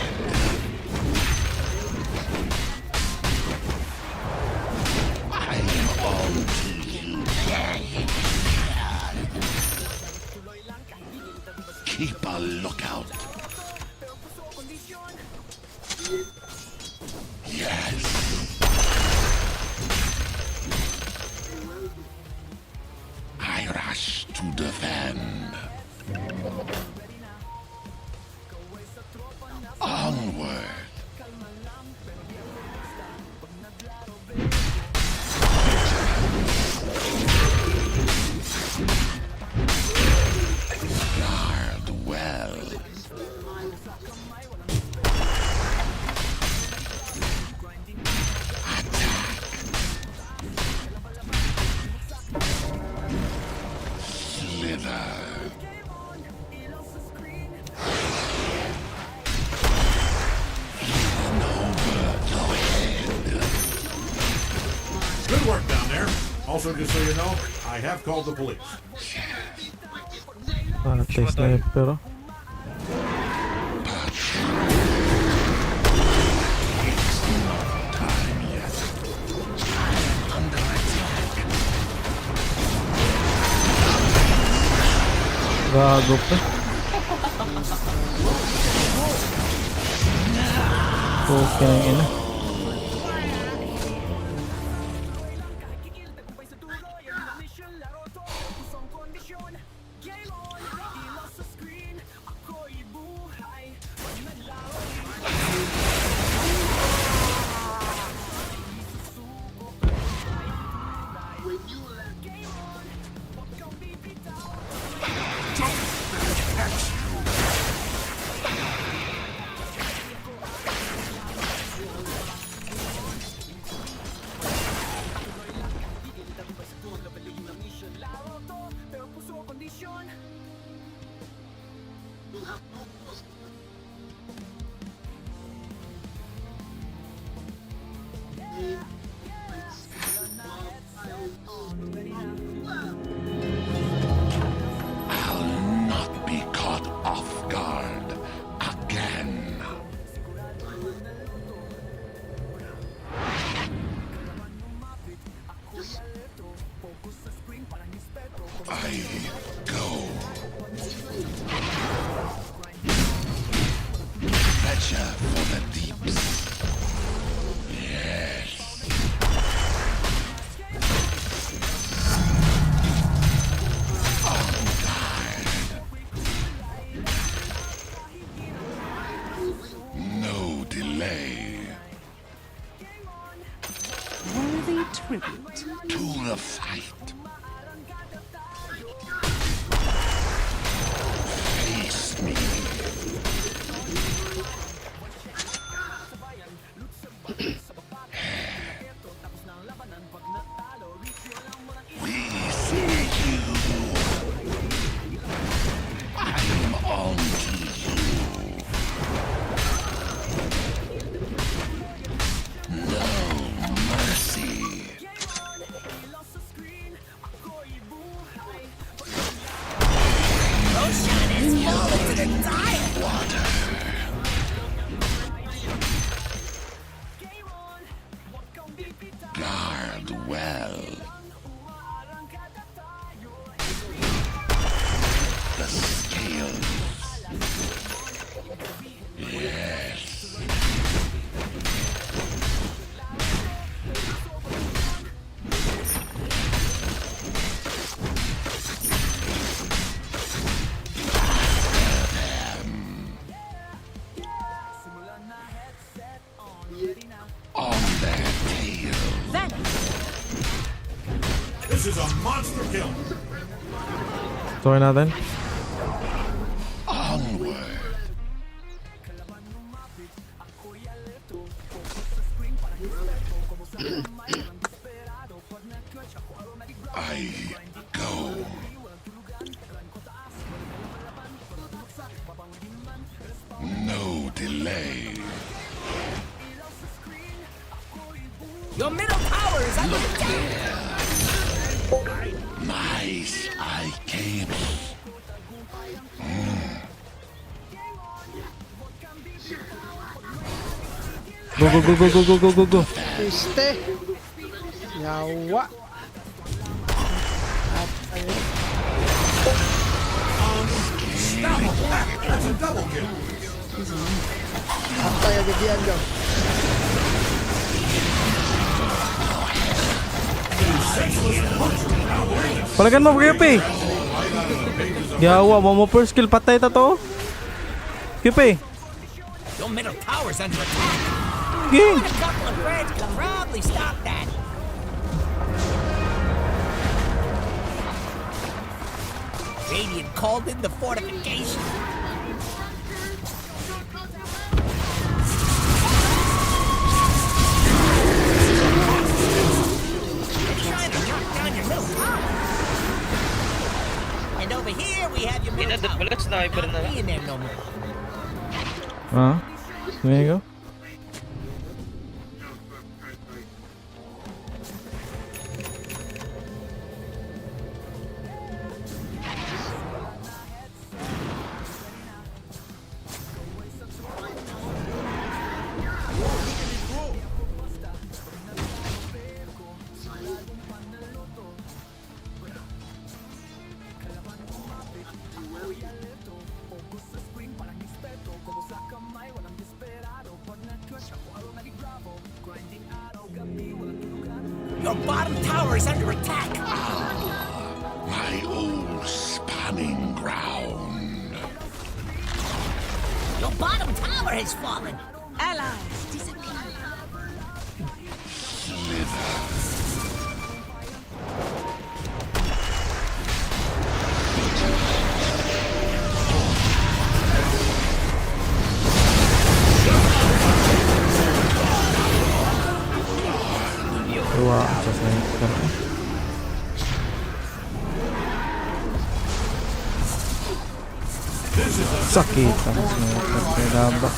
I'm on to you. Keep a lookout. Yes. I rush to defend. Onward. Guard well. good work down there. Also, just so you know, I have called the police. Patay sniper. Gago pa. Okay na ina. I'll not be caught off guard again. I go. Fetcher for the deeps. Yes. On guard. No delay. Worthy tribute. To the fight. Face me. We see you. I'm on to you. No mercy. Water. Guard well. The scales. Yes. On their tail. This is a monster kill. Tuloy natin. Onward. I go. No delay. Your middle tower is under attack. Nice. I came. Go, go, go, go, go, go, go, go, go. Este. Yawa. That's a double kill. Patay agad yan, Gaw. Palagan mo, Kyupi. Yawa, mo first kill. Patay ta to. Kyupi. Your middle tower's under attack. Ging. A couple of friends can probably stop that. Radiant called in the fortification. Trying to knock down your middle tower. And over here we have your middle tower. Not being there no more. There you go. Your bottom tower is under attack. My old spawning ground. Your bottom tower has fallen. Allies disappear. Tuwa ako sa sniper. Sakit ang sniper. Kaya ba?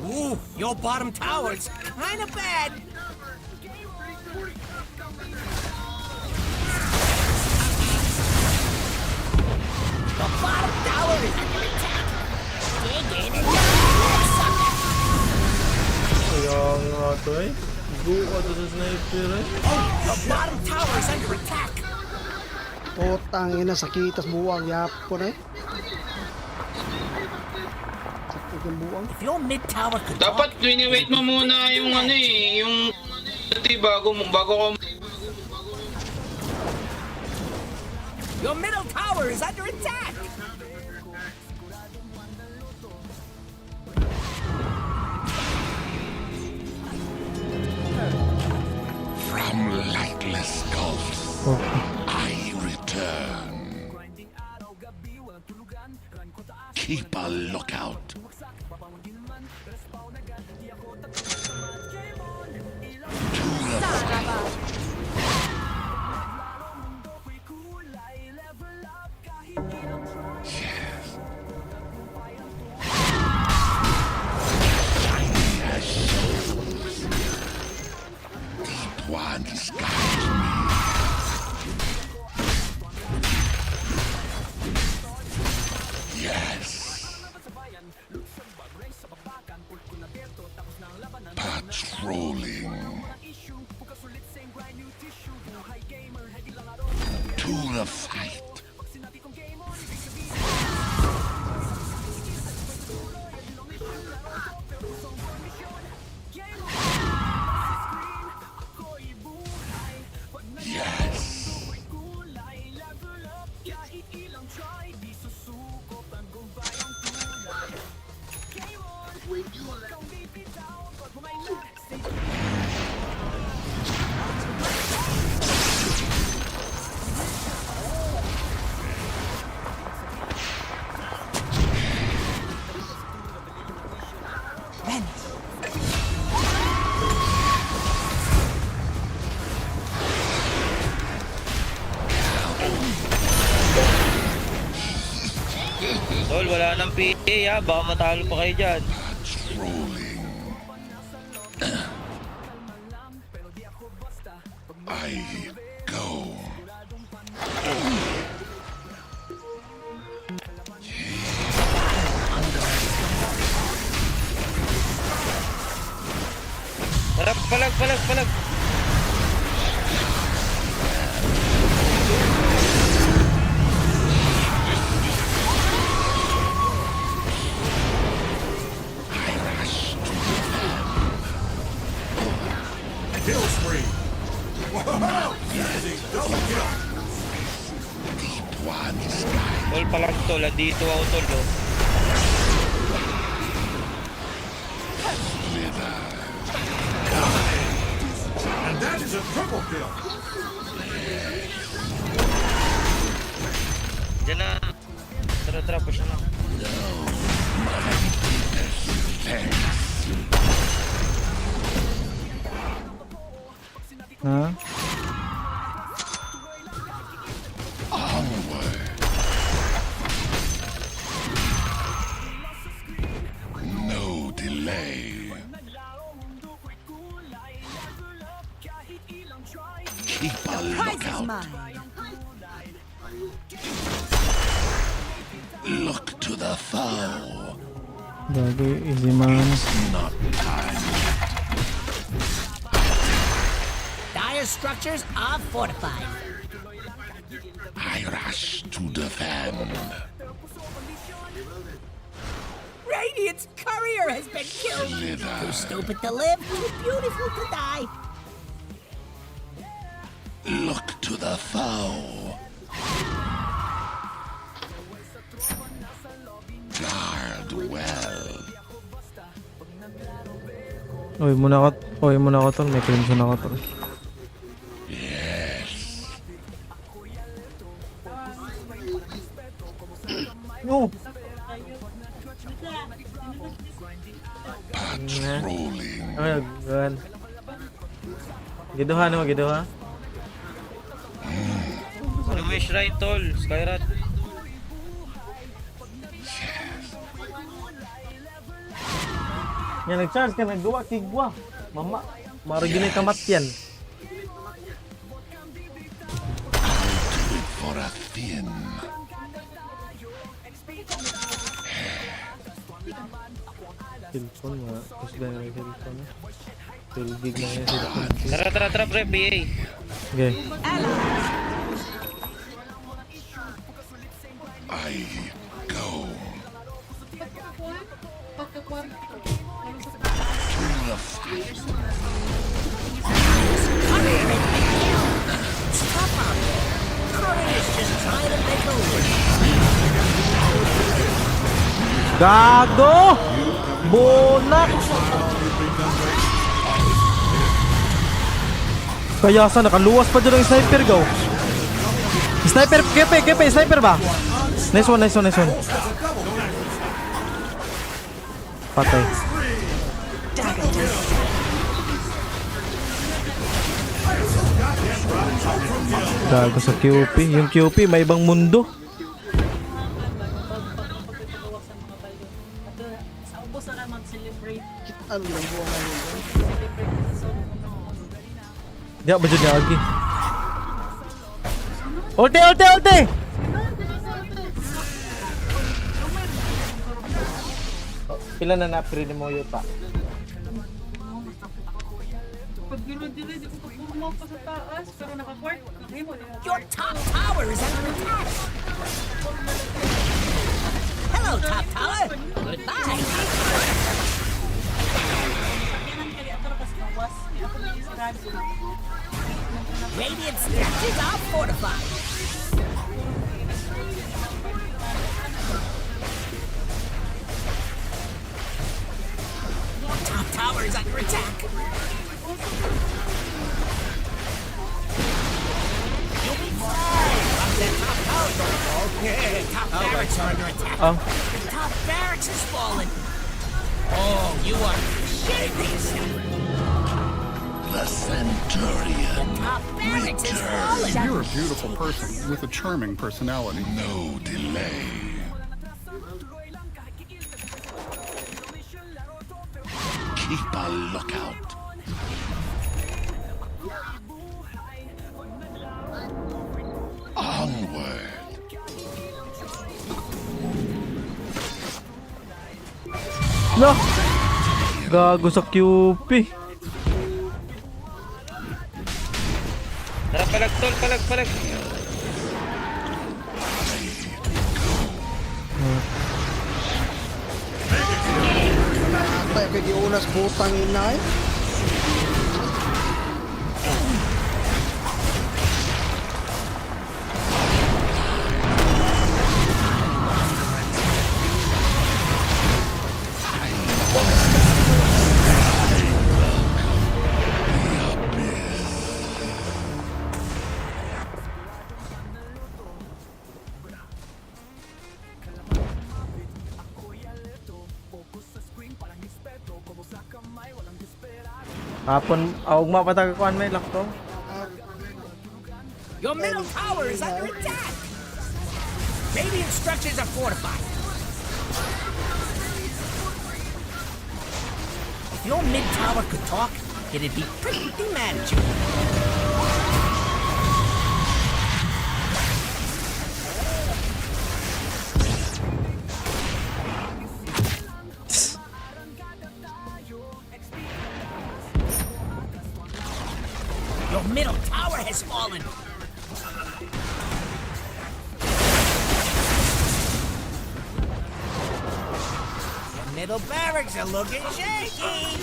Ooh, your bottom tower's kind of bad. The bottom tower is under attack. Dig in and Kaya nga to eh. Buka to sa sniper eh. the bottom tower is under attack. Putang ina, sakitas buwang yapon eh. Sakit yung buwang. If your mid tower could Dapat wini-wait mo muna yung ano eh, yung bago ko Your middle tower is under attack. From lightless gulfs, I return. Keep a lookout. One guides me. Yes. Patrolling. To the fight. Yes. Tol, wala nang PA ha. Baka matalo pa kayo dyan. Patrolling. I go. Palag. Kill spree. Tol, palag tol. Andito ako tol. Oh. And that is a triple kill. Diyan na. Tara, push na. Ha? Onward. No delay. Keep a lookout. Look to the foe. Gagi, easy man. It's not time Dire's structures are fortified. I rush to defend. Radiant's courier has been killed. Too stupid to live, too beautiful to die. Look to the foe. Guard well. Oy, muna ako tol. May crimson ako tol. Yes. No! Patrolling. Ay, gan. Giduha no, giduha. Wish right, tol. Skyrat. Yan, nag-charge ka, nagduwa, kigwa. Mama, marugin kamat yan. For a thin. Cellphone nga. Tapos ganyan yung cellphone. 12 gig na yung cellphone. Tara, pre, BA. Okay. I go. To the fight. Gago! Bonak! Kaya sa nakaluwas pa dyan ang sniper gaw. Sniper, kepe, sniper ba? Nice one. Patay. Gago sa QP. Yung QP may ibang mundo. Sa ubos na mag-celebrate. Ano lang buwan na yun? Di ba dyan lagi? Ulti! Pila na na-upgrade mo yuta? Pag dilo-dilo, di ko kapurma pa sa taas, pero naka-court. Your top tower is under attack. Hello, top tower. Goodbye. Radiant structures are fortified. Top tower is under attack. You'll be fine. Up that top tower. Okay. Top barracks are under attack. Oh. Top barracks has fallen. Oh, you are shaking. The Centurion. Top barracks has fallen. You're a beautiful person with a charming personality. No delay. Keep a lookout. Onward. No! Gago sa QP. Tara, palag, tol, palag. Tayo kay Unas butang ina eh. Hapon, ugma pa tagakuan may lakto. Your middle tower is under attack. Radiant structures are fortified. If your mid tower could talk, it'd be pretty mad at you. Your Your middle tower has fallen. Your middle barracks are looking shaky.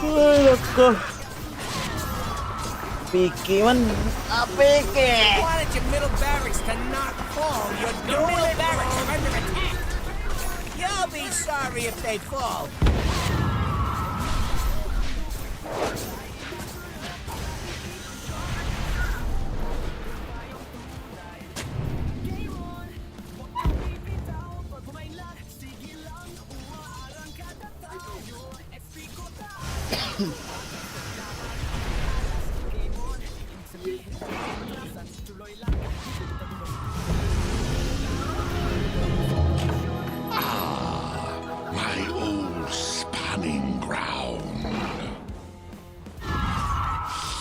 Ay, nako. Piki man. Piki! You wanted your middle barracks to not fall. Your middle barracks are under attack. You'll be sorry if they fall. My old spanning ground.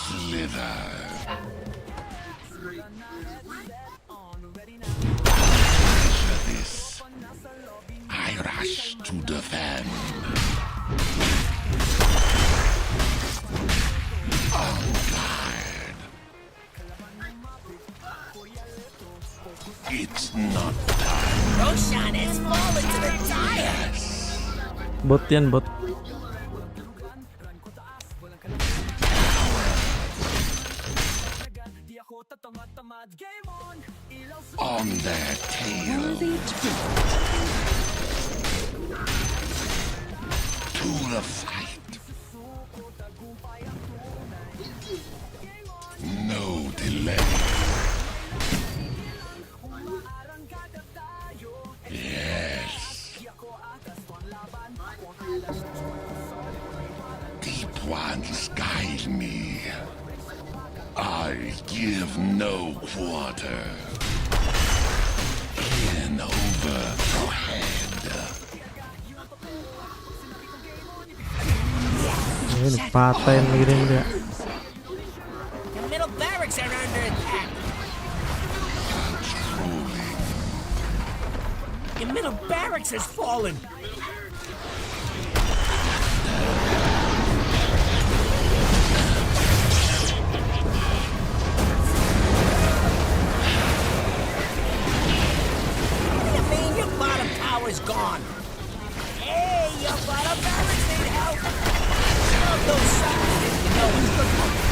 Slither. After this, I rush to defend. On guard. It's not time. Roshan has fallen to the tire. Bot yan, bot. On their tail. To the fight. No delay. Yes. Deep ones guide me. I give no quarter. In overhead. Ay, nagpatay na rin niya. Your middle barracks are under attack. Your middle barracks has fallen. What do you mean your bottom tower's gone? Hey, your bottom barracks need help. All those shots, you know it's good for me.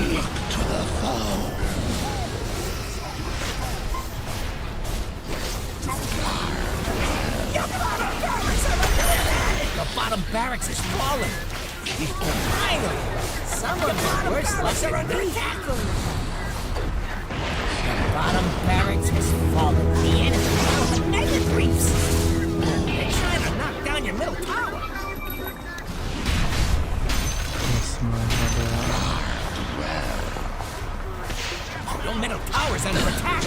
Look to the foe. Your bottom barracks are under attack! The bottom barracks is falling! Finally! Some of the worst left are under attack! The bottom barracks has fallen. The enemy now the mega creeps! They're trying to knock down your middle tower! Your middle tower's under attack!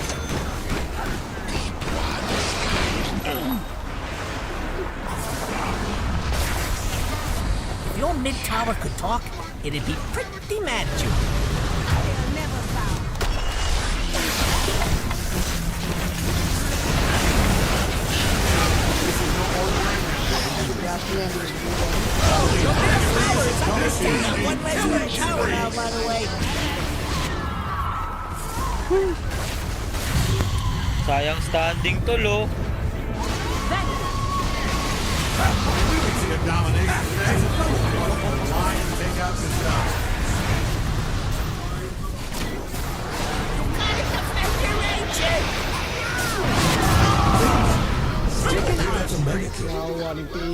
If your mid tower could talk, it'd be pretty mad at you. Your middle tower is under attack! One less middle tower now, by the way. Sayang standing to, lo.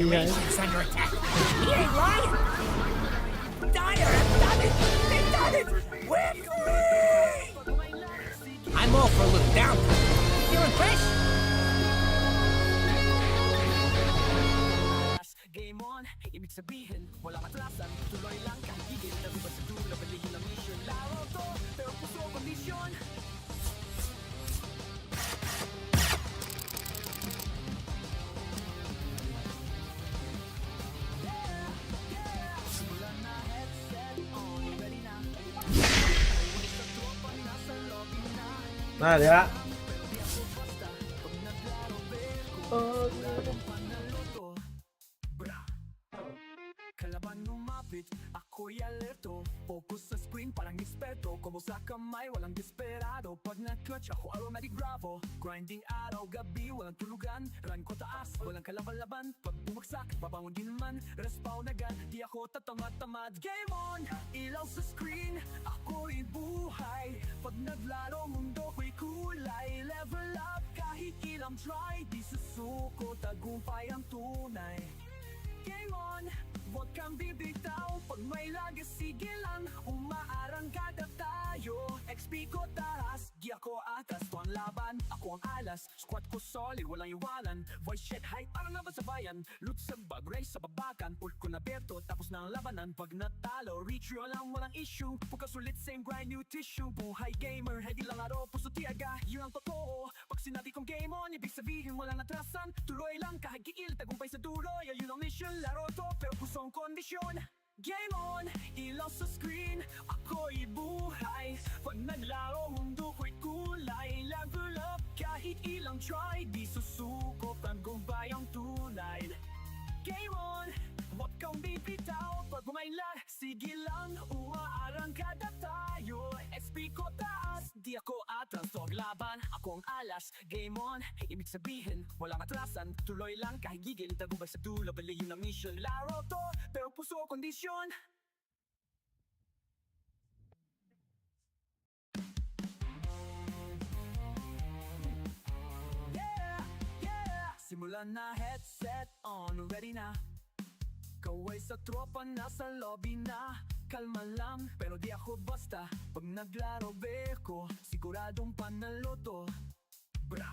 He's under attack. He ain't lying. Dire have done it. They've done it. Quickly! I'm all for a little downtime. Feeling fresh? Game on. Ibig sabihin, walang atlasan. Tuloy lang kahit higit. Nabibas sa dulo, baligin ang mission. Laro to, pero puso kondisyon. Nah, dia. Kalaban lumapit, ako'y alerto. Focus sa screen, parang eksperto. Kumo sa kamay, walang desperado. Pag na-clutch, ako aromatic bravo. Grinding araw, gabi, walang tulugan. Run ko taas, walang kalaban-laban. Pag bumagsak, babangon din naman. Respawn agad, di ako tatamad-tamad. Game on! Ilaw sa screen, ako'y buhay. Pag naglaro, mundo ko'y kulay. Level up, kahit ilang try. Di susuko, tagumpay ang tunay. Game on! Huwag kang bibitaw. Pag may lagas, sige lang. Umaarangkada tayo. XP ko taas, di ako atas. Ito ang laban, ako ang alas. Squad ko solid, walang iwanan. Voice shit hype, parang naman sa bayan. Loot sa bag, race sa babakan. Pult ko na berto, tapos na ang labanan. Pag natalo, reach yun lang, walang issue. Pagka sulit, same grind, new tissue. Buhay gamer, heady lang araw, puso tiyaga. Yun ang totoo. Pag sinabi kong game on, ibig sabihin walang atrasan. Tuloy lang, kahit giil, tagumpay sa dulo. Yun ang mission, laro to, pero puso ang kondisyon. Game on, ilaw sa screen, ako'y buhay. Pag naglaro, mundo ko'y kulay. Level up, kahit ilang try. Di susuko, tagumpay ang tunay. Game on, huwag kang bibitaw. Pag bumayla, sige lang. Umaarangkada tayo. XP ko taas, di ako atas. Huwag laban, ako ang alas. Game on, ibig sabihin walang atrasan. Tuloy lang kahit gigil, tagumpay sa dulo. Bali yun ang mission, laro to, pero puso kondisyon. Simulan na, headset on, ready na. Kaway sa tropa, nasa lobby na. Kalma lang, pero di ako basta. Pag naglaro, beko, siguradong panalo to. Bra!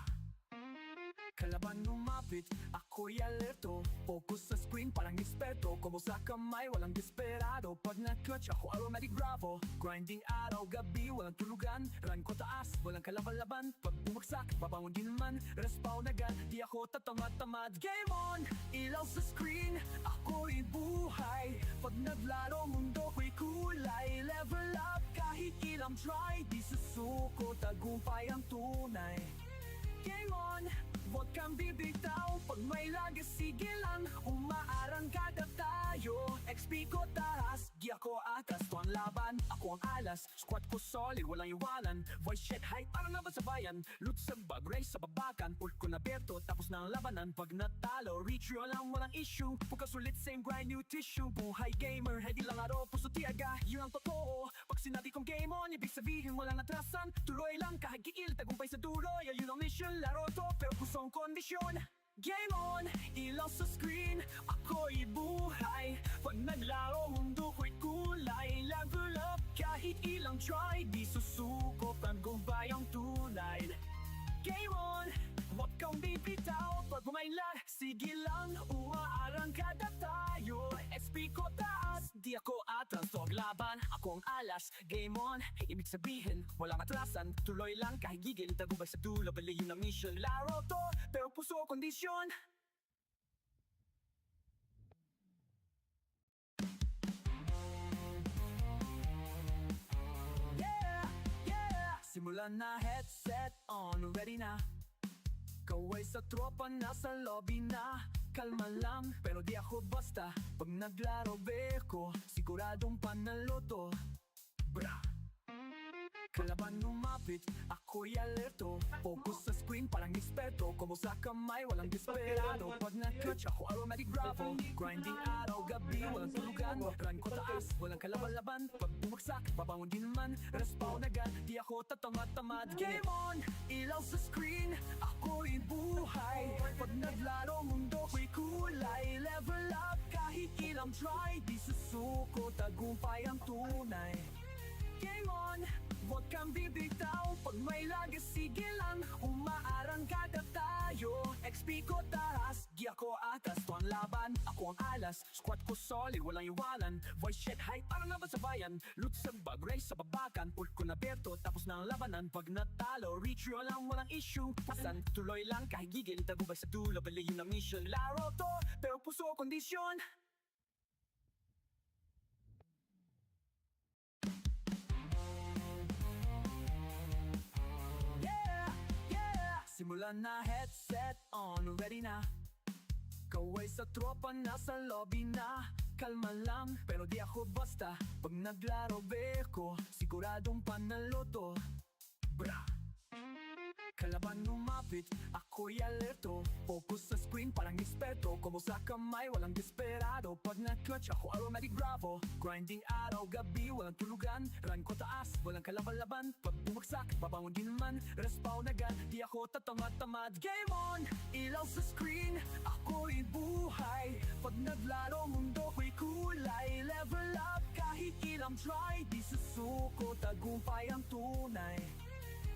Kalaban lumapit, ako'y alerto. Focus sa screen, parang eksperto. Kumo sa kamay, walang desperado. Pag na-clutch, ako aromatic bravo. Grinding araw, gabi, walang tulugan. Run ko taas, walang kalaban-laban. Pag bumagsak, babangon din naman. Respawn agad, di ako tatamad-tamad. Game on! Ilaw sa screen, ako'y buhay. Pag naglaro, mundo ko'y kulay. Level up, kahit ilang try. Di susuko, tagumpay ang tunay. Game on! Huwag kang bibitaw. Pag may lagas, sige lang. Umaarangkada tayo. XP ko taas, di ako atas. Ito ang laban, ako ang alas. Squad ko solid, walang iwanan. Voice shit hype, parang naman sa bayan. Loot sa bag, race sa babakan. Pult ko na berto, tapos na ang labanan. Pag natalo, reach yun lang, walang issue. Pagka sulit, same grind, new tissue. Buhay gamer, heady lang araw, puso tiyaga. Yun ang totoo. Pag sinabi kong game on, ibig sabihin walang atrasan. Tuloy lang kahit giil, tagumpay sa dulo. Yun ang mission, laro to, pero puso ang kondisyon. Game on, ilaw sa screen, ako'y buhay. Pag naglaro, mundo ko'y kulay. Level up, kahit ilang try. Di susuko, tagumpay ang tunay. Game on, huwag kang bibitaw. Pag bumayla, sige lang. Umaarangkada tayo. XP ko taas, di ako atas. Huwag laban, ako ang alas. Game on, ibig sabihin walang atrasan. Tuloy lang kahit gigil, tagumpay sa dulo. Bali yun ang mission, laro to, pero puso kondisyon. Simulan na, headset on, ready na. Kaway sa tropa, nasa lobby na. Kalma lang, pero di ako basta. Pag naglaro, beko, siguradong panalo to. Bra! Kalaban lumapit, ako'y alerto. Focus sa screen, parang eksperto. Kumo sa kamay, walang desperado. Pag na-clutch, ako aromatic bravo. Grinding araw, gabi, walang tulugan. Run ko taas, walang kalaban-laban. Pag bumagsak, babangon din naman. Respawn agad, di ako tatamad-tamad. Game on! Ilaw sa screen, ako'y buhay. Pag naglaro, mundo ko'y kulay. Level up, kahit ilang try. Di susuko, tagumpay ang tunay. Game on! Huwag kang bibitaw. Pag may lagas, sige lang. Umaarangkada tayo. XP ko taas, di ako atas. Ito ang laban, ako ang alas. Squad ko solid, walang iwanan. Voice shit hype, parang naman sa bayan. Loot sa bag, race sa babakan. Pult ko na berto, tapos na ang labanan. Pag natalo, reach yun lang, walang issue. Pasan, tuloy lang kahit gigil, tagumpay sa dulo. Bali yun ang mission, laro to, pero puso kondisyon. Simulan Handa na, headset on, ready na. Kaway sa tropa, nasa lobby na. Kalma lang, pero di ako basta. Pag naglaro beko, siguradong panalo to. Bra! Kalaban lumapit, ako'y alerto. Focus sa screen, parang eksperto. Kombo sa kamay, walang desperado. Pag na-clutch, ako aromatic bravo. Grinding araw, gabi, walang tulugan. Run ko taas, walang kalaban-laban. Pag bumagsak, babangon din naman. Respawn agad, di ako tatamad-tamad. Game on! Ilaw sa screen, ako'y buhay. Pag naglaro, mundo ko'y kulay. Level up, kahit ilang try. Di susuko, tagumpay ang tunay.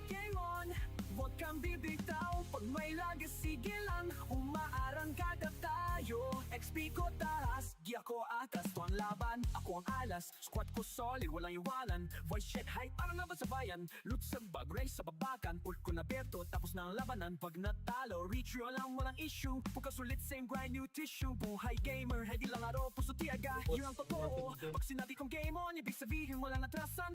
Game on! Huwag kang bibitaw. Pag may lagas, sige lang. Umaarangkada tayo. XP ko taas, gi ako atas. To ang laban, ako ang alas. Squad ko solid, walang iwanan. Voice check, hype, parang naman sa bayan. Loot sa bag, race sa babakan. Ult ko na berto, tapos na ang labanan. Pag natalo, reach yun lang, walang issue. Pukas ulit, same grind, new tissue. Buhay gamer, heady lang aro, puso tiyaga. Yun ang totoo. Pag sinabi kong game on, ibig sabihin walang atrasan.